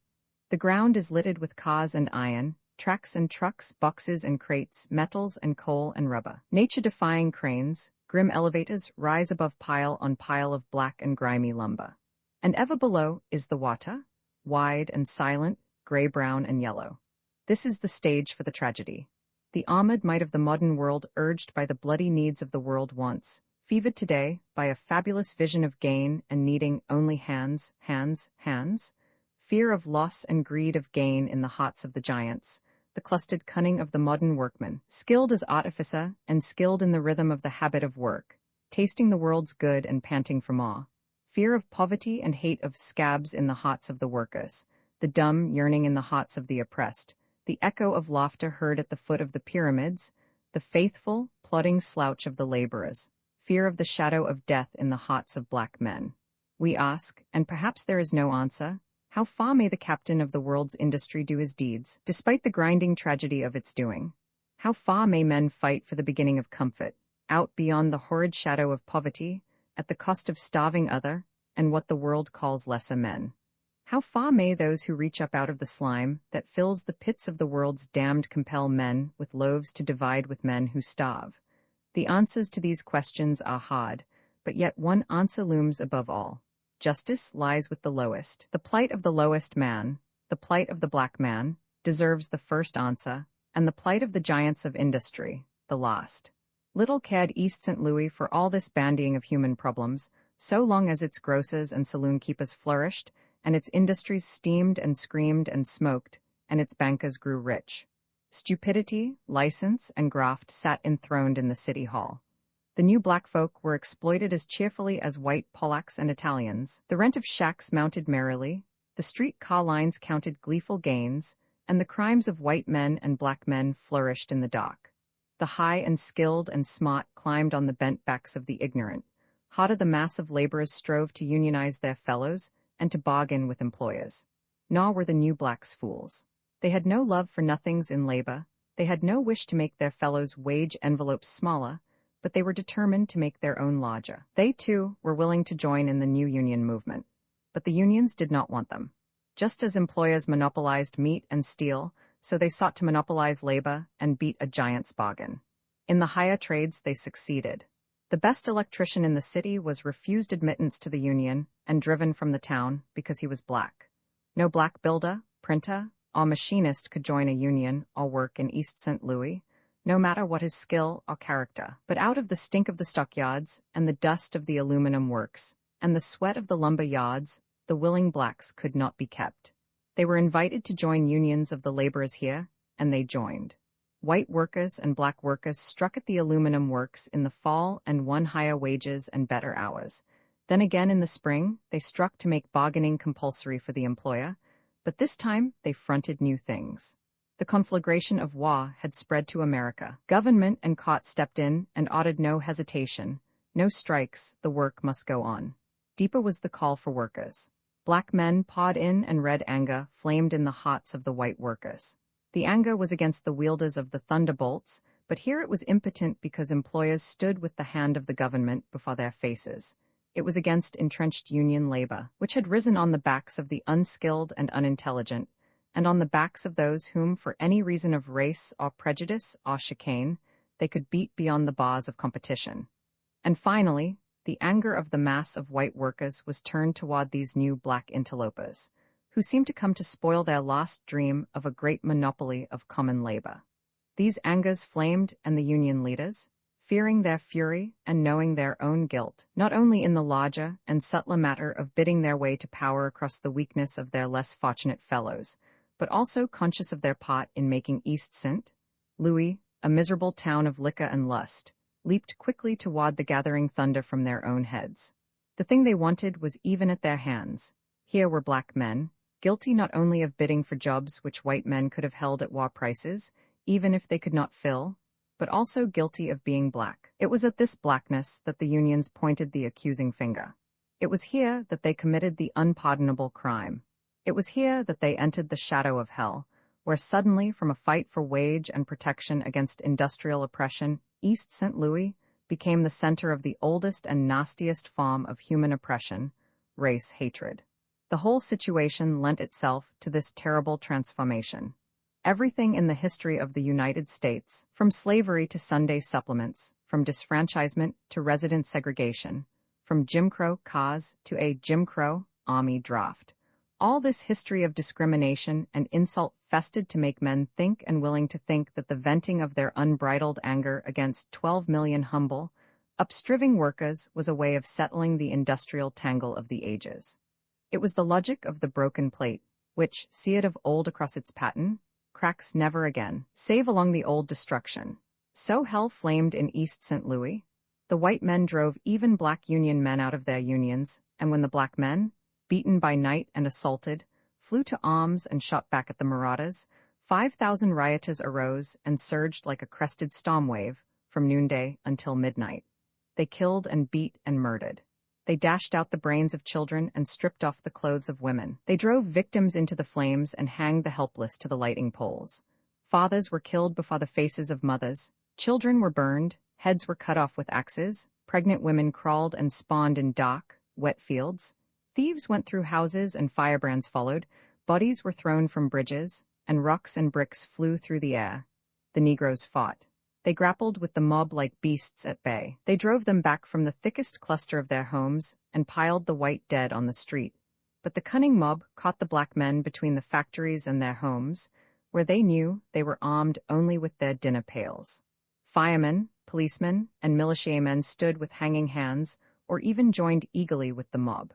The ground is littered with cars and iron, tracks and trucks, boxes and crates, metals and coal and rubber. Nature-defying cranes, grim elevators rise above pile on pile of black and grimy lumber. And ever below is the water, wide and silent, gray-brown and yellow. This is the stage for the tragedy. The armored might of the modern world urged by the bloody needs of the world once, fevered today by a fabulous vision of gain and needing only hands, hands, hands, fear of loss and greed of gain in the hearts of the giants, the clustered cunning of the modern workman, skilled as artificer and skilled in the rhythm of the habit of work, tasting the world's good and panting for more, fear of poverty and hate of scabs in the hearts of the workers, the dumb yearning in the hearts of the oppressed, the echo of laughter heard at the foot of the pyramids, the faithful, plodding slouch of the laborers, fear of the shadow of death in the hearts of black men. We ask, and perhaps there is no answer, how far may the captain of the world's industry do his deeds, despite the grinding tragedy of its doing? How far may men fight for the beginning of comfort, out beyond the horrid shadow of poverty, at the cost of starving other, and what the world calls lesser men? How far may those who reach up out of the slime that fills the pits of the world's damned compel men with loaves to divide with men who starve? The answers to these questions are hard, but yet one answer looms above all. Justice lies with the lowest. The plight of the lowest man, the plight of the black man, deserves the first answer, and the plight of the giants of industry, the last. Little cared East St. Louis for all this bandying of human problems, so long as its grocers and saloon keepers flourished, and its industries steamed and screamed and smoked, and its bankers grew rich. Stupidity, license, and graft sat enthroned in the city hall. The new black folk were exploited as cheerfully as white Polacks and Italians. The rent of shacks mounted merrily, the street car lines counted gleeful gains, and the crimes of white men and black men flourished in the dock. The high and skilled and smart climbed on the bent backs of the ignorant. Harder the mass of laborers strove to unionize their fellows and to bargain with employers. Nor were the new blacks fools. They had no love for nothings in labor, they had no wish to make their fellows' wage envelopes smaller, but they were determined to make their own larger. They, too, were willing to join in the new union movement. But the unions did not want them. Just as employers monopolized meat and steel, so they sought to monopolize labor and beat a giant's bargain. In the higher trades they succeeded. The best electrician in the city was refused admittance to the union and driven from the town because he was black. No black builder, printer, or machinist could join a union or work in East St. Louis, no matter what his skill or character. But out of the stink of the stockyards, and the dust of the aluminum works, and the sweat of the lumber yards, the willing blacks could not be kept. They were invited to join unions of the laborers here, and they joined. White workers and black workers struck at the aluminum works in the fall and won higher wages and better hours. Then again in the spring, they struck to make bargaining compulsory for the employer, but this time they fronted new things. The conflagration of Bois had spread to America. Government and Cot stepped in and ordered no hesitation, no strikes, the work must go on. Deeper was the call for workers. Black men pawed in and red anger flamed in the hearts of the white workers. The anger was against the wielders of the thunderbolts, but here it was impotent because employers stood with the hand of the government before their faces. It was against entrenched union labor, which had risen on the backs of the unskilled and unintelligent, and on the backs of those whom, for any reason of race or prejudice or chicane, they could beat beyond the bars of competition. And finally, the anger of the mass of white workers was turned toward these new black interlopers, who seemed to come to spoil their last dream of a great monopoly of common labor. These angers flamed, and the union leaders, fearing their fury and knowing their own guilt, not only in the larger and subtler matter of bidding their way to power across the weakness of their less fortunate fellows, but also conscious of their part in making East St. Louis, a miserable town of liquor and lust, leaped quickly toward the gathering thunder from their own heads. The thing they wanted was even at their hands. Here were black men, guilty not only of bidding for jobs which white men could have held at war prices, even if they could not fill, but also guilty of being black. It was at this blackness that the unions pointed the accusing finger. It was here that they committed the unpardonable crime. It was here that they entered the shadow of hell, where suddenly, from a fight for wage and protection against industrial oppression, East St. Louis became the center of the oldest and nastiest form of human oppression, race hatred. The whole situation lent itself to this terrible transformation. Everything in the history of the United States, from slavery to Sunday supplements, from disfranchisement to resident segregation, from Jim Crow cause to a Jim Crow Army draft, All this history of discrimination and insult festered to make men think and willing to think that the venting of their unbridled anger against 12 million humble, upstriving workers was a way of settling the industrial tangle of the ages. It was the logic of the broken plate, which, seared of old across its pattern, cracks never again, save along the old destruction. So hell flamed in East St. Louis. The white men drove even black Union men out of their unions, and when the black men, beaten by night and assaulted, flew to arms and shot back at the marauders, 5,000 rioters arose and surged like a crested storm wave from noonday until midnight. They killed and beat and murdered. They dashed out the brains of children and stripped off the clothes of women. They drove victims into the flames and hanged the helpless to the lighting poles. Fathers were killed before the faces of mothers. Children were burned. Heads were cut off with axes. Pregnant women crawled and spawned in dark, wet fields. Thieves went through houses and firebrands followed. Bodies were thrown from bridges, and rocks and bricks flew through the air. The Negroes fought. They grappled with the mob like beasts at bay. They drove them back from the thickest cluster of their homes and piled the white dead on the street. But the cunning mob caught the black men between the factories and their homes, where they knew they were armed only with their dinner pails. Firemen, policemen, and militiamen stood with hanging hands or even joined eagerly with the mob.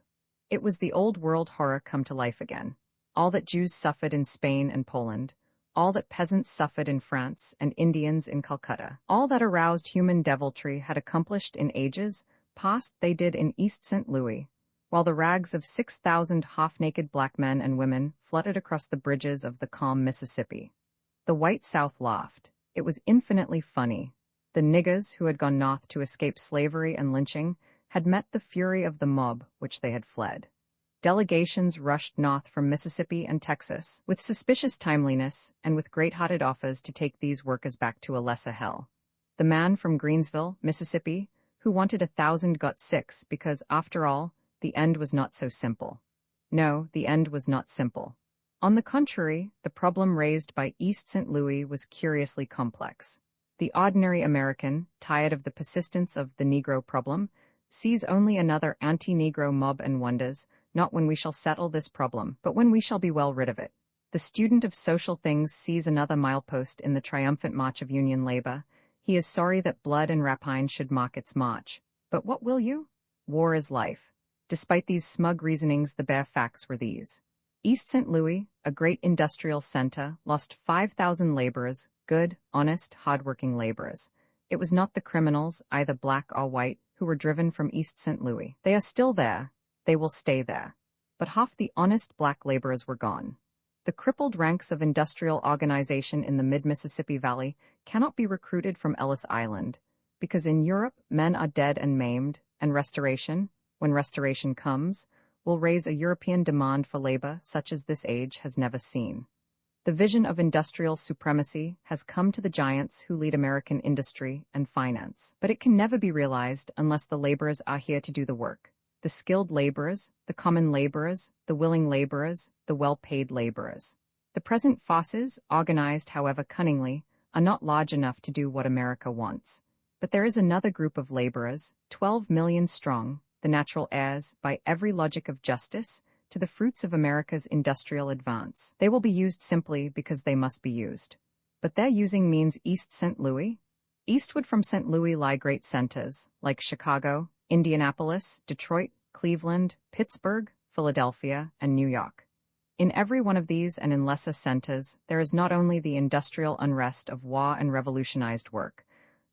It was the old world horror come to life again. All that Jews suffered in Spain and Poland, all that peasants suffered in France and Indians in Calcutta, all that aroused human deviltry had accomplished in ages past they did in East St. Louis, while the rags of 6,000 half-naked black men and women fluttered across the bridges of the calm Mississippi. The white South laughed. It was infinitely funny. The niggers who had gone north to escape slavery and lynching had met the fury of the mob which they had fled. Delegations rushed north from Mississippi and Texas, with suspicious timeliness and with great-hearted offers to take these workers back to a lesser hell. The man from Greensville, Mississippi, who wanted 1,000 got 6 because, after all, the end was not so simple. No, the end was not simple. On the contrary, the problem raised by East St. Louis was curiously complex. The ordinary American, tired of the persistence of the Negro problem, sees only another anti-Negro mob and wonders, not when we shall settle this problem, but when we shall be well rid of it. The student of social things sees another milepost in the triumphant march of Union labor. He is sorry that blood and rapine should mock its march. But what will you? War is life. Despite these smug reasonings, the bare facts were these. East St. Louis, a great industrial center, lost 5,000 laborers, good, honest, hard-working laborers. It was not the criminals, either black or white, who were driven from East St. Louis. They are still there. They will stay there. But half the honest black laborers were gone. The crippled ranks of industrial organization in the mid-Mississippi Valley cannot be recruited from Ellis Island, because in Europe men are dead and maimed, and restoration, when restoration comes, will raise a European demand for labor such as this age has never seen. The vision of industrial supremacy has come to the giants who lead American industry and finance, but it can never be realized unless the laborers are here to do the work. The skilled laborers, the common laborers, the willing laborers, the well-paid laborers. The present forces, organized however cunningly, are not large enough to do what America wants. But there is another group of laborers, 12 million strong, the natural heirs, by every logic of justice, to the fruits of America's industrial advance. They will be used simply because they must be used. But their using means East St. Louis. Eastward from St. Louis lie great centers, like Chicago, Indianapolis, Detroit, Cleveland, Pittsburgh, Philadelphia, and New York. In every one of these and in lesser centers, there is not only the industrial unrest of war and revolutionized work,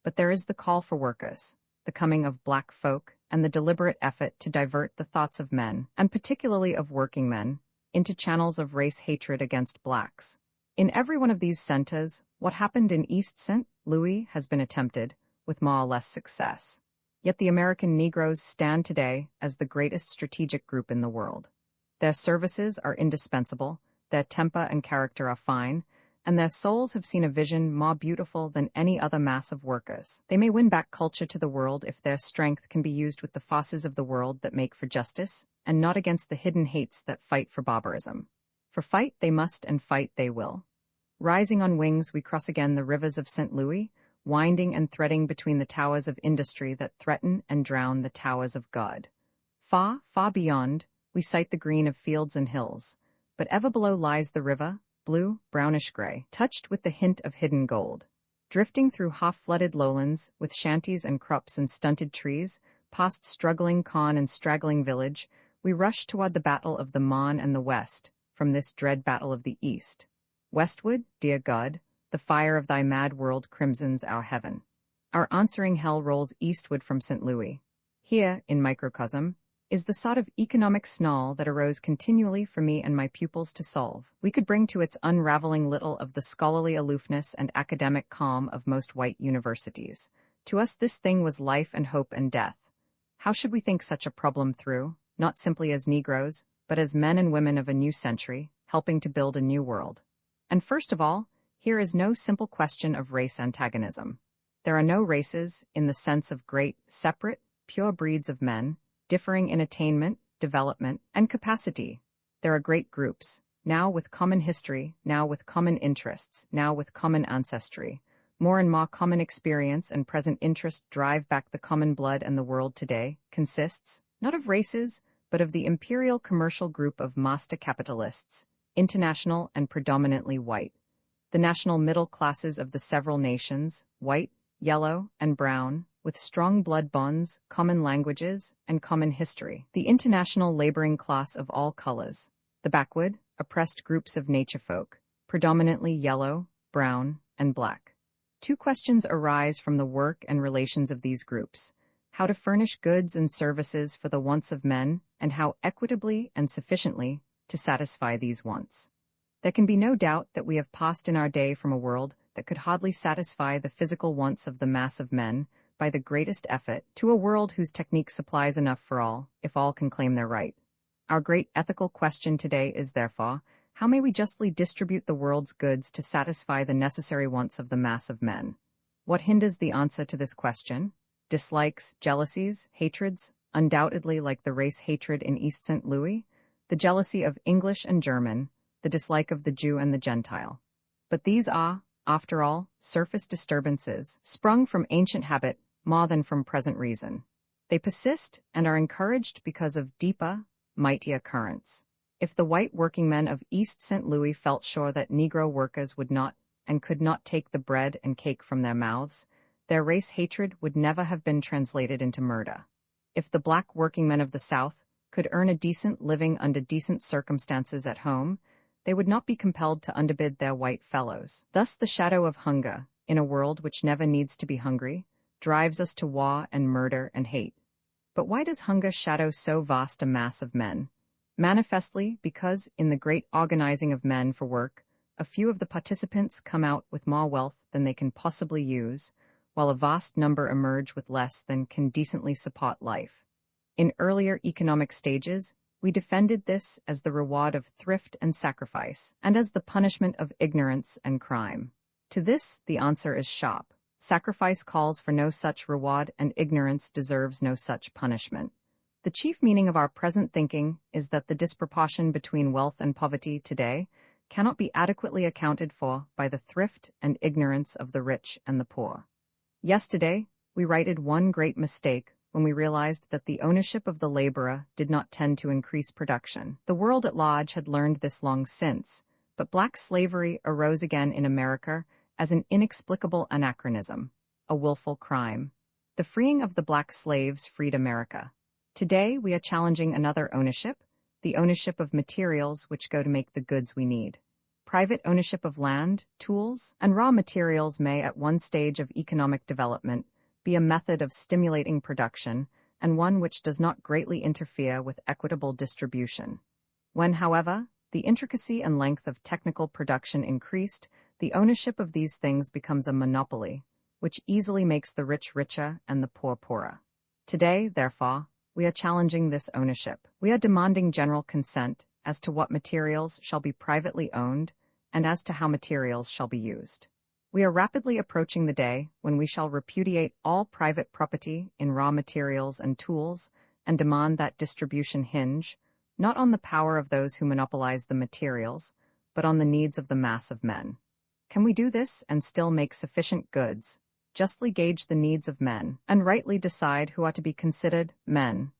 but there is the call for workers, the coming of black folk, and the deliberate effort to divert the thoughts of men, and particularly of working men, into channels of race hatred against blacks. In every one of these centers, what happened in East St. Louis has been attempted, with more or less success. Yet the American Negroes stand today as the greatest strategic group in the world. Their services are indispensable, their temper and character are fine, and their souls have seen a vision more beautiful than any other mass of workers. They may win back culture to the world if their strength can be used with the forces of the world that make for justice, and not against the hidden hates that fight for barbarism. For fight they must and fight they will. Rising on wings, we cross again the rivers of St. Louis, winding and threading between the towers of industry that threaten and drown the towers of God. Far, far beyond, we sight the green of fields and hills, but ever below lies the river, blue, brownish-gray, touched with the hint of hidden gold. Drifting through half-flooded lowlands, with shanties and crops and stunted trees, past struggling khan and straggling village, we rush toward the battle of the Marne and the West, from this dread battle of the East. Westward, dear God, the fire of thy mad world crimsons our heaven. Our answering hell rolls eastward from St. Louis. Here, in microcosm, is the sort of economic snarl that arose continually for me and my pupils to solve. We could bring to its unraveling little of the scholarly aloofness and academic calm of most white universities. To us this thing was life and hope and death. How should we think such a problem through, not simply as Negroes, but as men and women of a new century, helping to build a new world? And first of all, here is no simple question of race antagonism. There are no races, in the sense of great, separate, pure breeds of men, differing in attainment, development, and capacity. There are great groups, now with common history, now with common interests, now with common ancestry. More and more common experience and present interest drive back the common blood, and the world today consists, not of races, but of the imperial commercial group of master capitalists, international and predominantly white. The national middle classes of the several nations, white, yellow, and brown, with strong blood bonds, common languages, and common history. The international laboring class of all colors. The backward, oppressed groups of nature folk, predominantly yellow, brown, and black. Two questions arise from the work and relations of these groups: how to furnish goods and services for the wants of men, and how equitably and sufficiently to satisfy these wants. There can be no doubt that we have passed in our day from a world that could hardly satisfy the physical wants of the mass of men, by the greatest effort, to a world whose technique supplies enough for all, if all can claim their right. Our great ethical question today is therefore, how may we justly distribute the world's goods to satisfy the necessary wants of the mass of men? What hinders the answer to this question? Dislikes, jealousies, hatreds, undoubtedly like the race hatred in East St. Louis, the jealousy of English and German, the dislike of the Jew and the Gentile. But these are, after all, surface disturbances, sprung from ancient habit, more than from present reason. They persist and are encouraged because of deeper, mightier currents. If the white working men of East St. Louis felt sure that Negro workers would not and could not take the bread and cake from their mouths, their race hatred would never have been translated into murder. If the black working men of the South could earn a decent living under decent circumstances at home, they would not be compelled to underbid their white fellows. Thus the shadow of hunger, in a world which never needs to be hungry, drives us to war and murder and hate. But why does hunger shadow so vast a mass of men? Manifestly because, in the great organizing of men for work, a few of the participants come out with more wealth than they can possibly use, while a vast number emerge with less than can decently support life. In earlier economic stages, we defended this as the reward of thrift and sacrifice, and as the punishment of ignorance and crime. To this, the answer is sharp. Sacrifice calls for no such reward, and ignorance deserves no such punishment. The chief meaning of our present thinking is that the disproportion between wealth and poverty today cannot be adequately accounted for by the thrift and ignorance of the rich and the poor. Yesterday, we righted one great mistake when we realized that the ownership of the laborer did not tend to increase production. The world at large had learned this long since, but black slavery arose again in America as an inexplicable anachronism, a willful crime. The freeing of the black slaves freed America. Today, we are challenging another ownership, the ownership of materials which go to make the goods we need. Private ownership of land, tools, and raw materials may, at one stage of economic development, be a method of stimulating production, and one which does not greatly interfere with equitable distribution. When, however, the intricacy and length of technical production increased, the ownership of these things becomes a monopoly, which easily makes the rich richer and the poor poorer. Today, therefore, we are challenging this ownership. We are demanding general consent as to what materials shall be privately owned and as to how materials shall be used. We are rapidly approaching the day when we shall repudiate all private property in raw materials and tools and demand that distribution hinge, not on the power of those who monopolize the materials, but on the needs of the mass of men. Can we do this and still make sufficient goods, justly gauge the needs of men, and rightly decide who ought to be considered men?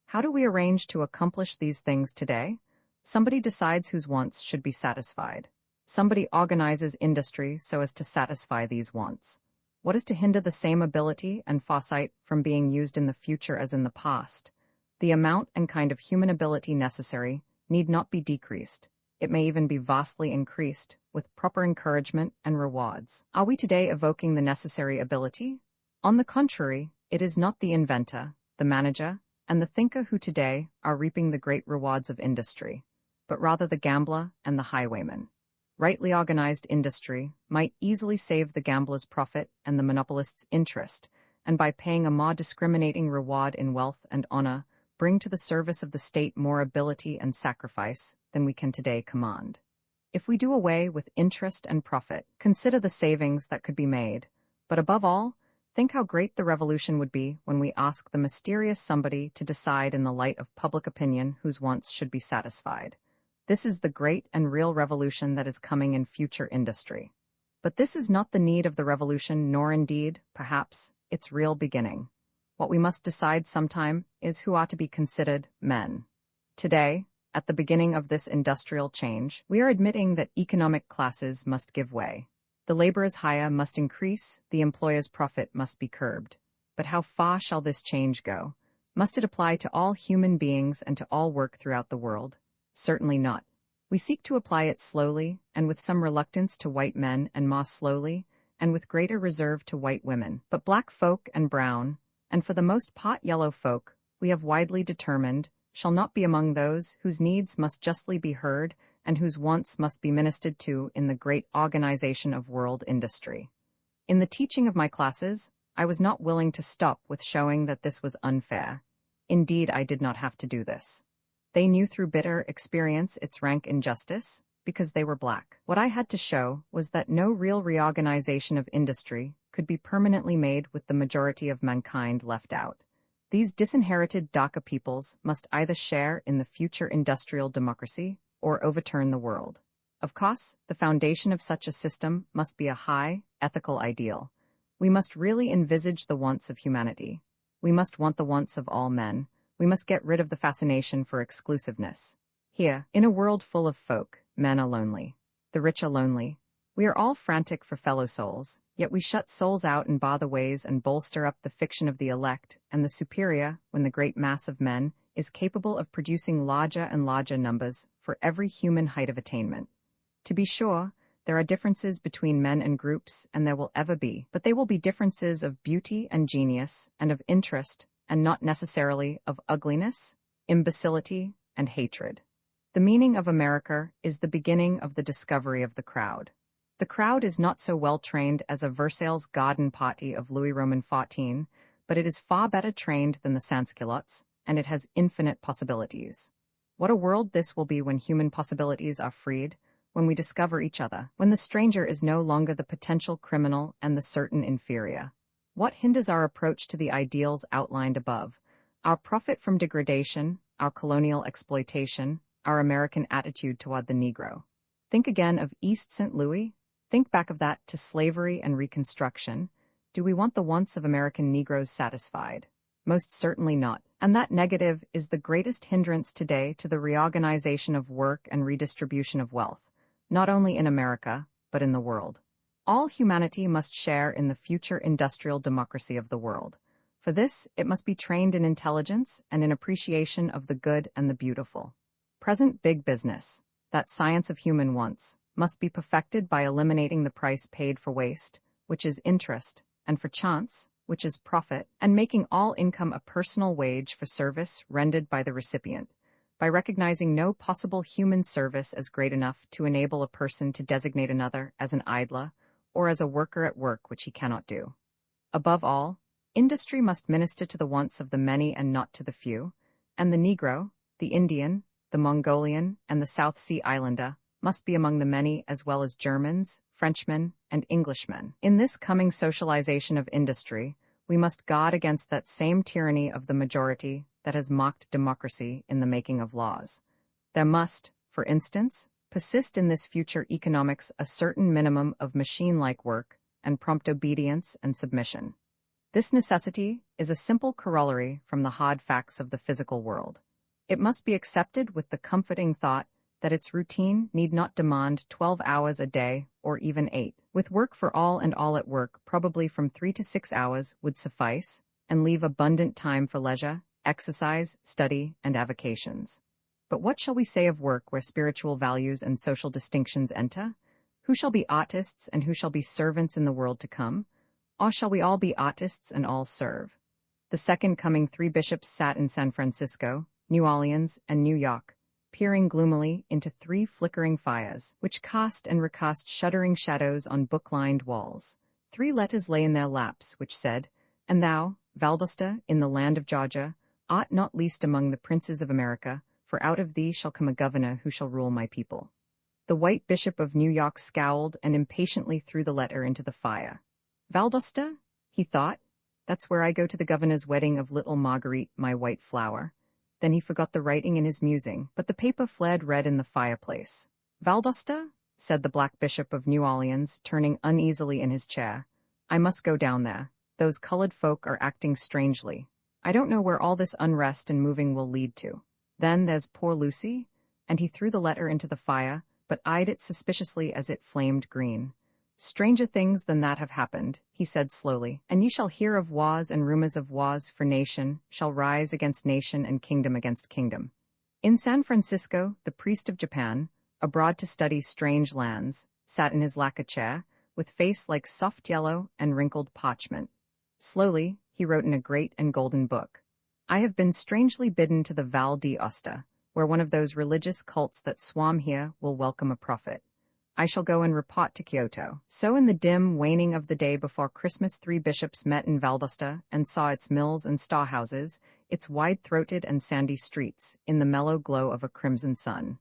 How do we arrange to accomplish these things today? Somebody decides whose wants should be satisfied. Somebody organizes industry so as to satisfy these wants. What is to hinder the same ability and foresight from being used in the future as in the past? The amount and kind of human ability necessary need not be decreased. It may even be vastly increased, with proper encouragement and rewards. Are we today evoking the necessary ability? On the contrary, it is not the inventor, the manager, and the thinker who today are reaping the great rewards of industry, but rather the gambler and the highwayman. Rightly organized industry might easily save the gambler's profit and the monopolist's interest, and by paying a more discriminating reward in wealth and honor, bring to the service of the state more ability and sacrifice than we can today command. If we do away with interest and profit, consider the savings that could be made, but above all, think how great the revolution would be when we ask the mysterious somebody to decide in the light of public opinion whose wants should be satisfied. This is the great and real revolution that is coming in future industry. But this is not the need of the revolution, nor indeed, perhaps, its real beginning. What we must decide sometime is who ought to be considered men. Today, at the beginning of this industrial change, we are admitting that economic classes must give way. The laborer's hire must increase, the employer's profit must be curbed. But how far shall this change go? Must it apply to all human beings and to all work throughout the world? Certainly not. We seek to apply it slowly, and with some reluctance to white men, and more slowly, and with greater reserve to white women. But black folk and brown, and for the most part yellow folk, we have widely determined, shall not be among those whose needs must justly be heard, and whose wants must be ministered to in the great organization of world industry. In the teaching of my classes, I was not willing to stop with showing that this was unfair. Indeed, I did not have to do this. They knew through bitter experience its rank injustice, because they were black. What I had to show was that no real reorganization of industry could be permanently made with the majority of mankind left out. These disinherited darker peoples must either share in the future industrial democracy or overturn the world. Of course, the foundation of such a system must be a high, ethical ideal. We must really envisage the wants of humanity. We must want the wants of all men. We must get rid of the fascination for exclusiveness. Here, in a world full of folk, men are lonely. The rich are lonely. We are all frantic for fellow souls, yet we shut souls out and bar the ways and bolster up the fiction of the elect and the superior when the great mass of men is capable of producing larger and larger numbers for every human height of attainment. To be sure, there are differences between men and groups, and there will ever be, but they will be differences of beauty and genius and of interest, and not necessarily of ugliness, imbecility, and hatred. The meaning of America is the beginning of the discovery of the crowd. The crowd is not so well trained as a Versailles garden party of Louis Roman XIV, but it is far better trained than the sans-culottes, and it has infinite possibilities. What a world this will be when human possibilities are freed, when we discover each other, when the stranger is no longer the potential criminal and the certain inferior. What hinders our approach to the ideals outlined above? Our profit from degradation, our colonial exploitation, our American attitude toward the Negro. Think again of East St. Louis. Think back of that to slavery and Reconstruction. Do we want the wants of American Negroes satisfied? Most certainly not. And that negative is the greatest hindrance today to the reorganization of work and redistribution of wealth, not only in America, but in the world. All humanity must share in the future industrial democracy of the world. For this, it must be trained in intelligence and in appreciation of the good and the beautiful. Present big business, that science of human wants, must be perfected by eliminating the price paid for waste, which is interest, and for chance, which is profit, and making all income a personal wage for service rendered by the recipient, by recognizing no possible human service as great enough to enable a person to designate another as an idler, or as a worker at work which he cannot do. Above all, industry must minister to the wants of the many and not to the few, and the Negro, the Indian, the Mongolian, and the South Sea Islander must be among the many as well as Germans, Frenchmen, and Englishmen. In this coming socialization of industry, we must guard against that same tyranny of the majority that has mocked democracy in the making of laws. There must, for instance, persist in this future economics a certain minimum of machine-like work and prompt obedience and submission. This necessity is a simple corollary from the hard facts of the physical world. It must be accepted with the comforting thought that its routine need not demand 12 hours a day or even 8. With work for all and all at work, probably from 3 to 6 hours would suffice, and leave abundant time for leisure, exercise, study, and avocations. But what shall we say of work where spiritual values and social distinctions enter? Who shall be artists and who shall be servants in the world to come? Or shall we all be artists and all serve? The second coming 3 bishops sat in San Francisco, New Orleans, and New York, peering gloomily into 3 flickering fires, which cast and recast shuddering shadows on book-lined walls. 3 letters lay in their laps, which said, "And thou, Valdosta, in the land of Georgia, art not least among the princes of America, for out of thee shall come a governor who shall rule my people." The white bishop of New York scowled and impatiently threw the letter into the fire. "Valdosta?" he thought. "That's where I go to the governor's wedding of little Marguerite, my white flower." Then he forgot the writing in his musing, but the paper flared red in the fireplace. "Valdosta?" said the black bishop of New Orleans, turning uneasily in his chair. "I must go down there. Those colored folk are acting strangely. I don't know where all this unrest and moving will lead to. Then there's poor Lucy," and he threw the letter into the fire, but eyed it suspiciously as it flamed green. "Stranger things than that have happened," he said slowly, "and ye shall hear of wars and rumors of wars, for nation shall rise against nation and kingdom against kingdom." In San Francisco, the priest of Japan, abroad to study strange lands, sat in his lacquer chair, with face like soft yellow and wrinkled parchment. Slowly, he wrote in a great and golden book. "I have been strangely bidden to the Val d'Aosta, where one of those religious cults that swarm here will welcome a prophet. I shall go and report to Kyoto." So in the dim waning of the day before Christmas 3 bishops met in Valdosta and saw its mills and storehouses, its wide-throated and sandy streets, in the mellow glow of a crimson sun.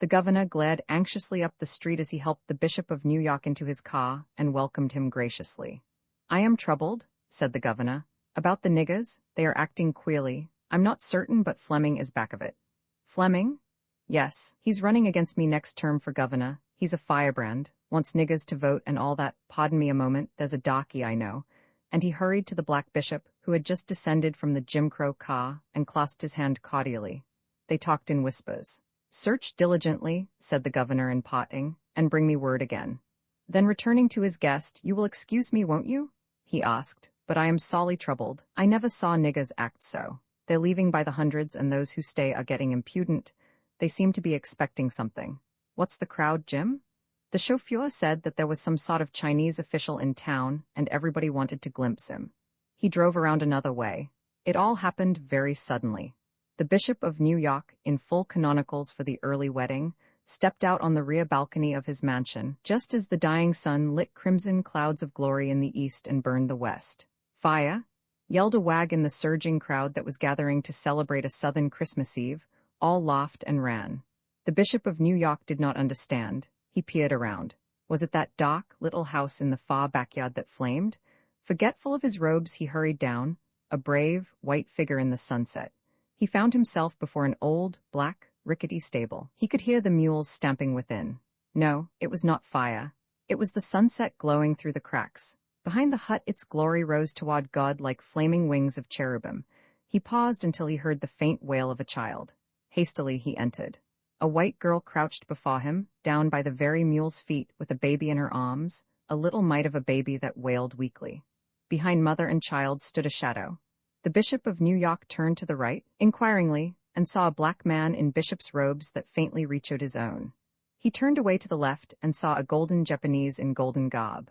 The governor glared anxiously up the street as he helped the Bishop of New York into his car and welcomed him graciously. "I am troubled," said the governor, "about the niggers. They are acting queerly. I'm not certain, but Fleming is back of it." "Fleming?" "Yes, he's running against me next term for governor. He's a firebrand, wants niggers to vote and all that. Pardon me a moment, there's a darky I know." And he hurried to the black bishop, who had just descended from the Jim Crow car, and clasped his hand cordially. They talked in whispers. "Search diligently," said the governor in parting, "and bring me word again." Then returning to his guest, "You will excuse me, won't you?" he asked, "but I am sorely troubled. I never saw niggers act so. They're leaving by the hundreds, and those who stay are getting impudent. They seem to be expecting something. What's the crowd, Jim?" The chauffeur said that there was some sort of Chinese official in town, and everybody wanted to glimpse him. He drove around another way. It all happened very suddenly. The Bishop of New York, in full canonicals for the early wedding, stepped out on the rear balcony of his mansion, just as the dying sun lit crimson clouds of glory in the east and burned the west. "Fire!" yelled a wag in the surging crowd that was gathering to celebrate a southern Christmas Eve. All laughed and ran. The Bishop of New York did not understand. He peered around. Was it that dark, little house in the far backyard that flamed? Forgetful of his robes, he hurried down, a brave, white figure in the sunset. He found himself before an old, black, rickety stable. He could hear the mules stamping within. No, it was not fire. It was the sunset glowing through the cracks. Behind the hut its glory rose toward God like flaming wings of cherubim. He paused until he heard the faint wail of a child. Hastily he entered. A white girl crouched before him, down by the very mule's feet with a baby in her arms, a little mite of a baby that wailed weakly. Behind mother and child stood a shadow. The Bishop of New York turned to the right, inquiringly, and saw a black man in bishop's robes that faintly reached his own. He turned away to the left and saw a golden Japanese in golden garb.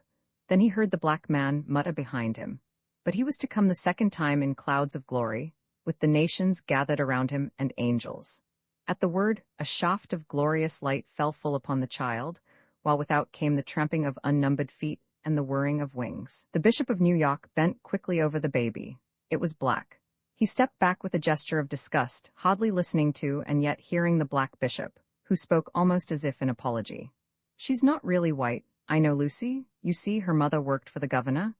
Then he heard the black man mutter behind him. But he was to come the second time in clouds of glory, with the nations gathered around him and angels. At the word, a shaft of glorious light fell full upon the child, while without came the tramping of unnumbered feet and the whirring of wings. The Bishop of New York bent quickly over the baby. It was black. He stepped back with a gesture of disgust, hardly listening to and yet hearing the black bishop, who spoke almost as if in apology. "She's not really white. I know Lucy. You see, her mother worked for the governor."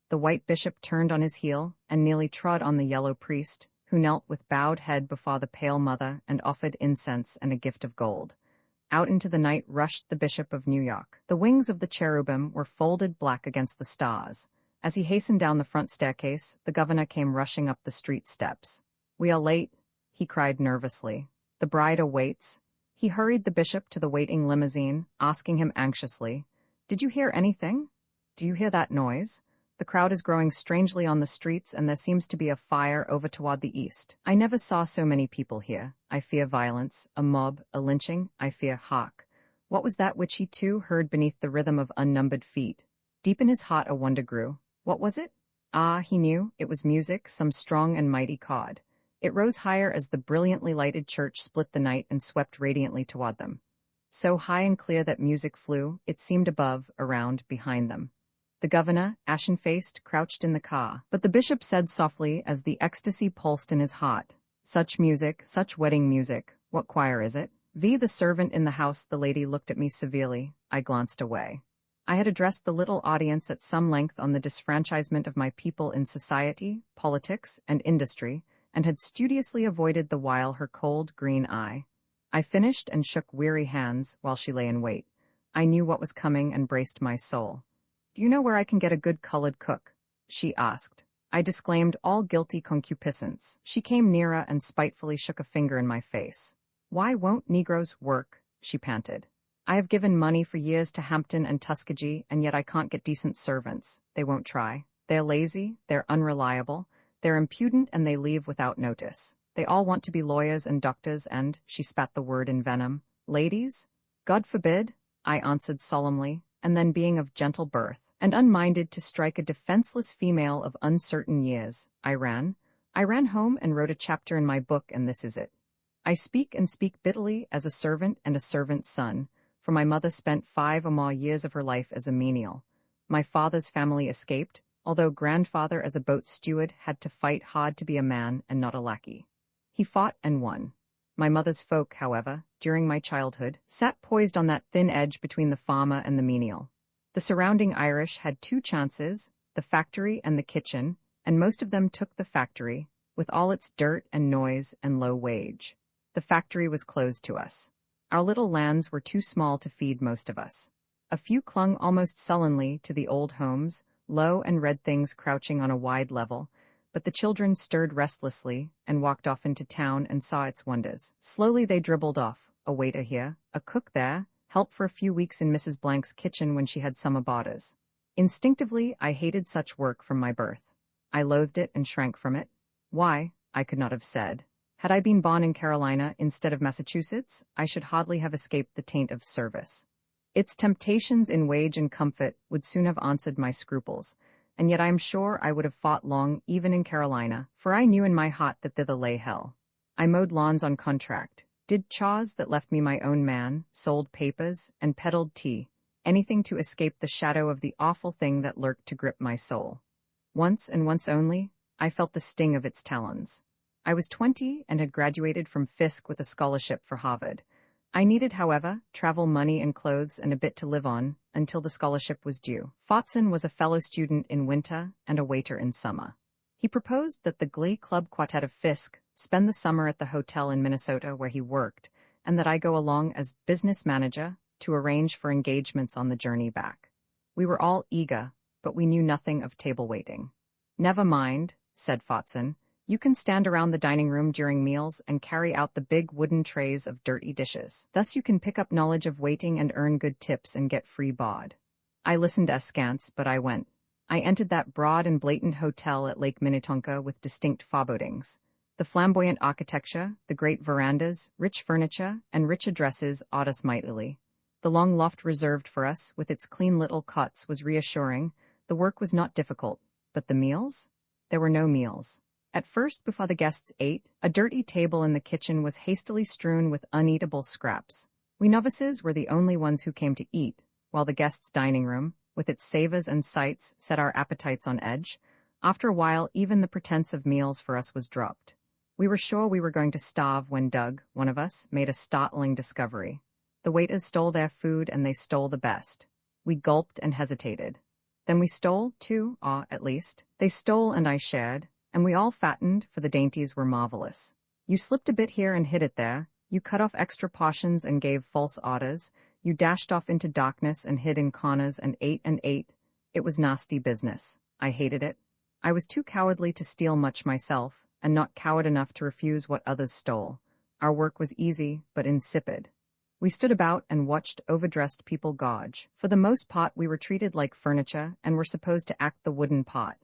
The white bishop turned on his heel and nearly trod on the yellow priest, who knelt with bowed head before the pale mother and offered incense and a gift of gold. Out into the night rushed the Bishop of New York. The wings of the cherubim were folded black against the stars. As he hastened down the front staircase, the governor came rushing up the street steps. "We are late," he cried nervously. "The bride awaits." He hurried the bishop to the waiting limousine, asking him anxiously, "Did you hear anything? Do you hear that noise? The crowd is growing strangely on the streets and there seems to be a fire over toward the east. I never saw so many people here. I fear violence, a mob, a lynching, I fear hark. What was that which he too heard beneath the rhythm of unnumbered feet? Deep in his heart a wonder grew. What was it? Ah, he knew, it was music, some strong and mighty chord. It rose higher as the brilliantly lighted church split the night and swept radiantly toward them. So high and clear that music flew, it seemed above, around, behind them. The governor, ashen-faced, crouched in the car, but the bishop said softly as the ecstasy pulsed in his heart, "Such music, such wedding music, what choir is it?" The servant in the house. The lady looked at me severely. I glanced away. I had addressed the little audience at some length on the disfranchisement of my people in society, politics, and industry, and had studiously avoided the while her cold green eye. I finished and shook weary hands while she lay in wait. I knew what was coming and braced my soul. "Do you know where I can get a good colored cook?" she asked. I disclaimed all guilty concupiscence. She came nearer and spitefully shook a finger in my face. "Why won't Negroes work?" she panted. "I have given money for years to Hampton and Tuskegee, and yet I can't get decent servants. They won't try. They're lazy, they're unreliable, they're impudent, and they leave without notice. They all want to be lawyers and doctors and," she spat the word in venom, "ladies? God forbid," I answered solemnly, and then being of gentle birth, and unminded to strike a defenseless female of uncertain years, I ran home and wrote a chapter in my book, and this is it. I speak and speak bitterly as a servant and a servant's son, for my mother spent 5 or more years of her life as a menial. My father's family escaped, although grandfather as a boat steward had to fight hard to be a man and not a lackey. He fought and won. My mother's folk, however, during my childhood, sat poised on that thin edge between the farmer and the menial. The surrounding Irish had 2 chances, the factory and the kitchen, and most of them took the factory, with all its dirt and noise and low wage. The factory was closed to us. Our little lands were too small to feed most of us. A few clung almost sullenly to the old homes, low and red things crouching on a wide level, but the children stirred restlessly and walked off into town and saw its wonders. Slowly they dribbled off, a waiter here, a cook there, help for a few weeks in Mrs. Blank's kitchen when she had summer boarders. Instinctively, I hated such work from my birth. I loathed it and shrank from it. Why, I could not have said. Had I been born in Carolina instead of Massachusetts, I should hardly have escaped the taint of service. Its temptations in wage and comfort would soon have answered my scruples, and yet I am sure I would have fought long even in Carolina, for I knew in my heart that thither lay hell. I mowed lawns on contract, did chores that left me my own man, sold papers, and peddled tea, anything to escape the shadow of the awful thing that lurked to grip my soul. Once and once only, I felt the sting of its talons. I was 20 and had graduated from Fisk with a scholarship for Harvard. I needed, however, travel money and clothes and a bit to live on until the scholarship was due. Fotson was a fellow student in winter and a waiter in summer. He proposed that the Glee Club Quartet of Fisk spend the summer at the hotel in Minnesota where he worked, and that I go along as business manager to arrange for engagements on the journey back. We were all eager, but we knew nothing of table waiting. "Never mind," said Fotson. "You can stand around the dining room during meals and carry out the big wooden trays of dirty dishes. Thus you can pick up knowledge of waiting and earn good tips and get free board." I listened askance, but I went. I entered that broad and blatant hotel at Lake Minnetonka with distinct forebodings. The flamboyant architecture, the great verandas, rich furniture, and rich addresses awed us mightily. The long loft reserved for us, with its clean little cots, was reassuring. The work was not difficult, but the meals? There were no meals. At first, before the guests ate, a dirty table in the kitchen was hastily strewn with uneatable scraps. We novices were the only ones who came to eat, while the guests' dining room, with its savors and sights, set our appetites on edge. After a while, even the pretense of meals for us was dropped. We were sure we were going to starve when Doug, one of us, made a startling discovery. The waiters stole their food, and they stole the best. We gulped and hesitated. Then we stole, too, at least. They stole and I shared, and we all fattened, for the dainties were marvelous. You slipped a bit here and hid it there. You cut off extra portions and gave false orders. You dashed off into darkness and hid in corners and ate and ate. It was nasty business. I hated it. I was too cowardly to steal much myself, and not coward enough to refuse what others stole. Our work was easy, but insipid. We stood about and watched overdressed people gauge. For the most part, we were treated like furniture and were supposed to act the wooden part.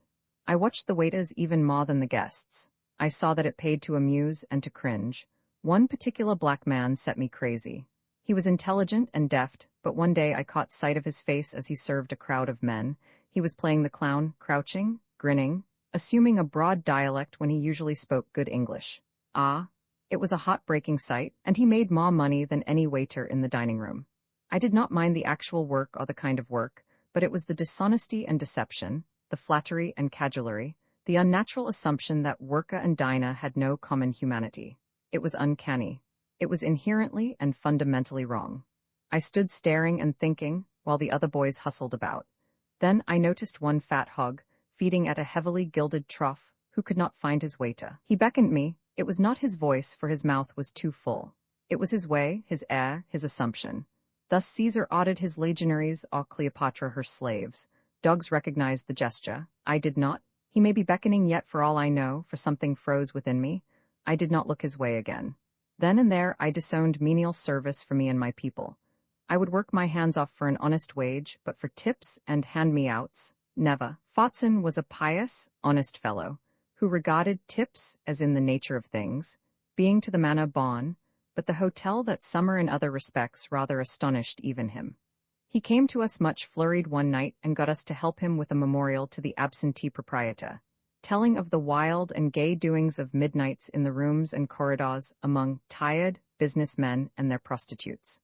I watched the waiters even more than the guests. I saw that it paid to amuse and to cringe. One particular black man set me crazy. He was intelligent and deft, but one day I caught sight of his face as he served a crowd of men. He was playing the clown, crouching, grinning, assuming a broad dialect when he usually spoke good English. It was a heartbreaking sight, and he made more money than any waiter in the dining room. I did not mind the actual work or the kind of work, but it was the dishonesty and deception, the flattery and cajolery, the unnatural assumption that worker and diner had no common humanity. It was uncanny. It was inherently and fundamentally wrong. I stood staring and thinking, while the other boys hustled about. Then I noticed one fat hog, feeding at a heavily gilded trough, who could not find his waiter. He beckoned me. It was not his voice, for his mouth was too full. It was his way, his air, his assumption. Thus Caesar ordered his legionaries or Cleopatra her slaves. Dogs recognized the gesture. I did not. He may be beckoning yet for all I know, for something froze within me. I did not look his way again. Then and there I disowned menial service for me and my people. I would work my hands off for an honest wage, but for tips and hand-me-outs, never. Fotzen was a pious, honest fellow, who regarded tips as in the nature of things, being to the manner born, but the hotel that summer in other respects rather astonished even him. He came to us much flurried one night and got us to help him with a memorial to the absentee proprietor, telling of the wild and gay doings of midnights in the rooms and corridors among tired businessmen and their prostitutes.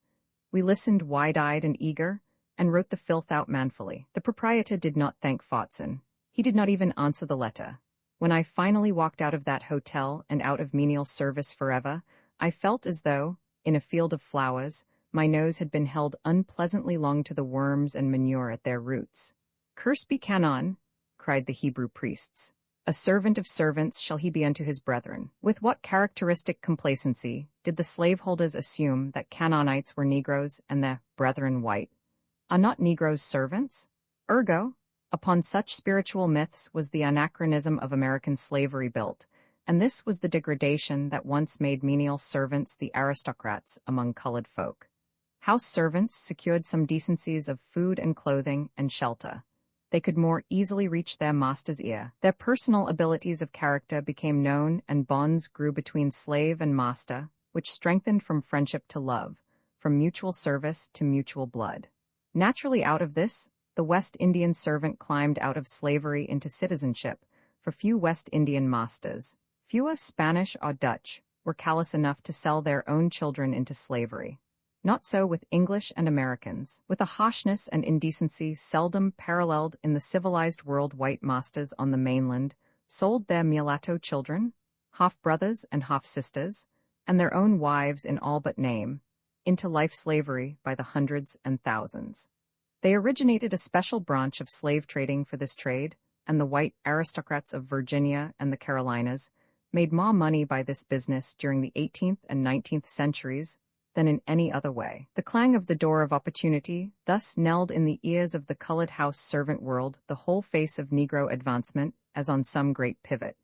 We listened wide-eyed and eager, and wrote the filth out manfully. The proprietor did not thank Fotzen. He did not even answer the letter. When I finally walked out of that hotel and out of menial service forever, I felt as though, in a field of flowers, my nose had been held unpleasantly long to the worms and manure at their roots. "Cursed be Canaan," cried the Hebrew priests. "A servant of servants shall he be unto his brethren." With what characteristic complacency did the slaveholders assume that Canaanites were Negroes and their brethren white? Are not Negroes servants? Ergo, upon such spiritual myths was the anachronism of American slavery built, and this was the degradation that once made menial servants the aristocrats among colored folk. House servants secured some decencies of food and clothing and shelter. They could more easily reach their master's ear. Their personal abilities of character became known, and bonds grew between slave and master, which strengthened from friendship to love, from mutual service to mutual blood. Naturally out of this, the West Indian servant climbed out of slavery into citizenship, for few West Indian masters, fewer Spanish or Dutch, were callous enough to sell their own children into slavery. Not so with English and Americans. With a harshness and indecency seldom paralleled in the civilized world, white masters on the mainland sold their mulatto children, half-brothers and half-sisters, and their own wives in all but name, into life slavery by the hundreds and thousands. They originated a special branch of slave trading for this trade, and the white aristocrats of Virginia and the Carolinas made more money by this business during the 18th and 19th centuries than in any other way. The clang of the door of opportunity thus knelled in the ears of the colored house servant world, the whole face of Negro advancement, as on some great pivot.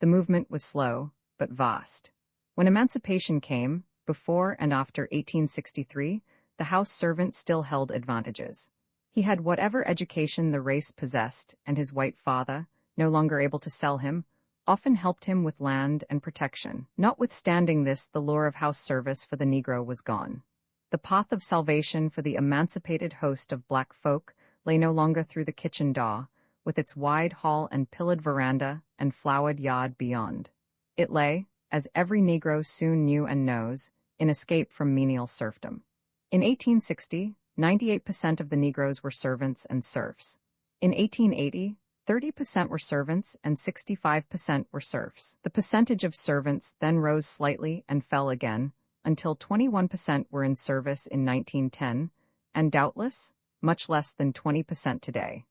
The movement was slow, but vast. When emancipation came, before and after 1863, the house servant still held advantages. He had whatever education the race possessed, and his white father, no longer able to sell him, often helped him with land and protection. Notwithstanding this, the lure of house service for the Negro was gone. The path of salvation for the emancipated host of black folk lay no longer through the kitchen door, with its wide hall and pillared veranda and flowered yard beyond. It lay, as every Negro soon knew and knows, in escape from menial serfdom. In 1860, 98% of the Negroes were servants and serfs. In 1880, 30% were servants and 65% were serfs. The percentage of servants then rose slightly and fell again, until 21% were in service in 1910, and doubtless, much less than 20% today.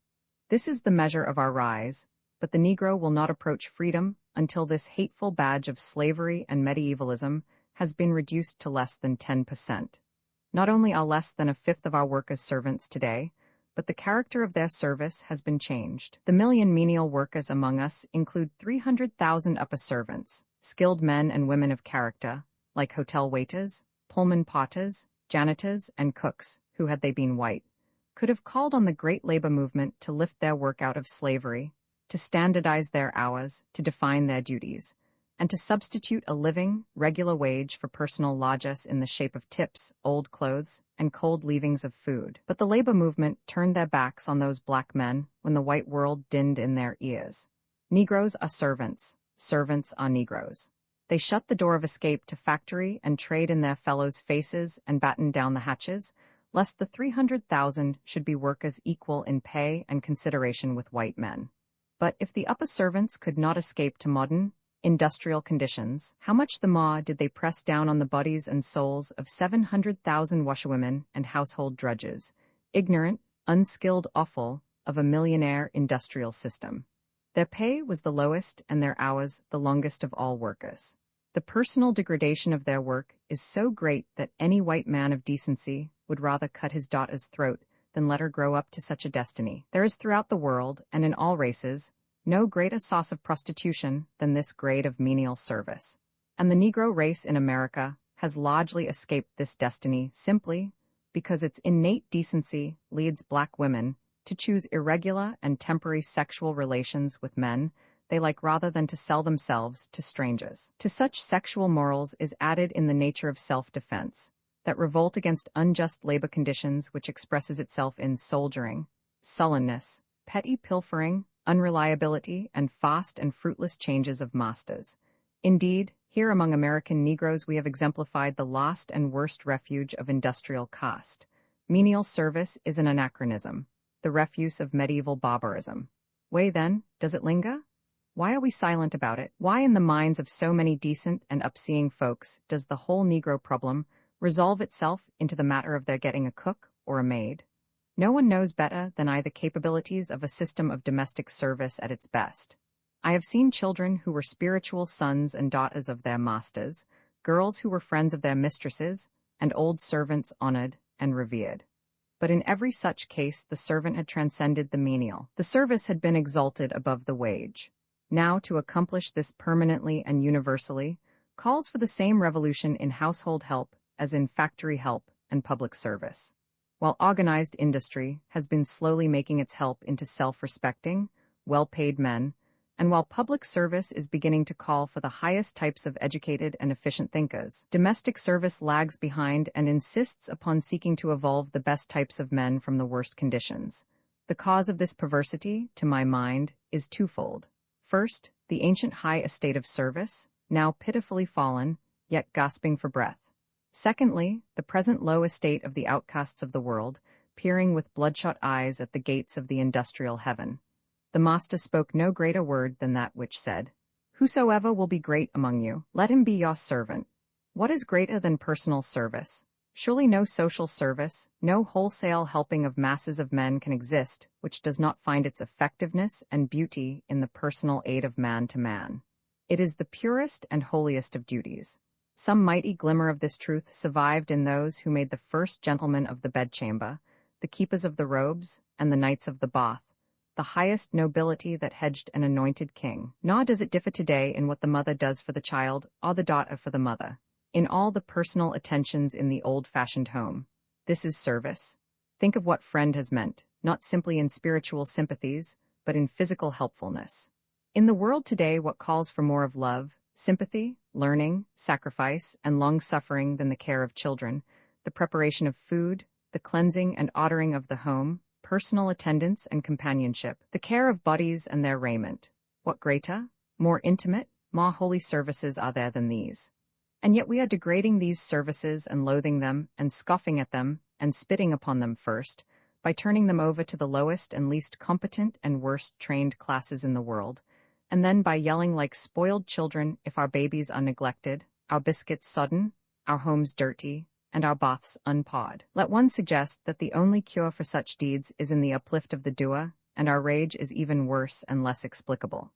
This is the measure of our rise, but the Negro will not approach freedom until this hateful badge of slavery and medievalism has been reduced to less than 10%. Not only are less than a fifth of our workers servants today, but the character of their service has been changed. The million menial workers among us include 300,000 upper servants, skilled men and women of character, like hotel waiters, Pullman porters, janitors, and cooks, who had they been white, could have called on the great labor movement to lift their work out of slavery, to standardize their hours, to define their duties, and to substitute a living, regular wage for personal largesse in the shape of tips, old clothes, and cold leavings of food. But the labor movement turned their backs on those black men when the white world dinned in their ears. Negroes are servants. Servants are Negroes. They shut the door of escape to factory and trade in their fellows' faces and battened down the hatches, lest the 300,000 should be workers equal in pay and consideration with white men. But if the upper servants could not escape to modern, industrial conditions, how much the more did they press down on the bodies and souls of 700,000 washerwomen and household drudges, ignorant, unskilled offal of a millionaire industrial system. Their pay was the lowest and their hours the longest of all workers. The personal degradation of their work is so great that any white man of decency would rather cut his daughter's throat than let her grow up to such a destiny. There is throughout the world, and in all races, no greater source of prostitution than this grade of menial service. And the Negro race in America has largely escaped this destiny simply because its innate decency leads black women to choose irregular and temporary sexual relations with men they like rather than to sell themselves to strangers. To such sexual morals is added in the nature of self-defense, that revolt against unjust labor conditions which expresses itself in soldiering, sullenness, petty pilfering, unreliability, and fast and fruitless changes of masters. Indeed, here among American Negroes we have exemplified the last and worst refuge of industrial caste. Menial service is an anachronism, the refuse of medieval barbarism. Why then, does it linger? Why are we silent about it? Why in the minds of so many decent and upseeing folks does the whole Negro problem resolve itself into the matter of their getting a cook or a maid? No one knows better than I the capabilities of a system of domestic service at its best. I have seen children who were spiritual sons and daughters of their masters, girls who were friends of their mistresses, and old servants honored and revered. But in every such case the servant had transcended the menial. The service had been exalted above the wage. Now to accomplish this permanently and universally calls for the same revolution in household help as in factory help and public service. While organized industry has been slowly making its help into self-respecting, well-paid men, and while public service is beginning to call for the highest types of educated and efficient thinkers, domestic service lags behind and insists upon seeking to evolve the best types of men from the worst conditions. The cause of this perversity, to my mind, is twofold. First, the ancient high estate of service, now pitifully fallen, yet gasping for breath. Secondly, the present low estate of the outcasts of the world, peering with bloodshot eyes at the gates of the industrial heaven. The master spoke no greater word than that which said, "Whosoever will be great among you, let him be your servant." What is greater than personal service? Surely no social service, no wholesale helping of masses of men can exist which does not find its effectiveness and beauty in the personal aid of man to man. It is the purest and holiest of duties. Some mighty glimmer of this truth survived in those who made the first gentlemen of the bedchamber, the keepers of the robes, and the knights of the bath, the highest nobility that hedged an anointed king. Nor does it differ today in what the mother does for the child or the daughter for the mother. In all the personal attentions in the old-fashioned home, this is service. Think of what friend has meant, not simply in spiritual sympathies, but in physical helpfulness. In the world today, what calls for more of love, sympathy, learning, sacrifice, and long-suffering than the care of children, the preparation of food, the cleansing and ordering of the home, personal attendance and companionship, the care of bodies and their raiment. What greater, more intimate, more holy services are there than these? And yet we are degrading these services and loathing them and scoffing at them and spitting upon them first, by turning them over to the lowest and least competent and worst trained classes in the world, and then by yelling like spoiled children if our babies are neglected, our biscuits sodden, our homes dirty, and our baths unpawed. Let one suggest that the only cure for such deeds is in the uplift of the doer, and our rage is even worse and less explicable.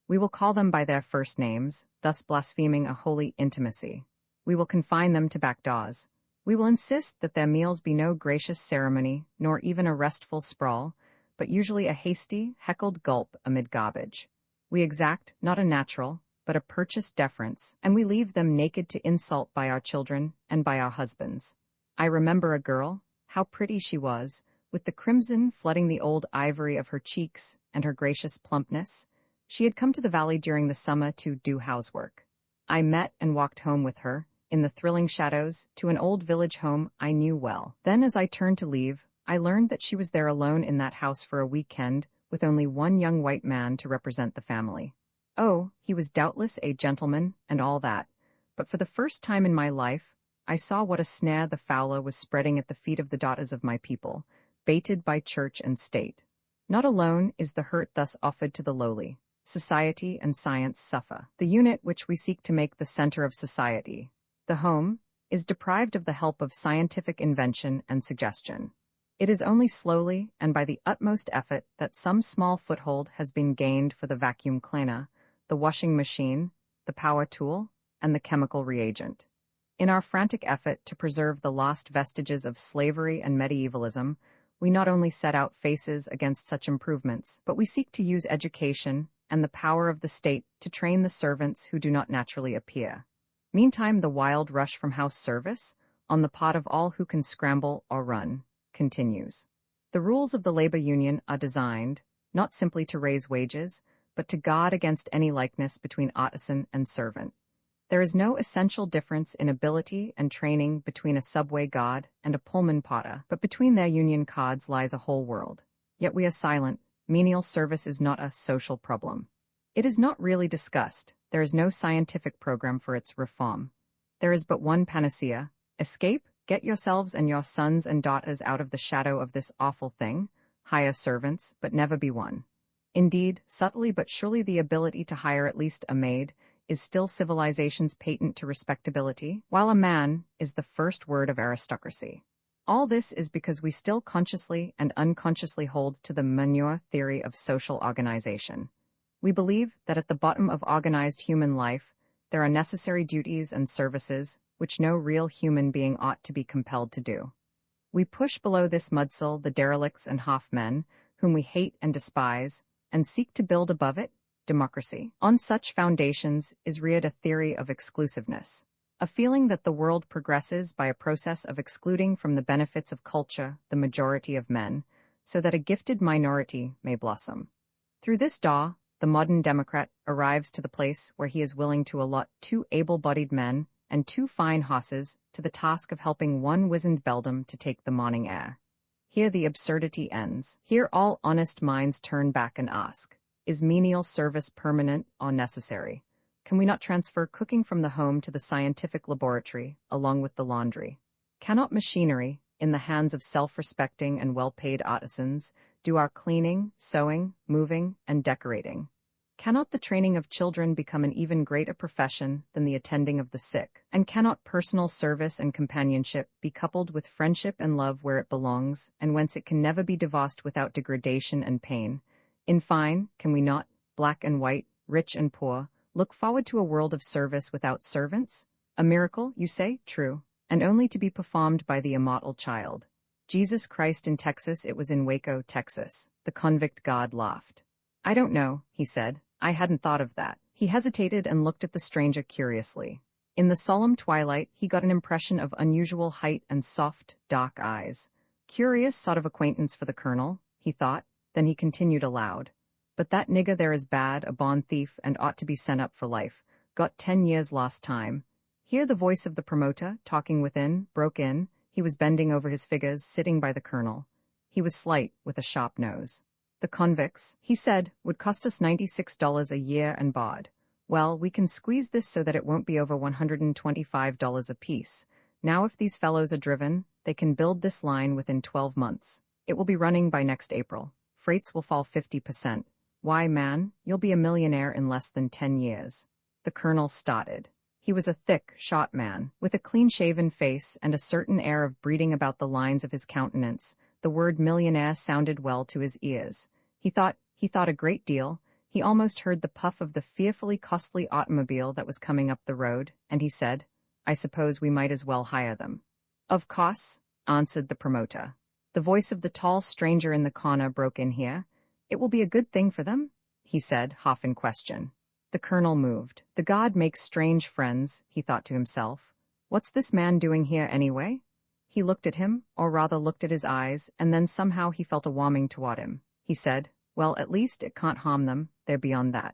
We will call them by their first names, thus blaspheming a holy intimacy. We will confine them to back doors. We will insist that their meals be no gracious ceremony, nor even a restful sprawl, but usually a hasty, heckled gulp amid garbage. We exact not a natural, but a purchased deference, and we leave them naked to insult by our children and by our husbands. I remember a girl, how pretty she was, with the crimson flooding the old ivory of her cheeks and her gracious plumpness. She had come to the valley during the summer to do housework. I met and walked home with her, in the thrilling shadows, to an old village home I knew well. Then as I turned to leave, I learned that she was there alone in that house for a weekend, with only one young white man to represent the family. Oh, he was doubtless a gentleman, and all that, but for the first time in my life, I saw what a snare the fowler was spreading at the feet of the daughters of my people, baited by church and state. Not alone is the hurt thus offered to the lowly. Society and science suffer. The unit which we seek to make the center of society, the home, is deprived of the help of scientific invention and suggestion. It is only slowly and by the utmost effort that some small foothold has been gained for the vacuum cleaner, the washing machine, the power tool, and the chemical reagent. In our frantic effort to preserve the lost vestiges of slavery and medievalism, we not only set out faces against such improvements, but we seek to use education and the power of the state to train the servants who do not naturally appear. Meantime, the wild rush from house service, on the part of all who can scramble or run, continues. The rules of the labor union are designed, not simply to raise wages, but to guard against any likeness between artisan and servant. There is no essential difference in ability and training between a subway guard and a Pullman potter, but between their union cards lies a whole world. Yet we are silent. Menial service is not a social problem. It is not really discussed. There is no scientific program for its reform. There is but one panacea: escape, get yourselves and your sons and daughters out of the shadow of this awful thing, hire servants, but never be one. Indeed, subtly but surely the ability to hire at least a maid is still civilization's patent to respectability, while a man is the first word of aristocracy. All this is because we still consciously and unconsciously hold to the manure theory of social organization. We believe that at the bottom of organized human life, there are necessary duties and services which no real human being ought to be compelled to do. We push below this mudsill the derelicts and half-men, whom we hate and despise, and seek to build above it democracy. On such foundations is reared a theory of exclusiveness, a feeling that the world progresses by a process of excluding from the benefits of culture the majority of men, so that a gifted minority may blossom. Through this daw, the modern democrat arrives to the place where he is willing to allot 2 able-bodied men and 2 fine horses to the task of helping one wizened beldam to take the morning air. Here the absurdity ends. Here all honest minds turn back and ask, is menial service permanent or necessary? Can we not transfer cooking from the home to the scientific laboratory, along with the laundry? Cannot machinery, in the hands of self-respecting and well-paid artisans, do our cleaning, sewing, moving, and decorating? Cannot the training of children become an even greater profession than the attending of the sick? And cannot personal service and companionship be coupled with friendship and love where it belongs, and whence it can never be divorced without degradation and pain? In fine, can we not, black and white, rich and poor, look forward to a world of service without servants? A miracle, you say? True. And only to be performed by the immortal child. Jesus Christ in Texas. It was in Waco, Texas. The convict god laughed. I don't know, he said. I hadn't thought of that. He hesitated and looked at the stranger curiously. In the solemn twilight, he got an impression of unusual height and soft, dark eyes. Curious sort of acquaintance for the colonel, he thought. Then he continued aloud. But that nigger there is bad, a bond thief, and ought to be sent up for life. Got 10 years lost time. Here the voice of the promoter, talking within, broke in. He was bending over his figures, sitting by the colonel. He was slight, with a sharp nose. The convicts, he said, would cost us $96 a year and board. Well, we can squeeze this so that it won't be over $125 apiece. Now if these fellows are driven, they can build this line within 12 months. It will be running by next April. Freights will fall 50%. Why, man, you'll be a millionaire in less than 10 years. The colonel started. He was a thick, short man, with a clean-shaven face and a certain air of breeding about the lines of his countenance. The word millionaire sounded well to his ears. He thought a great deal. He almost heard the puff of the fearfully costly automobile that was coming up the road, and he said, I suppose we might as well hire them. Of course, answered the promoter. The voice of the tall stranger in the corner broke in here. It will be a good thing for them, he said, half in question. The colonel moved. The god makes strange friends, he thought to himself. What's this man doing here anyway? He looked at him, or rather looked at his eyes, and then somehow he felt a warming toward him. He said, "Well, at least it can't harm them, they're beyond that."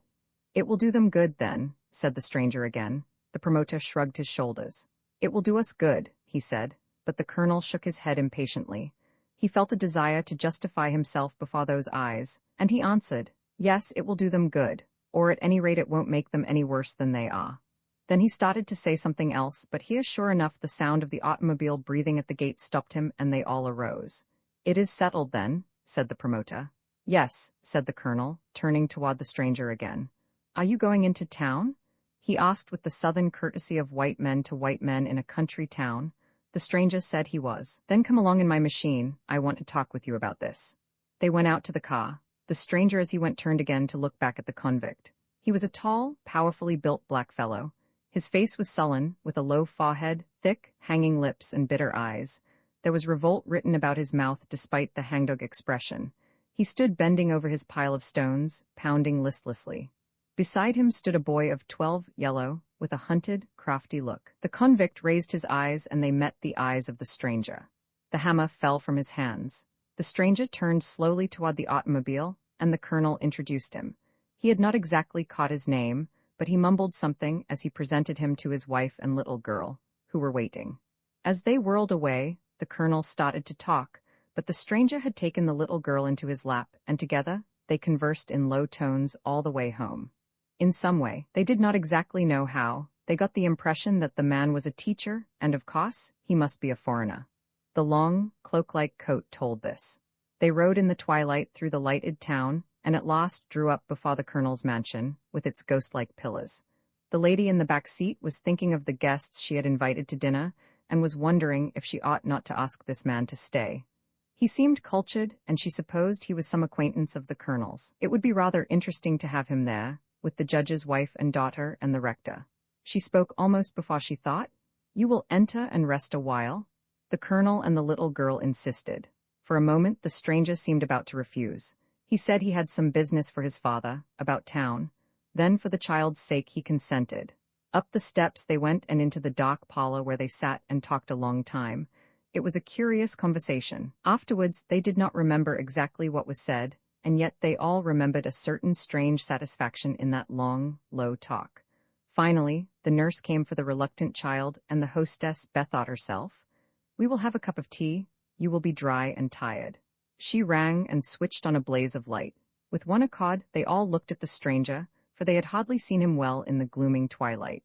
"It will do them good, then," said the stranger again. The promoter shrugged his shoulders. "It will do us good," he said, but the colonel shook his head impatiently. He felt a desire to justify himself before those eyes, and he answered, "Yes, it will do them good, or at any rate it won't make them any worse than they are." Then he started to say something else, but here sure enough the sound of the automobile breathing at the gate stopped him and they all arose. "It is settled then," said the promoter. "Yes," said the colonel, turning toward the stranger again. "Are you going into town?" he asked with the southern courtesy of white men to white men in a country town. The stranger said he was. "Then come along in my machine, I want to talk with you about this." They went out to the car. The stranger as he went turned again to look back at the convict. He was a tall, powerfully built black fellow. His face was sullen, with a low forehead, thick, hanging lips and bitter eyes. There was revolt written about his mouth despite the hangdog expression. He stood bending over his pile of stones, pounding listlessly. Beside him stood a boy of 12, yellow, with a hunted, crafty look. The convict raised his eyes and they met the eyes of the stranger. The hammer fell from his hands. The stranger turned slowly toward the automobile, and the colonel introduced him. He had not exactly caught his name, but he mumbled something as he presented him to his wife and little girl, who were waiting. As they whirled away, the colonel started to talk, but the stranger had taken the little girl into his lap, and together they conversed in low tones all the way home. In some way, they did not exactly know how, they got the impression that the man was a teacher, and of course, he must be a foreigner. The long, cloak-like coat told this. They rode in the twilight through the lighted town, and at last drew up before the colonel's mansion, with its ghost-like pillars. The lady in the back seat was thinking of the guests she had invited to dinner, and was wondering if she ought not to ask this man to stay. He seemed cultured, and she supposed he was some acquaintance of the colonel's. It would be rather interesting to have him there, with the judge's wife and daughter and the rector. She spoke almost before she thought. "You will enter and rest a while?" The colonel and the little girl insisted. For a moment the stranger seemed about to refuse. He said he had some business for his father, about town. Then for the child's sake he consented. Up the steps they went and into the dark parlor where they sat and talked a long time. It was a curious conversation. Afterwards they did not remember exactly what was said, and yet they all remembered a certain strange satisfaction in that long, low talk. Finally, the nurse came for the reluctant child, and the hostess bethought herself, "We will have a cup of tea. You will be dry and tired." She rang and switched on a blaze of light. With one accord, they all looked at the stranger, for they had hardly seen him well in the glooming twilight.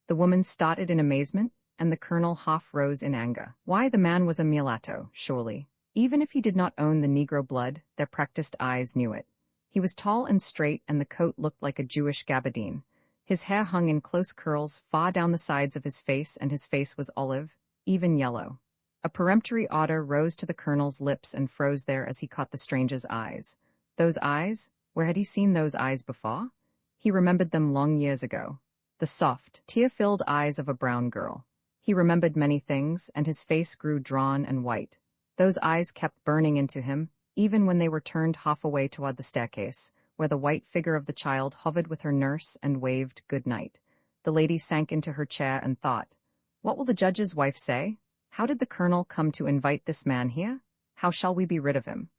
The woman started in amazement, and the colonel half rose in anger. Why, the man was a mulatto, surely. Even if he did not own the Negro blood, their practiced eyes knew it. He was tall and straight, and the coat looked like a Jewish gabardine. His hair hung in close curls far down the sides of his face, and his face was olive, even yellow. A peremptory order rose to the colonel's lips and froze there as he caught the stranger's eyes. Those eyes? Where had he seen those eyes before? He remembered them long years ago. The soft, tear-filled eyes of a brown girl. He remembered many things, and his face grew drawn and white. Those eyes kept burning into him, even when they were turned half away toward the staircase, where the white figure of the child hovered with her nurse and waved good night. The lady sank into her chair and thought, "What will the judge's wife say? How did the colonel come to invite this man here? How shall we be rid of him?"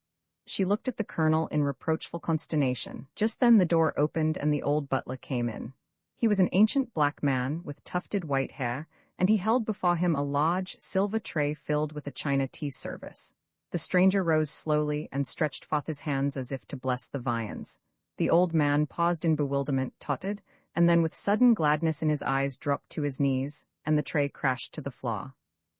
She looked at the colonel in reproachful consternation. Just then the door opened and the old butler came in. He was an ancient black man with tufted white hair, and he held before him a large silver tray filled with a china tea service. The stranger rose slowly and stretched forth his hands as if to bless the viands. The old man paused in bewilderment, tottered, and then with sudden gladness in his eyes dropped to his knees, and the tray crashed to the floor.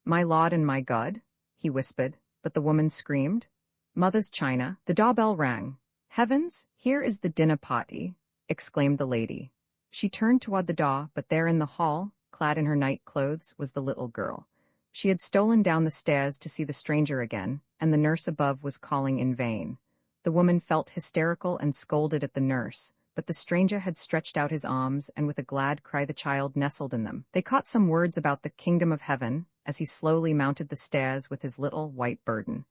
"My Lord and my God," he whispered, but the woman screamed. "Mother's china." The doorbell rang. "Heavens, here is the dinner party," exclaimed the lady. She turned toward the door, but there in the hall, clad in her night clothes, was the little girl. She had stolen down the stairs to see the stranger again, and the nurse above was calling in vain. The woman felt hysterical and scolded at the nurse, but the stranger had stretched out his arms, and with a glad cry the child nestled in them. They caught some words about the kingdom of heaven, as he slowly mounted the stairs with his little white burden.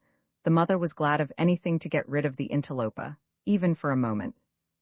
The mother was glad of anything to get rid of the interloper, even for a moment.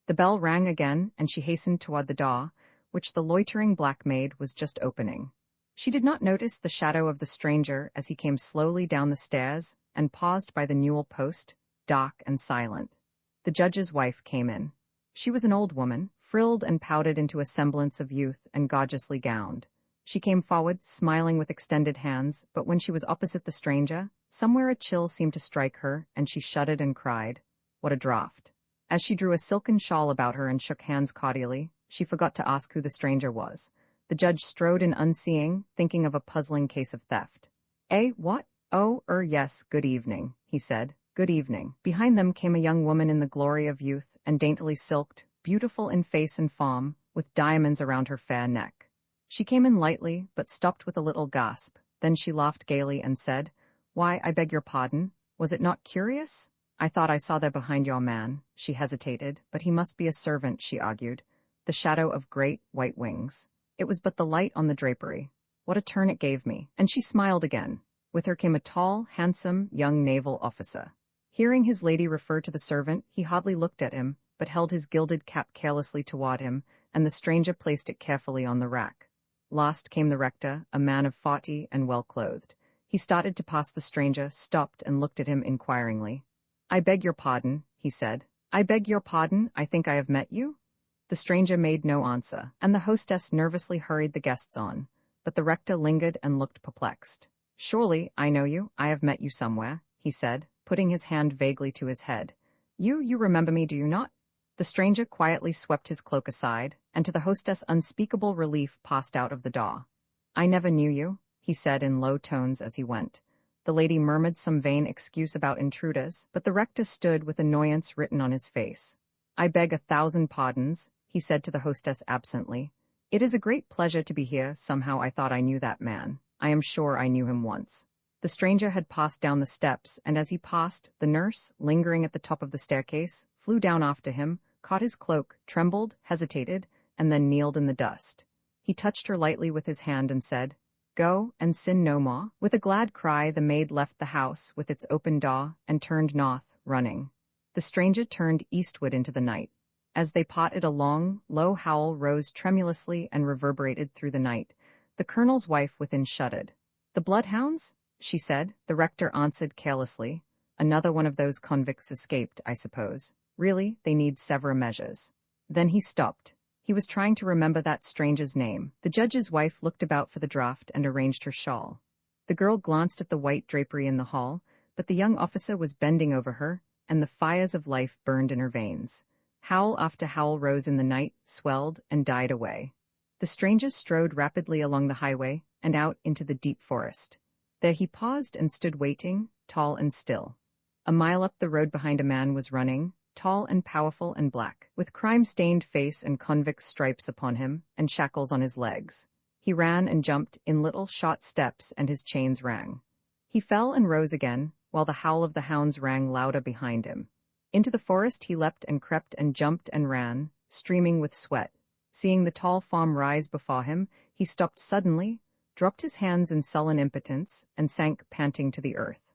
The bell rang again, and she hastened toward the door, which the loitering black maid was just opening. She did not notice the shadow of the stranger as he came slowly down the stairs and paused by the newel post, dark and silent. The judge's wife came in. She was an old woman, frilled and powdered into a semblance of youth and gorgeously gowned. She came forward, smiling with extended hands, but when she was opposite the stranger, somewhere a chill seemed to strike her, and she shuddered and cried, "What a draught!" As she drew a silken shawl about her and shook hands cordially, she forgot to ask who the stranger was. The judge strode in unseeing, thinking of a puzzling case of theft. "Eh, what? Oh, yes, good evening," he said. "Good evening." Behind them came a young woman in the glory of youth and daintily silked, beautiful in face and form, with diamonds around her fair neck. She came in lightly, but stopped with a little gasp. Then she laughed gaily and said, "Why, I beg your pardon. Was it not curious? I thought I saw there behind your man." She hesitated, but he must be a servant, she argued. The shadow of great, white wings. It was but the light on the drapery. What a turn it gave me. And she smiled again. With her came a tall, handsome, young naval officer. Hearing his lady refer to the servant, he hardly looked at him, but held his gilded cap carelessly toward him, and the stranger placed it carefully on the rack. Last came the rector, a man of 40 and well-clothed. He started to pass the stranger, stopped and looked at him inquiringly. "I beg your pardon," he said. "I beg your pardon, I think I have met you?" The stranger made no answer, and the hostess nervously hurried the guests on, but the rector lingered and looked perplexed. "Surely, I know you, I have met you somewhere," he said, putting his hand vaguely to his head. You remember me, do you not?" The stranger quietly swept his cloak aside, and to the hostess' unspeakable relief passed out of the door. "I never knew you," he said in low tones as he went. The lady murmured some vain excuse about intruders, but the rector stood with annoyance written on his face. "I beg 1,000 pardons," he said to the hostess absently. "It is a great pleasure to be here. Somehow I thought I knew that man. I am sure I knew him once." The stranger had passed down the steps, and as he passed, the nurse, lingering at the top of the staircase, flew down after him, caught his cloak, trembled, hesitated, and then kneeled in the dust. He touched her lightly with his hand and said, "Go, and sin no more." With a glad cry, the maid left the house with its open door and turned north, running. The stranger turned eastward into the night. As they parted, a long, low howl rose tremulously and reverberated through the night. The colonel's wife within shuddered. "The bloodhounds?" she said. The rector answered carelessly, "Another one of those convicts escaped, I suppose. Really, they need severe measures." Then he stopped. He was trying to remember that stranger's name. The judge's wife looked about for the draught and arranged her shawl. The girl glanced at the white drapery in the hall, but the young officer was bending over her, and the fires of life burned in her veins. Howl after howl rose in the night, swelled, and died away. The stranger strode rapidly along the highway and out into the deep forest. There he paused and stood waiting, tall and still. A mile up the road behind a man was running, tall and powerful and black, with crime-stained face and convict stripes upon him, and shackles on his legs. He ran and jumped in little short steps, and his chains rang. He fell and rose again, while the howl of the hounds rang louder behind him. Into the forest he leapt and crept and jumped and ran, streaming with sweat. Seeing the tall form rise before him, he stopped suddenly, dropped his hands in sullen impotence, and sank panting to the earth.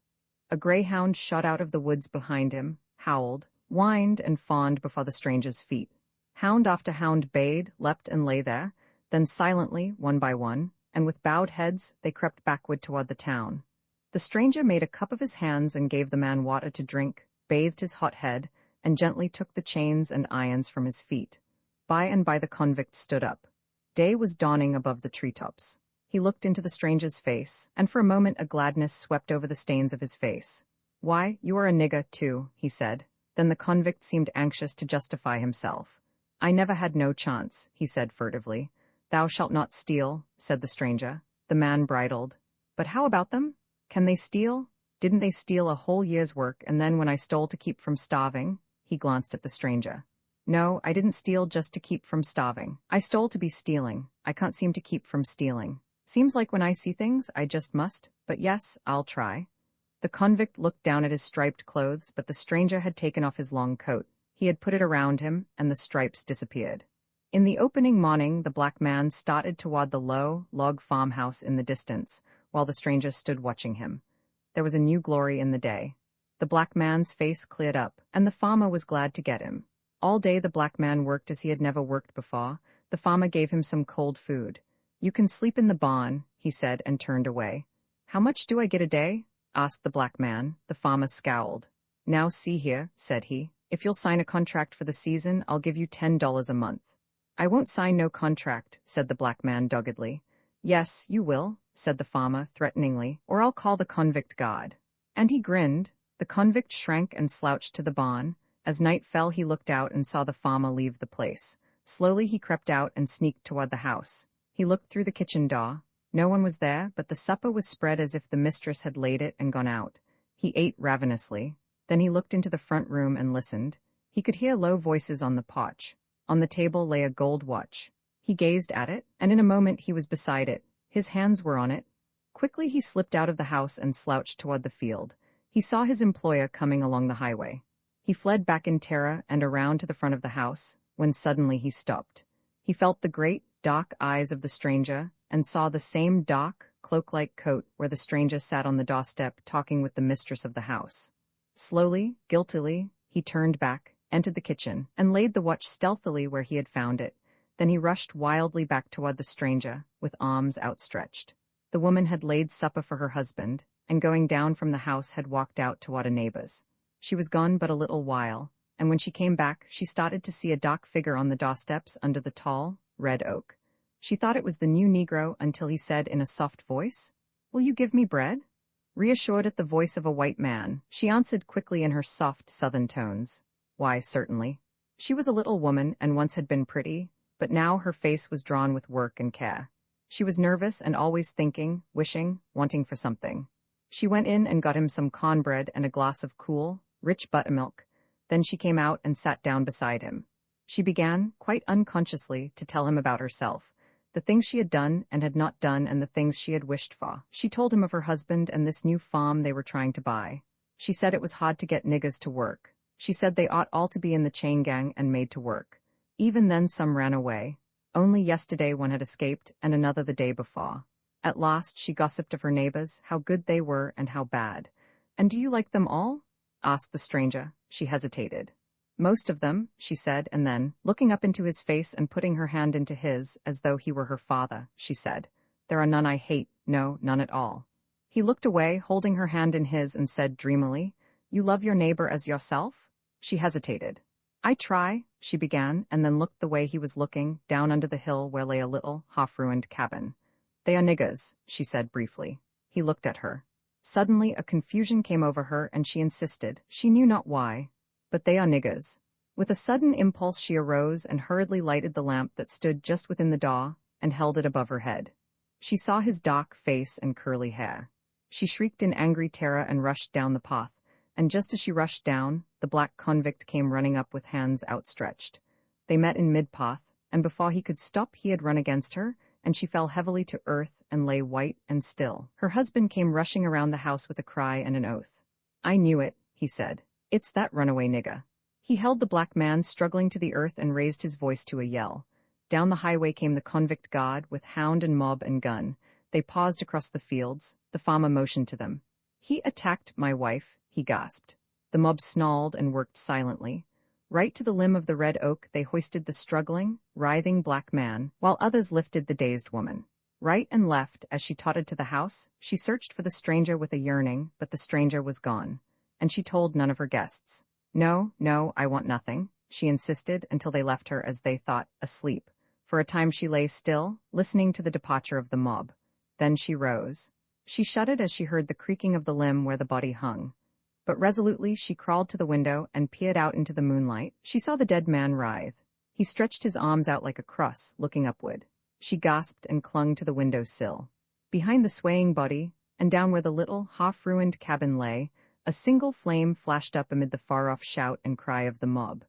A greyhound shot out of the woods behind him, howled, whined and fawned before the stranger's feet. Hound after hound bayed, leapt and lay there, then silently, one by one, and with bowed heads, they crept backward toward the town. The stranger made a cup of his hands and gave the man water to drink, bathed his hot head, and gently took the chains and irons from his feet. By and by the convict stood up. Day was dawning above the treetops. He looked into the stranger's face, and for a moment a gladness swept over the stains of his face. "Why, you are a nigger, too," he said. Then the convict seemed anxious to justify himself. "I never had no chance," he said furtively. "Thou shalt not steal," said the stranger. The man bridled. "But how about them? Can they steal? Didn't they steal a whole year's work, and then when I stole to keep from starving?" He glanced at the stranger. "No, I didn't steal just to keep from starving. I stole to be stealing. I can't seem to keep from stealing. Seems like when I see things, I just must, but yes, I'll try." The convict looked down at his striped clothes, but the stranger had taken off his long coat. He had put it around him, and the stripes disappeared. In the opening morning, the black man started toward the low, log farmhouse in the distance, while the stranger stood watching him. There was a new glory in the day. The black man's face cleared up, and the farmer was glad to get him. All day the black man worked as he had never worked before. The farmer gave him some cold food. You can sleep in the barn, he said and turned away. How much do I get a day? Asked the black man. The farmer scowled. Now see here, said he. If you'll sign a contract for the season, I'll give you $10 a month. I won't sign no contract, said the black man doggedly. Yes, you will, said the farmer threateningly, or I'll call the convict guard. And he grinned. The convict shrank and slouched to the barn. As night fell, he looked out and saw the farmer leave the place. Slowly he crept out and sneaked toward the house. He looked through the kitchen door. No one was there, but the supper was spread as if the mistress had laid it and gone out. He ate ravenously. Then he looked into the front room and listened. He could hear low voices on the porch. On the table lay a gold watch. He gazed at it, and in a moment he was beside it. His hands were on it. Quickly he slipped out of the house and slouched toward the field. He saw his employer coming along the highway. He fled back in terror and around to the front of the house, when suddenly he stopped. He felt the great, dark eyes of the stranger, and saw the same dark, cloak-like coat where the stranger sat on the doorstep talking with the mistress of the house. Slowly, guiltily, he turned back, entered the kitchen, and laid the watch stealthily where he had found it. Then he rushed wildly back toward the stranger, with arms outstretched. The woman had laid supper for her husband, and going down from the house had walked out toward a neighbor's. She was gone but a little while, and when she came back she started to see a dark figure on the doorsteps under the tall, red oak. She thought it was the new Negro until he said in a soft voice, "Will you give me bread?" Reassured at the voice of a white man, she answered quickly in her soft southern tones, "Why, certainly." She was a little woman and once had been pretty, but now her face was drawn with work and care. She was nervous and always thinking, wishing, wanting for something. She went in and got him some cornbread and a glass of cool, rich buttermilk. Then she came out and sat down beside him. She began, quite unconsciously, to tell him about herself, the things she had done and had not done and the things she had wished for. She told him of her husband and this new farm they were trying to buy. She said it was hard to get niggers to work. She said they ought all to be in the chain gang and made to work. Even then some ran away. Only yesterday one had escaped and another the day before. At last she gossiped of her neighbors, how good they were and how bad. "And do you like them all?" asked the stranger. She hesitated. "Most of them," she said, and then, looking up into his face and putting her hand into his, as though he were her father, she said, "There are none I hate, no, none at all." He looked away, holding her hand in his, and said dreamily, "You love your neighbor as yourself?" She hesitated. "I try," she began, and then looked the way he was looking, down under the hill where lay a little, half-ruined cabin. "They are niggers," she said briefly. He looked at her. Suddenly a confusion came over her and she insisted, she knew not why. "But they are niggers." With a sudden impulse she arose and hurriedly lighted the lamp that stood just within the door and held it above her head. She saw his dark face and curly hair. She shrieked in angry terror and rushed down the path, and just as she rushed down, the black convict came running up with hands outstretched. They met in mid-path, and before he could stop he had run against her, and she fell heavily to earth and lay white and still. Her husband came rushing around the house with a cry and an oath. "I knew it," he said. "It's that runaway nigger." He held the black man struggling to the earth and raised his voice to a yell. Down the highway came the convict guard with hound and mob and gun. They paused across the fields. The farmer motioned to them. "He attacked my wife," he gasped. The mob snarled and worked silently. Right to the limb of the red oak they hoisted the struggling, writhing black man, while others lifted the dazed woman. Right and left, as she tottered to the house, she searched for the stranger with a yearning, but the stranger was gone. And she told none of her guests. "No, no, I want nothing," she insisted until they left her as they thought, asleep. For a time she lay still, listening to the departure of the mob. Then she rose. She shuddered as she heard the creaking of the limb where the body hung. But resolutely she crawled to the window and peered out into the moonlight. She saw the dead man writhe. He stretched his arms out like a cross, looking upward. She gasped and clung to the window sill. Behind the swaying body, and down where the little, half-ruined cabin lay, a single flame flashed up amid the far-off shout and cry of the mob.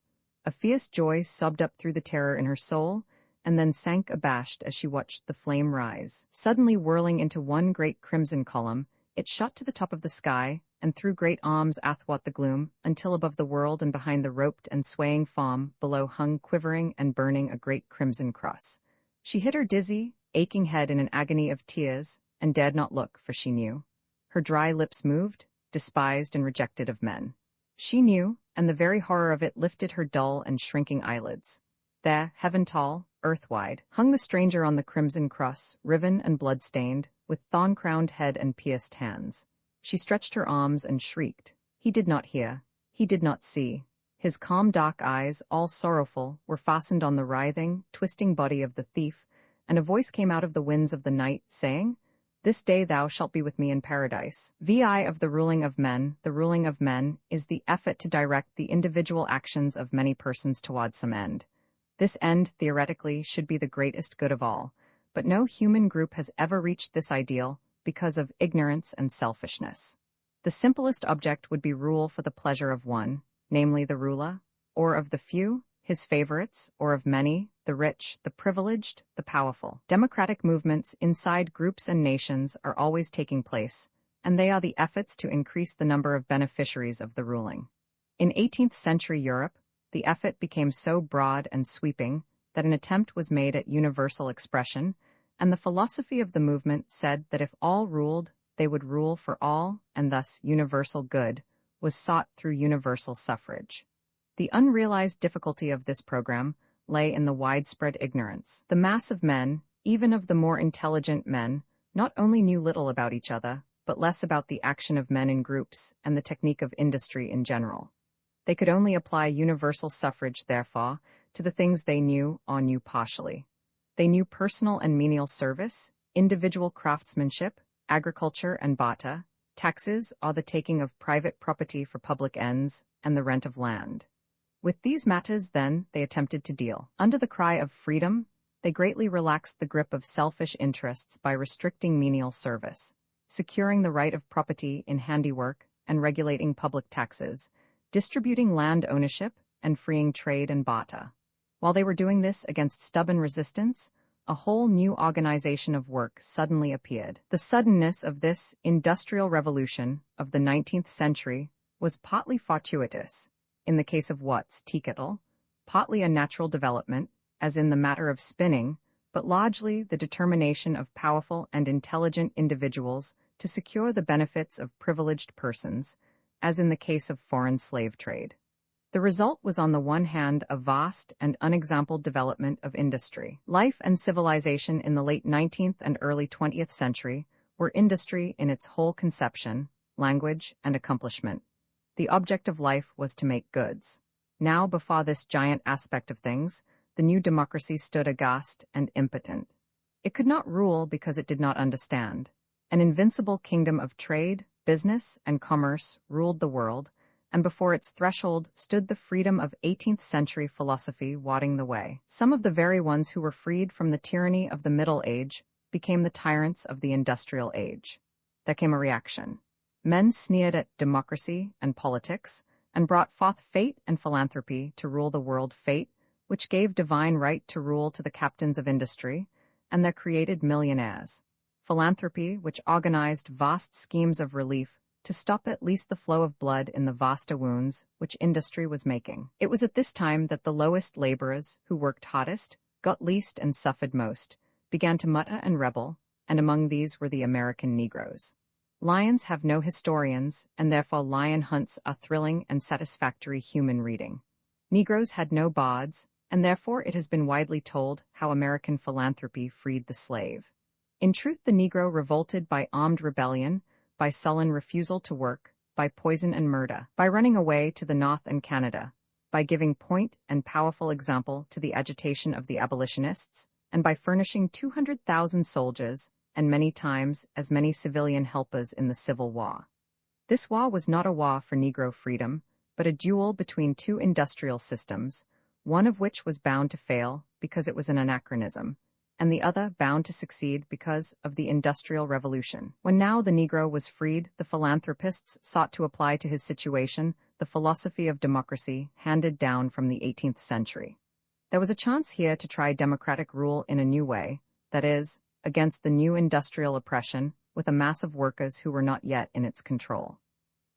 A fierce joy sobbed up through the terror in her soul, and then sank abashed as she watched the flame rise. Suddenly whirling into one great crimson column, it shot to the top of the sky, and threw great arms athwart the gloom, until above the world and behind the roped and swaying form below hung quivering and burning a great crimson cross. She hid her dizzy, aching head in an agony of tears, and dared not look, for she knew. Her dry lips moved, despised and rejected of men. She knew, and the very horror of it lifted her dull and shrinking eyelids. There, heaven tall, earthwide, hung the stranger on the crimson cross, riven and blood-stained, with thorn-crowned head and pierced hands. She stretched her arms and shrieked. He did not hear. He did not see. His calm dark eyes, all sorrowful, were fastened on the writhing, twisting body of the thief, and a voice came out of the winds of the night, saying, "This day thou shalt be with me in paradise." Vi of the ruling of men is the effort to direct the individual actions of many persons toward some end. This end, theoretically, should be the greatest good of all, but no human group has ever reached this ideal because of ignorance and selfishness. The simplest object would be rule for the pleasure of one, namely the ruler, or of the few, his favorites, or of many, the rich, the privileged, the powerful. Democratic movements inside groups and nations are always taking place, and they are the efforts to increase the number of beneficiaries of the ruling. In 18th century Europe, the effort became so broad and sweeping that an attempt was made at universal expression, and the philosophy of the movement said that if all ruled, they would rule for all, and thus universal good was sought through universal suffrage. The unrealized difficulty of this program lay in the widespread ignorance. The mass of men, even of the more intelligent men, not only knew little about each other, but less about the action of men in groups and the technique of industry in general. They could only apply universal suffrage, therefore, to the things they knew or knew partially. They knew personal and menial service, individual craftsmanship, agriculture and barter, taxes or the taking of private property for public ends, and the rent of land. With these matters, then, they attempted to deal. Under the cry of freedom, they greatly relaxed the grip of selfish interests by restricting menial service, securing the right of property in handiwork, and regulating public taxes, distributing land ownership, and freeing trade and barter. While they were doing this against stubborn resistance, a whole new organization of work suddenly appeared. The suddenness of this industrial revolution of the 19th century was partly fortuitous, in the case of Watts' tea kettle, partly a natural development, as in the matter of spinning, but largely the determination of powerful and intelligent individuals to secure the benefits of privileged persons, as in the case of foreign slave trade. The result was on the one hand a vast and unexampled development of industry. Life and civilization in the late 19th and early 20th century were industry in its whole conception, language, and accomplishment. The object of life was to make goods. Now, before this giant aspect of things, the new democracy stood aghast and impotent. It could not rule because it did not understand. An invincible kingdom of trade, business, and commerce ruled the world, and before its threshold stood the freedom of 18th century philosophy wadding the way. Some of the very ones who were freed from the tyranny of the Middle Age became the tyrants of the Industrial Age. There came a reaction. Men sneered at democracy and politics, and brought forth fate and philanthropy to rule the world, fate, which gave divine right to rule to the captains of industry, and their created millionaires. Philanthropy, which organized vast schemes of relief to stop at least the flow of blood in the vasta wounds which industry was making. It was at this time that the lowest laborers, who worked hardest, got least, and suffered most, began to mutter and rebel, and among these were the American Negroes. Lions have no historians, and therefore lion hunts are thrilling and satisfactory human reading. Negroes had no bards, and therefore it has been widely told how American philanthropy freed the slave. In truth, the Negro revolted by armed rebellion, by sullen refusal to work, by poison and murder, by running away to the North and Canada, by giving point and powerful example to the agitation of the abolitionists, and by furnishing 200,000 soldiers, and many times as many civilian helpers in the Civil War. This war was not a war for Negro freedom, but a duel between two industrial systems, one of which was bound to fail because it was an anachronism, and the other bound to succeed because of the Industrial Revolution. When now the Negro was freed, the philanthropists sought to apply to his situation the philosophy of democracy handed down from the 18th century. There was a chance here to try democratic rule in a new way, that is, against the new industrial oppression, with a mass of workers who were not yet in its control.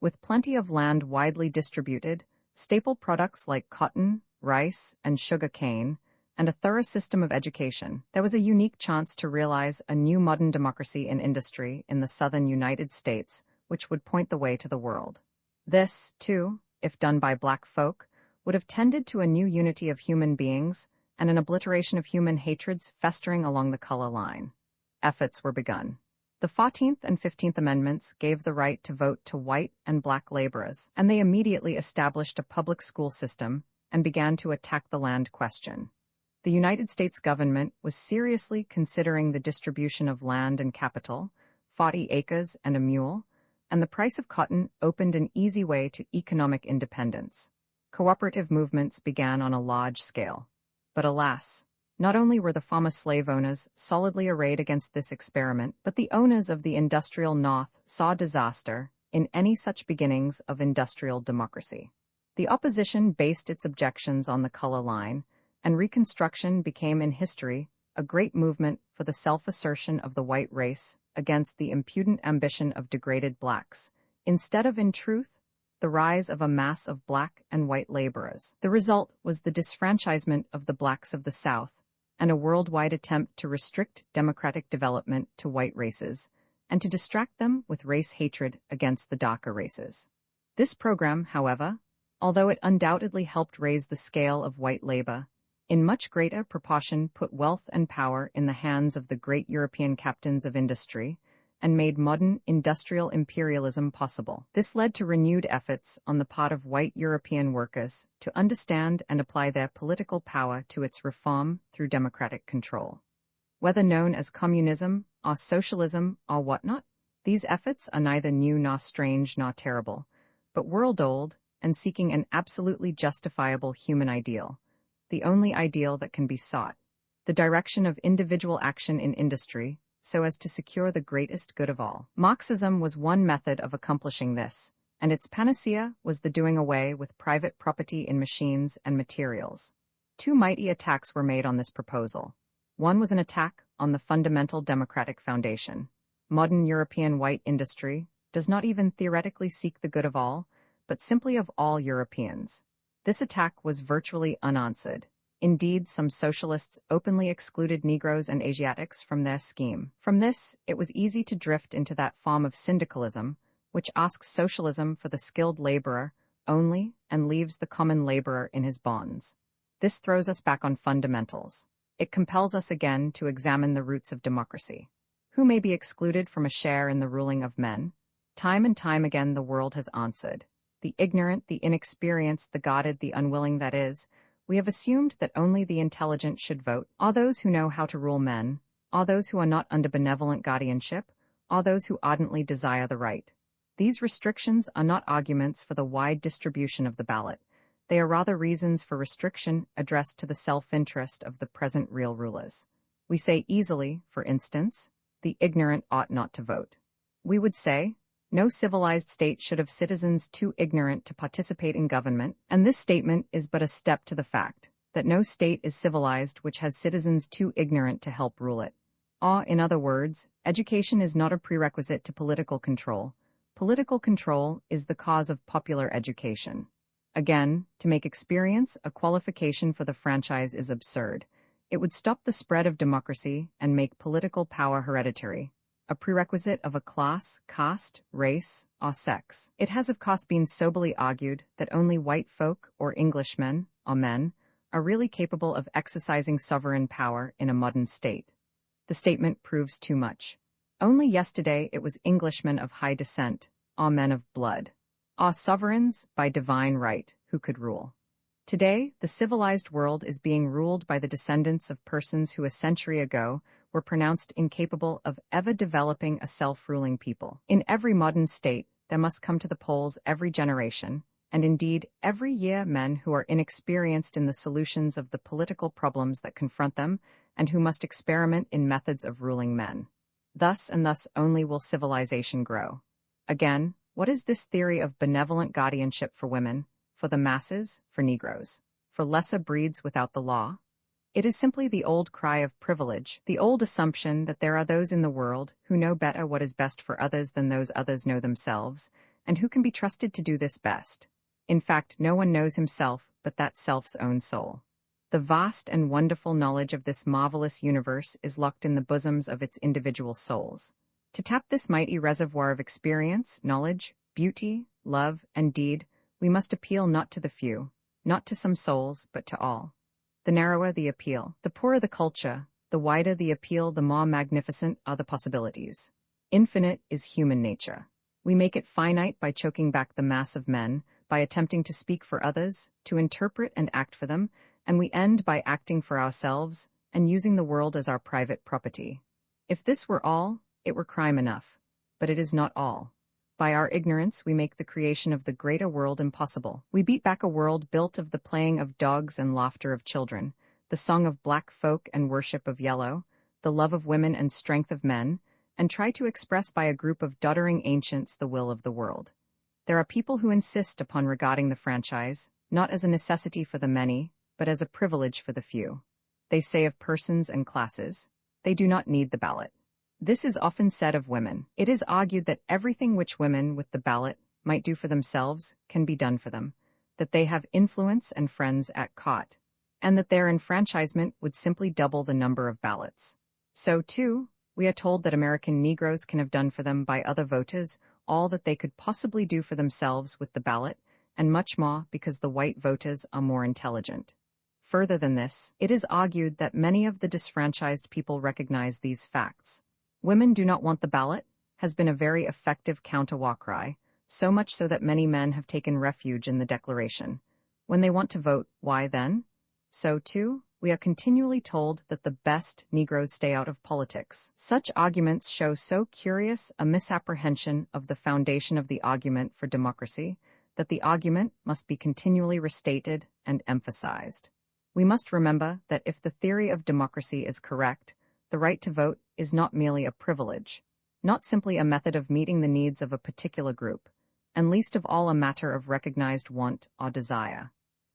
With plenty of land widely distributed, staple products like cotton, rice, and sugar cane, and a thorough system of education, there was a unique chance to realize a new modern democracy in industry in the southern United States, which would point the way to the world. This, too, if done by black folk, would have tended to a new unity of human beings and an obliteration of human hatreds festering along the color line. Efforts were begun. The 14th and 15th Amendments gave the right to vote to white and black laborers, and they immediately established a public school system and began to attack the land question. The United States government was seriously considering the distribution of land and capital, 40 acres and a mule, and the price of cotton opened an easy way to economic independence. Cooperative movements began on a large scale. But alas, not only were the former slave owners solidly arrayed against this experiment, but the owners of the industrial North saw disaster in any such beginnings of industrial democracy. The opposition based its objections on the color line, and Reconstruction became in history a great movement for the self-assertion of the white race against the impudent ambition of degraded blacks, instead of, in truth, the rise of a mass of black and white laborers. The result was the disfranchisement of the blacks of the South, and a worldwide attempt to restrict democratic development to white races, and to distract them with race hatred against the darker races. This program, however, although it undoubtedly helped raise the scale of white labor, in much greater proportion put wealth and power in the hands of the great European captains of industry, and made modern industrial imperialism possible. This led to renewed efforts on the part of white European workers to understand and apply their political power to its reform through democratic control. Whether known as communism or socialism or whatnot, these efforts are neither new nor strange nor terrible, but world-old and seeking an absolutely justifiable human ideal, the only ideal that can be sought, the direction of individual action in industry, so as to secure the greatest good of all. Marxism was one method of accomplishing this, and its panacea was the doing away with private property in machines and materials. Two mighty attacks were made on this proposal. One was an attack on the fundamental democratic foundation. Modern European white industry does not even theoretically seek the good of all, but simply of all Europeans. This attack was virtually unanswered. Indeed, some socialists openly excluded Negroes and Asiatics from their scheme. From this, it was easy to drift into that form of syndicalism, which asks socialism for the skilled laborer only and leaves the common laborer in his bonds. This throws us back on fundamentals. It compels us again to examine the roots of democracy. Who may be excluded from a share in the ruling of men? Time and time again the world has answered. The ignorant, the inexperienced, the guarded, the unwilling, that is, we have assumed that only the intelligent should vote, or those who know how to rule men, or those who are not under benevolent guardianship, or those who ardently desire the right. These restrictions are not arguments for the wide distribution of the ballot. They are rather reasons for restriction addressed to the self-interest of the present real rulers. We say easily, for instance, the ignorant ought not to vote. We would say, no civilized state should have citizens too ignorant to participate in government, and this statement is but a step to the fact that no state is civilized which has citizens too ignorant to help rule it. Or, in other words, education is not a prerequisite to political control. Political control is the cause of popular education. Again, to make experience a qualification for the franchise is absurd. It would stop the spread of democracy and make political power hereditary, a prerequisite of a class, caste, race, or sex. It has of course been soberly argued that only white folk or Englishmen, or men, are really capable of exercising sovereign power in a modern state. The statement proves too much. Only yesterday it was Englishmen of high descent, or men of blood, or sovereigns by divine right, who could rule. Today, the civilized world is being ruled by the descendants of persons who a century ago were pronounced incapable of ever developing a self-ruling people. In every modern state, there must come to the polls every generation, and indeed every year, men who are inexperienced in the solutions of the political problems that confront them, and who must experiment in methods of ruling men. Thus and thus only will civilization grow. Again, what is this theory of benevolent guardianship for women, for the masses, for Negroes, for lesser breeds without the law? It is simply the old cry of privilege, the old assumption that there are those in the world who know better what is best for others than those others know themselves, and who can be trusted to do this best. In fact, no one knows himself but that self's own soul. The vast and wonderful knowledge of this marvelous universe is locked in the bosoms of its individual souls. To tap this mighty reservoir of experience, knowledge, beauty, love, and deed, we must appeal not to the few, not to some souls, but to all. The narrower the appeal, the poorer the culture, the wider the appeal, the more magnificent are the possibilities. Infinite is human nature. We make it finite by choking back the mass of men, by attempting to speak for others, to interpret and act for them, and we end by acting for ourselves and using the world as our private property. If this were all, it were crime enough. But it is not all. By our ignorance we make the creation of the greater world impossible. We beat back a world built of the playing of dogs and laughter of children, the song of black folk and worship of yellow, the love of women and strength of men, and try to express by a group of doddering ancients the will of the world. There are people who insist upon regarding the franchise, not as a necessity for the many, but as a privilege for the few. They say of persons and classes, they do not need the ballot. This is often said of women. It is argued that everything which women with the ballot might do for themselves can be done for them, that they have influence and friends at court, and that their enfranchisement would simply double the number of ballots. So, too, we are told that American Negroes can have done for them by other voters all that they could possibly do for themselves with the ballot, and much more because the white voters are more intelligent. Further than this, it is argued that many of the disfranchised people recognize these facts. Women do not want the ballot has been a very effective counter-war cry, so much so that many men have taken refuge in the declaration. When they want to vote, why then? So, too, we are continually told that the best Negroes stay out of politics. Such arguments show so curious a misapprehension of the foundation of the argument for democracy that the argument must be continually restated and emphasized. We must remember that if the theory of democracy is correct, the right to vote is not merely a privilege, not simply a method of meeting the needs of a particular group, and least of all a matter of recognized want or desire.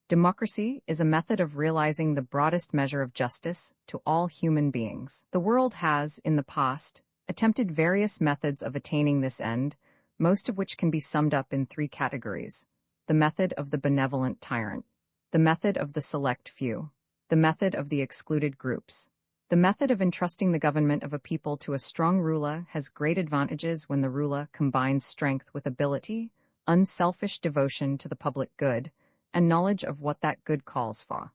Democracy is a method of realizing the broadest measure of justice to all human beings. The world has, in the past, attempted various methods of attaining this end, most of which can be summed up in three categories: the method of the benevolent tyrant, the method of the select few, the method of the excluded groups. The method of entrusting the government of a people to a strong ruler has great advantages when the ruler combines strength with ability, unselfish devotion to the public good, and knowledge of what that good calls for.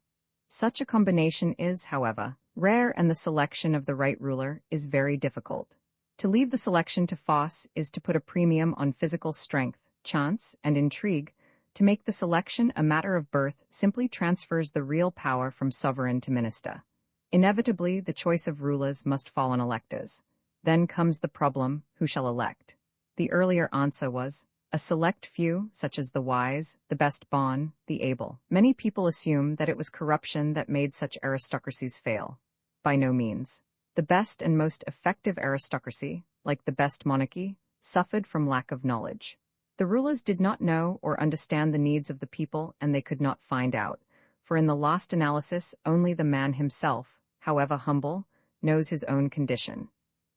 Such a combination is, however, rare, and the selection of the right ruler is very difficult. To leave the selection to force is to put a premium on physical strength, chance, and intrigue. To make the selection a matter of birth simply transfers the real power from sovereign to minister. Inevitably, the choice of rulers must fall on electors. Then comes the problem, who shall elect? The earlier answer was, a select few, such as the wise, the best born, the able. Many people assume that it was corruption that made such aristocracies fail. By no means. The best and most effective aristocracy, like the best monarchy, suffered from lack of knowledge. The rulers did not know or understand the needs of the people, and they could not find out, for in the last analysis only the man himself, however humble, knows his own condition.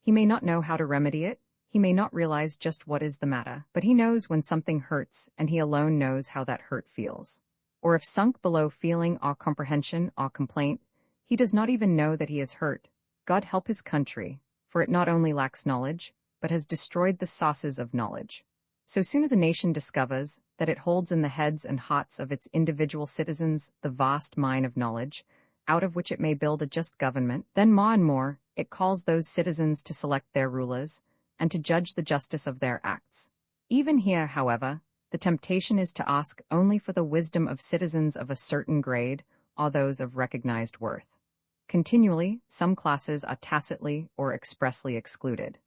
He may not know how to remedy it, he may not realize just what is the matter, but he knows when something hurts, and he alone knows how that hurt feels. Or if sunk below feeling or comprehension or complaint, he does not even know that he is hurt. God help his country, for it not only lacks knowledge, but has destroyed the sources of knowledge. So soon as a nation discovers that it holds in the heads and hearts of its individual citizens the vast mine of knowledge, out of which it may build a just government, then more and more it calls those citizens to select their rulers, and to judge the justice of their acts. Even here, however, the temptation is to ask only for the wisdom of citizens of a certain grade, or those of recognized worth. Continually, some classes are tacitly or expressly excluded.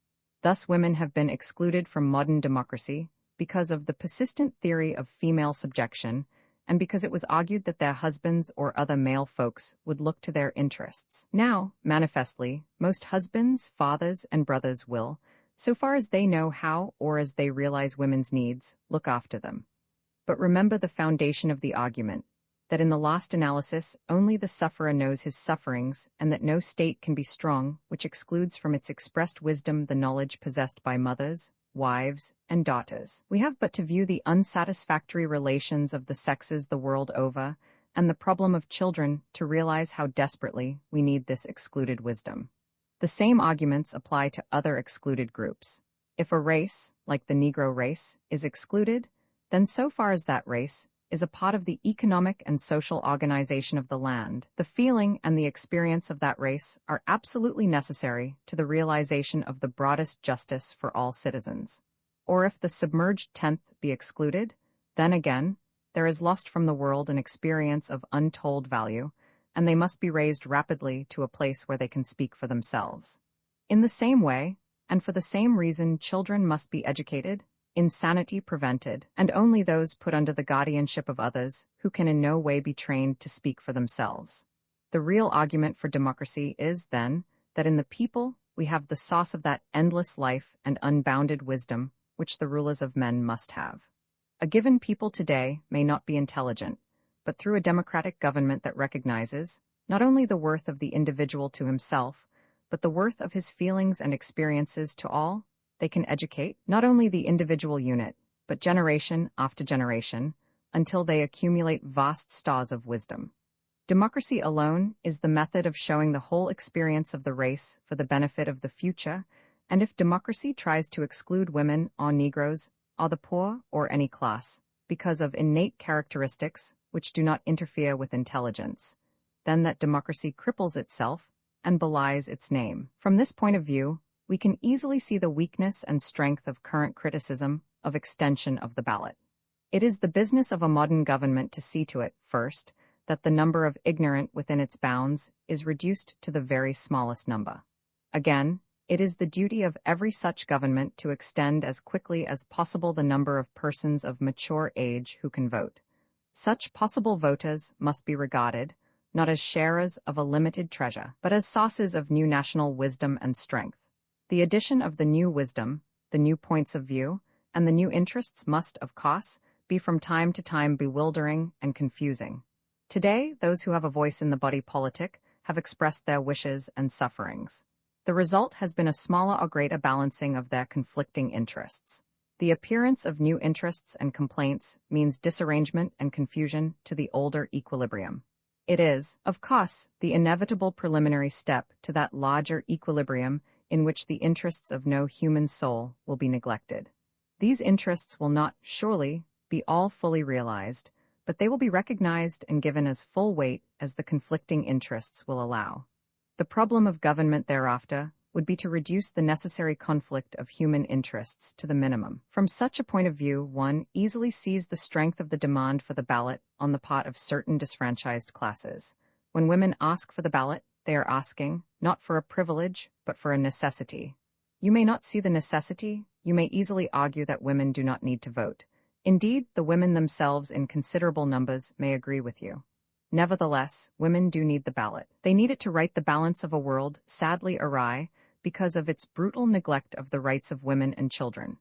Thus women have been excluded from modern democracy because of the persistent theory of female subjection, and because it was argued that their husbands or other male folks would look to their interests. Now, manifestly, most husbands, fathers, and brothers will, so far as they know how or as they realize women's needs, look after them. But remember the foundation of the argument, that in the last analysis only the sufferer knows his sufferings, and that no state can be strong which excludes from its expressed wisdom the knowledge possessed by mothers, wives, and daughters. We have but to view the unsatisfactory relations of the sexes the world over, and the problem of children, to realize how desperately we need this excluded wisdom. The same arguments apply to other excluded groups. If a race, like the Negro race, is excluded, then so far as that race is a part of the economic and social organization of the land. The feeling and the experience of that race are absolutely necessary to the realization of the broadest justice for all citizens. Or if the submerged tenth be excluded, then again, there is lost from the world an experience of untold value, and they must be raised rapidly to a place where they can speak for themselves. In the same way, and for the same reason, children must be educated, insanity prevented, and only those put under the guardianship of others who can in no way be trained to speak for themselves. The real argument for democracy is, then, that in the people we have the source of that endless life and unbounded wisdom which the rulers of men must have. A given people today may not be intelligent, but through a democratic government that recognizes not only the worth of the individual to himself, but the worth of his feelings and experiences to all, they can educate not only the individual unit, but generation after generation, until they accumulate vast stores of wisdom. Democracy alone is the method of showing the whole experience of the race for the benefit of the future, and if democracy tries to exclude women or Negroes, or the poor, or any class, because of innate characteristics which do not interfere with intelligence, then that democracy cripples itself and belies its name. From this point of view, we can easily see the weakness and strength of current criticism of extension of the ballot. It is the business of a modern government to see to it, first, that the number of ignorant within its bounds is reduced to the very smallest number. Again, it is the duty of every such government to extend as quickly as possible the number of persons of mature age who can vote. Such possible voters must be regarded, not as sharers of a limited treasure, but as sources of new national wisdom and strength. The addition of the new wisdom, the new points of view, and the new interests must, of course, be from time to time bewildering and confusing. Today, those who have a voice in the body politic have expressed their wishes and sufferings. The result has been a smaller or greater balancing of their conflicting interests. The appearance of new interests and complaints means disarrangement and confusion to the older equilibrium. It is, of course, the inevitable preliminary step to that larger equilibrium in which the interests of no human soul will be neglected. These interests will not, surely, be all fully realized, but they will be recognized and given as full weight as the conflicting interests will allow. The problem of government thereafter would be to reduce the necessary conflict of human interests to the minimum. From such a point of view, one easily sees the strength of the demand for the ballot on the part of certain disfranchised classes. When women ask for the ballot, they are asking, not for a privilege, but for a necessity. You may not see the necessity, you may easily argue that women do not need to vote. Indeed, the women themselves in considerable numbers may agree with you. Nevertheless, women do need the ballot. They need it to right the balance of a world sadly awry because of its brutal neglect of the rights of women and children.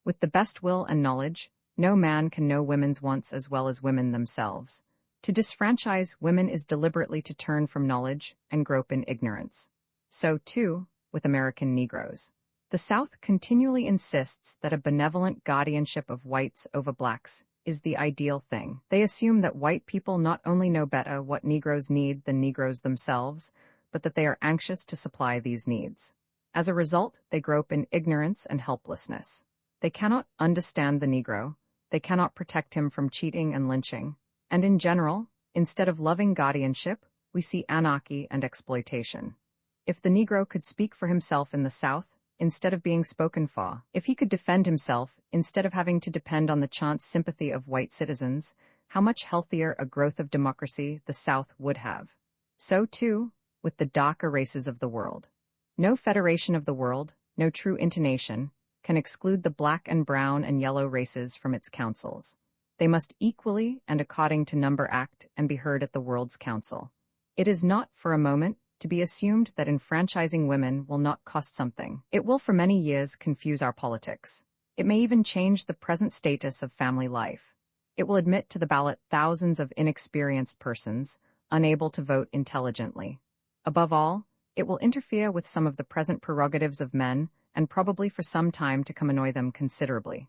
With the best will and knowledge, no man can know women's wants as well as women themselves. To disfranchise women is deliberately to turn from knowledge and grope in ignorance. So, too, with American Negroes. The South continually insists that a benevolent guardianship of whites over blacks is the ideal thing. They assume that white people not only know better what Negroes need than Negroes themselves, but that they are anxious to supply these needs. As a result, they grope in ignorance and helplessness. They cannot understand the Negro, they cannot protect him from cheating and lynching, and in general, instead of loving guardianship, we see anarchy and exploitation. If the Negro could speak for himself in the South, instead of being spoken for, if he could defend himself, instead of having to depend on the chance sympathy of white citizens, how much healthier a growth of democracy the South would have. So, too, with the darker races of the world. No federation of the world, no true intonation, can exclude the black and brown and yellow races from its councils. They must equally and according to number act and be heard at the World's Council. It is not, for a moment, to be assumed that enfranchising women will not cost something. It will for many years confuse our politics. It may even change the present status of family life. It will admit to the ballot thousands of inexperienced persons, unable to vote intelligently. Above all, it will interfere with some of the present prerogatives of men, and probably for some time to come annoy them considerably.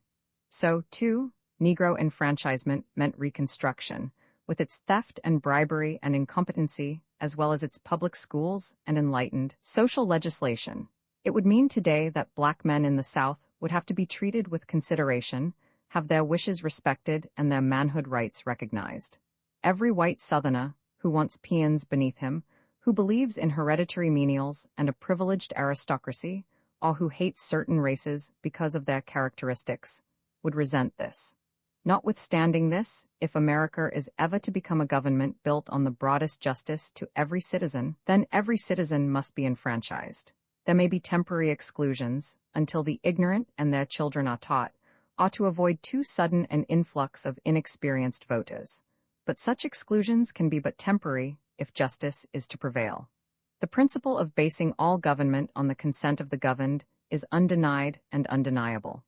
So, too, Negro enfranchisement meant Reconstruction, with its theft and bribery and incompetency, as well as its public schools and enlightened social legislation. It would mean today that black men in the South would have to be treated with consideration, have their wishes respected and their manhood rights recognized. Every white Southerner, who wants peons beneath him, who believes in hereditary menials and a privileged aristocracy, or who hates certain races because of their characteristics, would resent this. Notwithstanding this, if America is ever to become a government built on the broadest justice to every citizen, then every citizen must be enfranchised. There may be temporary exclusions, until the ignorant and their children are taught, or to avoid too sudden an influx of inexperienced voters. But such exclusions can be but temporary if justice is to prevail. The principle of basing all government on the consent of the governed is undenied and undeniable.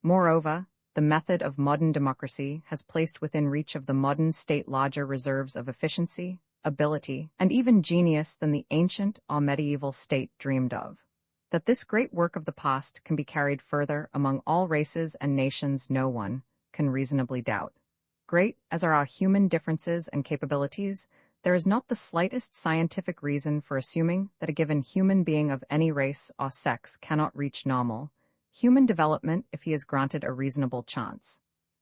Moreover, the method of modern democracy has placed within reach of the modern state larger reserves of efficiency, ability, and even genius than the ancient or medieval state dreamed of. That this great work of the past can be carried further among all races and nations no one can reasonably doubt. Great as are our human differences and capabilities, there is not the slightest scientific reason for assuming that a given human being of any race or sex cannot reach normal human development if he is granted a reasonable chance.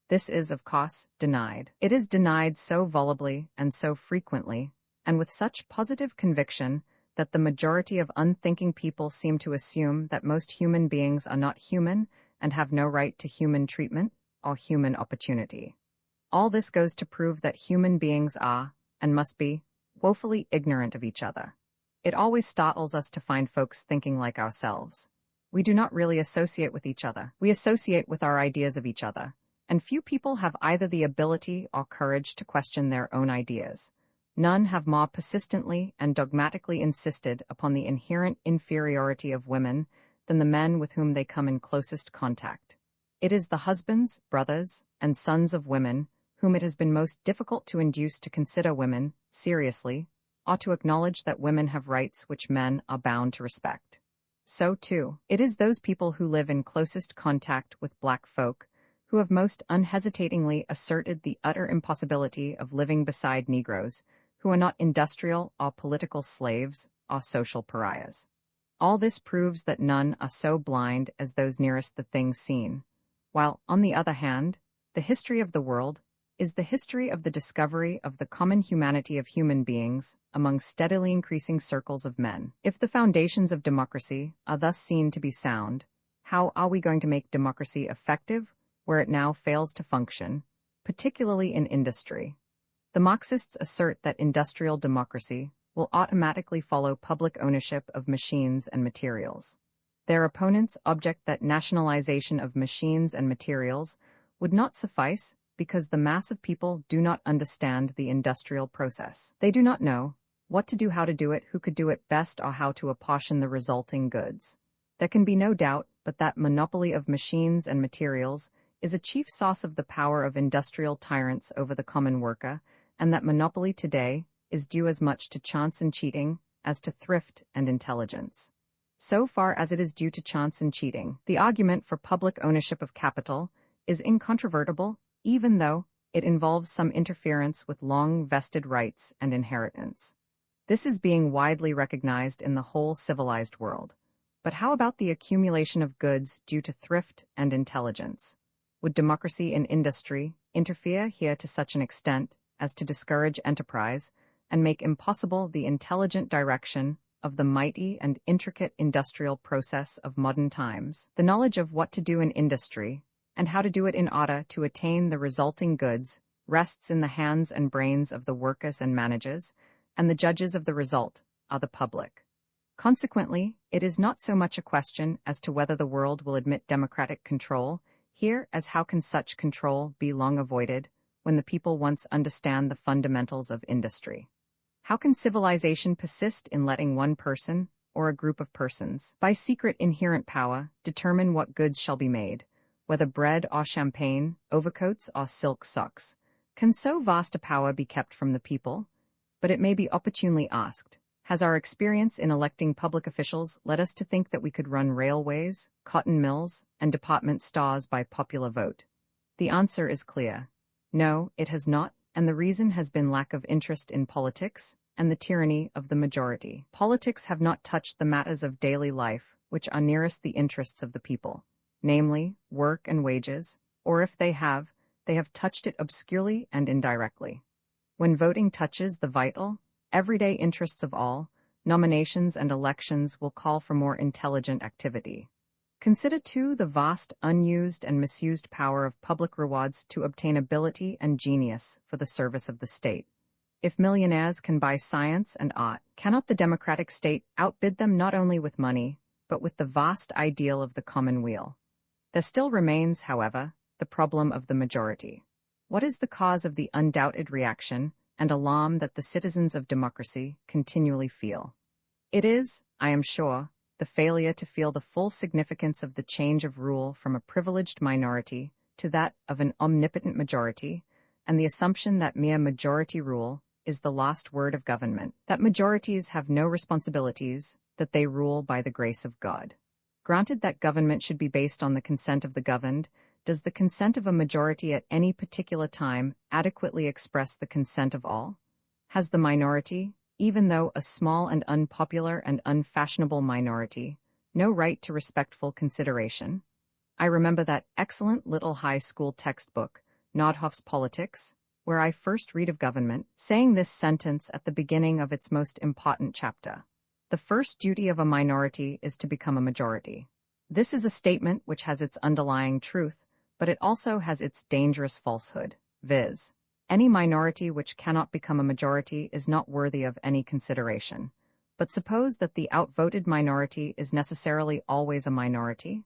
This is, of course, denied. It is denied so volubly and so frequently, and with such positive conviction, that the majority of unthinking people seem to assume that most human beings are not human and have no right to human treatment or human opportunity. All this goes to prove that human beings are, and must be, woefully ignorant of each other. It always startles us to find folks thinking like ourselves. We do not really associate with each other. We associate with our ideas of each other, and few people have either the ability or courage to question their own ideas. None have more persistently and dogmatically insisted upon the inherent inferiority of women than the men with whom they come in closest contact. It is the husbands, brothers, and sons of women whom it has been most difficult to induce to consider women seriously, or to acknowledge that women have rights which men are bound to respect. So, too, it is those people who live in closest contact with black folk who have most unhesitatingly asserted the utter impossibility of living beside Negroes, who are not industrial or political slaves or social pariahs. All this proves that none are so blind as those nearest the thing seen, while, on the other hand, the history of the world is the history of the discovery of the common humanity of human beings among steadily increasing circles of men. If the foundations of democracy are thus seen to be sound, how are we going to make democracy effective where it now fails to function, particularly in industry? The Marxists assert that industrial democracy will automatically follow public ownership of machines and materials. Their opponents object that nationalization of machines and materials would not suffice because the mass of people do not understand the industrial process. They do not know what to do, how to do it, who could do it best, or how to apportion the resulting goods. There can be no doubt but that monopoly of machines and materials is a chief source of the power of industrial tyrants over the common worker, and that monopoly today is due as much to chance and cheating as to thrift and intelligence. So far as it is due to chance and cheating, the argument for public ownership of capital is incontrovertible, even though it involves some interference with long-vested rights and inheritance. This is being widely recognized in the whole civilized world. But how about the accumulation of goods due to thrift and intelligence? Would democracy in industry interfere here to such an extent as to discourage enterprise and make impossible the intelligent direction of the mighty and intricate industrial process of modern times? The knowledge of what to do in industry and how to do it in order to attain the resulting goods rests in the hands and brains of the workers and managers, and the judges of the result are the public. Consequently, it is not so much a question as to whether the world will admit democratic control here as how can such control be long avoided when the people once understand the fundamentals of industry. How can civilization persist in letting one person, or a group of persons, by secret inherent power, determine what goods shall be made, whether bread or champagne, overcoats or silk socks? Can so vast a power be kept from the people? But it may be opportunely asked, has our experience in electing public officials led us to think that we could run railways, cotton mills, and department stores by popular vote? The answer is clear. No, it has not, and the reason has been lack of interest in politics and the tyranny of the majority. Politics have not touched the matters of daily life which are nearest the interests of the people, namely, work and wages, or if they have touched it obscurely and indirectly. When voting touches the vital, everyday interests of all, nominations and elections will call for more intelligent activity. Consider, too, the vast, unused and misused power of public rewards to obtain ability and genius for the service of the state. If millionaires can buy science and art, cannot the democratic state outbid them not only with money, but with the vast ideal of the common weal? There still remains, however, the problem of the majority. What is the cause of the undoubted reaction and alarm that the citizens of democracy continually feel? It is, I am sure, the failure to feel the full significance of the change of rule from a privileged minority to that of an omnipotent majority, and the assumption that mere majority rule is the last word of government, that majorities have no responsibilities, that they rule by the grace of God. Granted that government should be based on the consent of the governed, does the consent of a majority at any particular time adequately express the consent of all? Has the minority, even though a small and unpopular and unfashionable minority, no right to respectful consideration? I remember that excellent little high school textbook, Nordhoff's Politics, where I first read of government, saying this sentence at the beginning of its most important chapter. The first duty of a minority is to become a majority. This is a statement which has its underlying truth, but it also has its dangerous falsehood, viz. Any minority which cannot become a majority is not worthy of any consideration. But suppose that the outvoted minority is necessarily always a minority.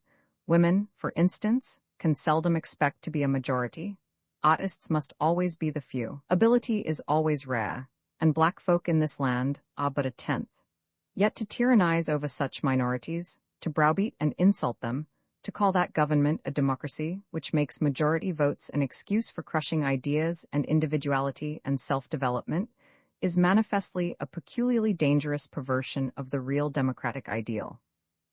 Women, for instance, can seldom expect to be a majority. Artists must always be the few. Ability is always rare, and black folk in this land are but a tenth. Yet to tyrannize over such minorities, to browbeat and insult them, to call that government a democracy which makes majority votes an excuse for crushing ideas and individuality and self-development, is manifestly a peculiarly dangerous perversion of the real democratic ideal.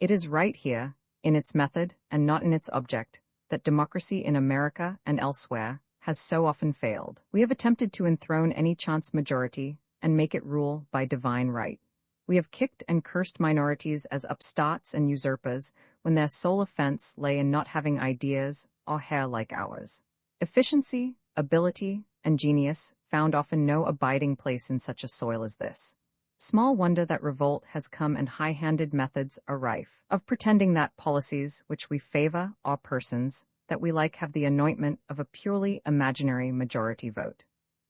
It is right here, in its method and not in its object, that democracy in America and elsewhere has so often failed. We have attempted to enthrone any chance majority and make it rule by divine right. We have kicked and cursed minorities as upstarts and usurpers when their sole offense lay in not having ideas or hair like ours. Efficiency, ability, and genius found often no abiding place in such a soil as this. Small wonder that revolt has come and high-handed methods are rife, of pretending that policies which we favor or persons that we like have the anointment of a purely imaginary majority vote.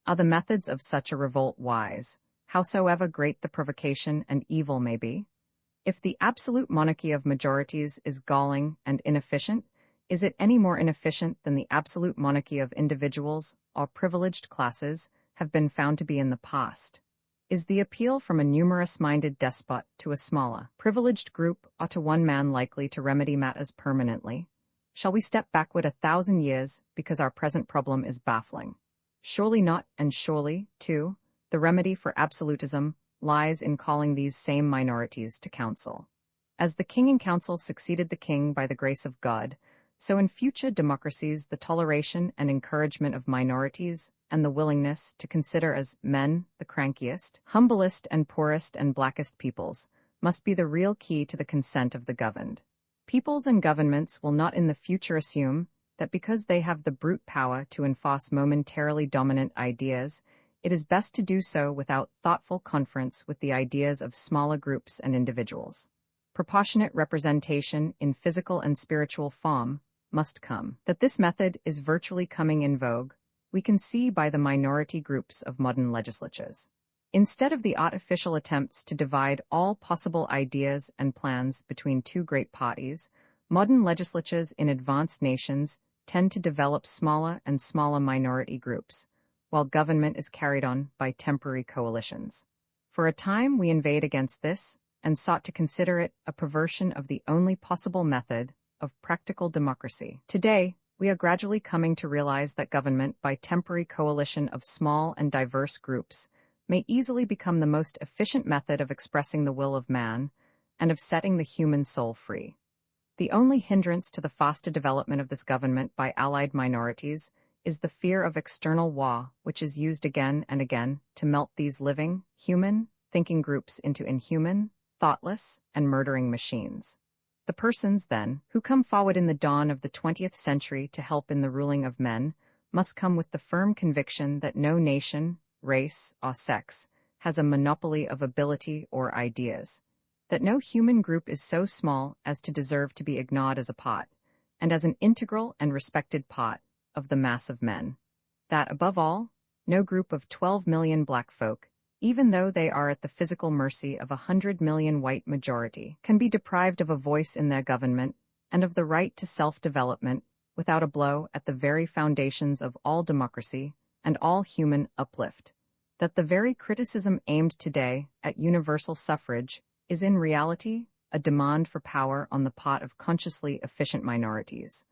Are the methods of such a revolt wise, howsoever great the provocation and evil may be? If the absolute monarchy of majorities is galling and inefficient, is it any more inefficient than the absolute monarchy of individuals or privileged classes have been found to be in the past? Is the appeal from a numerous-minded despot to a smaller, privileged group or to one man likely to remedy matters permanently? Shall we step backward 1,000 years because our present problem is baffling? Surely not, and surely, too, the remedy for absolutism lies in calling these same minorities to counsel. As the king in council succeeded the king by the grace of God, so in future democracies the toleration and encouragement of minorities and the willingness to consider as men the crankiest, humblest and poorest and blackest peoples must be the real key to the consent of the governed. Peoples and governments will not in the future assume that because they have the brute power to enforce momentarily dominant ideas, it is best to do so without thoughtful conference with the ideas of smaller groups and individuals. Proportionate representation in physical and spiritual form must come. That this method is virtually coming in vogue, we can see by the minority groups of modern legislatures. Instead of the artificial attempts to divide all possible ideas and plans between two great parties, modern legislatures in advanced nations tend to develop smaller and smaller minority groups, while government is carried on by temporary coalitions. For a time we inveighed against this and sought to consider it a perversion of the only possible method of practical democracy. Today, we are gradually coming to realize that government by temporary coalition of small and diverse groups may easily become the most efficient method of expressing the will of man and of setting the human soul free. The only hindrance to the faster development of this government by allied minorities is the fear of external war, which is used again and again to melt these living, human, thinking groups into inhuman, thoughtless, and murdering machines. The persons, then, who come forward in the dawn of the 20th century to help in the ruling of men, must come with the firm conviction that no nation, race, or sex has a monopoly of ability or ideas, that no human group is so small as to deserve to be ignored as a part, and as an integral and respected part, of the mass of men. That, above all, no group of 12 million black folk, even though they are at the physical mercy of 100 million white majority, can be deprived of a voice in their government and of the right to self-development without a blow at the very foundations of all democracy and all human uplift. That the very criticism aimed today at universal suffrage is in reality a demand for power on the part of consciously efficient minorities.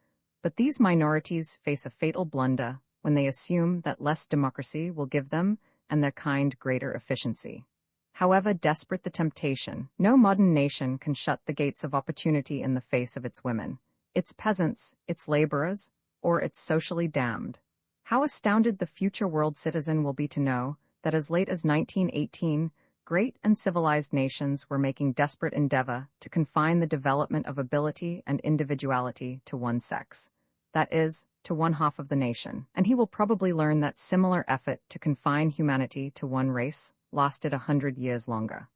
But these minorities face a fatal blunder when they assume that less democracy will give them and their kind greater efficiency. However desperate the temptation, no modern nation can shut the gates of opportunity in the face of its women, its peasants, its laborers, or its socially damned. How astounded the future world citizen will be to know that as late as 1918, great and civilized nations were making desperate endeavor to confine the development of ability and individuality to one sex, that is, to one half of the nation, and he will probably learn that similar effort to confine humanity to one race lasted 100 years longer.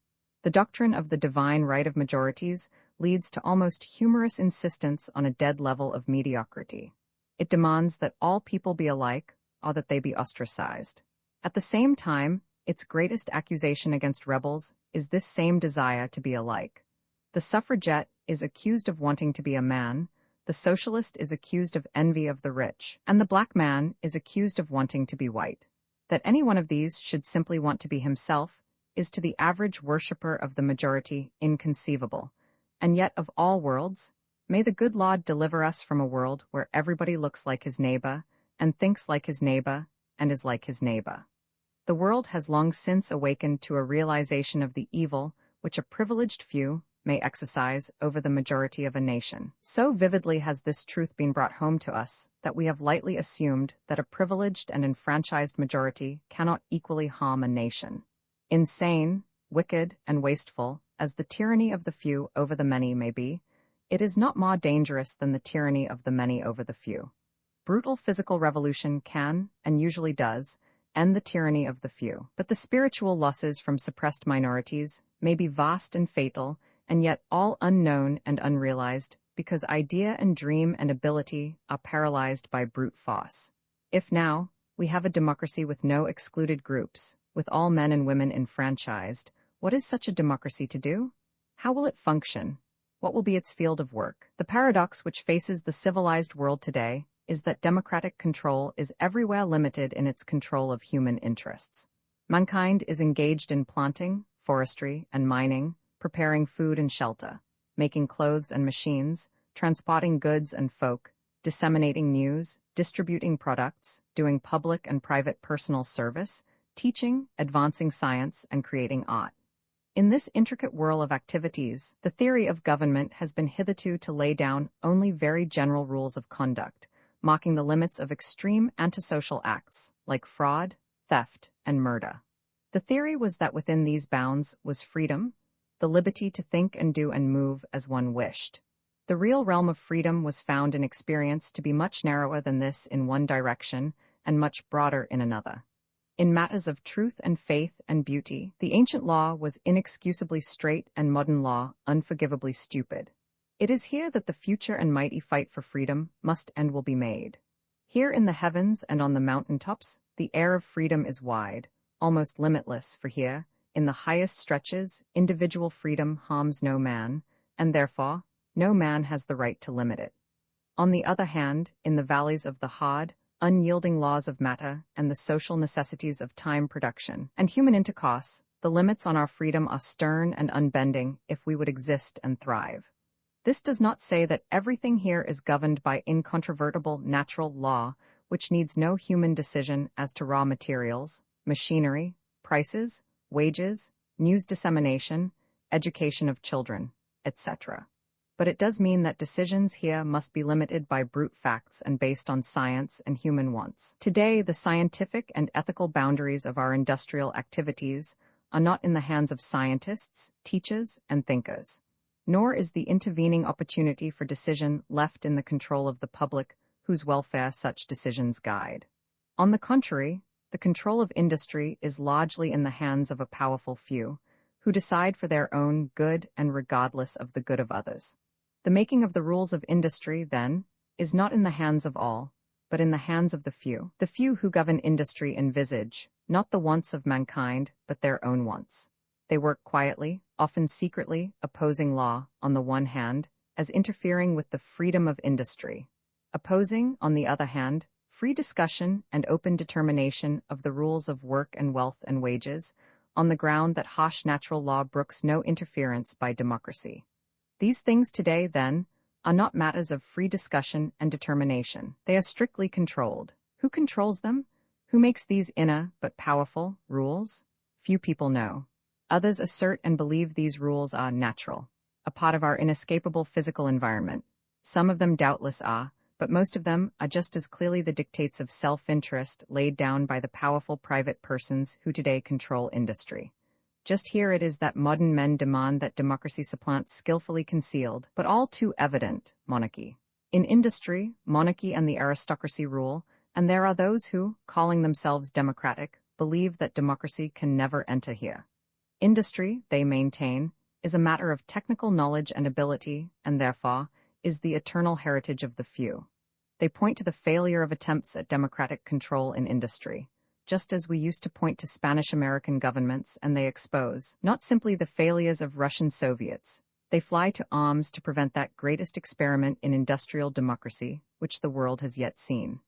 The doctrine of the divine right of majorities leads to almost humorous insistence on a dead level of mediocrity. It demands that all people be alike, or that they be ostracized. At the same time, its greatest accusation against rebels is this same desire to be alike. The suffragette is accused of wanting to be a man, the socialist is accused of envy of the rich, and the black man is accused of wanting to be white. That any one of these should simply want to be himself is to the average worshipper of the majority inconceivable. And yet, of all worlds, may the good Lord deliver us from a world where everybody looks like his neighbor, and thinks like his neighbor, and is like his neighbor. The world has long since awakened to a realization of the evil which a privileged few may exercise over the majority of a nation. So vividly has this truth been brought home to us that we have lightly assumed that a privileged and enfranchised majority cannot equally harm a nation. Insane, wicked, and wasteful as the tyranny of the few over the many may be, it is not more dangerous than the tyranny of the many over the few. Brutal physical revolution can, and usually does, end the tyranny of the few. But the spiritual losses from suppressed minorities may be vast and fatal, and yet all unknown and unrealized, because idea and dream and ability are paralyzed by brute force. If now we have a democracy with no excluded groups, with all men and women enfranchised, what is such a democracy to do? How will it function? What will be its field of work? The paradox which faces the civilized world today is that democratic control is everywhere limited in its control of human interests. Mankind is engaged in planting, forestry, and mining, preparing food and shelter, making clothes and machines, transporting goods and folk, disseminating news, distributing products, doing public and private personal service, teaching, advancing science, and creating art. In this intricate whirl of activities, the theory of government has been hitherto to lay down only very general rules of conduct, marking the limits of extreme antisocial acts like fraud, theft, and murder. The theory was that within these bounds was freedom, the liberty to think and do and move as one wished. The real realm of freedom was found in experience to be much narrower than this in one direction and much broader in another. In matters of truth and faith and beauty, the ancient law was inexcusably straight and modern law unforgivably stupid. It is here that the future and mighty fight for freedom must and will be made. Here in the heavens and on the mountain tops, the air of freedom is wide, almost limitless, for here, in the highest stretches, individual freedom harms no man, and therefore, no man has the right to limit it. On the other hand, in the valleys of the hard, unyielding laws of matter and the social necessities of time production and human intercourse, the limits on our freedom are stern and unbending if we would exist and thrive. This does not say that everything here is governed by incontrovertible natural law, which needs no human decision as to raw materials, machinery, prices, wages, news dissemination, education of children, etc. But it does mean that decisions here must be limited by brute facts and based on science and human wants. Today, the scientific and ethical boundaries of our industrial activities are not in the hands of scientists, teachers, and thinkers. nor is the intervening opportunity for decision left in the control of the public, whose welfare such decisions guide. On the contrary, the control of industry is largely in the hands of a powerful few, who decide for their own good and regardless of the good of others. The making of the rules of industry, then, is not in the hands of all, but in the hands of the few who govern industry envisage, not the wants of mankind, but their own wants. They work quietly, often secretly, opposing law, on the one hand, as interfering with the freedom of industry. Opposing, on the other hand, free discussion and open determination of the rules of work and wealth and wages, on the ground that harsh natural law brooks no interference by democracy. These things today, then, are not matters of free discussion and determination. They are strictly controlled. Who controls them? Who makes these inner, but powerful, rules? Few people know. Others assert and believe these rules are natural, a part of our inescapable physical environment. Some of them doubtless are, but most of them are just as clearly the dictates of self-interest laid down by the powerful private persons who today control industry. Just here it is that modern men demand that democracy supplant skillfully concealed, but all too evident, monarchy. In industry, monarchy and the aristocracy rule, and there are those who, calling themselves democratic, believe that democracy can never enter here. Industry, they maintain, is a matter of technical knowledge and ability, and therefore, is the eternal heritage of the few. They point to the failure of attempts at democratic control in industry, just as we used to point to Spanish-American governments, and they expose, not simply the failures of Russian Soviets, they fly to arms to prevent that greatest experiment in industrial democracy, which the world has yet seen.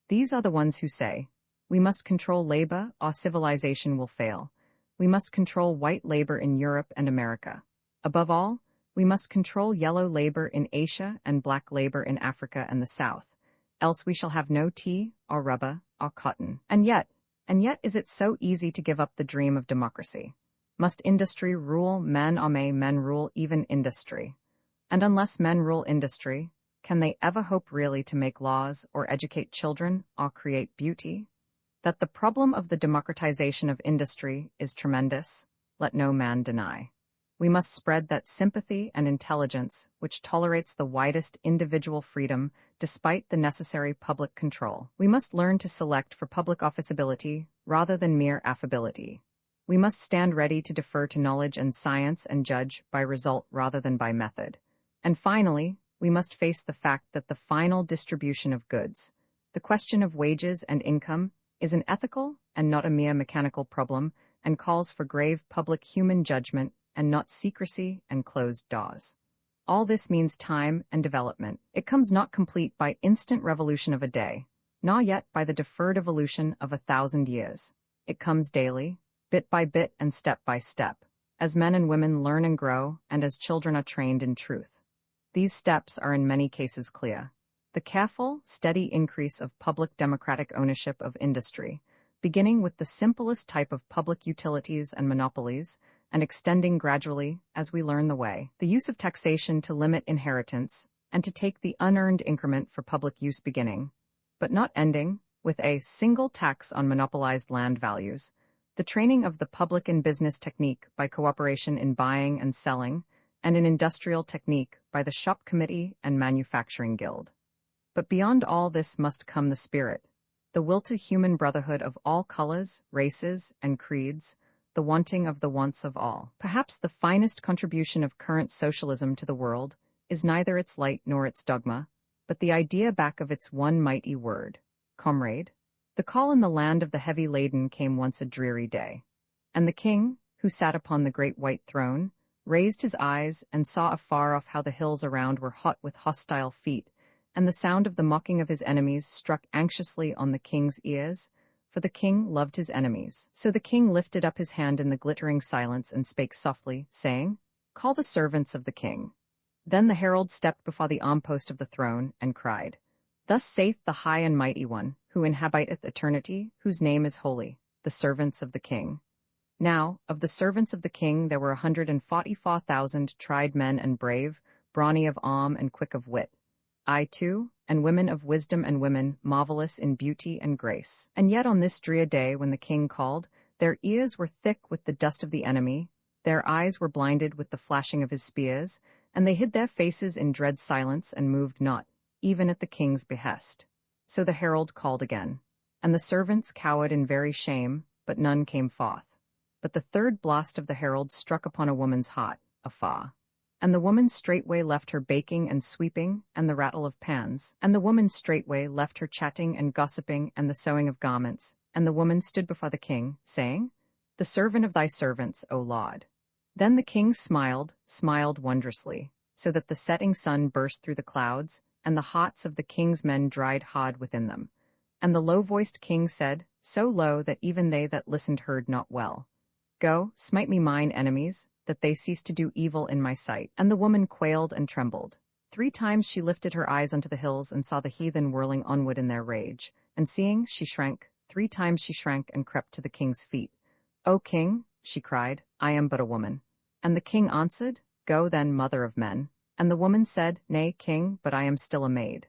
These are the ones who say, we must control labor, or civilization will fail. We must control white labor in Europe and America. Above all, we must control yellow labor in Asia and black labor in Africa and the South, else we shall have no tea, or rubber, or cotton. And yet is it so easy to give up the dream of democracy? Must industry rule men, or may men rule even industry? And unless men rule industry, can they ever hope really to make laws, or educate children, or create beauty? That the problem of the democratization of industry is tremendous, let no man deny. We must spread that sympathy and intelligence which tolerates the widest individual freedom despite the necessary public control. We must learn to select for public officeability rather than mere affability. We must stand ready to defer to knowledge and science and judge by result rather than by method. And finally, we must face the fact that the final distribution of goods, the question of wages and income, is an ethical and not a mere mechanical problem and calls for grave public human judgment and not secrecy and closed doors. All this means time and development. It comes not complete by instant revolution of a day, nor yet by the deferred evolution of 1,000 years. It comes daily, bit by bit and step by step, as men and women learn and grow and as children are trained in truth. These steps are in many cases clear. The careful, steady increase of public democratic ownership of industry, beginning with the simplest type of public utilities and monopolies, and extending gradually, as we learn the way, the use of taxation to limit inheritance, and to take the unearned increment for public use beginning, but not ending, with a single tax on monopolized land values, the training of the public in business technique by cooperation in buying and selling, and in industrial technique by the shop committee and manufacturing guild. But beyond all this must come the spirit, the will to human brotherhood of all colors, races, and creeds, the wanting of the wants of all. Perhaps the finest contribution of current socialism to the world is neither its light nor its dogma, but the idea back of its one mighty word, comrade. The call in the land of the heavy laden came once a dreary day, and the king, who sat upon the great white throne, raised his eyes and saw afar off how the hills around were hot with hostile feet, and the sound of the mocking of his enemies struck anxiously on the king's ears, for the king loved his enemies. So the king lifted up his hand in the glittering silence and spake softly, saying, Call the servants of the king. Then the herald stepped before the armpost of the throne, and cried, Thus saith the high and mighty one, who inhabiteth eternity, whose name is holy, the servants of the king. Now, of the servants of the king there were 144,000 tried men and brave, brawny of arm and quick of wit. I too, and women of wisdom and women marvelous in beauty and grace. And yet on this drear day when the king called, their ears were thick with the dust of the enemy, their eyes were blinded with the flashing of his spears, and they hid their faces in dread silence and moved not, even at the king's behest. So the herald called again, and the servants cowered in very shame, but none came forth. But the third blast of the herald struck upon a woman's heart, afar. And the woman straightway left her baking and sweeping, and the rattle of pans, and the woman straightway left her chatting and gossiping and the sewing of garments, and the woman stood before the king, saying, "The servant of thy servants, O Lord." Then the king smiled wondrously, so that the setting sun burst through the clouds, and the hearts of the king's men dried hard within them. And the low-voiced king said, so low that even they that listened heard not well, "Go, smite me mine enemies, that they cease to do evil in my sight." And the woman quailed and trembled. 3 times she lifted her eyes unto the hills and saw the heathen whirling onward in their rage. And seeing, she shrank. 3 times she shrank and crept to the king's feet. "O king," she cried, "I am but a woman." And the king answered, "Go then, mother of men." And the woman said, "Nay, king, but I am still a maid."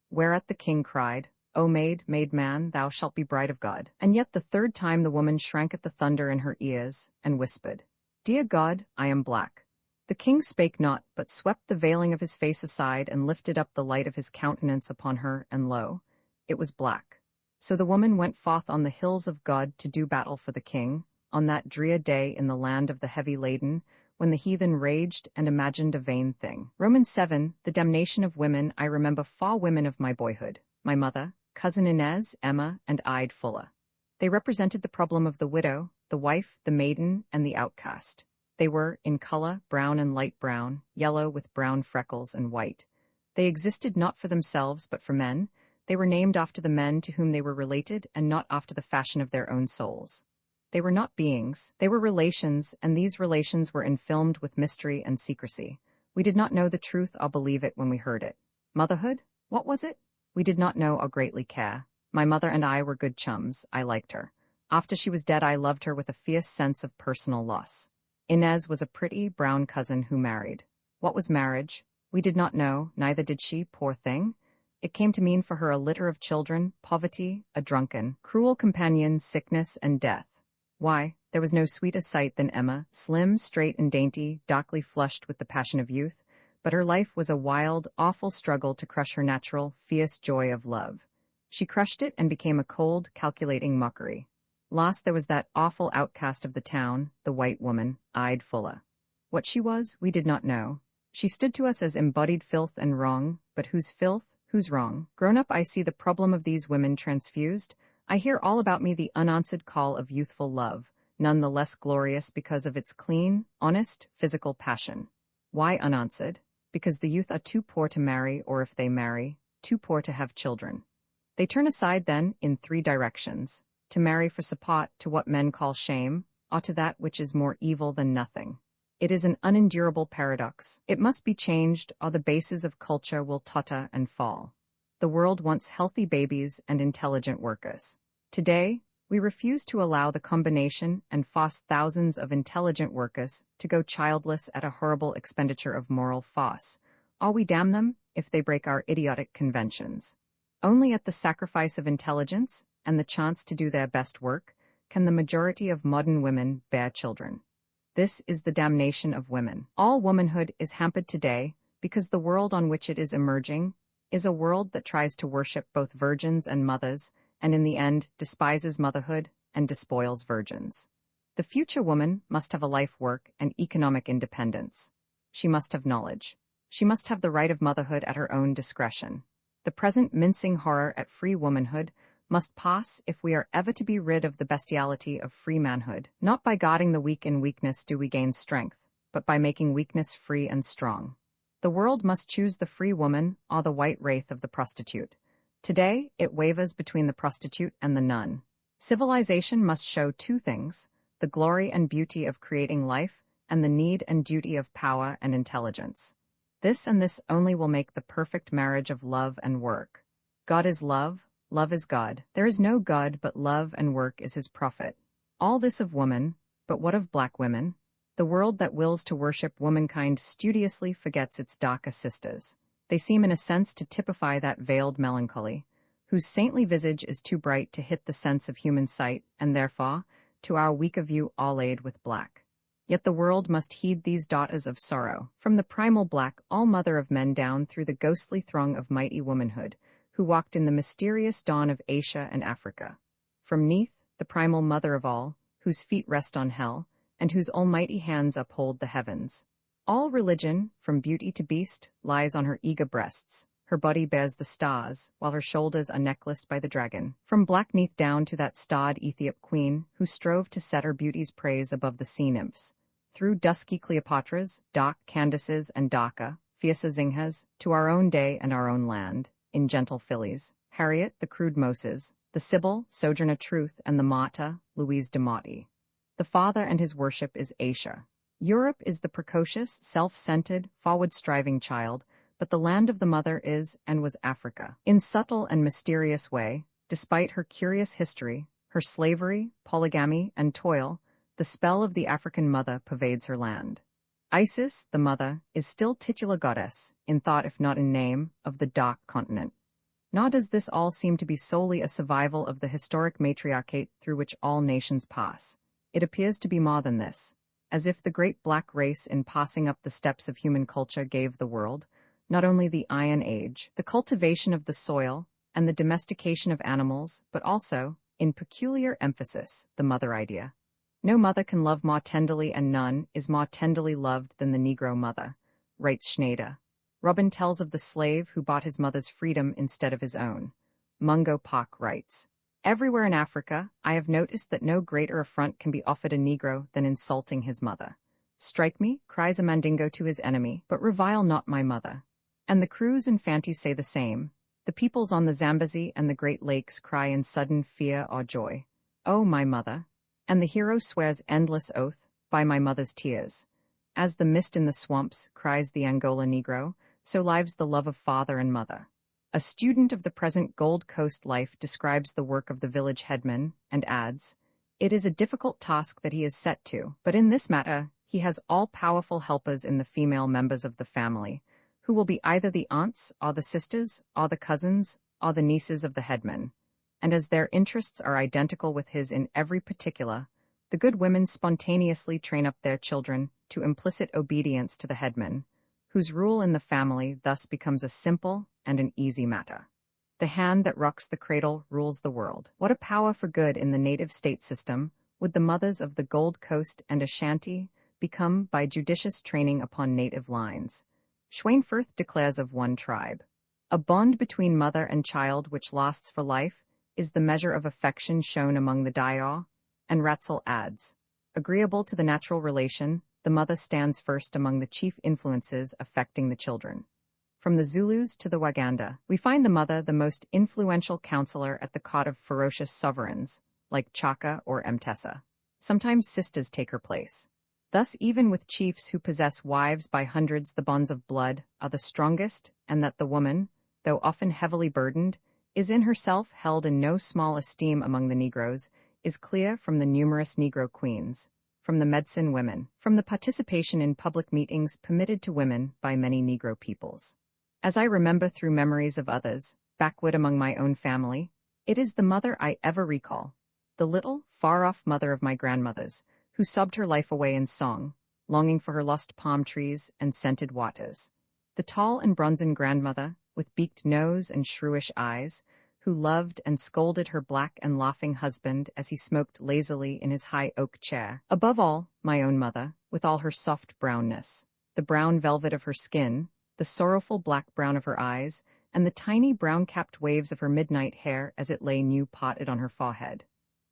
Whereat the king cried, "O maid, made man, thou shalt be bride of God." And yet the 3rd time the woman shrank at the thunder in her ears, and whispered, "Dear God, I am black." The king spake not, but swept the veiling of his face aside and lifted up the light of his countenance upon her, and lo, it was black. So the woman went forth on the hills of God to do battle for the king, on that drear day in the land of the heavy laden, when the heathen raged and imagined a vain thing. Romans 7, the damnation of women. I remember 4 women of my boyhood, my mother, cousin Inez, Emma, and Ide Fuller. They represented the problem of the widow, the wife, the maiden, and the outcast. They were, in color, brown and light brown, yellow with brown freckles, and white. They existed not for themselves but for men. They were named after the men to whom they were related, and not after the fashion of their own souls. They were not beings, they were relations, and these relations were enfilmed with mystery and secrecy. We did not know the truth or believe it when we heard it. Motherhood? What was it? We did not know or greatly care. My mother and I were good chums. I liked her. After she was dead, I loved her with a fierce sense of personal loss. Inez was a pretty, brown cousin who married. What was marriage? We did not know, neither did she, poor thing. It came to mean for her a litter of children, poverty, a drunken, cruel companion, sickness, and death. Why, there was no sweeter sight than Emma, slim, straight, and dainty, darkly flushed with the passion of youth, but her life was a wild, awful struggle to crush her natural, fierce joy of love. She crushed it and became a cold, calculating mockery. Last there was that awful outcast of the town, the white woman, Ide Fuller. What she was, we did not know. She stood to us as embodied filth and wrong, but whose filth, whose wrong? Grown up, I see the problem of these women transfused. I hear all about me the unanswered call of youthful love, none the less glorious because of its clean, honest, physical passion. Why unanswered? Because the youth are too poor to marry, or if they marry, too poor to have children. They turn aside then, in 3 directions, to marry for support to what men call shame, or to that which is more evil than nothing. It is an unendurable paradox. It must be changed, or the bases of culture will totter and fall. The world wants healthy babies and intelligent workers. Today, we refuse to allow the combination and force thousands of intelligent workers to go childless at a horrible expenditure of moral force, or we damn them if they break our idiotic conventions. Only at the sacrifice of intelligence and the chance to do their best work can the majority of modern women bear children. This is the damnation of women. All womanhood is hampered today because the world on which it is emerging is a world that tries to worship both virgins and mothers, and in the end despises motherhood and despoils virgins. The future woman must have a life work and economic independence. She must have knowledge. She must have the right of motherhood at her own discretion. The present mincing horror at free womanhood must pass if we are ever to be rid of the bestiality of free manhood. Not by guarding the weak in weakness do we gain strength, but by making weakness free and strong. The world must choose the free woman or the white wraith of the prostitute. Today, it wavers between the prostitute and the nun. Civilization must show 2 things, the glory and beauty of creating life, and the need and duty of power and intelligence. This and this only will make the perfect marriage of love and work. God is love, love is God. There is no God but love, and work is his prophet. All this of woman, but what of black women? The world that wills to worship womankind studiously forgets its darker sisters. They seem in a sense to typify that veiled melancholy, whose saintly visage is too bright to hit the sense of human sight, and therefore, to our weaker view all laid with black. Yet the world must heed these daughters of sorrow, from the primal black all-mother of men down through the ghostly throng of mighty womanhood, who walked in the mysterious dawn of Asia and Africa. From Neath, the primal mother of all, whose feet rest on hell, and whose almighty hands uphold the heavens. All religion, from beauty to beast, lies on her eager breasts. Her body bears the stars, while her shoulders are necklaced by the dragon. From Black Neath down to that starred Ethiop queen, who strove to set her beauty's praise above the sea nymphs. Through dusky Cleopatras, dark Candaces, and darker, fiercer Zinghas, to our own day and our own land, in gentle fillies, Harriet, the crude Moses, the Sibyl, Sojourner Truth, and the martyr, Louise de Motti. The father and his worship is Asia. Europe is the precocious, self-centered, forward-striving child, but the land of the mother is and was Africa. In subtle and mysterious way, despite her curious history, her slavery, polygamy, and toil, the spell of the African mother pervades her land. Isis, the mother, is still titular goddess, in thought if not in name, of the Dark Continent. Nor does this all seem to be solely a survival of the historic matriarchate through which all nations pass. It appears to be more than this, as if the great black race in passing up the steps of human culture gave the world, not only the Iron Age, the cultivation of the soil, and the domestication of animals, but also, in peculiar emphasis, the mother idea. No mother can love more tenderly, and none is more tenderly loved than the Negro mother, writes Schneider. Robin tells of the slave who bought his mother's freedom instead of his own. Mungo Park writes, "Everywhere in Africa, I have noticed that no greater affront can be offered a Negro than insulting his mother. Strike me, cries a Mandingo to his enemy, but revile not my mother." And the Crews and Fantis say the same. The peoples on the Zambezi and the Great Lakes cry in sudden fear or joy, "Oh, my mother!" And the hero swears endless oath, "By my mother's tears." As the mist in the swamps, cries the Angola Negro, so lives the love of father and mother. A student of the present Gold Coast life describes the work of the village headman, and adds, "It is a difficult task that he is set to, but in this matter he has all-powerful helpers in the female members of the family, who will be either the aunts, or the sisters, or the cousins, or the nieces of the headman. And as their interests are identical with his in every particular, the good women spontaneously train up their children to implicit obedience to the headman, whose rule in the family thus becomes a simple and an easy matter. The hand that rocks the cradle rules the world. What a power for good in the native state system would the mothers of the Gold Coast and Ashanti become by judicious training upon native lines. Schweinfurth declares of one tribe, "A bond between mother and child which lasts for life is the measure of affection shown among the Dayao," and Ratzel adds, "Agreeable to the natural relation, the mother stands first among the chief influences affecting the children." From the Zulus to the Waganda, we find the mother the most influential counselor at the court of ferocious sovereigns, like Chaka or Mtesa. Sometimes sisters take her place. Thus, even with chiefs who possess wives by hundreds, the bonds of blood are the strongest, and that the woman, though often heavily burdened, is in herself held in no small esteem among the Negroes, is clear from the numerous Negro queens, from the medicine women, from the participation in public meetings permitted to women by many Negro peoples. As I remember through memories of others, backward among my own family, it is the mother I ever recall, the little, far-off mother of my grandmothers, who sobbed her life away in song, longing for her lost palm trees and scented waters. The tall and bronzen grandmother, with beaked nose and shrewish eyes, who loved and scolded her black and laughing husband as he smoked lazily in his high oak chair. Above all, my own mother, with all her soft brownness, the brown velvet of her skin, the sorrowful black brown of her eyes, and the tiny brown-capped waves of her midnight hair as it lay new-potted on her forehead.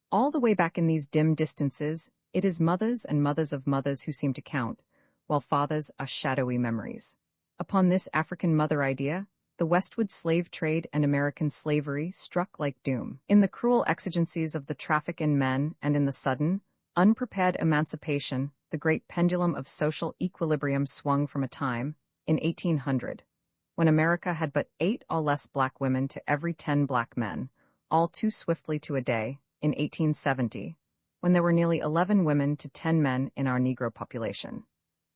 All the way back in these dim distances, it is mothers and mothers of mothers who seem to count, while fathers are shadowy memories. Upon this African mother idea, the Westwood slave trade and American slavery struck like doom. In the cruel exigencies of the traffic in men and in the sudden, unprepared emancipation, the great pendulum of social equilibrium swung from a time, in 1800, when America had but 8 or less black women to every 10 black men, all too swiftly to a day, in 1870, when there were nearly 11 women to 10 men in our Negro population.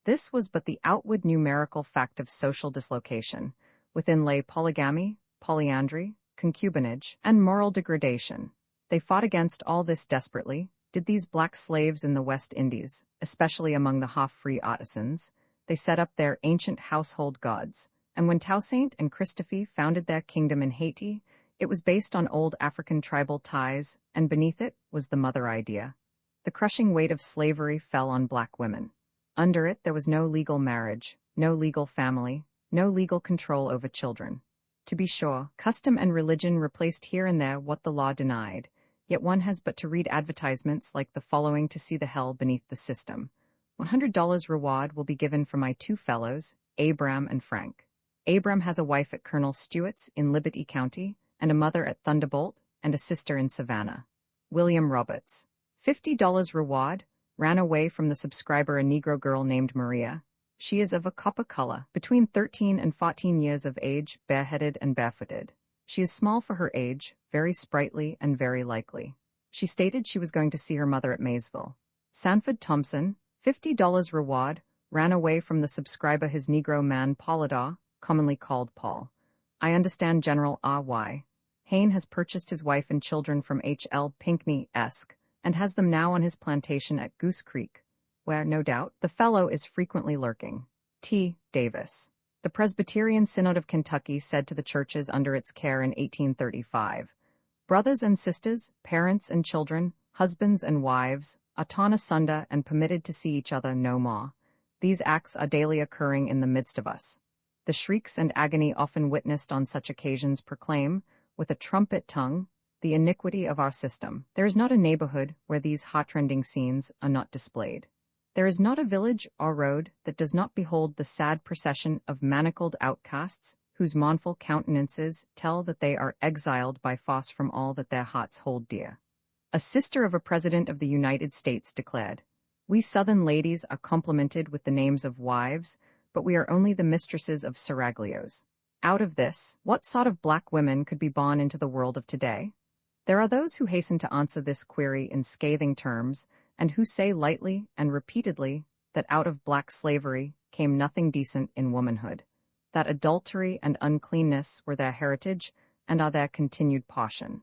This was but the outward numerical fact of social dislocation. Within lay polygamy, polyandry, concubinage, and moral degradation. They fought against all this desperately, did these black slaves in the West Indies, especially among the half-free artisans. They set up their ancient household gods, and when Toussaint and Christophe founded their kingdom in Haiti, it was based on old African tribal ties, and beneath it was the mother idea. The crushing weight of slavery fell on black women. Under it there was no legal marriage, no legal family, no legal control over children. To be sure, custom and religion replaced here and there what the law denied, yet one has but to read advertisements like the following to see the hell beneath the system. $100 reward will be given for my two fellows, Abram and Frank. Abram has a wife at Colonel Stewart's in Liberty County, and a mother at Thunderbolt, and a sister in Savannah. William Roberts. $50 reward, ran away from the subscriber a Negro girl named Maria. She is of a copper color, between 13 and 14 years of age, bareheaded and barefooted. She is small for her age, very sprightly and very likely. She stated she was going to see her mother at Maysville. Sanford Thompson, $50 reward, ran away from the subscriber his Negro man Polydor, commonly called Paul. I understand General R.Y. Hayne has purchased his wife and children from H.L. Pinckney-esque, and has them now on his plantation at Goose Creek, where, no doubt, the fellow is frequently lurking. T. Davis. The Presbyterian Synod of Kentucky said to the churches under its care in 1835, "Brothers and sisters, parents and children, husbands and wives, are torn asunder and permitted to see each other no more. These acts are daily occurring in the midst of us." The shrieks and agony often witnessed on such occasions proclaim, with a trumpet tongue, the iniquity of our system. There is not a neighborhood where these heart-rending scenes are not displayed. There is not a village or road that does not behold the sad procession of manacled outcasts, whose mournful countenances tell that they are exiled by force from all that their hearts hold dear. A sister of a president of the United States declared, "We Southern ladies are complimented with the names of wives, but we are only the mistresses of seraglios." Out of this, what sort of black women could be born into the world of today? There are those who hasten to answer this query in scathing terms, and who say lightly and repeatedly that out of black slavery came nothing decent in womanhood, that adultery and uncleanness were their heritage and are their continued portion.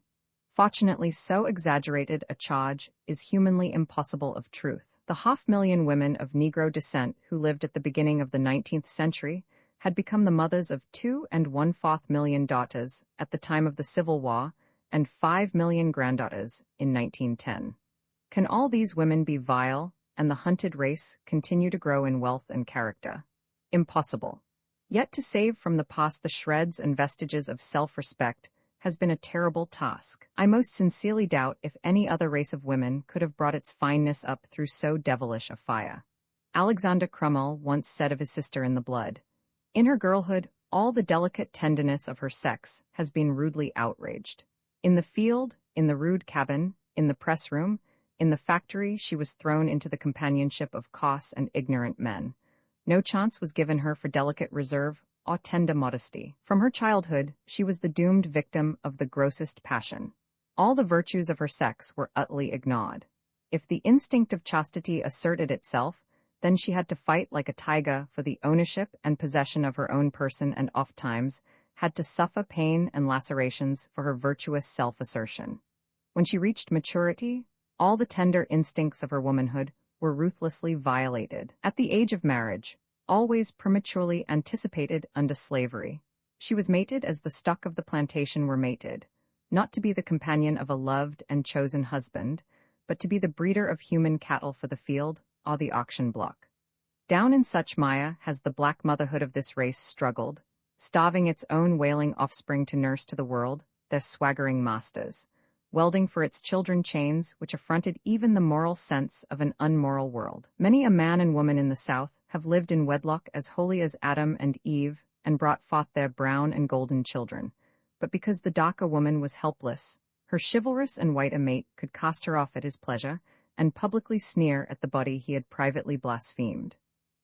Fortunately, so exaggerated a charge is humanly impossible of truth. The 500,000 women of Negro descent who lived at the beginning of the 19th century had become the mothers of 2 1/4 million daughters at the time of the Civil War and 5 million granddaughters in 1910. Can all these women be vile, and the hunted race continue to grow in wealth and character? Impossible. Yet to save from the past the shreds and vestiges of self-respect has been a terrible task. I most sincerely doubt if any other race of women could have brought its fineness up through so devilish a fire. Alexander Crummell once said of his sister in the blood, "In her girlhood, all the delicate tenderness of her sex has been rudely outraged. In the field, in the rude cabin, in the press room, in the factory she was thrown into the companionship of coarse and ignorant men. No chance was given her for delicate reserve or tender modesty. From her childhood, she was the doomed victim of the grossest passion. All the virtues of her sex were utterly ignored. If the instinct of chastity asserted itself, then she had to fight like a tiger for the ownership and possession of her own person, and ofttimes had to suffer pain and lacerations for her virtuous self-assertion. When she reached maturity, all the tender instincts of her womanhood were ruthlessly violated. At the age of marriage, always prematurely anticipated under slavery, she was mated as the stock of the plantation were mated, not to be the companion of a loved and chosen husband, but to be the breeder of human cattle for the field or the auction block. Down in such mire has the black motherhood of this race struggled, starving its own wailing offspring to nurse to the world their swaggering masters, welding for its children chains which affronted even the moral sense of an unmoral world. Many a man and woman in the South have lived in wedlock as holy as Adam and Eve and brought forth their brown and golden children, but because the darker woman was helpless, her chivalrous and white mate could cast her off at his pleasure and publicly sneer at the body he had privately blasphemed.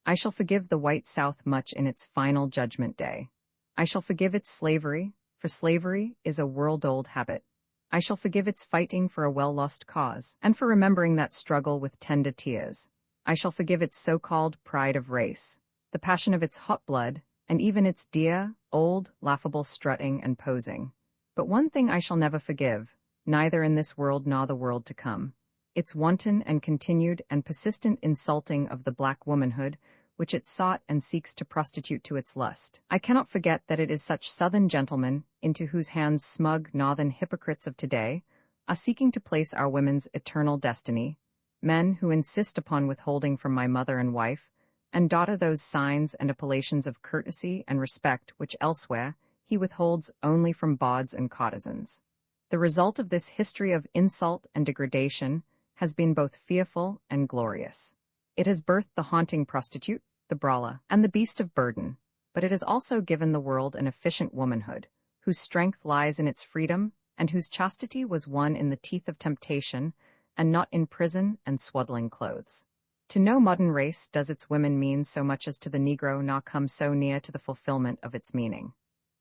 I shall forgive the white South much in its final judgment day. I shall forgive its slavery, for slavery is a world-old habit. I shall forgive its fighting for a well-lost cause, and for remembering that struggle with tender tears. I shall forgive its so-called pride of race, the passion of its hot blood, and even its dear, old, laughable strutting and posing. But one thing I shall never forgive, neither in this world nor the world to come. its wanton and continued and persistent insulting of the black womanhood, which it sought and seeks to prostitute to its lust. I cannot forget that it is such Southern gentlemen, into whose hands smug Northern hypocrites of today are seeking to place our women's eternal destiny, men who insist upon withholding from my mother and wife and daughter those signs and appellations of courtesy and respect which elsewhere he withholds only from bawds and courtesans. The result of this history of insult and degradation has been both fearful and glorious. It has birthed the haunting prostitute, the brawler, and the beast of burden, but it has also given the world an efficient womanhood, whose strength lies in its freedom and whose chastity was won in the teeth of temptation and not in prison and swaddling clothes. To no modern race does its women mean so much as to the Negro nor come so near to the fulfillment of its meaning.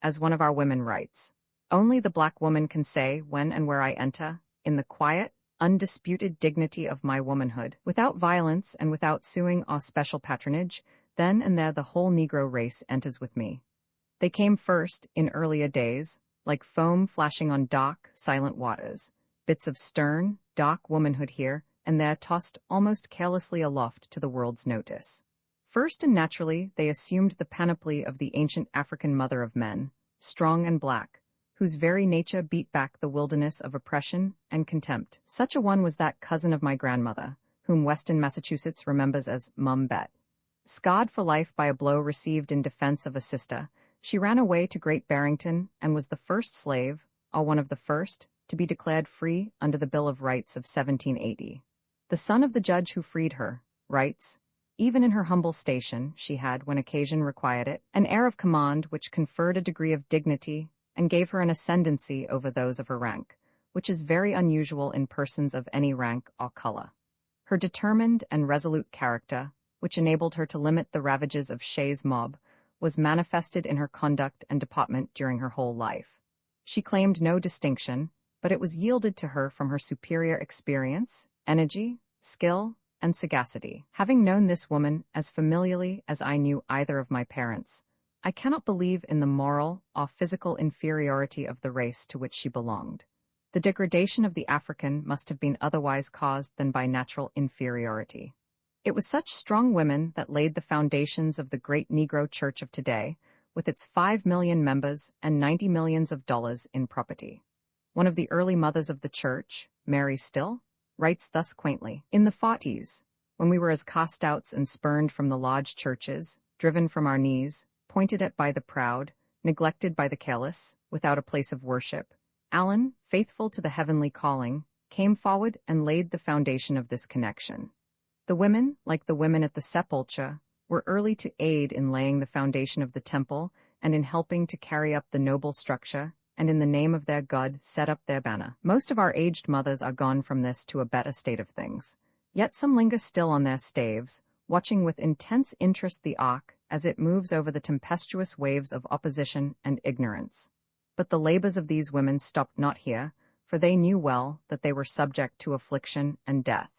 As one of our women writes, "Only the black woman can say when and where I enter, in the quiet, undisputed dignity of my womanhood, without violence and without suing or special patronage, then and there the whole Negro race enters with me." They came first, in earlier days, like foam flashing on dark, silent waters, bits of stern, dark womanhood here and there tossed almost carelessly aloft to the world's notice. First and naturally, they assumed the panoply of the ancient African mother of men, strong and black, whose very nature beat back the wilderness of oppression and contempt. Such a one was that cousin of my grandmother, whom Weston, Massachusetts remembers as Mum Bet. Scarred for life by a blow received in defense of a sister, she ran away to Great Barrington and was the first slave, or one of the first, to be declared free under the Bill of Rights of 1780. The son of the judge who freed her, writes, "Even in her humble station, she had, when occasion required it, an air of command which conferred a degree of dignity and gave her an ascendancy over those of her rank, which is very unusual in persons of any rank or color. Her determined and resolute character, which enabled her to limit the ravages of Shay's mob, was manifested in her conduct and deportment during her whole life. She claimed no distinction, but it was yielded to her from her superior experience, energy, skill, and sagacity. Having known this woman as familiarly as I knew either of my parents, I cannot believe in the moral or physical inferiority of the race to which she belonged. The degradation of the African must have been otherwise caused than by natural inferiority. It was such strong women that laid the foundations of the great Negro Church of today, with its 5 million members and $90 million in property. One of the early mothers of the church, Mary Still, writes thus quaintly, "In the 40s, when we were as cast-outs and spurned from the lodge churches, driven from our knees, pointed at by the proud, neglected by the careless, without a place of worship, Allen, faithful to the heavenly calling, came forward and laid the foundation of this connection. The women, like the women at the sepulchre, were early to aid in laying the foundation of the temple and in helping to carry up the noble structure, and in the name of their God set up their banner. Most of our aged mothers are gone from this to a better state of things. Yet some linger still on their staves, watching with intense interest the ark as it moves over the tempestuous waves of opposition and ignorance. But the labors of these women stopped not here, for they knew well that they were subject to affliction and death.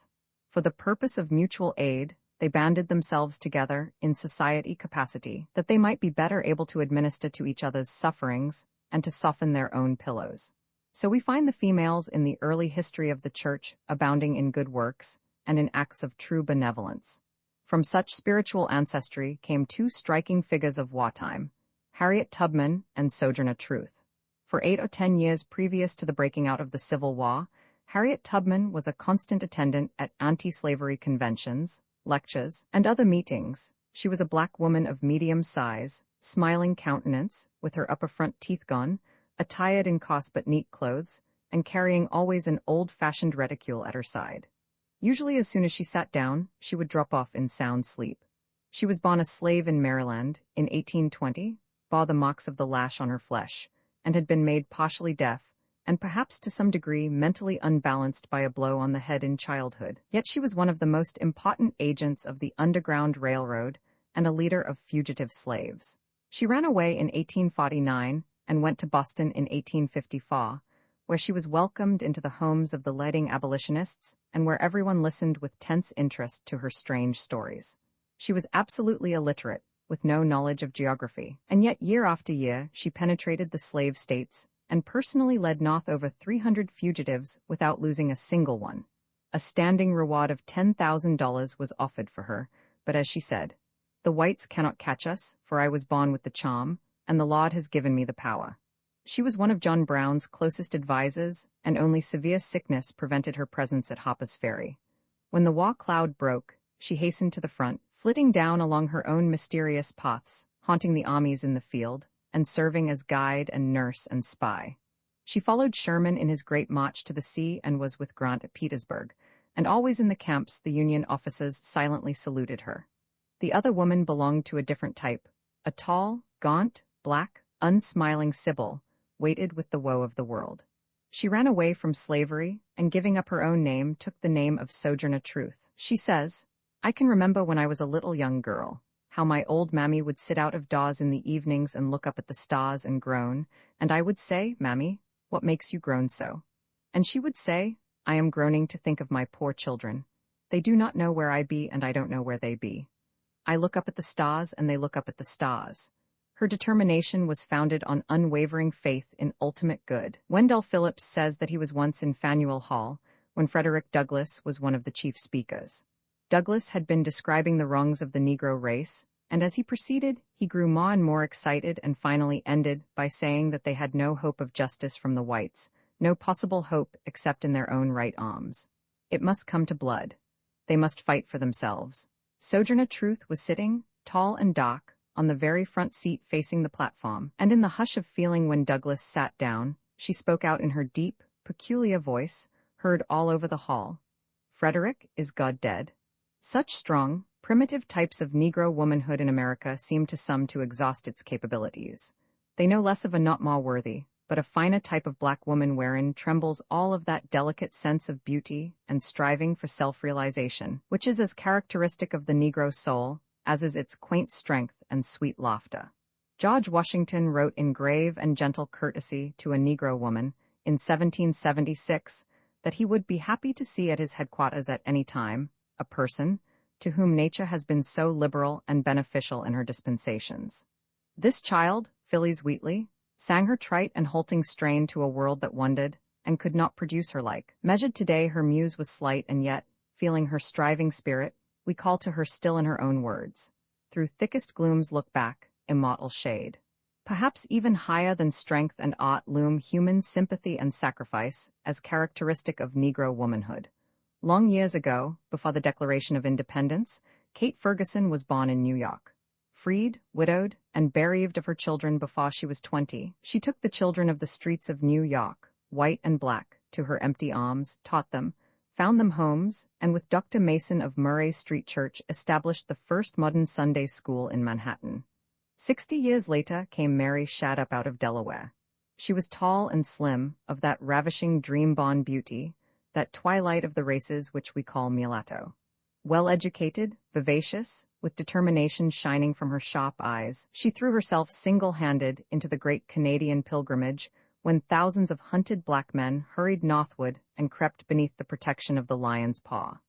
For the purpose of mutual aid, they banded themselves together in society capacity, that they might be better able to administer to each other's sufferings and to soften their own pillows. So we find the females in the early history of the church abounding in good works and in acts of true benevolence. From such spiritual ancestry came two striking figures of wartime, Harriet Tubman and Sojourner Truth. For 8 or 10 years previous to the breaking out of the Civil War, Harriet Tubman was a constant attendant at anti-slavery conventions, lectures, and other meetings. She was a black woman of medium size, smiling countenance, with her upper front teeth gone, attired in coarse but neat clothes, and carrying always an old-fashioned reticule at her side. Usually as soon as she sat down, she would drop off in sound sleep. She was born a slave in Maryland in 1820, bore the marks of the lash on her flesh, and had been made partially deaf, and perhaps to some degree mentally unbalanced by a blow on the head in childhood. Yet she was one of the most important agents of the Underground Railroad and a leader of fugitive slaves. She ran away in 1849 and went to Boston in 1854, where she was welcomed into the homes of the leading abolitionists and where everyone listened with tense interest to her strange stories. She was absolutely illiterate, with no knowledge of geography, and yet year after year she penetrated the slave states and personally led north over 300 fugitives without losing a single one. A standing reward of $10,000 was offered for her, but as she said, "The whites cannot catch us, for I was born with the charm, and the Lord has given me the power." She was one of John Brown's closest advisers, and only severe sickness prevented her presence at Harper's Ferry. When the war cloud broke, she hastened to the front, flitting down along her own mysterious paths, haunting the armies in the field, and serving as guide and nurse and spy. She followed Sherman in his great march to the sea and was with Grant at Petersburg, and always in the camps the Union officers silently saluted her. The other woman belonged to a different type, a tall, gaunt, black, unsmiling Sibyl, weighted with the woe of the world. She ran away from slavery, and giving up her own name, took the name of Sojourner Truth. She says, "I can remember when I was a little young girl, how my old mammy would sit out of doors in the evenings and look up at the stars and groan, and I would say, 'Mammy, what makes you groan so?' And she would say, 'I am groaning to think of my poor children. They do not know where I be, and I don't know where they be. I look up at the stars, and they look up at the stars.'" Her determination was founded on unwavering faith in ultimate good. Wendell Phillips says that he was once in Faneuil Hall, when Frederick Douglass was one of the chief speakers. Douglass had been describing the wrongs of the Negro race, and as he proceeded, he grew more and more excited and finally ended by saying that they had no hope of justice from the whites, no possible hope except in their own right arms. It must come to blood. They must fight for themselves. Sojourner Truth was sitting, tall and dark, on the very front seat facing the platform, and in the hush of feeling when Douglass sat down, she spoke out in her deep, peculiar voice, heard all over the hall. "Frederick, is God dead?" Such strong, primitive types of Negro womanhood in America seem to some to exhaust its capabilities. They know less of a not more worthy, but a finer type of black woman wherein trembles all of that delicate sense of beauty and striving for self-realization, which is as characteristic of the Negro soul as is its quaint strength and sweet laughter. George Washington wrote in grave and gentle courtesy to a Negro woman in 1776 that he would be happy to see at his headquarters at any time a person to whom nature has been so liberal and beneficial in her dispensations. This child, Phyllis Wheatley, sang her trite and halting strain to a world that wondered and could not produce her like. Measured today, her muse was slight, and yet, feeling her striving spirit, we call to her still in her own words. Through thickest glooms look back, immortal shade. Perhaps even higher than strength and art loom human sympathy and sacrifice as characteristic of Negro womanhood. Long years ago, before the Declaration of Independence, Kate Ferguson was born in New York. Freed, widowed, and bereaved of her children before she was 20, she took the children of the streets of New York, white and black, to her empty arms, taught them, found them homes, and with Dr. Mason of Murray Street Church established the first modern Sunday school in Manhattan. 60 years later came Mary Shaddop out of Delaware. She was tall and slim, of that ravishing dream-born beauty, that twilight of the races which we call mulatto. Well-educated, vivacious, with determination shining from her sharp eyes, she threw herself single-handed into the great Canadian pilgrimage when thousands of hunted black men hurried northward and crept beneath the protection of the lion's paw.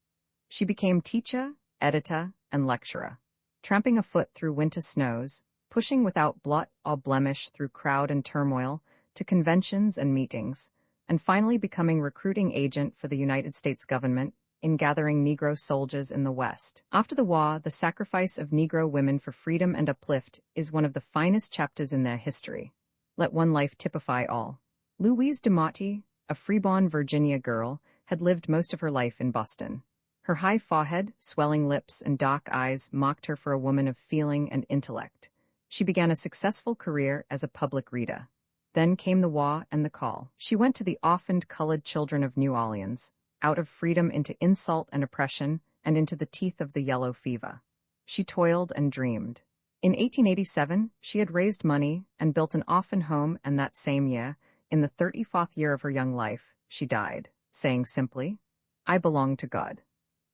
She became teacher, editor, and lecturer, tramping afoot through winter snows, pushing without blot or blemish through crowd and turmoil to conventions and meetings, and finally becoming recruiting agent for the United States government in gathering Negro soldiers in the West. After the war, the sacrifice of Negro women for freedom and uplift is one of the finest chapters in their history. Let one life typify all. Louise DeMotte, a freeborn Virginia girl, had lived most of her life in Boston. Her high forehead, swelling lips, and dark eyes marked her for a woman of feeling and intellect. She began a successful career as a public reader. Then came the war and the call. She went to the orphaned colored children of New Orleans, out of freedom into insult and oppression, and into the teeth of the yellow fever. She toiled and dreamed. In 1887, she had raised money and built an orphan home, and that same year, in the 34th year of her young life, she died, saying simply, "I belong to God."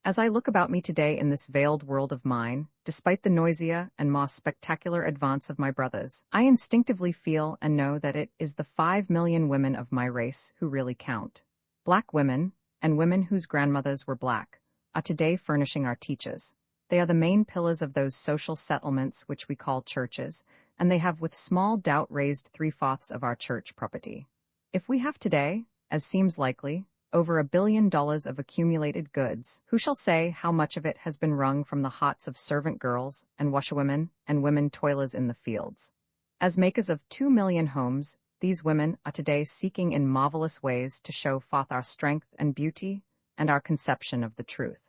As I look about me today in this veiled world of mine, despite the noisier and more spectacular advance of my brothers, I instinctively feel and know that it is the 5 million women of my race who really count. Black women, and women whose grandmothers were black, are today furnishing our teachers. They are the main pillars of those social settlements which we call churches, and they have with small doubt raised 3/4 of our church property. If we have today, as seems likely, over $1 billion of accumulated goods. Who shall say how much of it has been wrung from the hearts of servant girls and washerwomen and women toilers in the fields? As makers of 2 million homes, these women are today seeking in marvelous ways to show forth our strength and beauty and our conception of the truth.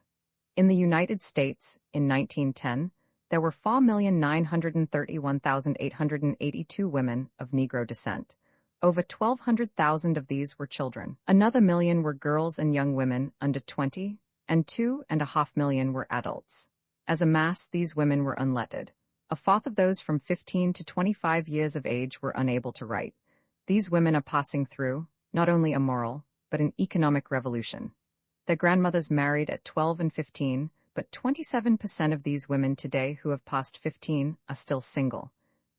In the United States, in 1910, there were 4,931,882 women of Negro descent. Over 1,200,000 of these were children. Another million were girls and young women under 20, and 2.5 million were adults. As a mass, these women were unlettered. A fourth of those from 15 to 25 years of age were unable to write. These women are passing through, not only a moral, but an economic revolution. Their grandmothers married at 12 and 15, but 27% of these women today who have passed 15 are still single.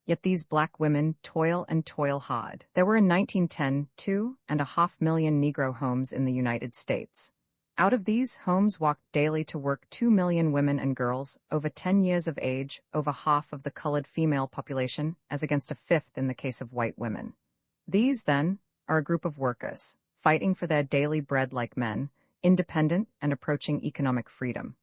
Yet these black women toil and toil hard. There were in 1910 2.5 million Negro homes in the United States. Out of these, homes walked daily to work 2 million women and girls over 10 years of age, over half of the colored female population, as against a fifth in the case of white women. These, then, are a group of workers, fighting for their daily bread like men, independent and approaching economic freedom.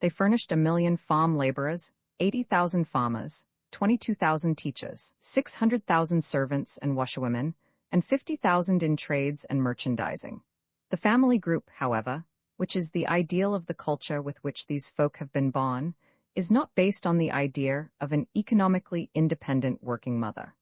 They furnished 1 million farm laborers, 80,000 farmers, 22,000 teachers, 600,000 servants and washerwomen, and 50,000 in trades and merchandising. The family group, however, which is the ideal of the culture with which these folk have been born, is not based on the idea of an economically independent working mother.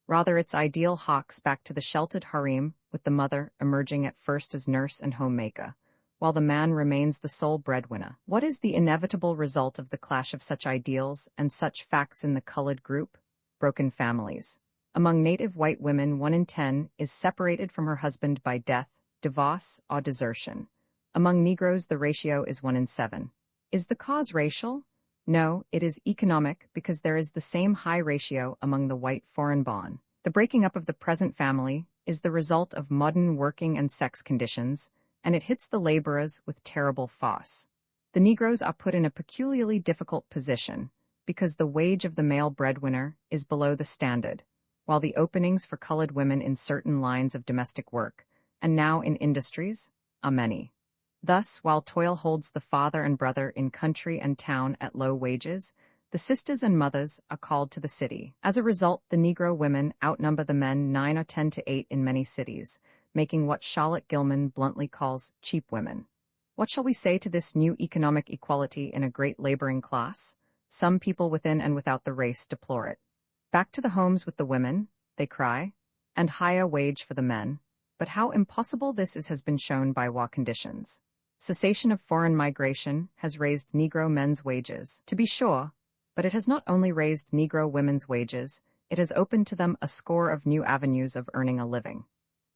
Rather, its ideal harks back to the sheltered harem, with the mother emerging at first as nurse and homemaker, while the man remains the sole breadwinner. What is the inevitable result of the clash of such ideals and such facts in the colored group? Broken families. Among native white women, 1 in 10 is separated from her husband by death, divorce, or desertion. Among Negroes, the ratio is 1 in 7. Is the cause racial? No, it is economic, because there is the same high ratio among the white foreign-born. The breaking up of the present family is the result of modern working and sex conditions, and it hits the laborers with terrible force. The Negroes are put in a peculiarly difficult position, because the wage of the male breadwinner is below the standard, while the openings for colored women in certain lines of domestic work, and now in industries, are many. Thus, while toil holds the father and brother in country and town at low wages, the sisters and mothers are called to the city. As a result, the Negro women outnumber the men 9 or 10 to 8 in many cities, making what Charlotte Gilman bluntly calls cheap women. What shall we say to this new economic equality in a great laboring class? Some people within and without the race deplore it. Back to the homes with the women, they cry, and higher wage for the men. But how impossible this is has been shown by war conditions. Cessation of foreign migration has raised Negro men's wages, to be sure, but it has not only raised Negro women's wages, it has opened to them a score of new avenues of earning a living.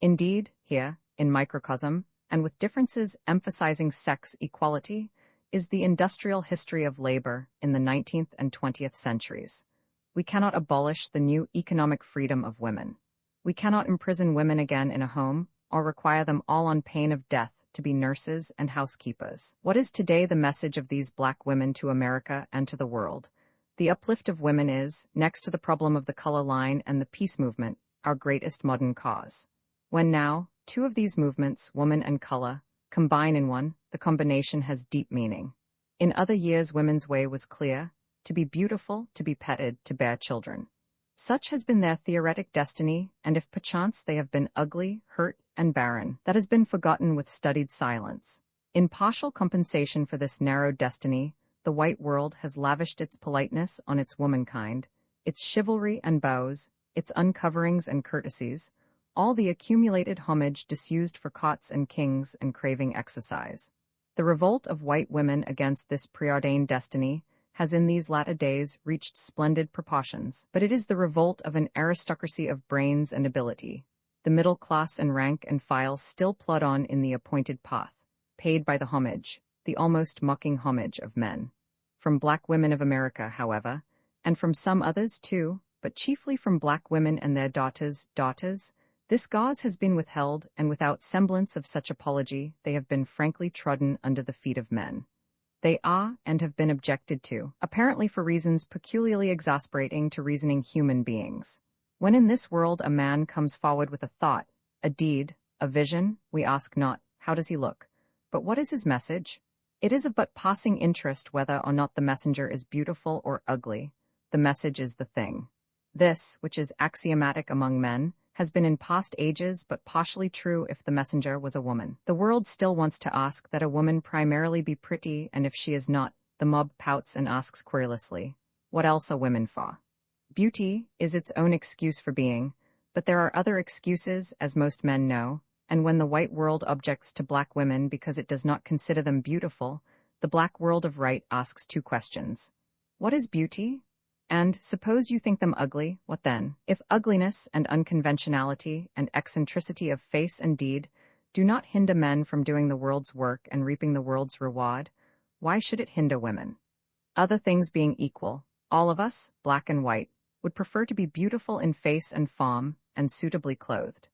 Indeed, here, in microcosm, and with differences emphasizing sex equality, is the industrial history of labor in the 19th and 20th centuries. We cannot abolish the new economic freedom of women. We cannot imprison women again in a home, or require them all on pain of death to be nurses and housekeepers. What is today the message of these black women to America and to the world? The uplift of women is, next to the problem of the color line and the peace movement, our greatest modern cause. When now, 2 of these movements, woman and color, combine in one, the combination has deep meaning. In other years, women's way was clear: to be beautiful, to be petted, to bear children. Such has been their theoretic destiny, and if perchance they have been ugly, hurt, and barren, that has been forgotten with studied silence. In partial compensation for this narrow destiny, the white world has lavished its politeness on its womankind, its chivalry and bows, its uncoverings and courtesies, all the accumulated homage disused for courts and kings and craving exercise. The revolt of white women against this preordained destiny has in these latter days reached splendid proportions, but it is the revolt of an aristocracy of brains and ability. The middle class and rank and file still plod on in the appointed path, paid by the homage, the almost mocking homage of men. From black women of America, however, and from some others too, but chiefly from black women and their daughters, this gauze has been withheld, and without semblance of such apology, they have been frankly trodden under the feet of men. They are, and have been objected to, apparently for reasons peculiarly exasperating to reasoning human beings. When in this world a man comes forward with a thought, a deed, a vision, we ask not, how does he look? But what is his message? It is of but passing interest whether or not the messenger is beautiful or ugly. The message is the thing. This, which is axiomatic among men, has been in past ages but partially true if the messenger was a woman. The world still wants to ask that a woman primarily be pretty, and if she is not, the mob pouts and asks querulously, what else are women for? Beauty is its own excuse for being, but there are other excuses, as most men know, and when the white world objects to black women because it does not consider them beautiful, the black world of right asks two questions. What is beauty? And, suppose you think them ugly, what then? If ugliness and unconventionality and eccentricity of face and deed do not hinder men from doing the world's work and reaping the world's reward, why should it hinder women? Other things being equal, all of us, black and white, would prefer to be beautiful in face and form and suitably clothed.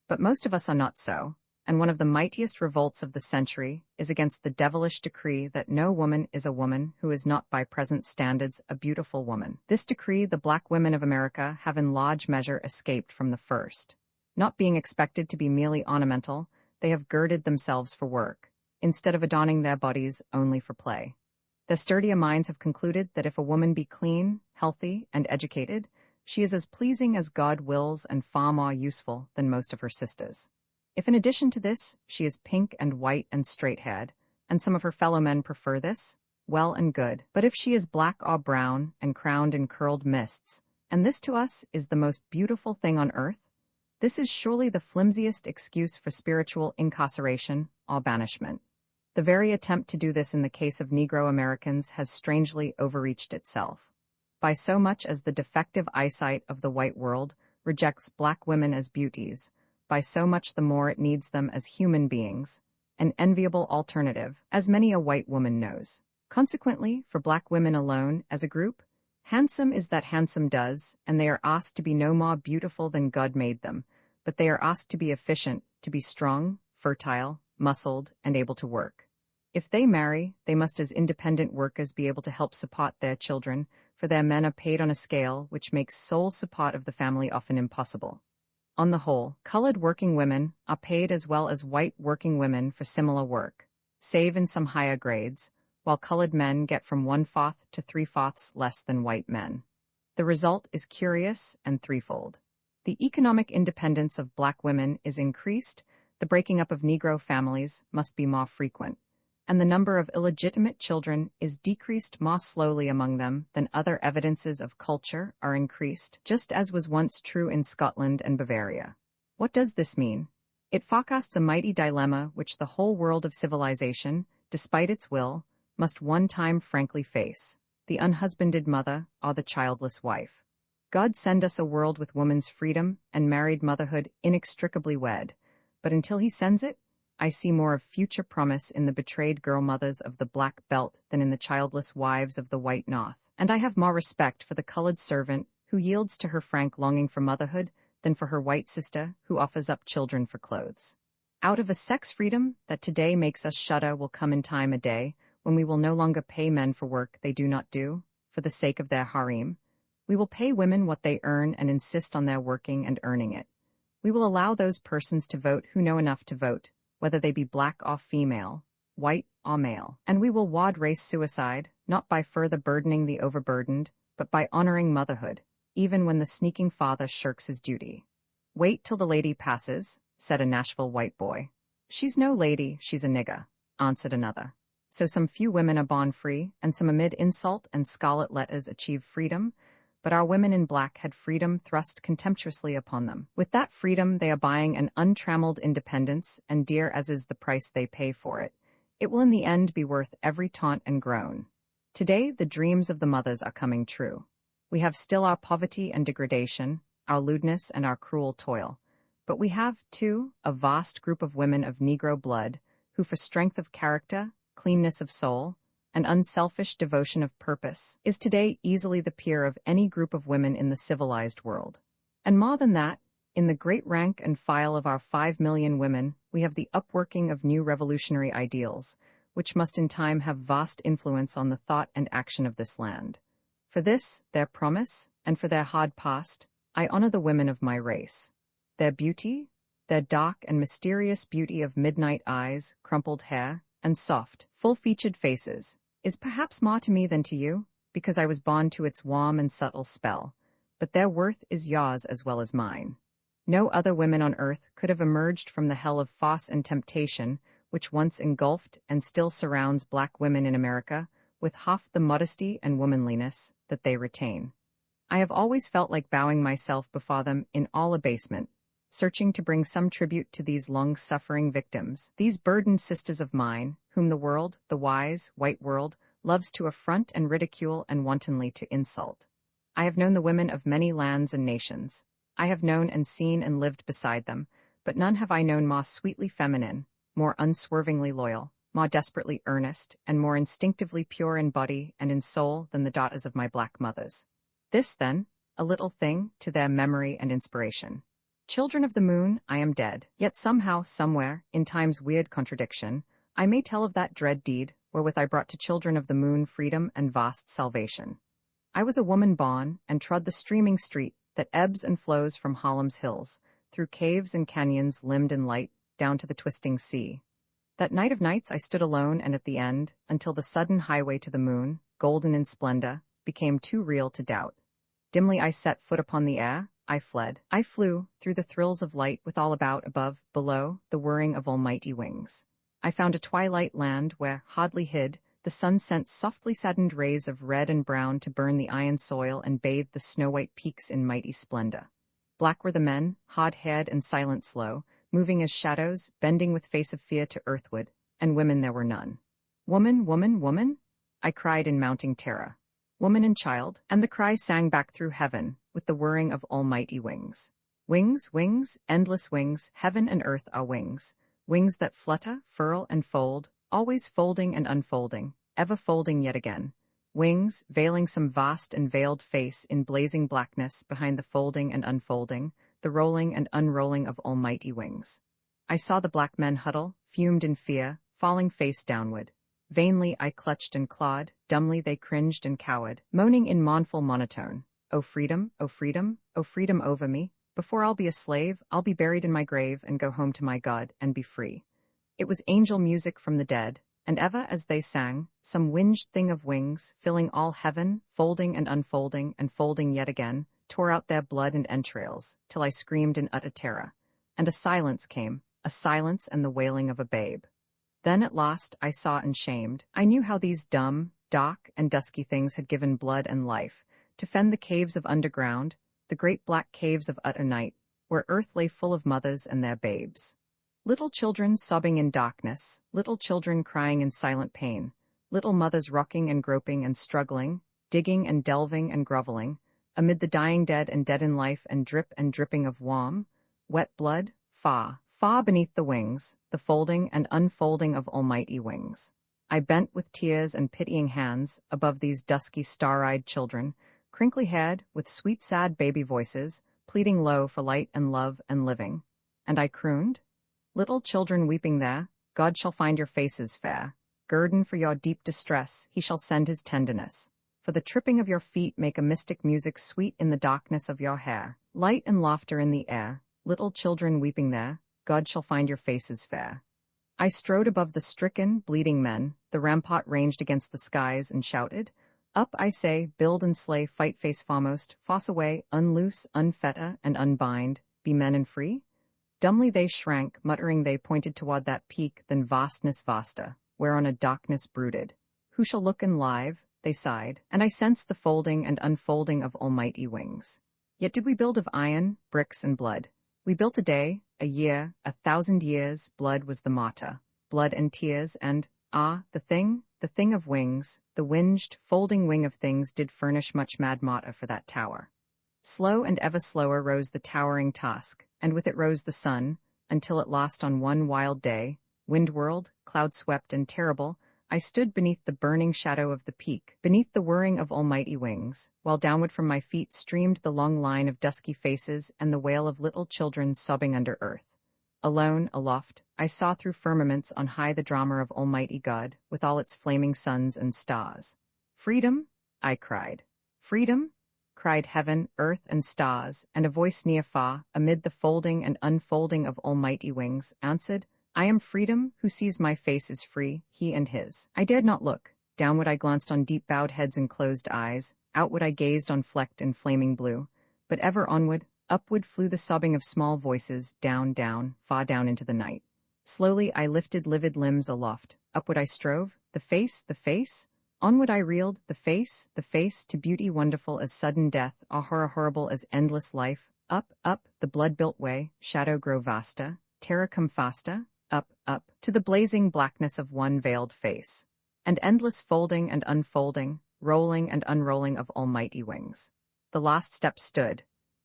But most of us are not so, and one of the mightiest revolts of the century is against the devilish decree that no woman is a woman who is not by present standards a beautiful woman. This decree the black women of America have in large measure escaped from the first. Not being expected to be merely ornamental, they have girded themselves for work, instead of adorning their bodies only for play. Their sturdier minds have concluded that if a woman be clean, healthy, and educated, she is as pleasing as God wills and far more useful than most of her sisters. If in addition to this, she is pink and white and straight-haired, and some of her fellow men prefer this, well and good. But if she is black or brown and crowned in curled mists, and this to us is the most beautiful thing on earth, this is surely the flimsiest excuse for spiritual incarceration or banishment. The very attempt to do this in the case of Negro Americans has strangely overreached itself. By so much as the defective eyesight of the white world rejects black women as beauties, by so much the more it needs them as human beings, an enviable alternative, as many a white woman knows. Consequently, for black women alone, as a group, handsome is that handsome does, and they are asked to be no more beautiful than God made them, but they are asked to be efficient, to be strong, fertile, muscled, and able to work. If they marry, they must as independent workers be able to help support their children, for their men are paid on a scale which makes sole support of the family often impossible. On the whole, colored working women are paid as well as white working women for similar work, save in some higher grades, while colored men get from 1/4 to 3/4 less than white men. The result is curious and threefold. The economic independence of black women is increased, the breaking up of Negro families must be more frequent, and the number of illegitimate children is decreased more slowly among them than other evidences of culture are increased, just as was once true in Scotland and Bavaria. What does this mean? It forecasts a mighty dilemma which the whole world of civilization, despite its will, must one time frankly face: the unhusbanded mother or the childless wife. God send us a world with woman's freedom and married motherhood inextricably wed, but until he sends it, I see more of future promise in the betrayed girl mothers of the Black Belt than in the childless wives of the White North, and I have more respect for the colored servant who yields to her frank longing for motherhood than for her white sister who offers up children for clothes. Out of a sex freedom that today makes us shudder will come in time a day when we will no longer pay men for work they do not do, for the sake of their harem. We will pay women what they earn and insist on their working and earning it. We will allow those persons to vote who know enough to vote, whether they be black or female, white or male. And we will ward race suicide, not by further burdening the overburdened, but by honoring motherhood, even when the sneaking father shirks his duty. Wait till the lady passes, said a Nashville white boy. She's no lady, she's a nigger, answered another. So some few women are born free, and some amid insult and scarlet letters achieve freedom, but our women in black had freedom thrust contemptuously upon them. With that freedom they are buying an untrammeled independence, and dear as is the price they pay for it, it will in the end be worth every taunt and groan. Today the dreams of the mothers are coming true. We have still our poverty and degradation, our lewdness and our cruel toil, but we have, too, a vast group of women of Negro blood, who for strength of character, cleanness of soul, and unselfish devotion of purpose, is today easily the peer of any group of women in the civilized world. And more than that, in the great rank and file of our 5 million women, we have the upworking of new revolutionary ideals, which must in time have vast influence on the thought and action of this land. For this, their promise, and for their hard past, I honor the women of my race. Their beauty, their dark and mysterious beauty of midnight eyes, crumpled hair, and soft, full-featured faces, is perhaps more to me than to you, because I was born to its warm and subtle spell, but their worth is yours as well as mine. No other women on earth could have emerged from the hell of farce and temptation which once engulfed and still surrounds black women in America with half the modesty and womanliness that they retain. I have always felt like bowing myself before them in all abasement, searching to bring some tribute to these long-suffering victims, these burdened sisters of mine, whom the world, the wise, white world, loves to affront and ridicule and wantonly to insult. I have known the women of many lands and nations. I have known and seen and lived beside them, but none have I known more sweetly feminine, more unswervingly loyal, more desperately earnest, and more instinctively pure in body and in soul than the daughters of my black mothers. This, then, a little thing to their memory and inspiration. Children of the moon, I am dead, yet somehow, somewhere, in time's weird contradiction, I may tell of that dread deed wherewith I brought to children of the moon freedom and vast salvation. I was a woman born, and trod the streaming street that ebbs and flows from Harlem's hills, through caves and canyons limned in light, down to the twisting sea. That night of nights I stood alone and at the end, until the sudden highway to the moon, golden in splendor, became too real to doubt. Dimly I set foot upon the air, I fled. I flew, through the thrills of light with all about, above, below, the whirring of almighty wings. I found a twilight land where, hardly hid, the sun sent softly saddened rays of red and brown to burn the iron soil and bathe the snow-white peaks in mighty splendor. Black were the men, hard-haired and silent slow, moving as shadows, bending with face of fear to earthward, and women there were none. Woman, woman, woman? I cried in mounting terror. Woman and child, and the cry sang back through heaven, with the whirring of almighty wings. Wings, wings, endless wings, heaven and earth are wings. Wings that flutter, furl, and fold, always folding and unfolding, ever folding yet again. Wings, veiling some vast and veiled face in blazing blackness behind the folding and unfolding, the rolling and unrolling of almighty wings. I saw the black men huddle, fumed in fear, falling face downward. Vainly I clutched and clawed, dumbly they cringed and cowered, moaning in mournful monotone, "O freedom, O freedom, O freedom over me! Before I'll be a slave, I'll be buried in my grave and go home to my God and be free." It was angel music from the dead, and ever as they sang, some winged thing of wings, filling all heaven, folding and folding yet again, tore out their blood and entrails, till I screamed in utter terror. And a silence came, a silence and the wailing of a babe. Then at last I saw and shamed, I knew how these dumb, dark, and dusky things had given blood and life, to fend the caves of underground, the great black caves of utter night, where earth lay full of mothers and their babes. Little children sobbing in darkness, little children crying in silent pain, little mothers rocking and groping and struggling, digging and delving and groveling, amid the dying dead and dead in life and drip and dripping of warm, wet blood, far, far beneath the wings, the folding and unfolding of almighty wings. I bent with tears and pitying hands above these dusky star-eyed children, crinkly-haired, with sweet sad baby voices, pleading low for light and love and living. And I crooned, "Little children weeping there, God shall find your faces fair. Guerdon for your deep distress, he shall send his tenderness. For the tripping of your feet make a mystic music sweet in the darkness of your hair. Light and laughter in the air, little children weeping there, God shall find your faces fair." I strode above the stricken, bleeding men, the rampart ranged against the skies, and shouted, "Up, I say, build and slay, fight face foremost, foss away, unloose, unfetter, and unbind, be men and free?" Dumbly they shrank, muttering they pointed toward that peak, then vastness vasta, whereon a darkness brooded. "Who shall look and live?" they sighed, and I sensed the folding and unfolding of almighty wings. Yet did we build of iron, bricks, and blood. We built a day, a year, 1,000 years, blood was the motto, blood and tears, and, the thing of wings, the winged, folding wing of things did furnish much mad motto for that tower. Slow and ever slower rose the towering task, and with it rose the sun, until at last on one wild day, wind-whirled, cloud-swept and terrible, I stood beneath the burning shadow of the peak, beneath the whirring of almighty wings, while downward from my feet streamed the long line of dusky faces and the wail of little children sobbing under earth. Alone, aloft, I saw through firmaments on high the drama of Almighty God, with all its flaming suns and stars. "Freedom?" I cried. "Freedom? cried heaven, earth, and stars, and a voice near far, amid the folding and unfolding of almighty wings, answered, I am freedom, who sees my face is free, he and his. I dared not look. Downward I glanced on deep bowed heads and closed eyes, outward I gazed on flecked and flaming blue. But ever onward, upward flew the sobbing of small voices, down, down, far down into the night. Slowly I lifted livid limbs aloft, upward I strove, the face, onward I reeled, the face, to beauty wonderful as sudden death, a horror horrible as endless life, up, the blood-built way, shadow grow vaster, terror come faster, up, to the blazing blackness of one veiled face, and endless folding and unfolding, rolling and unrolling of almighty wings. The last step stood.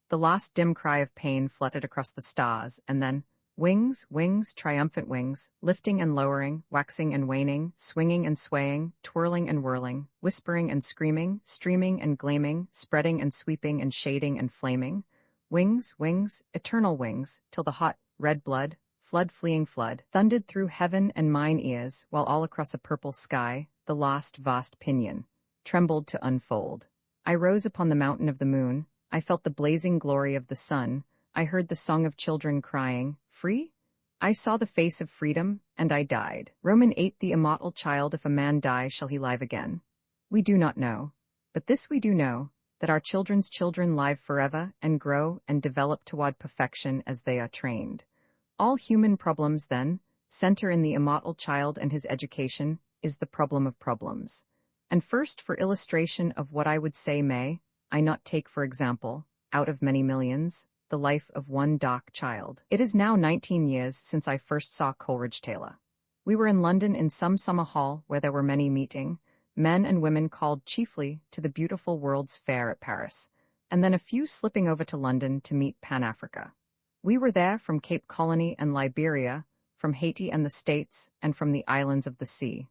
The last dim cry of pain fluttered across the stars, and then, wings, triumphant wings, lifting and lowering, waxing and waning, swinging and swaying, twirling and whirling, whispering and screaming, streaming and gleaming, spreading and sweeping and shading and flaming. Wings, eternal wings, till the hot, red blood, fleeing flood, thundered through heaven and mine ears, while all across a purple sky, the last vast pinion trembled to unfold. I rose upon the mountain of the moon, I felt the blazing glory of the sun, I heard the song of children crying, free? I saw the face of freedom, and I died. Roman 8 The immortal child, if a man die, shall he live again? We do not know. But this we do know, that our children's children live forever, and grow and develop toward perfection as they are trained. All human problems, then, center in the immortal child and his education, is the problem of problems. And first, for illustration of what I would say, may I not take for example, out of many millions, the life of one dark child. It is now 19 years since I first saw Coleridge Taylor. We were in London in some summer hall where there were many meeting, men and women called chiefly to the beautiful World's Fair at Paris, and then a few slipping over to London to meet Pan-Africa. We were there from Cape Colony and Liberia, from Haiti and the States, and from the islands of the sea.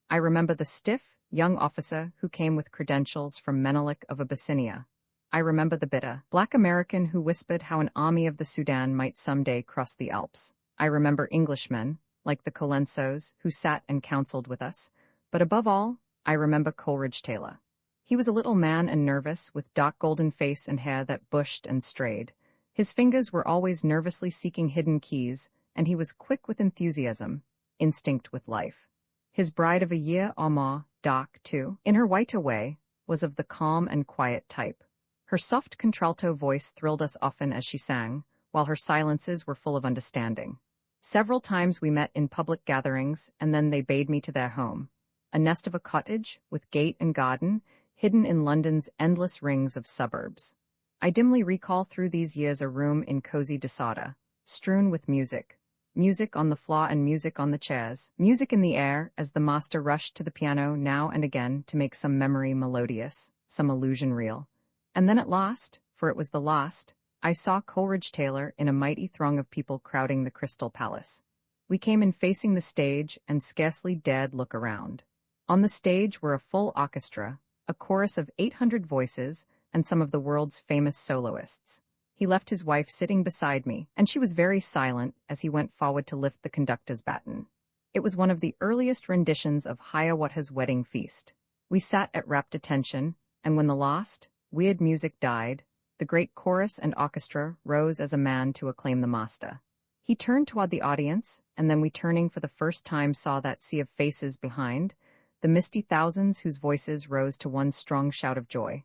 I remember the stiff, young officer who came with credentials from Menelik of Abyssinia. I remember the bitter, black American who whispered how an army of the Sudan might someday cross the Alps. I remember Englishmen, like the Colensos, who sat and counseled with us. But above all, I remember Coleridge Taylor. He was a little man and nervous, with dark golden face and hair that bushed and strayed. His fingers were always nervously seeking hidden keys, and he was quick with enthusiasm, instinct with life. His bride of a year or more, dark, too, in her whiter way, was of the calm and quiet type. Her soft contralto voice thrilled us often as she sang, while her silences were full of understanding. Several times we met in public gatherings, and then they bade me to their home, a nest of a cottage, with gate and garden, hidden in London's endless rings of suburbs. I dimly recall through these years a room in cozy disorder, strewn with music. Music on the floor and music on the chairs, music in the air as the master rushed to the piano now and again to make some memory melodious, some illusion real. And then at last, for it was the last, I saw Coleridge Taylor in a mighty throng of people crowding the Crystal Palace. We came in facing the stage and scarcely dared look around. On the stage were a full orchestra, a chorus of 800 voices, and some of the world's famous soloists. He left his wife sitting beside me, and she was very silent as he went forward to lift the conductor's baton. It was one of the earliest renditions of Hiawatha's Wedding Feast. We sat at rapt attention, and when the last, weird music died, the great chorus and orchestra rose as a man to acclaim the master. He turned toward the audience, and then we, turning for the first time, saw that sea of faces behind, the misty thousands whose voices rose to one strong shout of joy.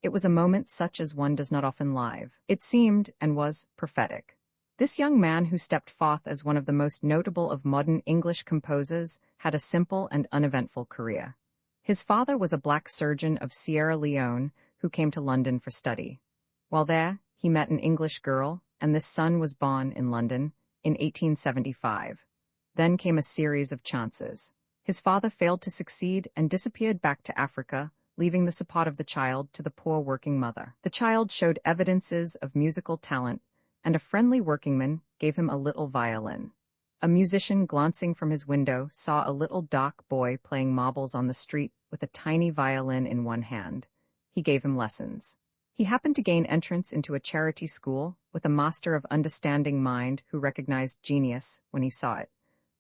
It was a moment such as one does not often live. It seemed, and was, prophetic. This young man who stepped forth as one of the most notable of modern English composers had a simple and uneventful career. His father was a black surgeon of Sierra Leone who came to London for study. While there, he met an English girl, and this son was born in London in 1875. Then came a series of chances. His father failed to succeed and disappeared back to Africa, leaving the support of the child to the poor working mother. The child showed evidences of musical talent, and a friendly workingman gave him a little violin. A musician glancing from his window saw a little dark boy playing marbles on the street with a tiny violin in one hand. He gave him lessons. He happened to gain entrance into a charity school with a master of understanding mind who recognized genius when he saw it.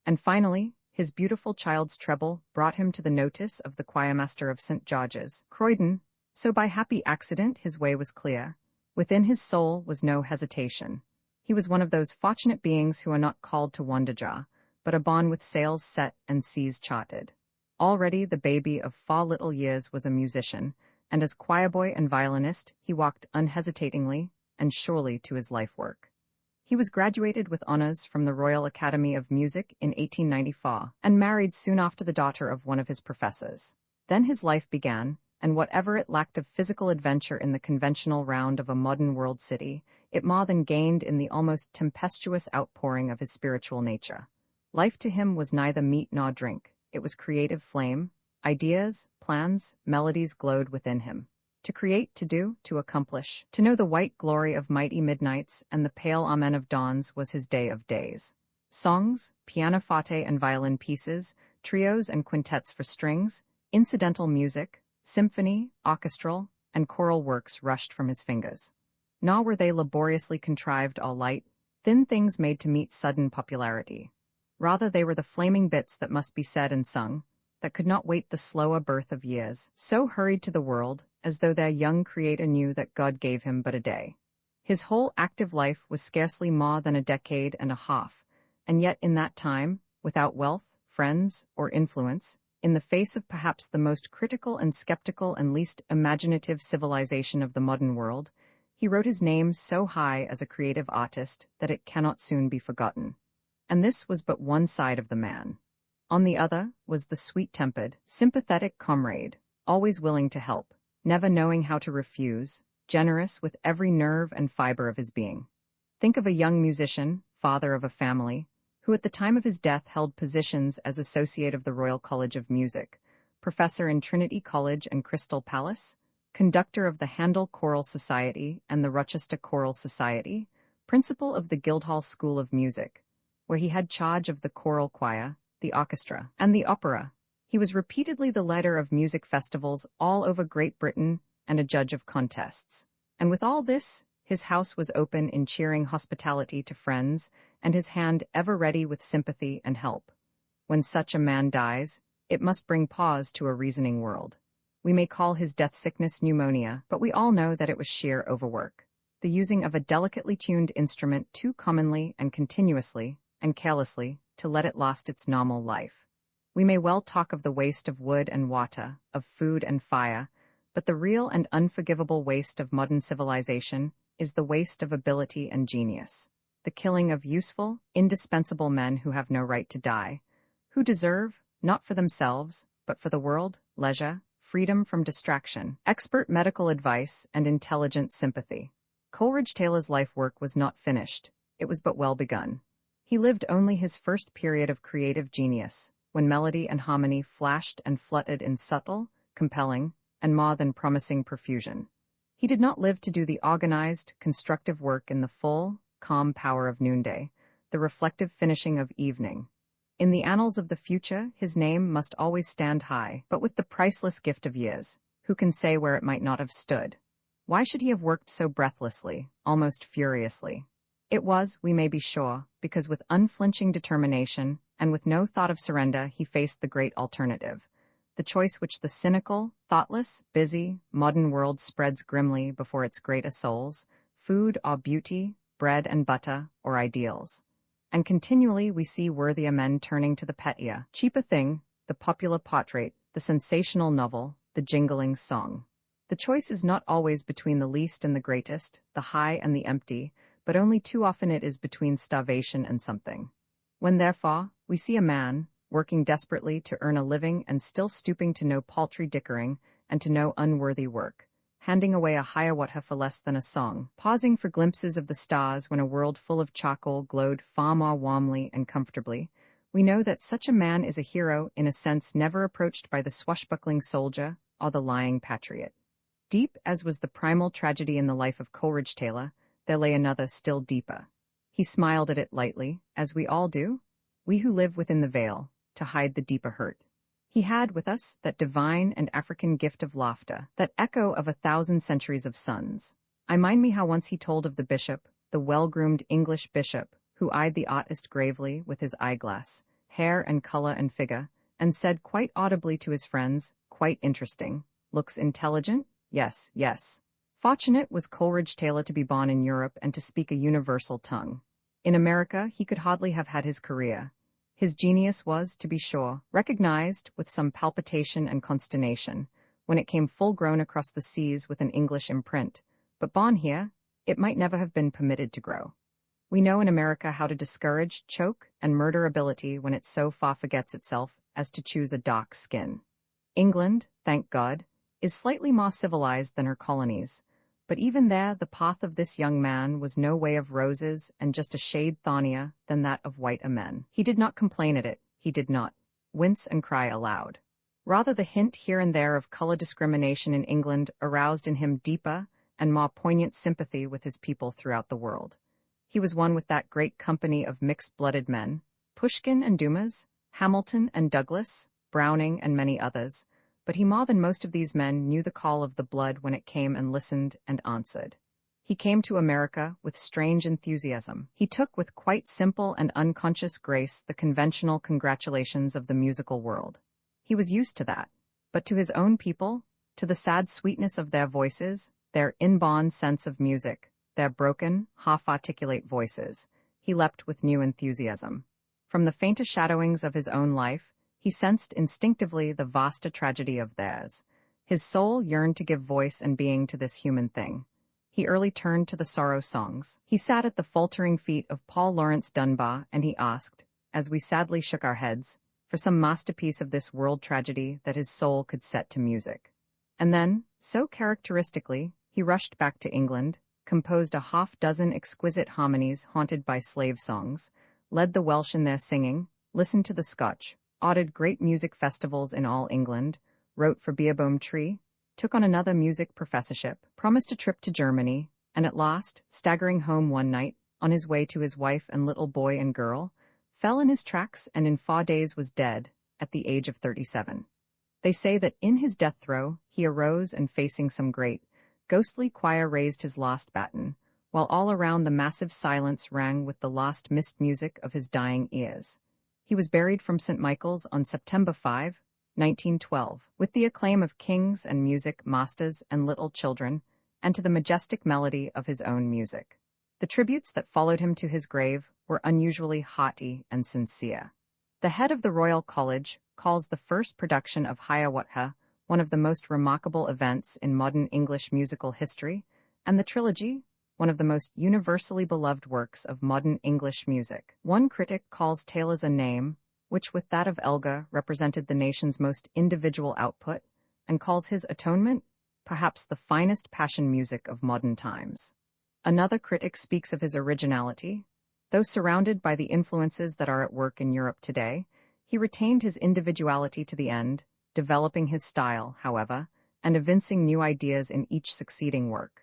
And finally, his beautiful child's treble brought him to the notice of the choirmaster of St. George's, Croydon, So by happy accident his way was clear. Within his soul was no hesitation. He was one of those fortunate beings who are not called to wander, but are born with sails set and seas charted. Already the baby of 4 little years was a musician, and as choirboy and violinist he walked unhesitatingly and surely to his life work. He was graduated with honors from the Royal Academy of Music in 1894 and married soon after the daughter of one of his professors. Then his life began, and whatever it lacked of physical adventure in the conventional round of a modern world city, it more than gained in the almost tempestuous outpouring of his spiritual nature. Life to him was neither meat nor drink, it was creative flame. Ideas, plans, melodies glowed within him. To create, to do, to accomplish, to know the white glory of mighty midnights and the pale amen of dawns was his day of days. Songs, pianoforte and violin pieces, trios and quintets for strings, incidental music, symphony, orchestral, and choral works rushed from his fingers. Nor were they laboriously contrived or light, thin things made to meet sudden popularity. Rather they were the flaming bits that must be said and sung, that could not wait the slower birth of years, so hurried to the world, as though their young creator knew that God gave him but a day. His whole active life was scarcely more than a decade and a half, and yet in that time, without wealth, friends, or influence, in the face of perhaps the most critical and skeptical and least imaginative civilization of the modern world, he wrote his name so high as a creative artist that it cannot soon be forgotten. And this was but one side of the man. On the other was the sweet-tempered, sympathetic comrade, always willing to help, never knowing how to refuse, generous with every nerve and fiber of his being. Think of a young musician, father of a family, who at the time of his death held positions as Associate of the Royal College of Music, professor in Trinity College and Crystal Palace, conductor of the Handel Choral Society and the Rochester Choral Society, principal of the Guildhall School of Music, where he had charge of the choral choir, the orchestra, and the opera. He was repeatedly the leader of music festivals all over Great Britain and a judge of contests. And with all this, his house was open in cheering hospitality to friends, and his hand ever ready with sympathy and help. When such a man dies, it must bring pause to a reasoning world. We may call his death sickness pneumonia, but we all know that it was sheer overwork. The using of a delicately tuned instrument too commonly and continuously, and carelessly, to let it last its normal life. We may well talk of the waste of wood and water, of food and fire, but the real and unforgivable waste of modern civilization is the waste of ability and genius, the killing of useful, indispensable men who have no right to die, who deserve, not for themselves, but for the world, leisure, freedom from distraction, expert medical advice, and intelligent sympathy. Coleridge Taylor's life work was not finished, it was but well begun. He lived only his first period of creative genius, when melody and harmony flashed and fluttered in subtle, compelling, and more than promising profusion. He did not live to do the organized, constructive work in the full, calm power of noonday, the reflective finishing of evening. In the annals of the future, his name must always stand high, but with the priceless gift of years, who can say where it might not have stood? Why should he have worked so breathlessly, almost furiously? It was, we may be sure, because with unflinching determination, and with no thought of surrender, he faced the great alternative, the choice which the cynical, thoughtless, busy, modern world spreads grimly before its great souls: food or beauty, bread and butter, or ideals. And continually we see worthier men turning to the pettier, cheaper thing, the popular portrait, the sensational novel, the jingling song. The choice is not always between the least and the greatest, the high and the empty, but only too often it is between starvation and something. When, therefore, we see a man, working desperately to earn a living and still stooping to no paltry dickering and to no unworthy work, handing away a Hiawatha for less than a song, pausing for glimpses of the stars when a world full of charcoal glowed far more warmly and comfortably, we know that such a man is a hero in a sense never approached by the swashbuckling soldier or the lying patriot. Deep as was the primal tragedy in the life of Coleridge Taylor, there lay another still deeper. He smiled at it lightly, as we all do, we who live within the veil, to hide the deeper hurt. He had with us that divine and African gift of laughter, that echo of 1,000 centuries of suns. I mind me how once he told of the bishop, the well-groomed English bishop, who eyed the artist gravely with his eyeglass, hair and color and figure, and said quite audibly to his friends, quite interesting, looks intelligent, yes, yes. Fortunate was Coleridge Taylor to be born in Europe and to speak a universal tongue. In America, he could hardly have had his career. His genius was, to be sure, recognized with some palpitation and consternation, when it came full-grown across the seas with an English imprint, but born here, it might never have been permitted to grow. We know in America how to discourage, choke, and murder ability when it so far forgets itself as to choose a dark skin. England, thank God, is slightly more civilized than her colonies, but even there the path of this young man was no way of roses and just a shade thornier than that of white men. He did not complain at it, he did not wince and cry aloud. Rather the hint here and there of color discrimination in England aroused in him deeper and more poignant sympathy with his people throughout the world. He was one with that great company of mixed-blooded men, Pushkin and Dumas, Hamilton and Douglas, Browning and many others, but he more than most of these men knew the call of the blood when it came and listened and answered. He came to America with strange enthusiasm. He took with quite simple and unconscious grace the conventional congratulations of the musical world. He was used to that, but to his own people, to the sad sweetness of their voices, their inborn sense of music, their broken, half-articulate voices, he leapt with new enthusiasm. From the faintest shadowings of his own life, he sensed instinctively the vaster tragedy of theirs. His soul yearned to give voice and being to this human thing. He early turned to the sorrow songs. He sat at the faltering feet of Paul Laurence Dunbar, and he asked, as we sadly shook our heads, for some masterpiece of this world tragedy that his soul could set to music. And then, so characteristically, he rushed back to England, composed a half-dozen exquisite harmonies haunted by slave songs, led the Welsh in their singing, listened to the Scotch, audited great music festivals in all England, wrote for Beerbohm Tree, took on another music professorship, promised a trip to Germany, and at last, staggering home one night, on his way to his wife and little boy and girl, fell in his tracks and in 4 days was dead, at the age of 37. They say that in his death throe, he arose and facing some great, ghostly choir raised his last baton, while all around the massive silence rang with the last mist music of his dying ears. He was buried from St. Michael's on September 5, 1912, with the acclaim of kings and music masters and little children, and to the majestic melody of his own music. The tributes that followed him to his grave were unusually hearty and sincere. The head of the Royal College calls the first production of Hiawatha one of the most remarkable events in modern English musical history, and the trilogy one of the most universally beloved works of modern English music. One critic calls Taylor's A Name, which with that of Elgar represented the nation's most individual output, and calls his Atonement perhaps the finest passion music of modern times. Another critic speaks of his originality. Though surrounded by the influences that are at work in Europe today, he retained his individuality to the end, developing his style, however, and evincing new ideas in each succeeding work.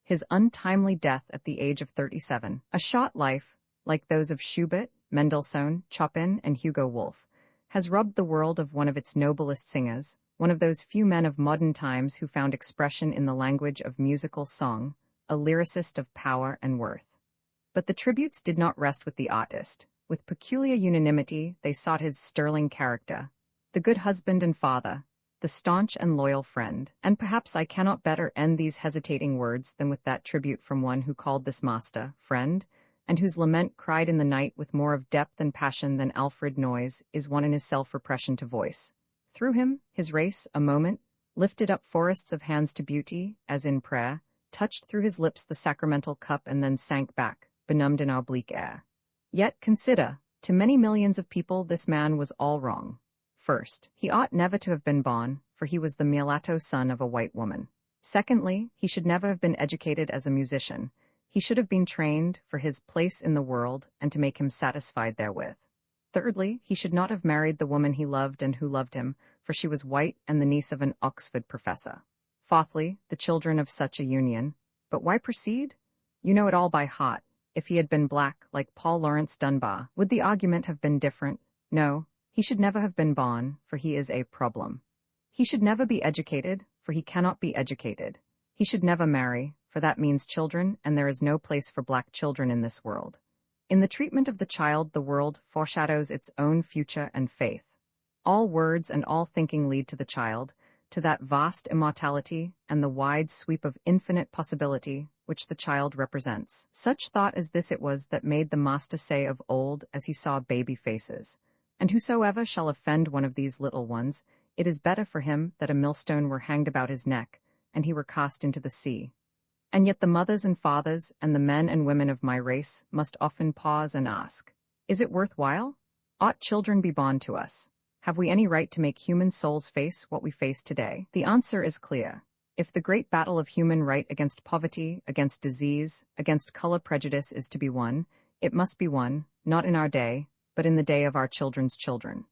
His untimely death at the age of 37, a short life, like those of Schubert, Mendelssohn, Chopin, and Hugo Wolf, has robbed the world of one of its noblest singers, one of those few men of modern times who found expression in the language of musical song, a lyricist of power and worth. But the tributes did not rest with the artist. With peculiar unanimity, they sought his sterling character, the good husband and father, the staunch and loyal friend. And perhaps I cannot better end these hesitating words than with that tribute from one who called this master friend, and whose lament cried in the night with more of depth and passion than Alfred Noyes is one in his self-repression to voice. Through him, his race, a moment, lifted up forests of hands to beauty, as in prayer, touched through his lips the sacramental cup and then sank back, benumbed in our bleak air. Yet consider, to many millions of people this man was all wrong. First, he ought never to have been born, for he was the mulatto son of a white woman. Secondly, he should never have been educated as a musician. He should have been trained for his place in the world and to make him satisfied therewith. Thirdly, he should not have married the woman he loved and who loved him, for she was white and the niece of an Oxford professor. Fourthly, the children of such a union. But why proceed? You know it all by heart. If he had been black, like Paul Laurence Dunbar, would the argument have been different? No. He should never have been born, for he is a problem. He should never be educated, for he cannot be educated. He should never marry, for that means children, and there is no place for black children in this world. In the treatment of the child, the world foreshadows its own future and faith. All words and all thinking lead to the child, to that vast immortality and the wide sweep of infinite possibility which the child represents. Such thought as this it was that made the master say of old as he saw baby faces, "And whosoever shall offend one of these little ones, it is better for him that a millstone were hanged about his neck, and he were cast into the sea." And yet the mothers and fathers and the men and women of my race must often pause and ask, is it worthwhile? Ought children be born to us? Have we any right to make human souls face what we face today? The answer is clear. If the great battle of human right against poverty, against disease, against color prejudice is to be won, it must be won, not in our day, but in the day of our children's children.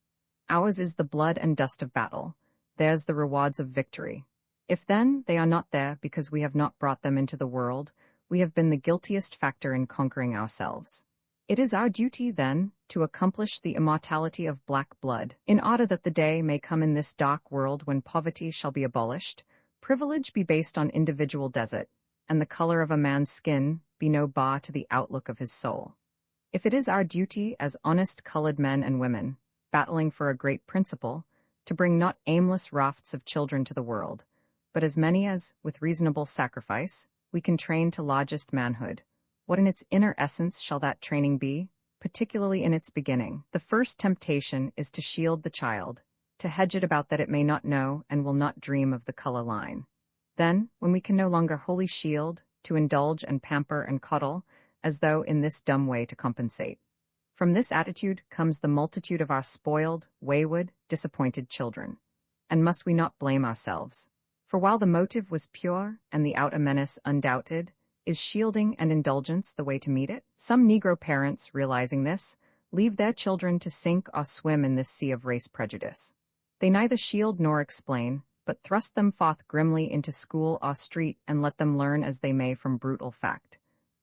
Ours is the blood and dust of battle. Theirs the rewards of victory. If then they are not there because we have not brought them into the world, we have been the guiltiest factor in conquering ourselves. It is our duty, then, to accomplish the immortality of black blood, in order that the day may come in this dark world when poverty shall be abolished, privilege be based on individual desert, and the color of a man's skin be no bar to the outlook of his soul. If it is our duty as honest colored men and women, battling for a great principle, to bring not aimless rafts of children to the world, but as many as, with reasonable sacrifice, we can train to largest manhood, what in its inner essence shall that training be, particularly in its beginning? The first temptation is to shield the child, to hedge it about that it may not know and will not dream of the color line. Then, when we can no longer wholly shield, to indulge and pamper and coddle, as though in this dumb way to compensate. From this attitude comes the multitude of our spoiled, wayward, disappointed children. And must we not blame ourselves? For while the motive was pure and the outer menace undoubted, is shielding and indulgence the way to meet it? Some Negro parents, realizing this, leave their children to sink or swim in this sea of race prejudice. They neither shield nor explain, but thrust them forth grimly into school or street and let them learn as they may from brutal fact.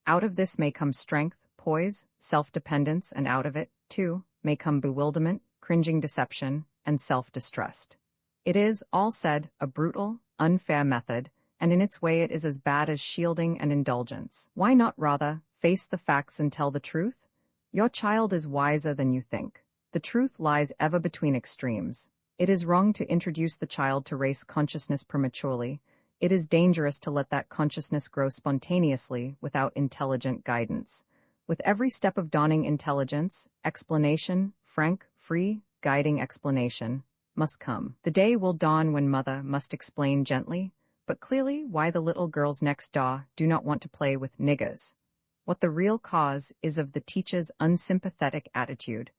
Out of this may come strength, poise, self-dependence, and out of it, too, may come bewilderment, cringing deception, and self-distrust. It is, all said, a brutal, unfair method, and in its way it is as bad as shielding and indulgence. Why not rather face the facts and tell the truth? Your child is wiser than you think. The truth lies ever between extremes. It is wrong to introduce the child to race consciousness prematurely. It is dangerous to let that consciousness grow spontaneously without intelligent guidance. With every step of dawning intelligence, explanation, frank, free, guiding explanation, must come. The day will dawn when mother must explain gently, but clearly why the little girls next door do not want to play with niggers. What the real cause is of the teacher's unsympathetic attitude,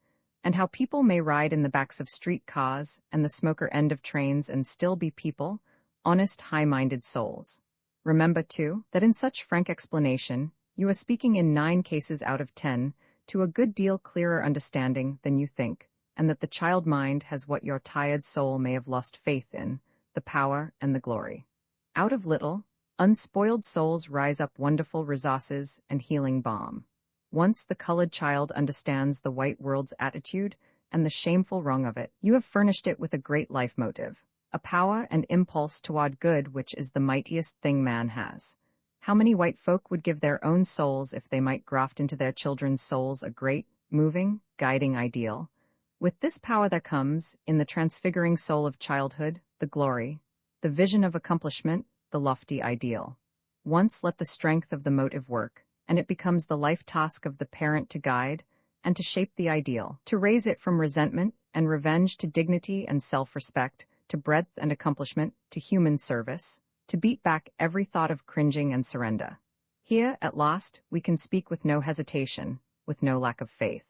and how people may ride in the backs of street cars and the smoker end of trains and still be people, honest, high-minded souls. Remember, too, that in such frank explanation, you are speaking in 9 cases out of 10 to a good deal clearer understanding than you think, and that the child mind has what your tired soul may have lost faith in, the power and the glory. Out of little, unspoiled souls rise up wonderful resources and healing balm. Once the colored child understands the white world's attitude and the shameful wrong of it, you have furnished it with a great life motive, a power and impulse toward good which is the mightiest thing man has. How many white folk would give their own souls if they might graft into their children's souls a great, moving, guiding ideal? With this power there comes, in the transfiguring soul of childhood, the glory, the vision of accomplishment, the lofty ideal. Once let the strength of the motive work, and it becomes the life task of the parent to guide and to shape the ideal, to raise it from resentment and revenge to dignity and self-respect, to breadth and accomplishment, to human service, to beat back every thought of cringing and surrender. Here, at last, we can speak with no hesitation, with no lack of faith.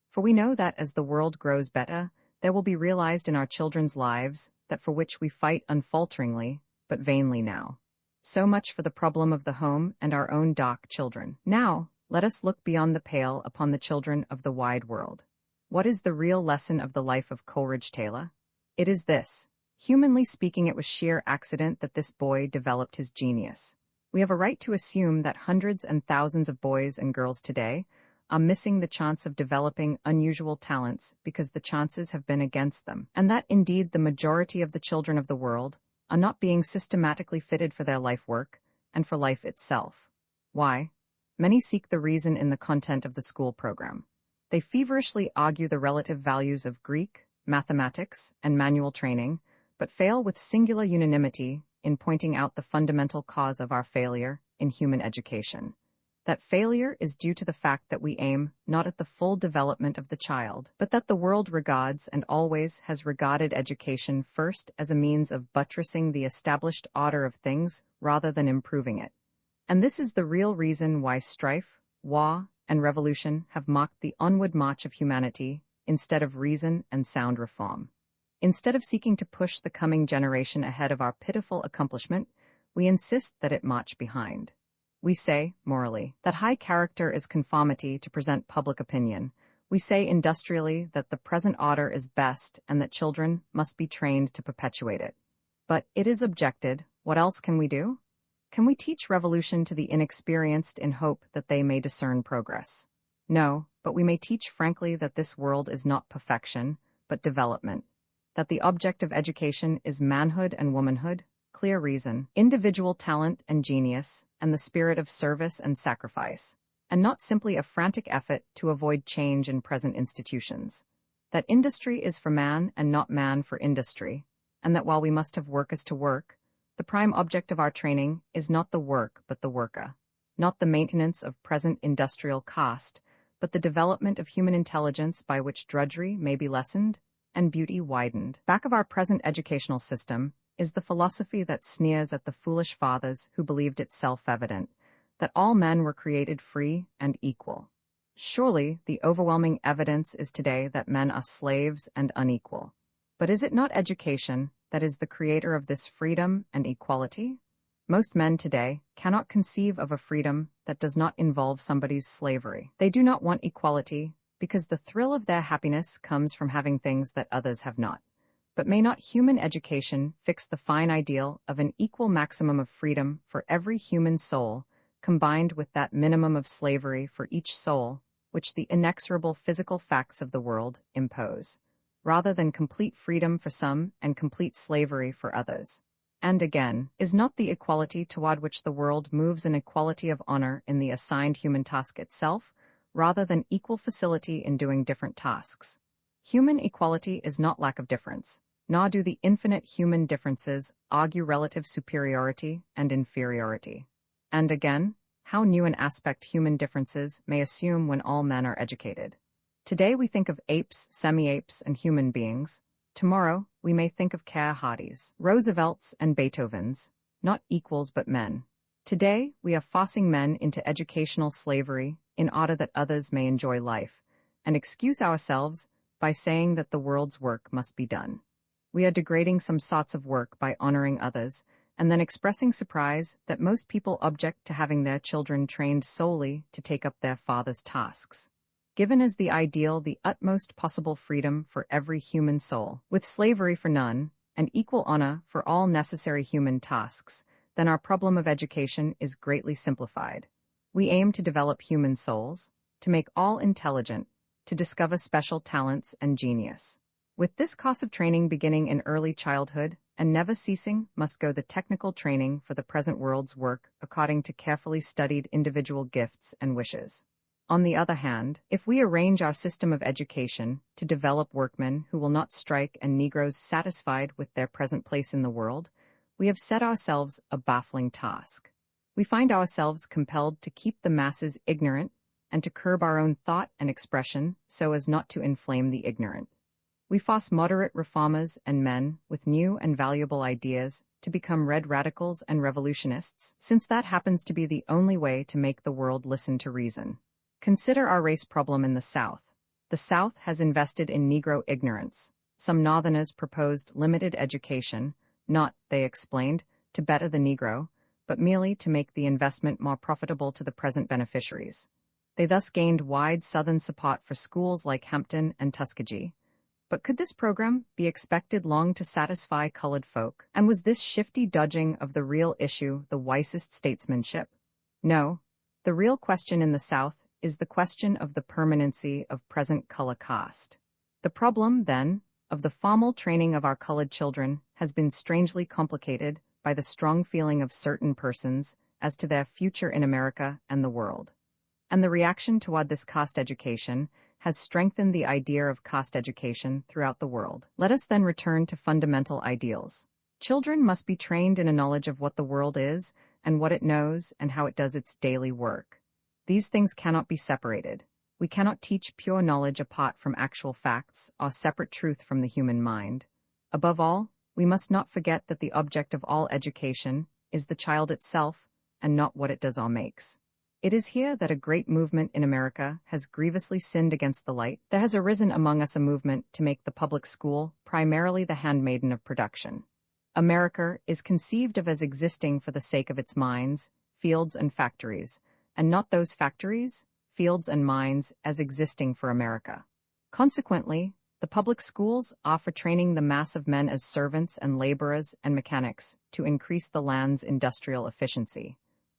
For we know that as the world grows better, there will be realized in our children's lives that for which we fight unfalteringly, but vainly now. So much for the problem of the home and our own dark children. Now, let us look beyond the pale upon the children of the wide world. What is the real lesson of the life of Coleridge Taylor? It is this. Humanly speaking, it was sheer accident that this boy developed his genius. We have a right to assume that hundreds and thousands of boys and girls today are missing the chance of developing unusual talents because the chances have been against them, and that indeed the majority of the children of the world are not being systematically fitted for their life work and for life itself. Why? Many seek the reason in the content of the school program. They feverishly argue the relative values of Greek, mathematics, and manual training, but fail with singular unanimity in pointing out the fundamental cause of our failure in human education. That failure is due to the fact that we aim not at the full development of the child, but that the world regards and always has regarded education first as a means of buttressing the established order of things rather than improving it. And this is the real reason why strife, war, and revolution have marked the onward march of humanity instead of reason and sound reform. Instead of seeking to push the coming generation ahead of our pitiful accomplishment, we insist that it march behind. We say, morally, that high character is conformity to present public opinion. We say industrially that the present order is best and that children must be trained to perpetuate it. But it is objected, what else can we do? Can we teach revolution to the inexperienced in hope that they may discern progress? No, but we may teach frankly that this world is not perfection, but development. That the object of education is manhood and womanhood, clear reason, individual talent and genius, and the spirit of service and sacrifice, and not simply a frantic effort to avoid change in present institutions. That industry is for man and not man for industry, and that while we must have workers to work, the prime object of our training is not the work but the worker, not the maintenance of present industrial cost, but the development of human intelligence by which drudgery may be lessened and beauty widened. Back of our present educational system is the philosophy that sneers at the foolish fathers who believed it self-evident, that all men were created free and equal. Surely, the overwhelming evidence is today that men are slaves and unequal. But is it not education that is the creator of this freedom and equality? Most men today cannot conceive of a freedom that does not involve somebody's slavery. They do not want equality because the thrill of their happiness comes from having things that others have not. But may not human education fix the fine ideal of an equal maximum of freedom for every human soul, combined with that minimum of slavery for each soul, which the inexorable physical facts of the world impose, rather than complete freedom for some and complete slavery for others? And again, is not the equality toward which the world moves an equality of honor in the assigned human task itself, rather than equal facility in doing different tasks? Human equality is not lack of difference, nor do the infinite human differences argue relative superiority and inferiority. And again, how new an aspect human differences may assume when all men are educated. Today we think of apes, semi-apes, and human beings. Tomorrow we may think of Care Hardys, Roosevelts, and Beethovens, not equals but men. Today we are forcing men into educational slavery in order that others may enjoy life, and excuse ourselves by saying that the world's work must be done. We are degrading some sorts of work by honoring others, and then expressing surprise that most people object to having their children trained solely to take up their father's tasks. Given as the ideal the utmost possible freedom for every human soul, with slavery for none, and equal honor for all necessary human tasks, then our problem of education is greatly simplified. We aim to develop human souls, to make all intelligent, to discover special talents and genius. With this course of training beginning in early childhood and never ceasing must go the technical training for the present world's work according to carefully studied individual gifts and wishes. On the other hand, if we arrange our system of education to develop workmen who will not strike and Negroes satisfied with their present place in the world, we have set ourselves a baffling task. We find ourselves compelled to keep the masses ignorant and to curb our own thought and expression so as not to inflame the ignorant. We force moderate reformers and men with new and valuable ideas to become red radicals and revolutionists, since that happens to be the only way to make the world listen to reason. Consider our race problem in the South. The South has invested in Negro ignorance. Some Northerners proposed limited education, not, they explained, to better the Negro, but merely to make the investment more profitable to the present beneficiaries. They thus gained wide Southern support for schools like Hampton and Tuskegee. But could this program be expected long to satisfy colored folk? And was this shifty dodging of the real issue the wisest statesmanship? No. The real question in the South is the question of the permanency of present color caste. The problem, then, of the formal training of our colored children has been strangely complicated by the strong feeling of certain persons as to their future in America and the world. And the reaction toward this caste education has strengthened the idea of caste education throughout the world. Let us then return to fundamental ideals. Children must be trained in a knowledge of what the world is, and what it knows, and how it does its daily work. These things cannot be separated. We cannot teach pure knowledge apart from actual facts, or separate truth from the human mind. Above all, we must not forget that the object of all education is the child itself, and not what it does or makes. It is here that a great movement in America has grievously sinned against the light. There has arisen among us a movement to make the public school primarily the handmaiden of production. America is conceived of as existing for the sake of its mines, fields, and factories, and not those factories, fields, and mines as existing for America. Consequently, the public schools are for training the mass of men as servants and laborers and mechanics to increase the land's industrial efficiency.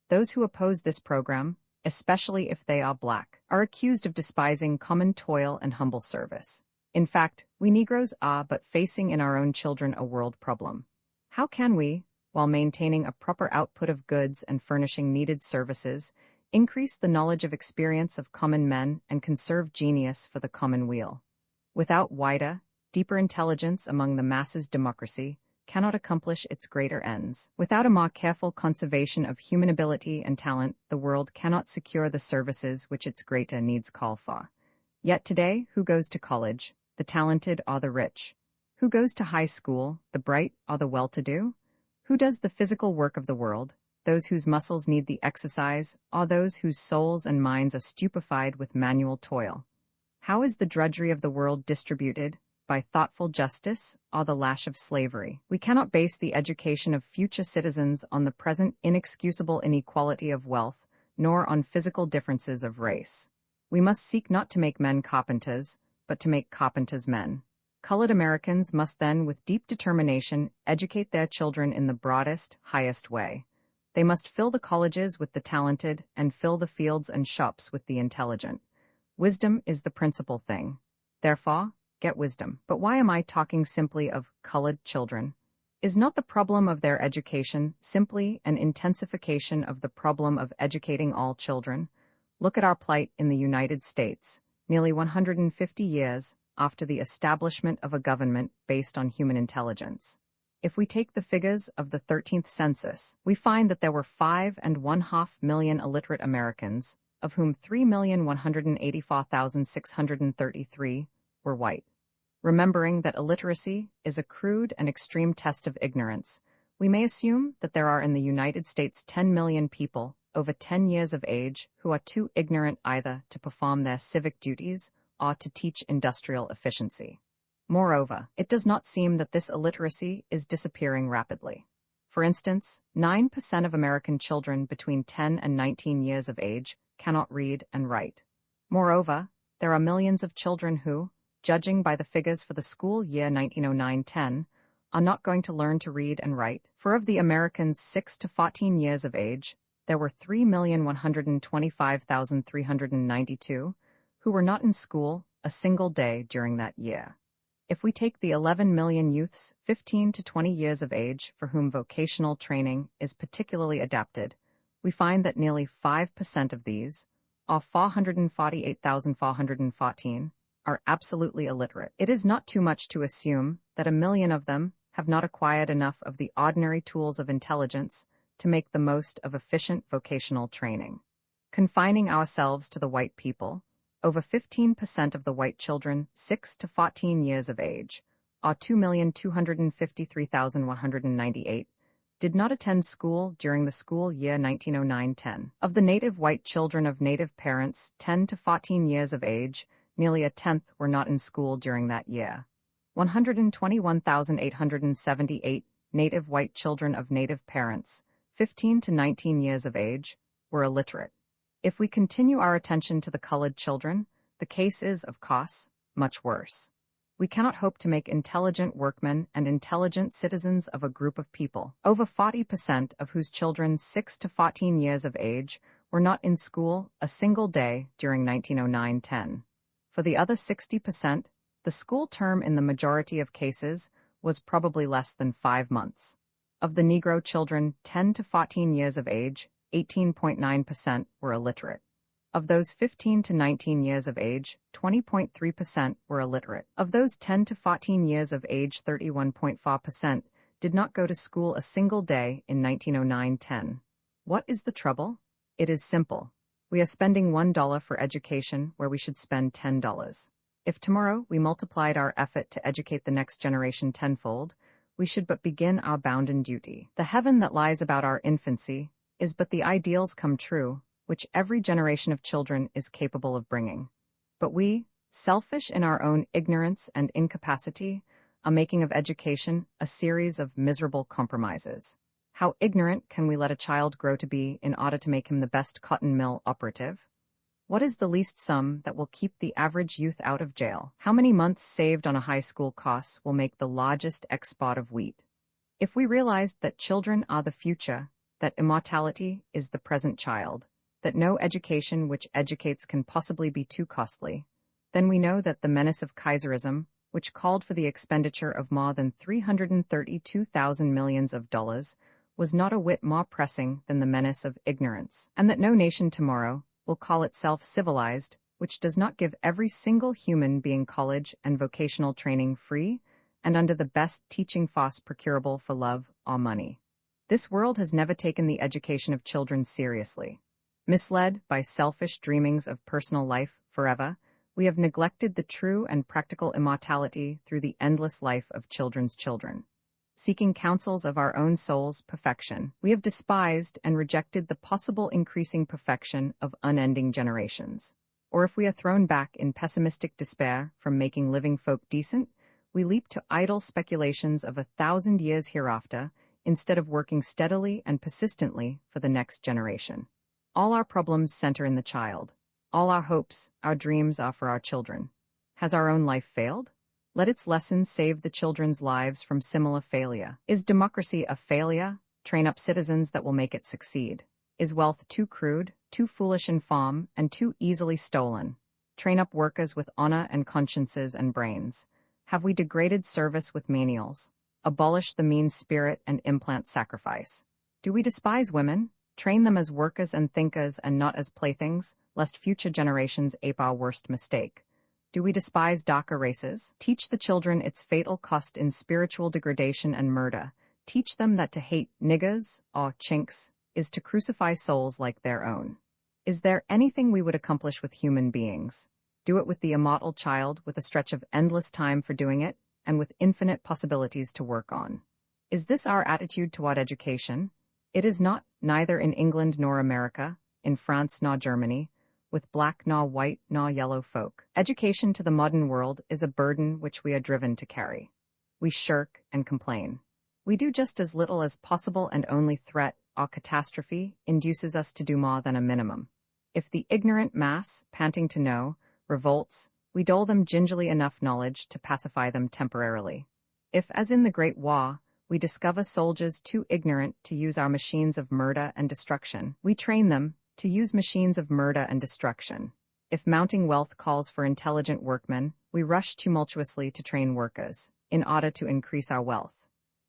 Those who oppose this program, especially if they are black, are accused of despising common toil and humble service. In fact, we Negroes are but facing in our own children a world problem. How can we, while maintaining a proper output of goods and furnishing needed services, increase the knowledge of experience of common men and conserve genius for the common weal? Without wider, deeper intelligence among the masses, democracy cannot accomplish its greater ends. Without a more careful conservation of human ability and talent, the world cannot secure the services which its greater needs call for. Yet today, who goes to college, the talented or the rich? Who goes to high school, the bright or the well-to-do? Who does the physical work of the world, those whose muscles need the exercise, or those whose souls and minds are stupefied with manual toil? How is the drudgery of the world distributed? By thoughtful justice, or the lash of slavery? We cannot base the education of future citizens on the present inexcusable inequality of wealth, nor on physical differences of race. We must seek not to make men carpenters, but to make carpenters men. Colored Americans must then, with deep determination, educate their children in the broadest, highest way. They must fill the colleges with the talented, and fill the fields and shops with the intelligent. Wisdom is the principal thing. Therefore, get wisdom. But why am I talking simply of colored children? Is not the problem of their education simply an intensification of the problem of educating all children? Look at our plight in the United States, nearly 150 years after the establishment of a government based on human intelligence. If we take the figures of the 13th census, we find that there were 5.5 million illiterate Americans, of whom 3,184,633 were white. Remembering that illiteracy is a crude and extreme test of ignorance, we may assume that there are in the United States 10 million people over 10 years of age who are too ignorant either to perform their civic duties or to teach industrial efficiency. Moreover, it does not seem that this illiteracy is disappearing rapidly. For instance, 9% of American children between 10 and 19 years of age cannot read and write. Moreover, there are millions of children who, judging by the figures for the school year 1909-10, are not going to learn to read and write. For of the Americans 6 to 14 years of age, there were 3,125,392 who were not in school a single day during that year. If we take the 11 million youths 15 to 20 years of age for whom vocational training is particularly adapted, we find that nearly 5% of these, or 448,414, are absolutely illiterate. It is not too much to assume that 1 million of them have not acquired enough of the ordinary tools of intelligence to make the most of efficient vocational training. Confining ourselves to the white people, over 15% of the white children 6 to 14 years of age, or 2,253,198, did not attend school during the school year 1909-10. Of the native white children of native parents 10 to 14 years of age, nearly a tenth were not in school during that year. 121,878 native white children of native parents 15 to 19 years of age were illiterate. If we continue our attention to the colored children, the case is, of course, much worse. We cannot hope to make intelligent workmen and intelligent citizens of a group of people, over 40% of whose children 6 to 14 years of age were not in school a single day during 1909-10. For the other 60%, the school term in the majority of cases was probably less than 5 months. Of the Negro children 10 to 14 years of age, 18.9% were illiterate. Of those 15 to 19 years of age, 20.3% were illiterate. Of those 10 to 14 years of age, 31.4% did not go to school a single day in 1909-10. What is the trouble? It is simple. We are spending $1 for education where we should spend $10. If tomorrow we multiplied our effort to educate the next generation tenfold, we should but begin our bounden duty. The heaven that lies about our infancy is but the ideals come true, which every generation of children is capable of bringing. But we, selfish in our own ignorance and incapacity, are making of education a series of miserable compromises. How ignorant can we let a child grow to be in order to make him the best cotton mill operative? What is the least sum that will keep the average youth out of jail? How many months saved on a high school costs will make the largest export of wheat? If we realized that children are the future, that immortality is the present child, that no education which educates can possibly be too costly, then we know that the menace of Kaiserism, which called for the expenditure of more than 332,000 millions of dollars, was not a whit more pressing than the menace of ignorance, and that no nation tomorrow will call itself civilized, which does not give every single human being college and vocational training free and under the best teaching force procurable for love or money. This world has never taken the education of children seriously. Misled by selfish dreamings of personal life forever, we have neglected the true and practical immortality through the endless life of children's children. Seeking counsels of our own soul's perfection, we have despised and rejected the possible increasing perfection of unending generations. Or if we are thrown back in pessimistic despair from making living folk decent, we leap to idle speculations of 1,000 years hereafter instead of working steadily and persistently for the next generation. All our problems center in the child. All our hopes, our dreams are for our children. Has our own life failed? Let its lessons save the children's lives from similar failure. Is democracy a failure? Train up citizens that will make it succeed. Is wealth too crude, too foolish in form, and too easily stolen? Train up workers with honor and consciences and brains. Have we degraded service with menials? Abolish the mean spirit and implant sacrifice. Do we despise women? Train them as workers and thinkers and not as playthings, lest future generations ape our worst mistake. Do we despise darker races? Teach the children its fatal cost in spiritual degradation and murder. Teach them that to hate niggers, or chinks, is to crucify souls like their own. Is there anything we would accomplish with human beings? Do it with the immortal child, with a stretch of endless time for doing it, and with infinite possibilities to work on. Is this our attitude toward education? It is not, neither in England nor America, in France nor Germany, with black nor white nor yellow folk. Education to the modern world is a burden which we are driven to carry. We shirk and complain. We do just as little as possible, and only threat or catastrophe induces us to do more than a minimum. If the ignorant mass, panting to know, revolts, we dole them gingerly enough knowledge to pacify them temporarily. If, as in the Great War, we discover soldiers too ignorant to use our machines of murder and destruction, we train them to use machines of murder and destruction. If mounting wealth calls for intelligent workmen, we rush tumultuously to train workers, in order to increase our wealth.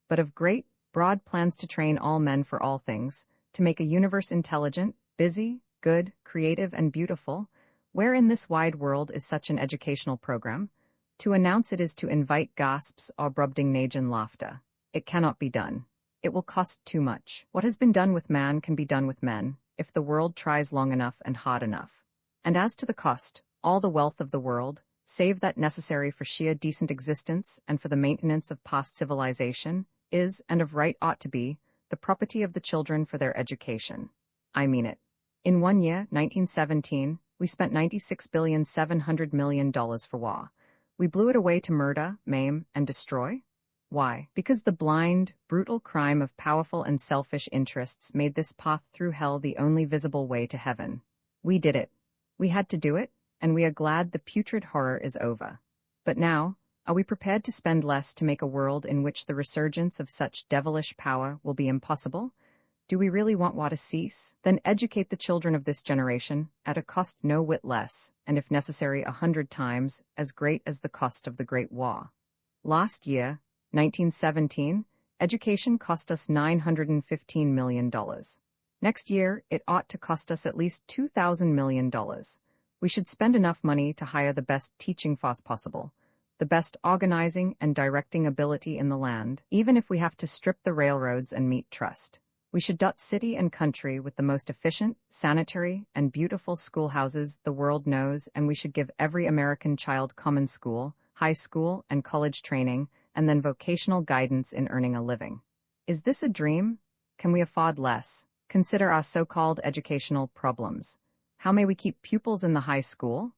But of great, broad plans to train all men for all things, to make a universe intelligent, busy, good, creative, and beautiful, where in this wide world is such an educational program? To announce it is to invite gasps or brobdingnagen laughter. It cannot be done. It will cost too much. What has been done with man can be done with men, if the world tries long enough and hard enough. And as to the cost, all the wealth of the world, save that necessary for sheer decent existence and for the maintenance of past civilization, is, and of right ought to be, the property of the children for their education. I mean it. In 1 year, 1917, we spent $96.7 billion for war. We blew it away to murder, maim, and destroy? Why? Because the blind, brutal crime of powerful and selfish interests made this path through hell the only visible way to heaven. We did it. We had to do it, and we are glad the putrid horror is over. But now, are we prepared to spend less to make a world in which the resurgence of such devilish power will be impossible? Do we really want war to cease? Then educate the children of this generation at a cost no whit less, and if necessary 100 times, as great as the cost of the Great War. Last year, 1917, education cost us $915 million. Next year, it ought to cost us at least $2,000 million. We should spend enough money to hire the best teaching force possible, the best organizing and directing ability in the land, even if we have to strip the railroads and meet trust. We should dot city and country with the most efficient, sanitary, and beautiful schoolhouses the world knows, and we should give every American child common school, high school, and college training, and then vocational guidance in earning a living. Is this a dream? Can we afford less? Consider our so-called educational problems. How may we keep pupils in the high school?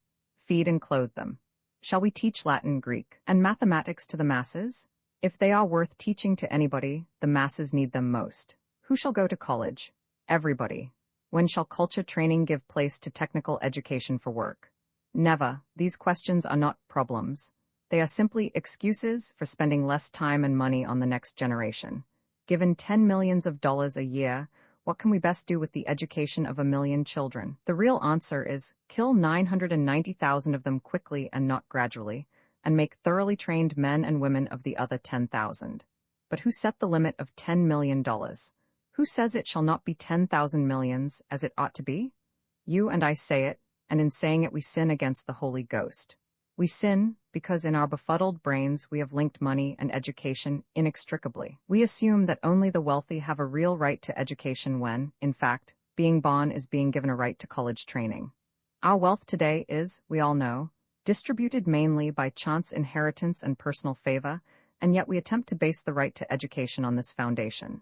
Feed and clothe them. Shall we teach Latin, Greek, and mathematics to the masses? If they are worth teaching to anybody, the masses need them most. Who shall go to college? Everybody. When shall culture training give place to technical education for work? Never. These questions are not problems. They are simply excuses for spending less time and money on the next generation. Given $10 million a year, what can we best do with the education of 1 million children? The real answer is, kill 990,000 of them quickly and not gradually, and make thoroughly trained men and women of the other 10,000. But who set the limit of $10 million? Who says it shall not be 10,000 millions, as it ought to be? You and I say it, and in saying it we sin against the Holy Ghost. We sin because in our befuddled brains we have linked money and education inextricably. We assume that only the wealthy have a real right to education when, in fact, being born is being given a right to college training. Our wealth today is, we all know, distributed mainly by chance inheritance and personal favor, and yet we attempt to base the right to education on this foundation.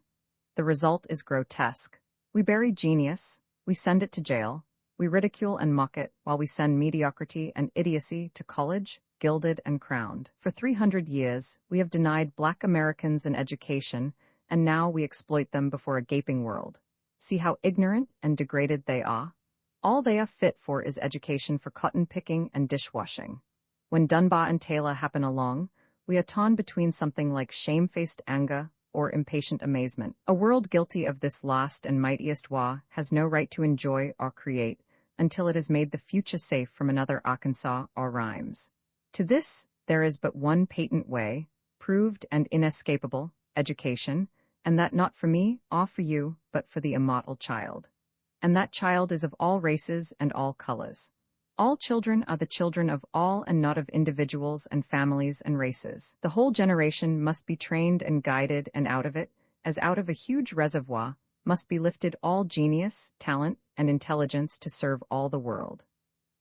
The result is grotesque. We bury genius, we send it to jail, we ridicule and mock it while we send mediocrity and idiocy to college, gilded and crowned. For 300 years, we have denied Black Americans an education, and now we exploit them before a gaping world. See how ignorant and degraded they are? All they are fit for is education for cotton picking and dishwashing. When Dunbar and Taylor happen along, we are torn between something like shamefaced anger or impatient amazement. A world guilty of this last and mightiest war has no right to enjoy or create until it has made the future safe from another Arkansas or Rhymes. To this, there is but one patent way, proved and inescapable, education, and that not for me or for you, but for the immortal child. And that child is of all races and all colors. All children are the children of all and not of individuals and families and races. The whole generation must be trained and guided, and out of it, as out of a huge reservoir, must be lifted all genius, talent, and intelligence to serve all the world.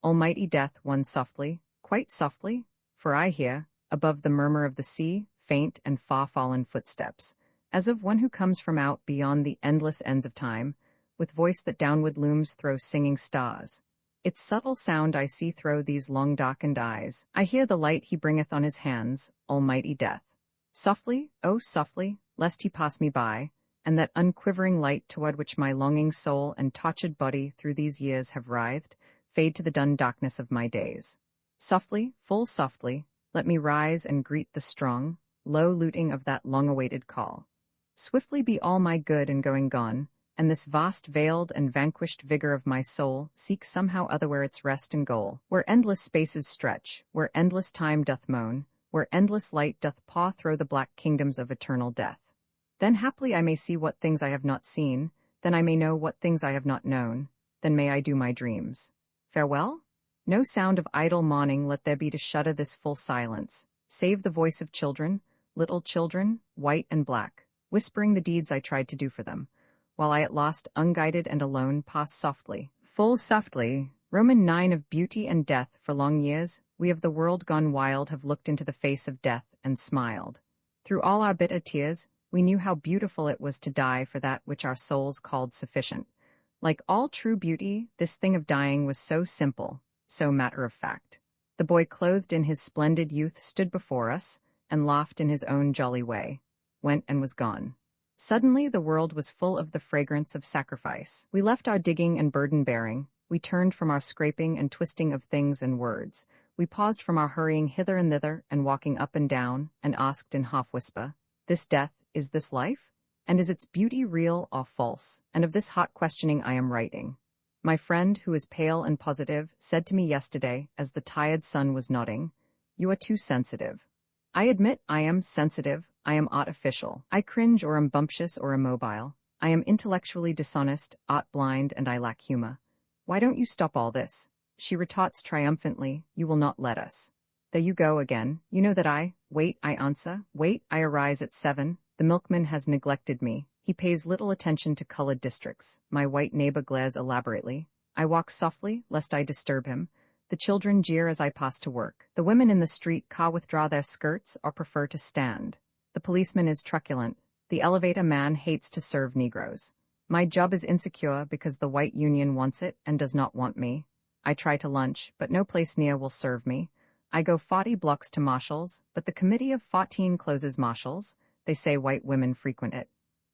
Almighty Death won softly, quite softly, for I hear, above the murmur of the sea, faint and far-fallen footsteps, as of one who comes from out beyond the endless ends of time, with voice that downward looms thro' singing stars. Its subtle sound I see thro' these long darkened eyes. I hear the light he bringeth on his hands, Almighty Death. Softly, oh softly, lest he pass me by, and that unquivering light toward which my longing soul and tortured body through these years have writhed, fade to the dun darkness of my days. Softly, full softly, let me rise and greet the strong, low looting of that long-awaited call. Swiftly be all my good and going gone, and this vast veiled and vanquished vigor of my soul seek somehow otherwhere its rest and goal, where endless spaces stretch, where endless time doth moan, where endless light doth paw thro' the black kingdoms of eternal death. Then haply I may see what things I have not seen, then I may know what things I have not known, then may I do my dreams. Farewell? No sound of idle mourning let there be to shudder this full silence, save the voice of children, little children, white and black, whispering the deeds I tried to do for them, while I at last, unguided and alone, pass softly, full softly. Roman 9 of beauty and death. For long years, we of the world gone wild have looked into the face of death and smiled. Through all our bitter tears, we knew how beautiful it was to die for that which our souls called sufficient. Like all true beauty, this thing of dying was so simple, so matter-of-fact. The boy clothed in his splendid youth stood before us, and laughed in his own jolly way, went and was gone. Suddenly the world was full of the fragrance of sacrifice. We left our digging and burden-bearing, we turned from our scraping and twisting of things and words, we paused from our hurrying hither and thither and walking up and down, and asked in half-whisper, "This death, is this life? And is its beauty real or false?" And of this hot questioning I am writing. My friend, who is pale and positive, said to me yesterday, as the tired sun was nodding, "You are too sensitive." I admit I am sensitive, I am artificial. I cringe or am bumptious or immobile. I am intellectually dishonest, art-blind, and I lack humor. Why don't you stop all this? She retorts triumphantly, you will not let us. There you go again. You know that I answer. Wait, I arise at 7. The milkman has neglected me. He pays little attention to colored districts. My white neighbor glares elaborately. I walk softly, lest I disturb him. The children jeer as I pass to work. The women in the street car withdraw their skirts or prefer to stand. The policeman is truculent. The elevator man hates to serve Negroes. My job is insecure because the white union wants it and does not want me. I try to lunch, but no place near will serve me. I go 40 blocks to Marshall's, but the committee of 14 closes Marshall's. They say white women frequent it.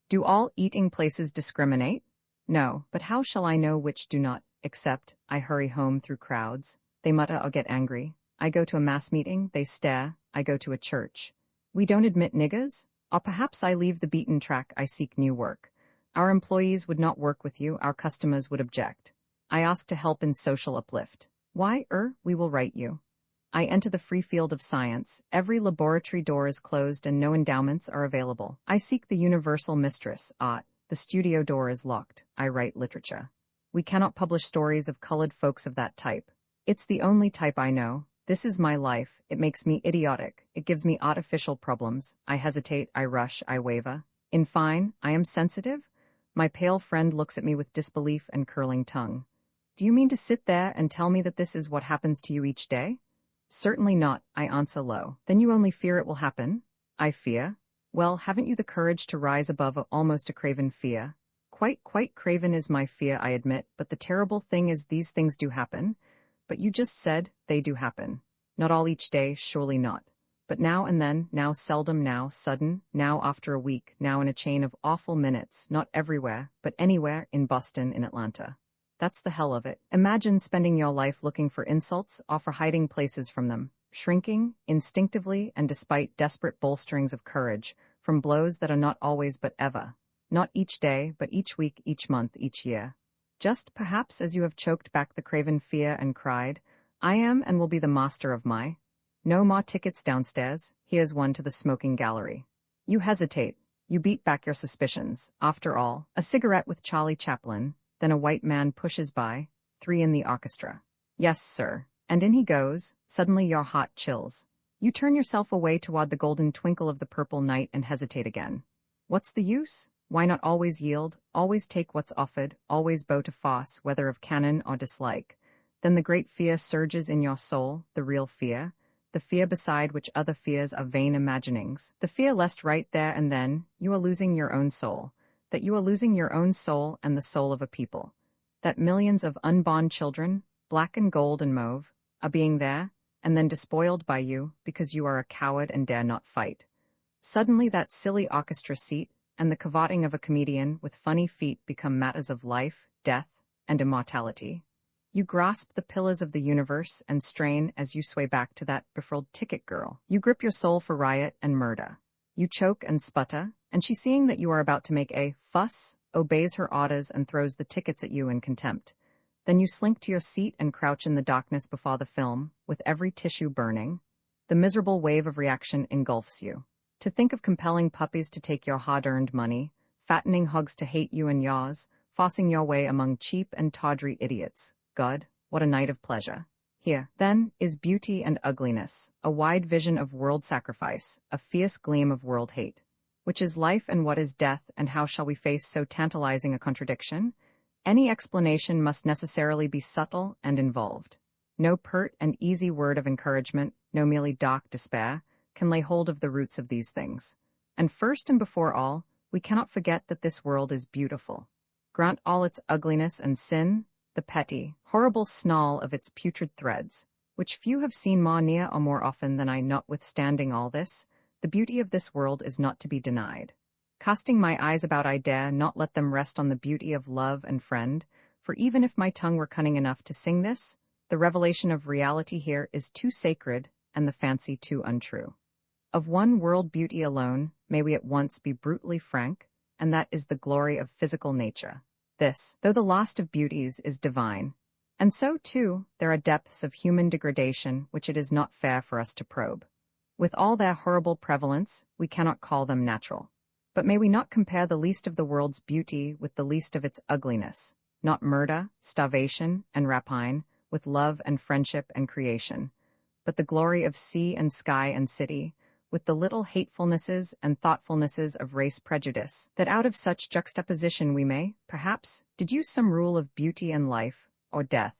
Do all eating places discriminate? No, but how shall I know which do not? Except, I hurry home through crowds. They mutter or get angry. I go to a mass meeting, they stare. I go to a church. We don't admit niggers? Or perhaps I leave the beaten track, I seek new work. Our employees would not work with you, our customers would object. I ask to help in social uplift. Why, we will write you. I enter the free field of science. Every laboratory door is closed and no endowments are available. I seek the universal mistress, art. The studio door is locked. I write literature. We cannot publish stories of colored folks of that type. It's the only type I know. This is my life. It makes me idiotic. It gives me artificial problems. I hesitate, I rush, I waver. In fine, I am sensitive. My pale friend looks at me with disbelief and curling tongue. Do you mean to sit there and tell me that this is what happens to you each day? Certainly not, I answer low. Then you only fear it will happen? I fear? Well, haven't you the courage to rise above almost a craven fear? Quite craven is my fear, I admit, but the terrible thing is these things do happen. But you just said, they do happen. Not all each day, surely not. But now and then, now seldom, now sudden, now after a week, now in a chain of awful minutes, not everywhere, but anywhere, in Boston, in Atlanta. That's the hell of it. Imagine spending your life looking for insults or for hiding places from them, shrinking, instinctively and despite desperate bolsterings of courage, from blows that are not always but ever. Not each day, but each week, each month, each year. Just, perhaps, as you have choked back the craven fear and cried, I am and will be the master of my. No more tickets downstairs, here's one to the smoking gallery. You hesitate. You beat back your suspicions. After all, a cigarette with Charlie Chaplin. Then a white man pushes by, 3 in the orchestra. Yes, sir. And in he goes. Suddenly your heart chills. You turn yourself away toward the golden twinkle of the purple night and hesitate again. What's the use? Why not always yield, always take what's offered, always bow to farce, whether of canon or dislike? Then the great fear surges in your soul, the real fear, the fear beside which other fears are vain imaginings, the fear lest right there and then you are losing your own soul. That you are losing your own soul and the soul of a people. That millions of unborn children, black and gold and mauve, are being there, and then despoiled by you because you are a coward and dare not fight. Suddenly that silly orchestra seat and the cavorting of a comedian with funny feet become matters of life, death, and immortality. You grasp the pillars of the universe and strain as you sway back to that befuddled ticket girl. You grip your soul for riot and murder. You choke and sputter, and she, seeing that you are about to make a fuss, obeys her orders and throws the tickets at you in contempt. Then you slink to your seat and crouch in the darkness before the film, with every tissue burning. The miserable wave of reaction engulfs you. To think of compelling puppies to take your hard-earned money, fattening hogs to hate you and yours, forcing your way among cheap and tawdry idiots. God, what a night of pleasure. Here, then, is beauty and ugliness, a wide vision of world sacrifice, a fierce gleam of world hate. Which is life and what is death, and how shall we face so tantalizing a contradiction? Any explanation must necessarily be subtle and involved. No pert and easy word of encouragement, no merely dark despair, can lay hold of the roots of these things. And first and before all, we cannot forget that this world is beautiful. Grant all its ugliness and sin, the petty, horrible snarl of its putrid threads, which few have seen more near or more often than I. Notwithstanding all this, the beauty of this world is not to be denied. Casting my eyes about, I dare not let them rest on the beauty of love and friend, for even if my tongue were cunning enough to sing this, the revelation of reality here is too sacred and the fancy too untrue. Of one world beauty alone, may we at once be brutally frank, and that is the glory of physical nature. This, though the last of beauties, is divine. And so, too, there are depths of human degradation which it is not fair for us to probe. With all their horrible prevalence, we cannot call them natural. But may we not compare the least of the world's beauty with the least of its ugliness, not murder, starvation, and rapine, with love and friendship and creation, but the glory of sea and sky and city, with the little hatefulnesses and thoughtfulnesses of race prejudice, that out of such juxtaposition we may, perhaps, deduce some rule of beauty and life, or death.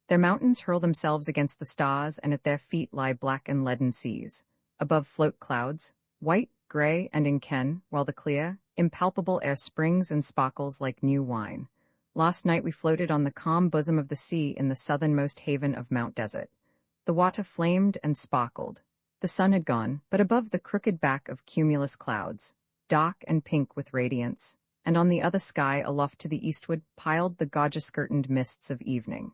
Their mountains hurl themselves against the stars, and at their feet lie black and leaden seas. Above float clouds, white, gray, and inken, while the clear, impalpable air springs and sparkles like new wine. Last night we floated on the calm bosom of the sea in the southernmost haven of Mount Desert. The water flamed and sparkled. The sun had gone, but above the crooked back of cumulus clouds, dark and pink with radiance, and on the other sky aloft to the eastward piled the gorgeous-curtained mists of evening.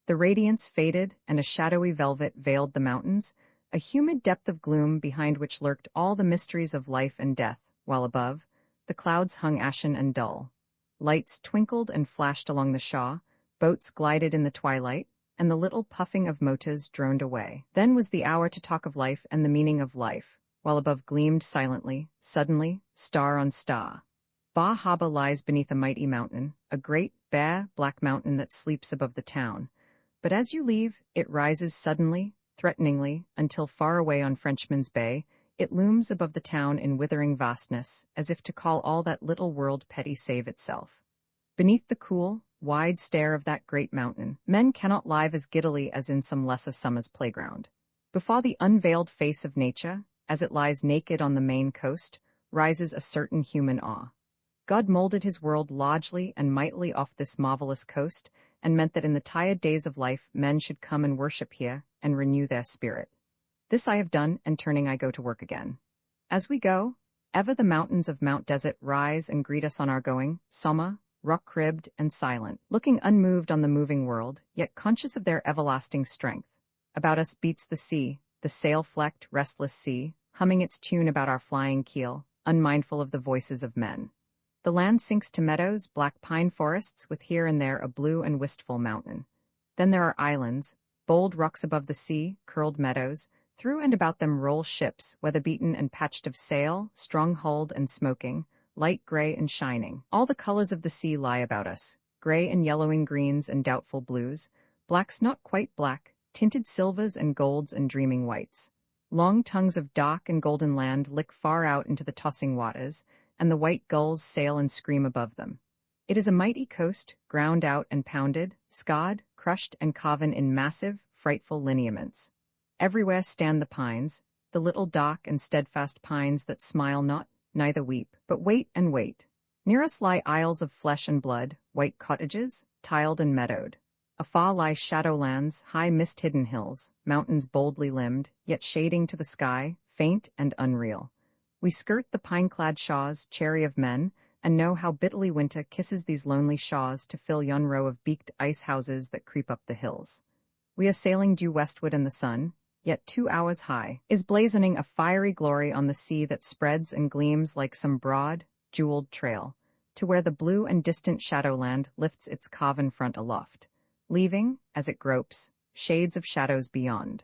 The radiance faded, and a shadowy velvet veiled the mountains, a humid depth of gloom behind which lurked all the mysteries of life and death, while above, the clouds hung ashen and dull. Lights twinkled and flashed along the shore, boats glided in the twilight, and the little puffing of motors droned away. Then was the hour to talk of life and the meaning of life, while above gleamed silently, suddenly, star on star. Bois Harbor lies beneath a mighty mountain, a great, bare, black mountain that sleeps above the town. But as you leave, it rises suddenly, threateningly, until far away on Frenchman's Bay, it looms above the town in withering vastness, as if to call all that little world petty save itself. Beneath the cool, wide stare of that great mountain, men cannot live as giddily as in some lesser summer's playground. Before the unveiled face of nature, as it lies naked on the Maine coast, rises a certain human awe. God molded his world largely and mightily off this marvelous coast, and meant that in the tired days of life men should come and worship here and renew their spirit. This I have done, and turning I go to work again. As we go, ever the mountains of Mount Desert rise and greet us on our going, sombre, rock-cribbed, and silent, looking unmoved on the moving world, yet conscious of their everlasting strength. About us beats the sea, the sail-flecked, restless sea, humming its tune about our flying keel, unmindful of the voices of men. The land sinks to meadows, black pine forests, with here and there a blue and wistful mountain. Then there are islands, bold rocks above the sea, curled meadows. Through and about them roll ships, weather-beaten and patched of sail, strong-hulled and smoking, light gray and shining. All the colors of the sea lie about us, gray and yellowing greens and doubtful blues, blacks not quite black, tinted silvers and golds and dreaming whites. Long tongues of dark and golden land lick far out into the tossing waters, and the white gulls sail and scream above them. It is a mighty coast, ground out and pounded, scarred, crushed and carven in massive, frightful lineaments. Everywhere stand the pines, the little dark and steadfast pines that smile not, neither weep, but wait and wait. Near us lie isles of flesh and blood, white cottages, tiled and meadowed. Afar lie shadowlands, high mist-hidden hills, mountains boldly limbed, yet shading to the sky, faint and unreal. We skirt the pine-clad shaws, chary of men, and know how bitterly winter kisses these lonely shaws to fill yon row of beaked ice houses that creep up the hills. We are sailing due westward, and the sun, yet 2 hours high, is blazoning a fiery glory on the sea that spreads and gleams like some broad, jeweled trail, to where the blue and distant shadowland lifts its carven front aloft, leaving, as it gropes, shades of shadows beyond.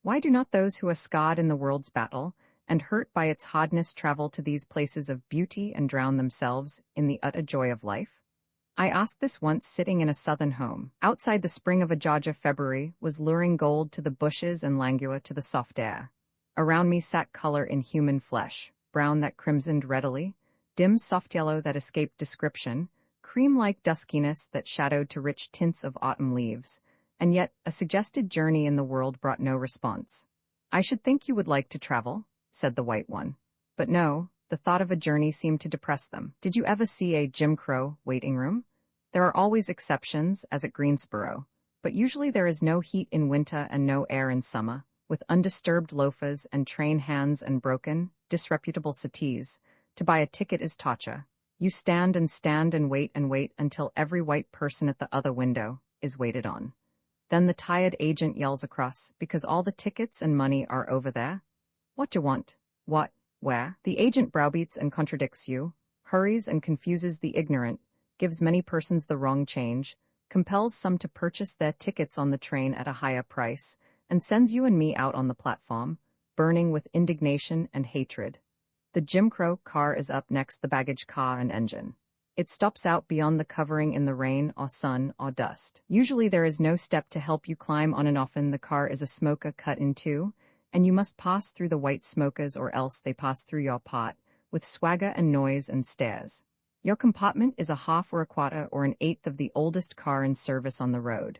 Why do not those who are scarred in the world's battle and hurt by its hardness travel to these places of beauty and drown themselves in the utter joy of life? I asked this once sitting in a southern home. Outside, the spring of a Georgia February was luring gold to the bushes and languor to the soft air. Around me sat color in human flesh, brown that crimsoned readily, dim soft yellow that escaped description, cream-like duskiness that shadowed to rich tints of autumn leaves, and yet a suggested journey in the world brought no response. "I should think you would like to travel," said the white one. But no, the thought of a journey seemed to depress them. Did you ever see a Jim Crow waiting room? There are always exceptions, as at Greensboro, but usually there is no heat in winter and no air in summer, with undisturbed loafers and train hands and broken, disreputable settees. To buy a ticket is torture. You stand and wait until every white person at the other window is waited on. Then the tired agent yells across, because all the tickets and money are over there. "What do you want? What? Where?" The agent browbeats and contradicts you, hurries and confuses the ignorant, gives many persons the wrong change, compels some to purchase their tickets on the train at a higher price, and sends you and me out on the platform, burning with indignation and hatred. The Jim Crow car is up next, the baggage car and engine. It stops out beyond the covering in the rain or sun or dust. Usually there is no step to help you climb on, and often the car is a smoker cut in two, and you must pass through the white smokers or else they pass through your pot, with swagger and noise and stares. Your compartment is a half or a quarter or an eighth of the oldest car in service on the road.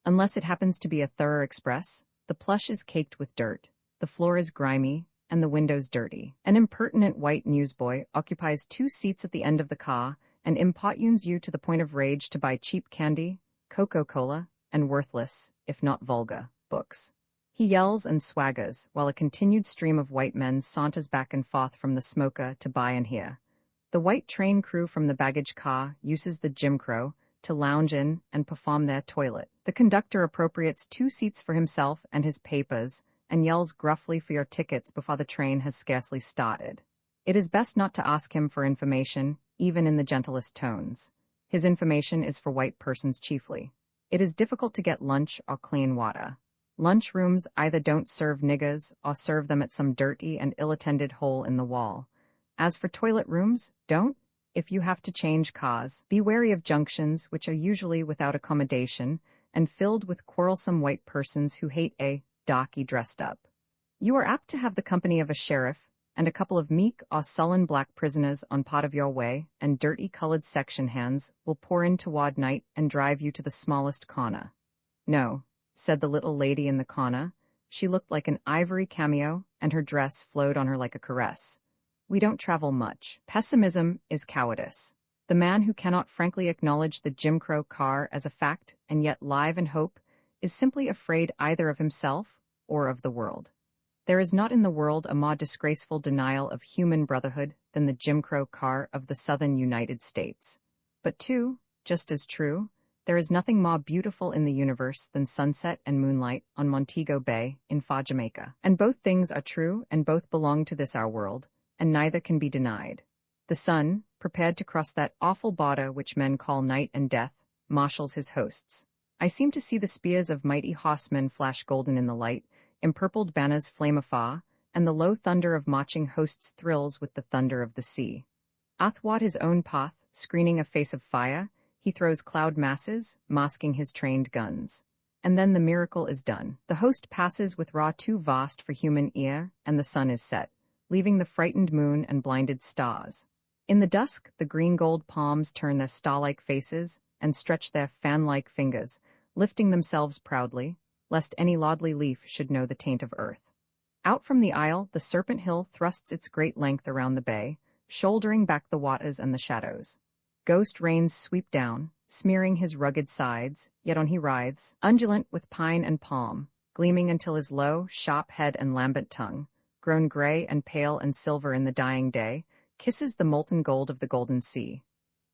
Unless it happens to be a thorough express, the plush is caked with dirt, the floor is grimy, and the windows dirty. An impertinent white newsboy occupies 2 seats at the end of the car and importunes you to the point of rage to buy cheap candy, Coca-Cola, and worthless, if not vulgar, books. He yells and swaggers, while a continued stream of white men saunters back and forth from the smoker to buy and hear. The white train crew from the baggage car uses the Jim Crow to lounge in and perform their toilet. The conductor appropriates 2 seats for himself and his papers and yells gruffly for your tickets before the train has scarcely started. It is best not to ask him for information, even in the gentlest tones. His information is for white persons chiefly. It is difficult to get lunch or clean water. Lunchrooms either don't serve niggers or serve them at some dirty and ill-attended hole in the wall. As for toilet rooms, don't. If you have to change cars, be wary of junctions which are usually without accommodation and filled with quarrelsome white persons who hate a darky dressed up. You are apt to have the company of a sheriff and a couple of meek or sullen black prisoners on part of your way, and dirty colored section hands will pour in toward night and drive you to the smallest corner. No, said the little lady in the corner. She looked like an ivory cameo, and her dress flowed on her like a caress. We don't travel much. Pessimism is cowardice. The man who cannot frankly acknowledge the Jim Crow car as a fact and yet live in hope is simply afraid either of himself or of the world. There is not in the world a more disgraceful denial of human brotherhood than the Jim Crow car of the southern United States. But too, just as true, there is nothing more beautiful in the universe than sunset and moonlight on Montego Bay in far Jamaica. And both things are true, and both belong to this our world, and neither can be denied. The sun, prepared to cross that awful border which men call night and death, marshals his hosts. I seem to see the spears of mighty horsemen flash golden in the light, empurpled banners flame afar, and the low thunder of marching hosts thrills with the thunder of the sea. Athwart his own path, screening a face of fire, he throws cloud masses, masking his trained guns. And then the miracle is done. The host passes with raw too vast for human ear, and the sun is set, leaving the frightened moon and blinded stars. In the dusk, the green-gold palms turn their star-like faces and stretch their fan-like fingers, lifting themselves proudly, lest any lordly leaf should know the taint of earth. Out from the isle, the Serpent Hill thrusts its great length around the bay, shouldering back the waters and the shadows. Ghost rains sweep down, smearing his rugged sides, yet on he writhes, undulant with pine and palm, gleaming until his low, sharp head and lambent tongue, grown gray and pale and silver in the dying day, kisses the molten gold of the golden sea.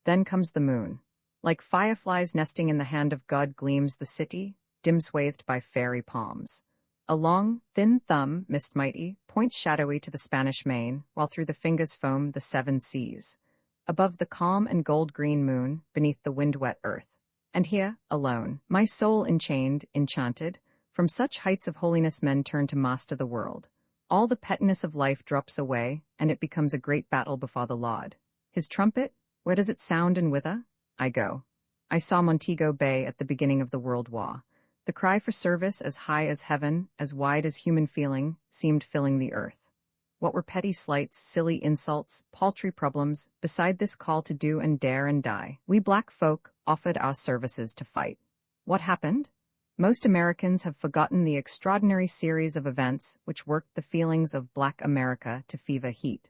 Then comes the moon. Like fireflies nesting in the hand of God gleams the city, dim-swathed by fairy palms. A long, thin thumb, mist mighty, points shadowy to the Spanish Main, while through the fingers foam the 7 seas. Above the calm and gold-green moon, beneath the wind-wet earth. And here, alone, my soul enchained, enchanted, from such heights of holiness men turn to master the world. All the pettiness of life drops away, and it becomes a great battle before the Lord. His trumpet, where does it sound and whither? I go. I saw Montego Bay at the beginning of the World War. The cry for service, as high as heaven, as wide as human feeling, seemed filling the earth. What were petty slights, silly insults, paltry problems, beside this call to do and dare and die? We black folk offered our services to fight. What happened? Most Americans have forgotten the extraordinary series of events which worked the feelings of Black America to fever heat.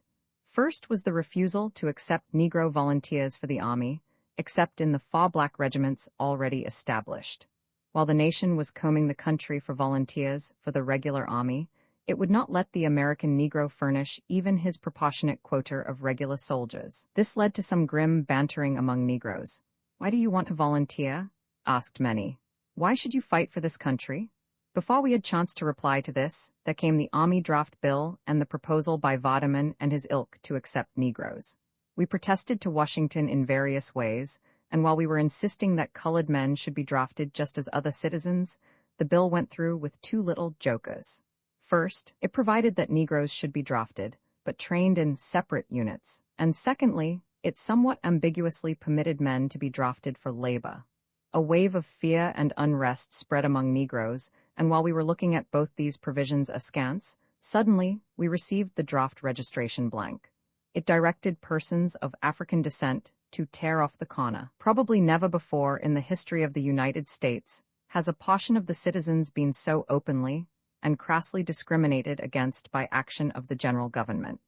First was the refusal to accept Negro volunteers for the Army, except in the far black regiments already established. While the nation was combing the country for volunteers for the regular Army, it would not let the American Negro furnish even his proportionate quota of regular soldiers. This led to some grim bantering among Negroes. "Why do you want to volunteer?" asked many. "Why should you fight for this country?" Before we had chance to reply to this, there came the Army Draft Bill and the proposal by Vardaman and his ilk to accept Negroes. We protested to Washington in various ways, and while we were insisting that colored men should be drafted just as other citizens, the bill went through with 2 little jokers. First, it provided that Negroes should be drafted, but trained in separate units. And secondly, it somewhat ambiguously permitted men to be drafted for labor. A wave of fear and unrest spread among Negroes, and while we were looking at both these provisions askance, suddenly we received the draft registration blank. It directed persons of African descent to tear off the corner. Probably never before in the history of the United States has a portion of the citizens been so openly and crassly discriminated against by action of the general government.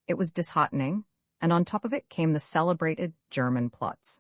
It was disheartening, and on top of it came the celebrated German plots.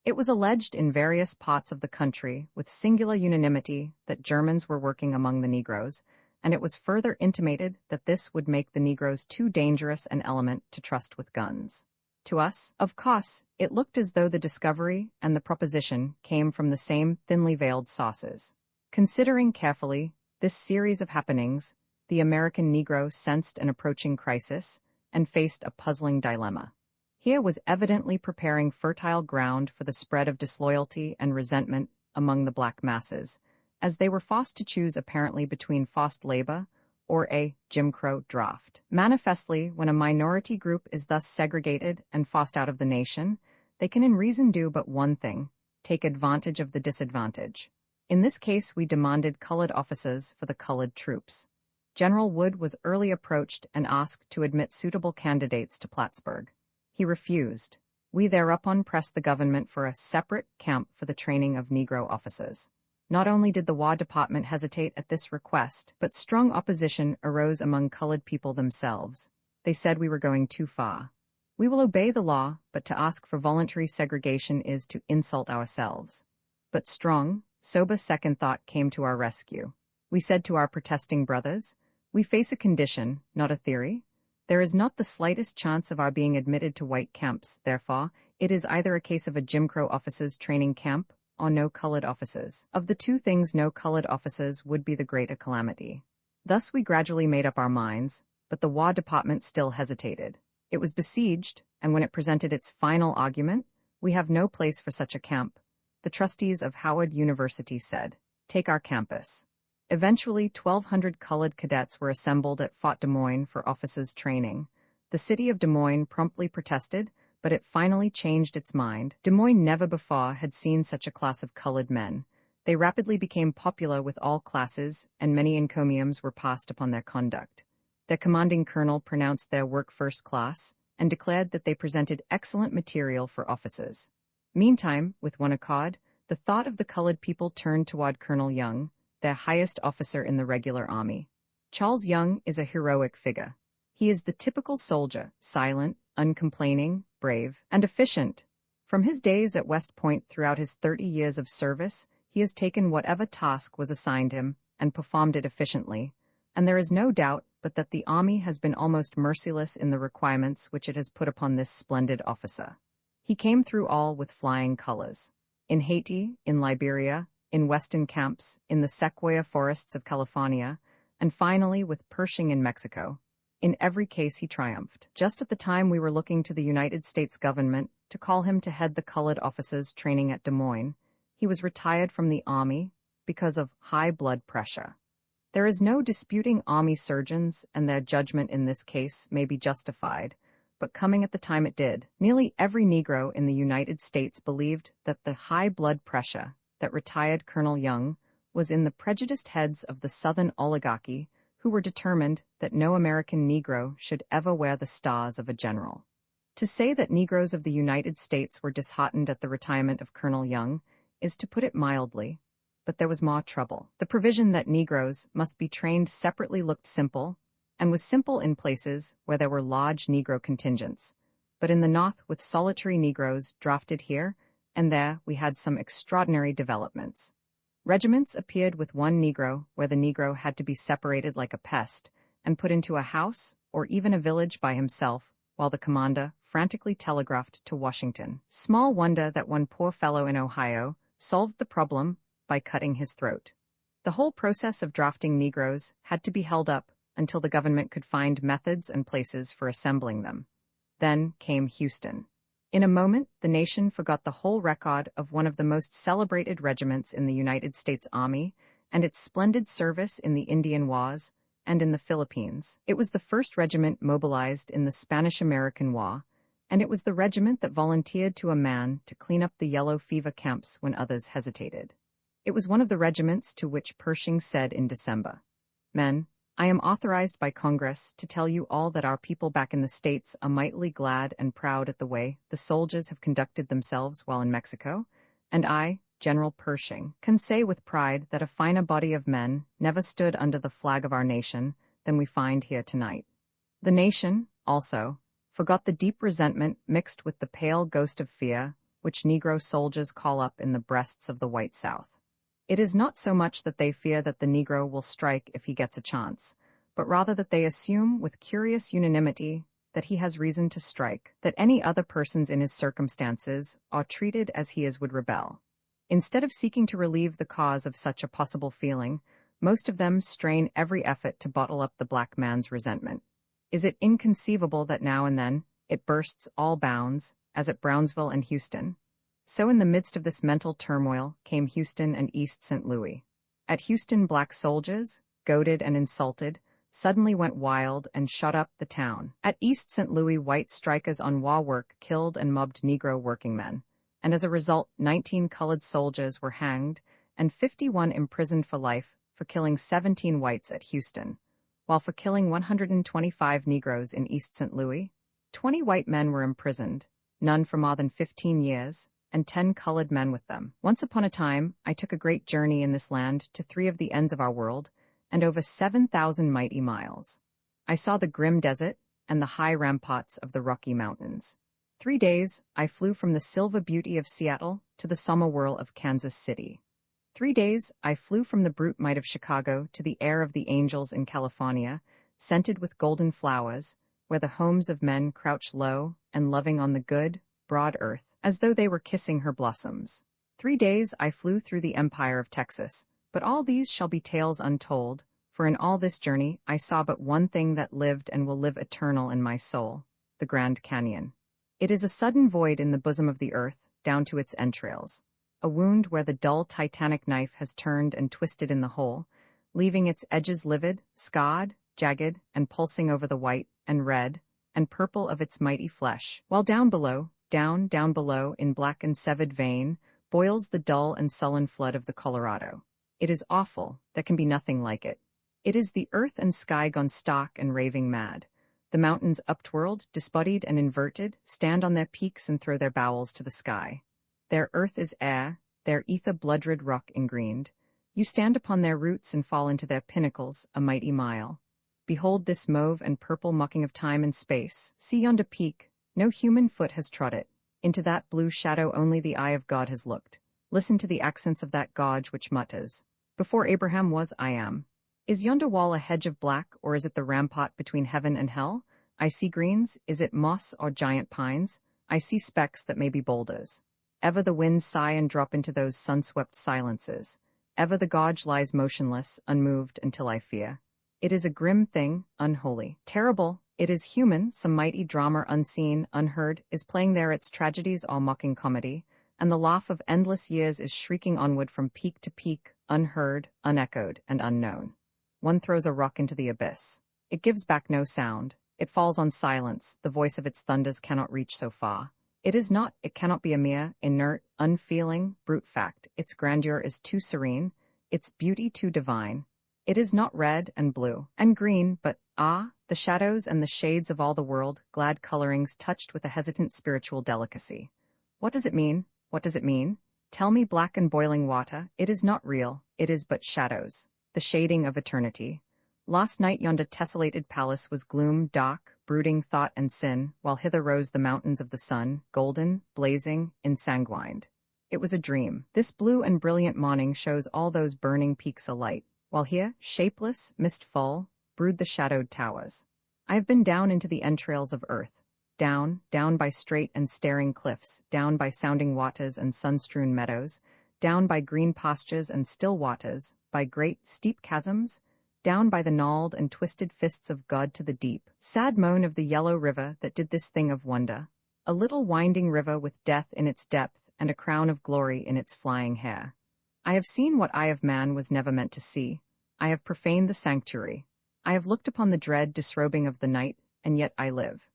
It was alleged in various parts of the country with singular unanimity that Germans were working among the Negroes, and it was further intimated that this would make the Negroes too dangerous an element to trust with guns. To us, of course, it looked as though the discovery and the proposition came from the same thinly veiled sources. Considering carefully this series of happenings, the American Negro sensed an approaching crisis and faced a puzzling dilemma. Here was evidently preparing fertile ground for the spread of disloyalty and resentment among the black masses, as they were forced to choose apparently between forced labor or a Jim Crow draft. Manifestly, when a minority group is thus segregated and forced out of the nation, they can in reason do but one thing: take advantage of the disadvantage. In this case, we demanded colored officers for the colored troops. General Wood was early approached and asked to admit suitable candidates to Plattsburgh. He refused. We thereupon pressed the government for a separate camp for the training of Negro officers. Not only did the War Department hesitate at this request, but strong opposition arose among colored people themselves. They said we were going too far. We will obey the law, but to ask for voluntary segregation is to insult ourselves. But strong, sober second thought came to our rescue. We said to our protesting brothers, "We face a condition, not a theory. There is not the slightest chance of our being admitted to white camps, therefore, it is either a case of a Jim Crow officers' training camp or no colored officers. Of the two things, no colored officers would be the greater calamity." Thus we gradually made up our minds, but the War Department still hesitated. It was besieged, and when it presented its final argument, "We have no place for such a camp," the trustees of Howard University said, "Take our campus." Eventually, 1,200 colored cadets were assembled at Fort Des Moines for officers' training. The city of Des Moines promptly protested, but it finally changed its mind. Des Moines never before had seen such a class of colored men. They rapidly became popular with all classes, and many encomiums were passed upon their conduct. Their commanding colonel pronounced their work first class, and declared that they presented excellent material for officers. Meantime, with one accord, the thought of the colored people turned toward Colonel Young, their highest officer in the regular army. Charles Young is a heroic figure. He is the typical soldier, silent, uncomplaining, brave, and efficient. From his days at West Point throughout his 30 years of service, he has taken whatever task was assigned him and performed it efficiently, and there is no doubt but that the Army has been almost merciless in the requirements which it has put upon this splendid officer. He came through all with flying colors. In Haiti, in Liberia, in Western camps, in the sequoia forests of California, and finally with Pershing in Mexico. In every case he triumphed. Just at the time we were looking to the United States government to call him to head the colored officers training at Des Moines, he was retired from the Army because of high blood pressure. There is no disputing Army surgeons, and their judgment in this case may be justified, but coming at the time it did, nearly every Negro in the United States believed that the high blood pressure that retired Colonel Young was in the prejudiced heads of the Southern oligarchy, who were determined that no American Negro should ever wear the stars of a general. To say that Negroes of the United States were disheartened at the retirement of Colonel Young is to put it mildly, but there was more trouble. The provision that Negroes must be trained separately looked simple, and was simple in places where there were large Negro contingents, but in the North, with solitary Negroes drafted here and there, we had some extraordinary developments. Regiments appeared with one Negro where the Negro had to be separated like a pest and put into a house or even a village by himself, while the commander frantically telegraphed to Washington. Small wonder that one poor fellow in Ohio solved the problem by cutting his throat. The whole process of drafting Negroes had to be held up until the government could find methods and places for assembling them. Then came Houston. In a moment, the nation forgot the whole record of one of the most celebrated regiments in the United States Army and its splendid service in the Indian Wars, and in the Philippines. It was the first regiment mobilized in the Spanish-American War, and it was the regiment that volunteered to a man to clean up the yellow fever camps when others hesitated. It was one of the regiments to which Pershing said in December, "Men, I am authorized by Congress to tell you all that our people back in the States are mightily glad and proud at the way the soldiers have conducted themselves while in Mexico, and I, General Pershing, can say with pride that a finer body of men never stood under the flag of our nation than we find here tonight." The nation, also, forgot the deep resentment mixed with the pale ghost of fear which Negro soldiers call up in the breasts of the white South. It is not so much that they fear that the Negro will strike if he gets a chance, but rather that they assume with curious unanimity that he has reason to strike, that any other persons in his circumstances are treated as he is would rebel. Instead of seeking to relieve the cause of such a possible feeling, most of them strain every effort to bottle up the black man's resentment. Is it inconceivable that now and then it bursts all bounds, as at Brownsville and Houston? So in the midst of this mental turmoil came Houston and East St. Louis. At Houston, black soldiers, goaded and insulted, suddenly went wild and shut up the town. At East St. Louis, white strikers on war work killed and mobbed Negro working men, and as a result 19 colored soldiers were hanged and 51 imprisoned for life for killing 17 whites at Houston, while for killing 125 Negroes in East St. Louis, 20 white men were imprisoned, none for more than 15 years, and 10 colored men with them. Once upon a time, I took a great journey in this land to 3 of the ends of our world, and over 7,000 mighty miles. I saw the grim desert and the high ramparts of the Rocky Mountains. 3 days, I flew from the silver beauty of Seattle to the summer whirl of Kansas City. 3 days, I flew from the brute might of Chicago to the air of the angels in California, scented with golden flowers, where the homes of men crouch low and loving on the good, broad earth, as though they were kissing her blossoms. 3 days I flew through the empire of Texas, but all these shall be tales untold, for in all this journey I saw but one thing that lived and will live eternal in my soul, the Grand Canyon. It is a sudden void in the bosom of the earth, down to its entrails, a wound where the dull titanic knife has turned and twisted in the hole, leaving its edges livid, scarred, jagged, and pulsing over the white, and red, and purple of its mighty flesh, while down below, down below, in black and severed vein, boils the dull and sullen flood of the Colorado. It is awful, there can be nothing like it. It is the earth and sky gone stark and raving mad. The mountains uptwirled, disbodied and inverted, stand on their peaks and throw their bowels to the sky. Their earth is air, their ether blood-red rock ingreened. You stand upon their roots and fall into their pinnacles, a mighty mile. Behold this mauve and purple mocking of time and space. See yonder peak. No human foot has trod it. Into that blue shadow only the eye of God has looked. Listen to the accents of that gauge which mutters, "Before Abraham was, I am." Is yonder wall a hedge of black, or is it the rampart between heaven and hell? I see greens, is it moss or giant pines? I see specks that may be boulders. Ever the winds sigh and drop into those sun-swept silences. Ever the gauge lies motionless, unmoved, until I fear. It is a grim thing, unholy, terrible. It is human, some mighty drama unseen, unheard, is playing there its tragedies all mocking comedy, and the laugh of endless years is shrieking onward from peak to peak, unheard, unechoed, and unknown. One throws a rock into the abyss. It gives back no sound. It falls on silence, the voice of its thunders cannot reach so far. It cannot be a mere, inert, unfeeling, brute fact. Its grandeur is too serene, its beauty too divine. It is not red and blue and green, but, the shadows and the shades of all the world, glad colorings touched with a hesitant spiritual delicacy. What does it mean? What does it mean? Tell me, black and boiling water, it is not real, it is but shadows, the shading of eternity. Last night yonder tessellated palace was gloom, dark, brooding thought and sin, while hither rose the mountains of the sun, golden, blazing, ensanguined. It was a dream. This blue and brilliant morning shows all those burning peaks alight, while here, shapeless, mist-full, brood the shadowed towers. I have been down into the entrails of earth, down by straight and staring cliffs, down by sounding waters and sun-strewn meadows, down by green pastures and still waters, by great, steep chasms, down by the gnawed and twisted fists of God to the deep, sad moan of the yellow river that did this thing of wonder, a little winding river with death in its depth and a crown of glory in its flying hair. I have seen what eye of man was never meant to see. I have profaned the sanctuary. I have looked upon the dread disrobing of the night, and yet I live.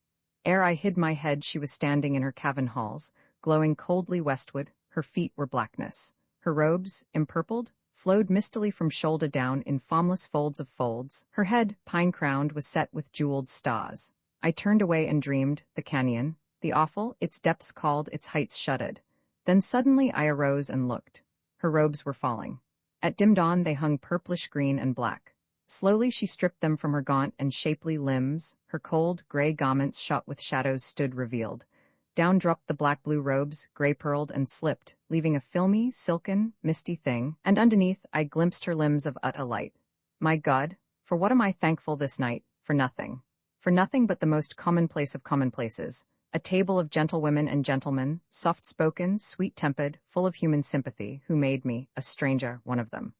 Ere I hid my head she was standing in her cavern halls, glowing coldly westward, her feet were blackness. Her robes, empurpled, flowed mistily from shoulder down in formless folds of folds. Her head, pine-crowned, was set with jeweled stars. I turned away and dreamed, the canyon, the awful, its depths called, its heights shuddered. Then suddenly I arose and looked. Her robes were falling. At dim dawn they hung purplish green and black. Slowly she stripped them from her gaunt and shapely limbs, her cold, gray garments shot with shadows stood revealed. Down dropped the black-blue robes, gray-pearled and slipped, leaving a filmy, silken, misty thing, and underneath I glimpsed her limbs of utter light. My God, for what am I thankful this night? For nothing. For nothing but the most commonplace of commonplaces. A table of gentlewomen and gentlemen, soft-spoken, sweet-tempered, full of human sympathy, who made me, a stranger, one of them.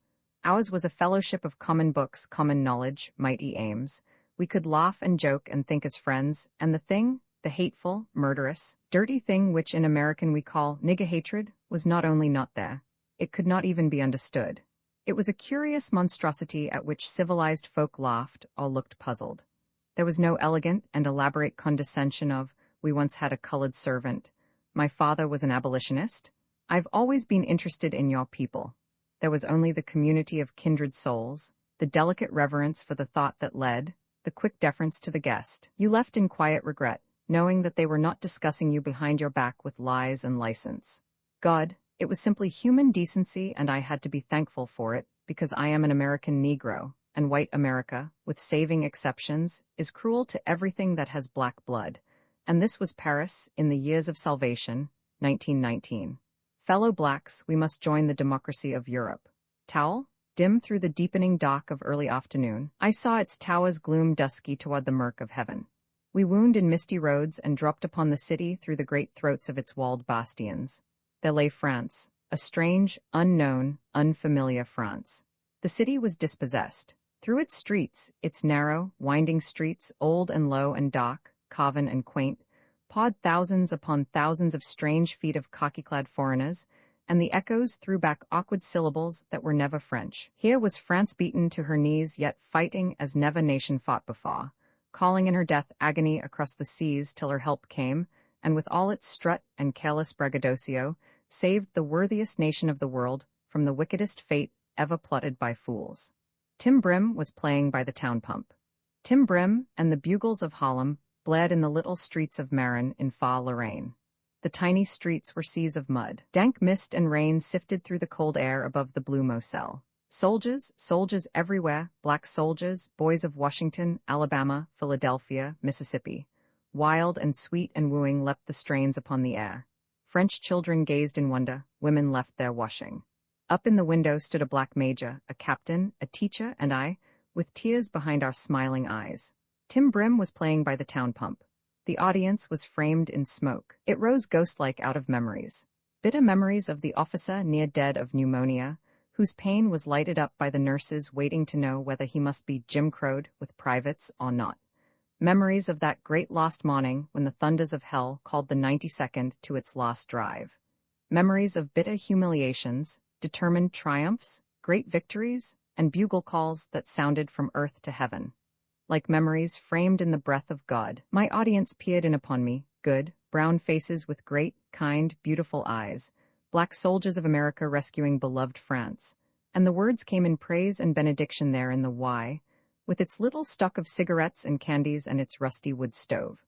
Ours was a fellowship of common books, common knowledge, mighty aims. We could laugh and joke and think as friends, and the hateful, murderous, dirty thing which in American we call nigger hatred, was not only not there, it could not even be understood. It was a curious monstrosity at which civilized folk laughed or looked puzzled. There was no elegant and elaborate condescension of, we once had a colored servant. My father was an abolitionist. I've always been interested in your people. There was only the community of kindred souls, the delicate reverence for the thought that led, the quick deference to the guest. You left in quiet regret, knowing that they were not discussing you behind your back with lies and license. God, it was simply human decency, and I had to be thankful for it, because I am an American Negro, and white America, with saving exceptions, is cruel to everything that has black blood. And this was Paris, in the years of salvation, 1919. Fellow blacks, we must join the democracy of Europe. Towel? Dim through the deepening dark of early afternoon, I saw its towers gloom dusky toward the murk of heaven. We wound in misty roads and dropped upon the city through the great throats of its walled bastions. There lay France, a strange, unknown, unfamiliar France. The city was dispossessed. Through its streets, its narrow, winding streets, old and low and dark, carven and quaint, pawed thousands upon thousands of strange feet of khaki-clad foreigners, and the echoes threw back awkward syllables that were never French. Here was France beaten to her knees, yet fighting as never nation fought before, calling in her death agony across the seas till her help came, and with all its strut and careless braggadocio, saved the worthiest nation of the world from the wickedest fate ever plotted by fools. Tim Brim was playing by the town pump. Tim Brim and the bugles of Harlem bled in the little streets of Marin in far Lorraine. The tiny streets were seas of mud. Dank mist and rain sifted through the cold air above the blue Moselle. Soldiers, soldiers everywhere, black soldiers, boys of Washington, Alabama, Philadelphia, Mississippi. Wild and sweet and wooing leapt the strains upon the air. French children gazed in wonder, women left their washing. Up in the window stood a black major, a captain, a teacher, and I, with tears behind our smiling eyes. Tim Brim was playing by the town pump. The audience was framed in smoke. It rose ghost-like out of memories. Bitter memories of the officer near dead of pneumonia, whose pain was lighted up by the nurses waiting to know whether he must be Jim Crowed with privates or not. Memories of that great lost morning when the thunders of hell called the 92nd to its last drive. Memories of bitter humiliations, determined triumphs, great victories, and bugle calls that sounded from earth to heaven. Like memories framed in the breath of God, my audience peered in upon me, good, brown faces with great, kind, beautiful eyes, black soldiers of America rescuing beloved France, and the words came in praise and benediction there in the Y, with its little stock of cigarettes and candies and its rusty wood stove.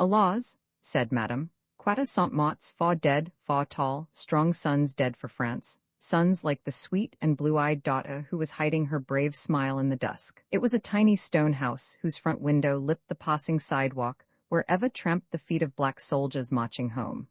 Allahs, said Madame, quatre cent morts, far dead, far tall, strong sons dead for France, sons like the sweet and blue-eyed daughter who was hiding her brave smile in the dusk. It was a tiny stone house whose front window lipped the passing sidewalk where ever tramped the feet of black soldiers marching home.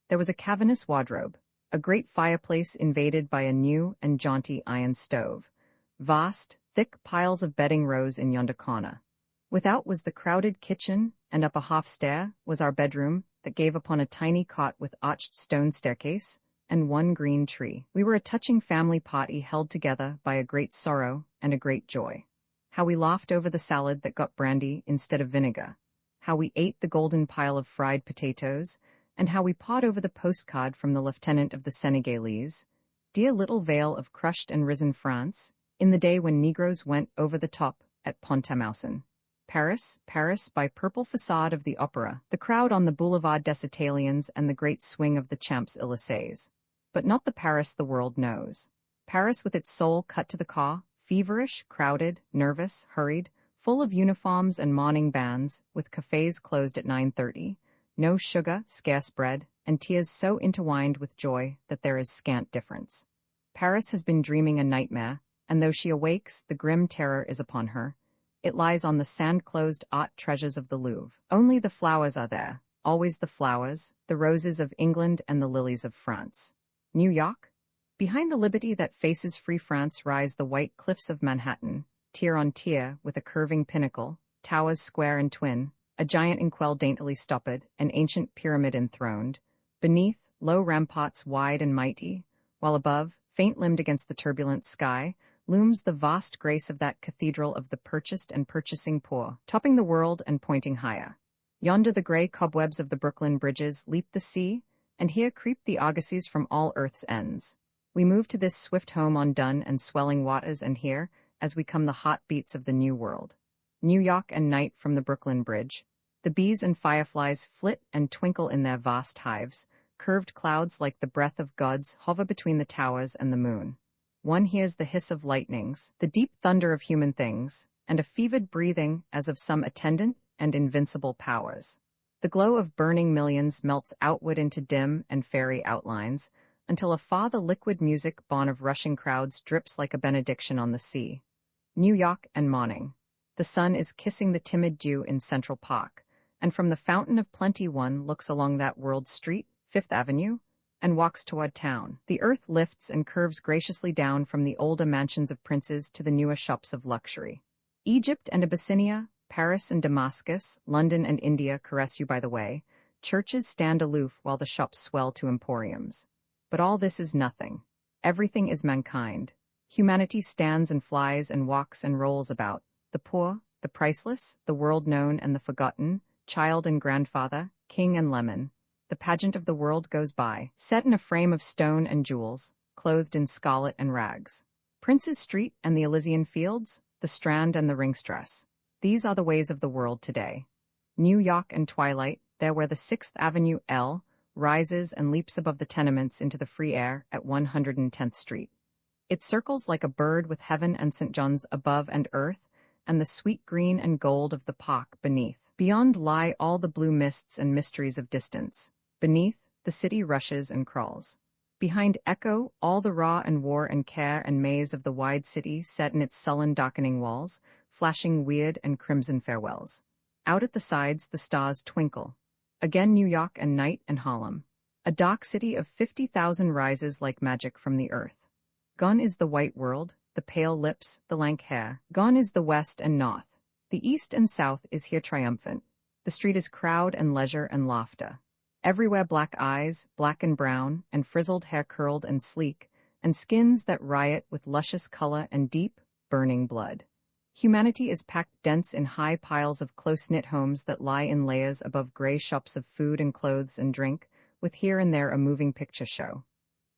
There was a cavernous wardrobe, a great fireplace invaded by a new and jaunty iron stove. Vast, thick piles of bedding rose in yonder corner. Without was the crowded kitchen, and up a half-stair was our bedroom that gave upon a tiny cot with arched stone staircase, and one green tree. We were a touching family party held together by a great sorrow and a great joy. How we laughed over the salad that got brandy instead of vinegar. How we ate the golden pile of fried potatoes, and how we pawed over the postcard from the lieutenant of the Senegalese. Dear little vale of crushed and risen France, in the day when Negroes went over the top at Pont-à-Mousson. Paris, Paris by purple facade of the opera, the crowd on the Boulevard des Italiens and the great swing of the Champs-Élysées. But not the Paris the world knows. Paris with its soul cut to the core, feverish, crowded, nervous, hurried, full of uniforms and mourning bands, with cafes closed at 9:30, no sugar, scarce bread, and tears so intertwined with joy that there is scant difference. Paris has been dreaming a nightmare, and though she awakes, the grim terror is upon her. It lies on the sand-closed art treasures of the Louvre. Only the flowers are there, always the flowers, the roses of England and the lilies of France. New York? Behind the liberty that faces free France rise the white cliffs of Manhattan, tier on tier, with a curving pinnacle, towers square and twin, a giant inkwell daintily stopped, an ancient pyramid enthroned. Beneath, low ramparts wide and mighty, while above, faint-limbed against the turbulent sky, looms the vast grace of that cathedral of the purchased and purchasing poor, topping the world and pointing higher. Yonder the gray cobwebs of the Brooklyn bridges leap the sea, and here creep the argosies from all earth's ends. We move to this swift home on dun and swelling waters, and here, as we come the hot beats of the New World. New York and night from the Brooklyn Bridge. The bees and fireflies flit and twinkle in their vast hives. Curved clouds like the breath of gods hover between the towers and the moon. One hears the hiss of lightnings, the deep thunder of human things, and a fevered breathing as of some attendant and invincible powers. The glow of burning millions melts outward into dim and fairy outlines, until afar the liquid music born of rushing crowds drips like a benediction on the sea. New York and morning. The sun is kissing the timid dew in Central Park, and from the Fountain of Plenty one looks along that world street, Fifth Avenue, and walks toward town. The earth lifts and curves graciously down from the older mansions of princes to the newer shops of luxury. Egypt and Abyssinia, Paris and Damascus, London and India caress you by the way. Churches stand aloof while the shops swell to emporiums. But all this is nothing. Everything is mankind. Humanity stands and flies and walks and rolls about. The poor, the priceless, the world-known and the forgotten, child and grandfather, king and lemon. The pageant of the world goes by, set in a frame of stone and jewels, clothed in scarlet and rags. Prince's Street and the Elysian Fields, the Strand and the Ringstrasse. These are the ways of the world today. New York and twilight, there where the 6th Avenue L rises and leaps above the tenements into the free air at 110th Street. It circles like a bird with heaven and St. John's above and earth, and the sweet green and gold of the park beneath. Beyond lie all the blue mists and mysteries of distance. Beneath, the city rushes and crawls. Behind echo, all the raw and war and care and maze of the wide city set in its sullen darkening walls, flashing weird and crimson farewells. Out at the sides the stars twinkle. Again New York and night and Harlem. A dark city of 50,000 rises like magic from the earth. Gone is the white world, the pale lips, the lank hair. Gone is the west and north. The east and south is here triumphant. The street is crowd and leisure and laughter. Everywhere black eyes, black and brown, and frizzled hair curled and sleek, and skins that riot with luscious color and deep, burning blood. Humanity is packed dense in high piles of close-knit homes that lie in layers above gray shops of food and clothes and drink, with here and there a moving picture show.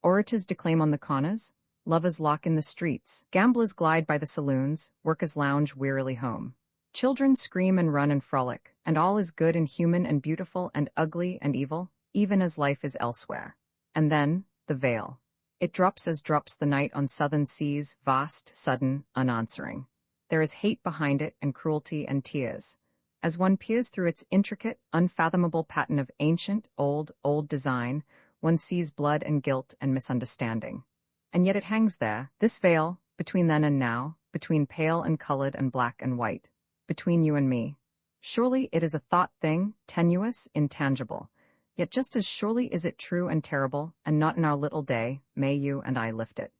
Orators declaim on the corners, lovers lock in the streets, gamblers glide by the saloons, workers lounge wearily home. Children scream and run and frolic, and all is good and human and beautiful and ugly and evil, even as life is elsewhere. And then, the veil. It drops as drops the night on southern seas, vast, sudden, unanswering. There is hate behind it and cruelty and tears. As one peers through its intricate, unfathomable pattern of ancient, old design, one sees blood and guilt and misunderstanding. And yet it hangs there, this veil, between then and now, between pale and colored and black and white. Between you and me. Surely it is a thought thing, tenuous, intangible. Yet just as surely is it true and terrible, and not in our little day, may you and I lift it.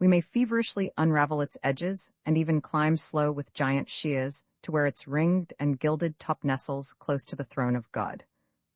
We may feverishly unravel its edges, and even climb slow with giant shears, to where its ringed and gilded top nestles close to the throne of God.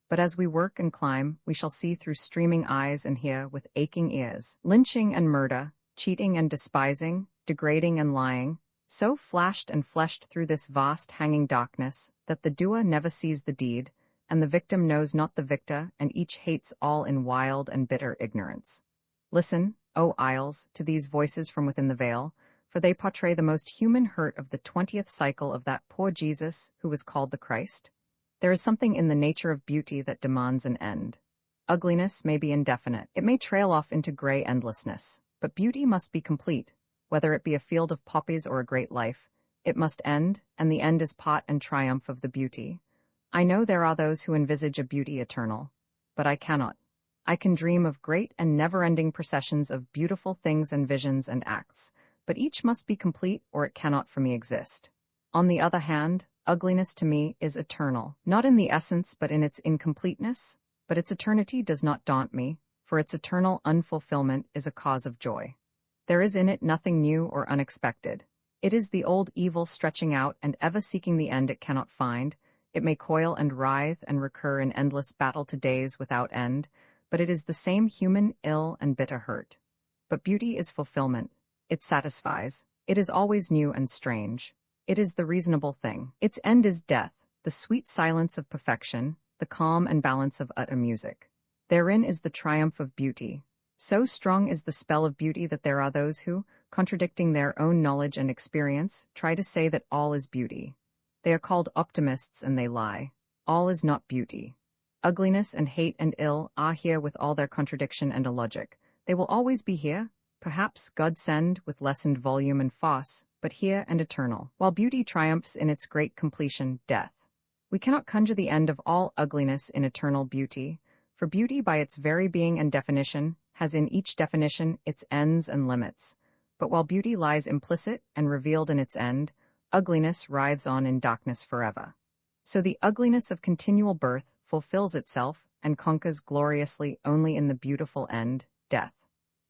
But as we work and climb, we shall see through streaming eyes and hear with aching ears, lynching and murder, cheating and despising, degrading and lying, so flashed and fleshed through this vast hanging darkness, that the doer never sees the deed, and the victim knows not the victor, and each hates all in wild and bitter ignorance. Listen, O isles, to these voices from within the veil, for they portray the most human hurt of the 20th cycle of that poor Jesus who was called the Christ. There is something in the nature of beauty that demands an end. Ugliness may be indefinite, it may trail off into gray endlessness, but beauty must be complete. Whether it be a field of poppies or a great life, it must end, and the end is part and triumph of the beauty. I know there are those who envisage a beauty eternal, but I cannot. I can dream of great and never-ending processions of beautiful things and visions and acts, but each must be complete or it cannot for me exist. On the other hand, ugliness to me is eternal, not in the essence but in its incompleteness, but its eternity does not daunt me, for its eternal unfulfillment is a cause of joy. There is in it nothing new or unexpected. It is the old evil stretching out and ever seeking the end it cannot find. It may coil and writhe and recur in endless battle to days without end, but it is the same human ill and bitter hurt. But beauty is fulfillment. It satisfies. It is always new and strange. It is the reasonable thing. Its end is death, the sweet silence of perfection, the calm and balance of utter music. Therein is the triumph of beauty. So strong is the spell of beauty that there are those who, contradicting their own knowledge and experience, try to say that all is beauty. They are called optimists and they lie. All is not beauty. Ugliness and hate and ill are here with all their contradiction and illogic. They will always be here, perhaps God send with lessened volume and farce, but here and eternal, while beauty triumphs in its great completion, death. We cannot conjure the end of all ugliness in eternal beauty, for beauty by its very being and definition has in each definition its ends and limits. But while beauty lies implicit and revealed in its end, ugliness writhes on in darkness forever. So the ugliness of continual birth fulfills itself and conquers gloriously only in the beautiful end, death.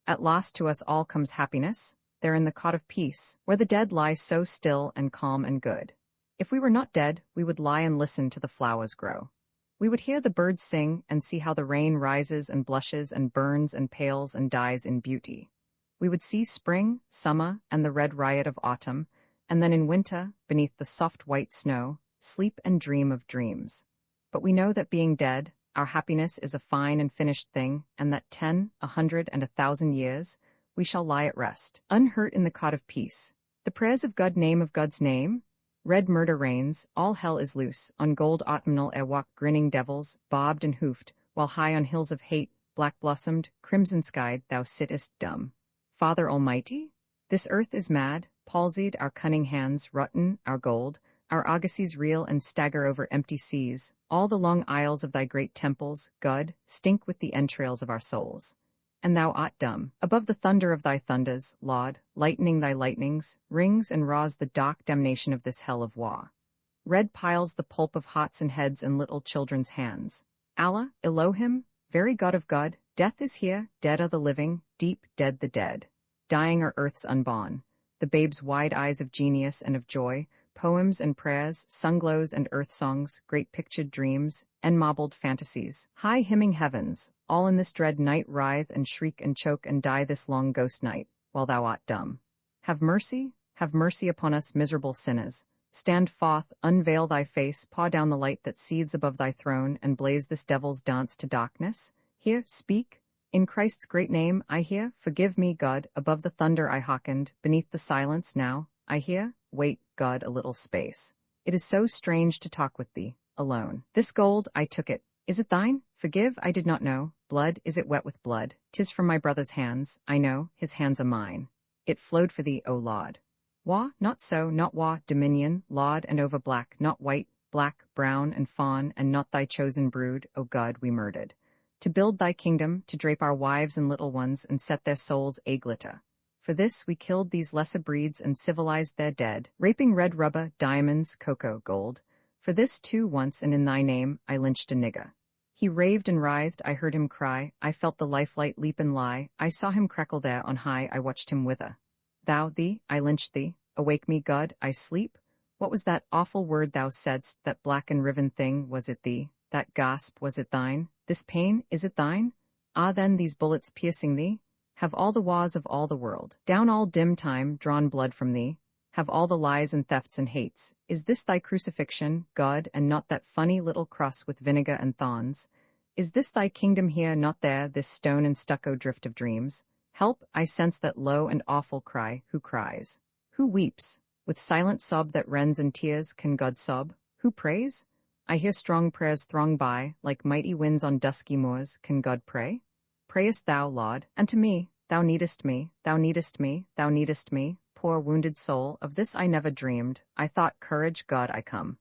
At last to us all comes happiness, there in the cot of peace, where the dead lie so still and calm and good. If we were not dead, we would lie and listen to the flowers grow. We would hear the birds sing and see how the rain rises and blushes and burns and pales and dies in beauty. We would see spring, summer, and the red riot of autumn, and then in winter, beneath the soft white snow, sleep and dream of dreams. But we know that being dead, our happiness is a fine and finished thing, and that 10, 100, and 1,000 years, we shall lie at rest, unhurt in the cot of peace. The prayers of God name of God's name, red murder reigns, all hell is loose, on gold autumnal air walk grinning devils, bobbed and hoofed, while high on hills of hate, black-blossomed, crimson-skied, thou sittest dumb. Father Almighty? This earth is mad, palsied, our cunning hands, rotten, our gold, our argosies reel and stagger over empty seas, all the long aisles of thy great temples, God, stink with the entrails of our souls. And thou art dumb. Above the thunder of thy thunders, laud, lightening thy lightnings, rings and raws the dark damnation of this hell of Bois. Red piles the pulp of hearts and heads in little children's hands. Allah, Elohim, very God of God, death is here, dead are the living, deep dead the dead. Dying are earth's unborn. The babe's wide eyes of genius and of joy, poems and prayers, sunglows and earth songs, great pictured dreams, and marbled fantasies, high hymning heavens, all in this dread night writhe and shriek and choke and die this long ghost night, while thou art dumb. Have mercy upon us miserable sinners. Stand forth, unveil thy face, paw down the light that seethes above thy throne, and blaze this devil's dance to darkness. Here, speak. In Christ's great name, I hear, forgive me, God, above the thunder I hearkened, beneath the silence now, I hear, wait, God, a little space. It is so strange to talk with thee, alone. This gold, I took it. Is it thine? Forgive, I did not know. Blood, is it wet with blood? 'Tis from my brother's hands, I know, his hands are mine. It flowed for thee, O Lord. Wa, not so, not wa, dominion, laud and over black, not white, black, brown, and fawn, and not thy chosen brood, O God, we murdered. To build thy kingdom, to drape our wives and little ones, and set their souls a-glitter. For this we killed these lesser breeds and civilized their dead, raping red rubber, diamonds, cocoa, gold. For this too once and in thy name I lynched a nigger. He raved and writhed, I heard him cry, I felt the lifelight leap and lie, I saw him crackle there on high, I watched him wither. Thou, thee, I lynched thee, awake me, God, I sleep? What was that awful word thou saidst, that black and riven thing, was it thee? That gasp, was it thine? This pain, is it thine? Ah then these bullets piercing thee? Have all the wars of all the world, down all dim time, drawn blood from thee? Have all the lies and thefts and hates? Is this thy crucifixion, God, and not that funny little cross with vinegar and thorns? Is this thy kingdom here, not there, this stone and stucco drift of dreams? Help, I sense that low and awful cry, who cries? Who weeps? With silent sob that rends and tears can God sob? Who prays? I hear strong prayers throng by, like mighty winds on dusky moors, can God pray? Prayest thou, Lord, and to me, thou needest me, thou needest me, thou needest me, poor wounded soul, of this I never dreamed, I thought, courage, God, I come.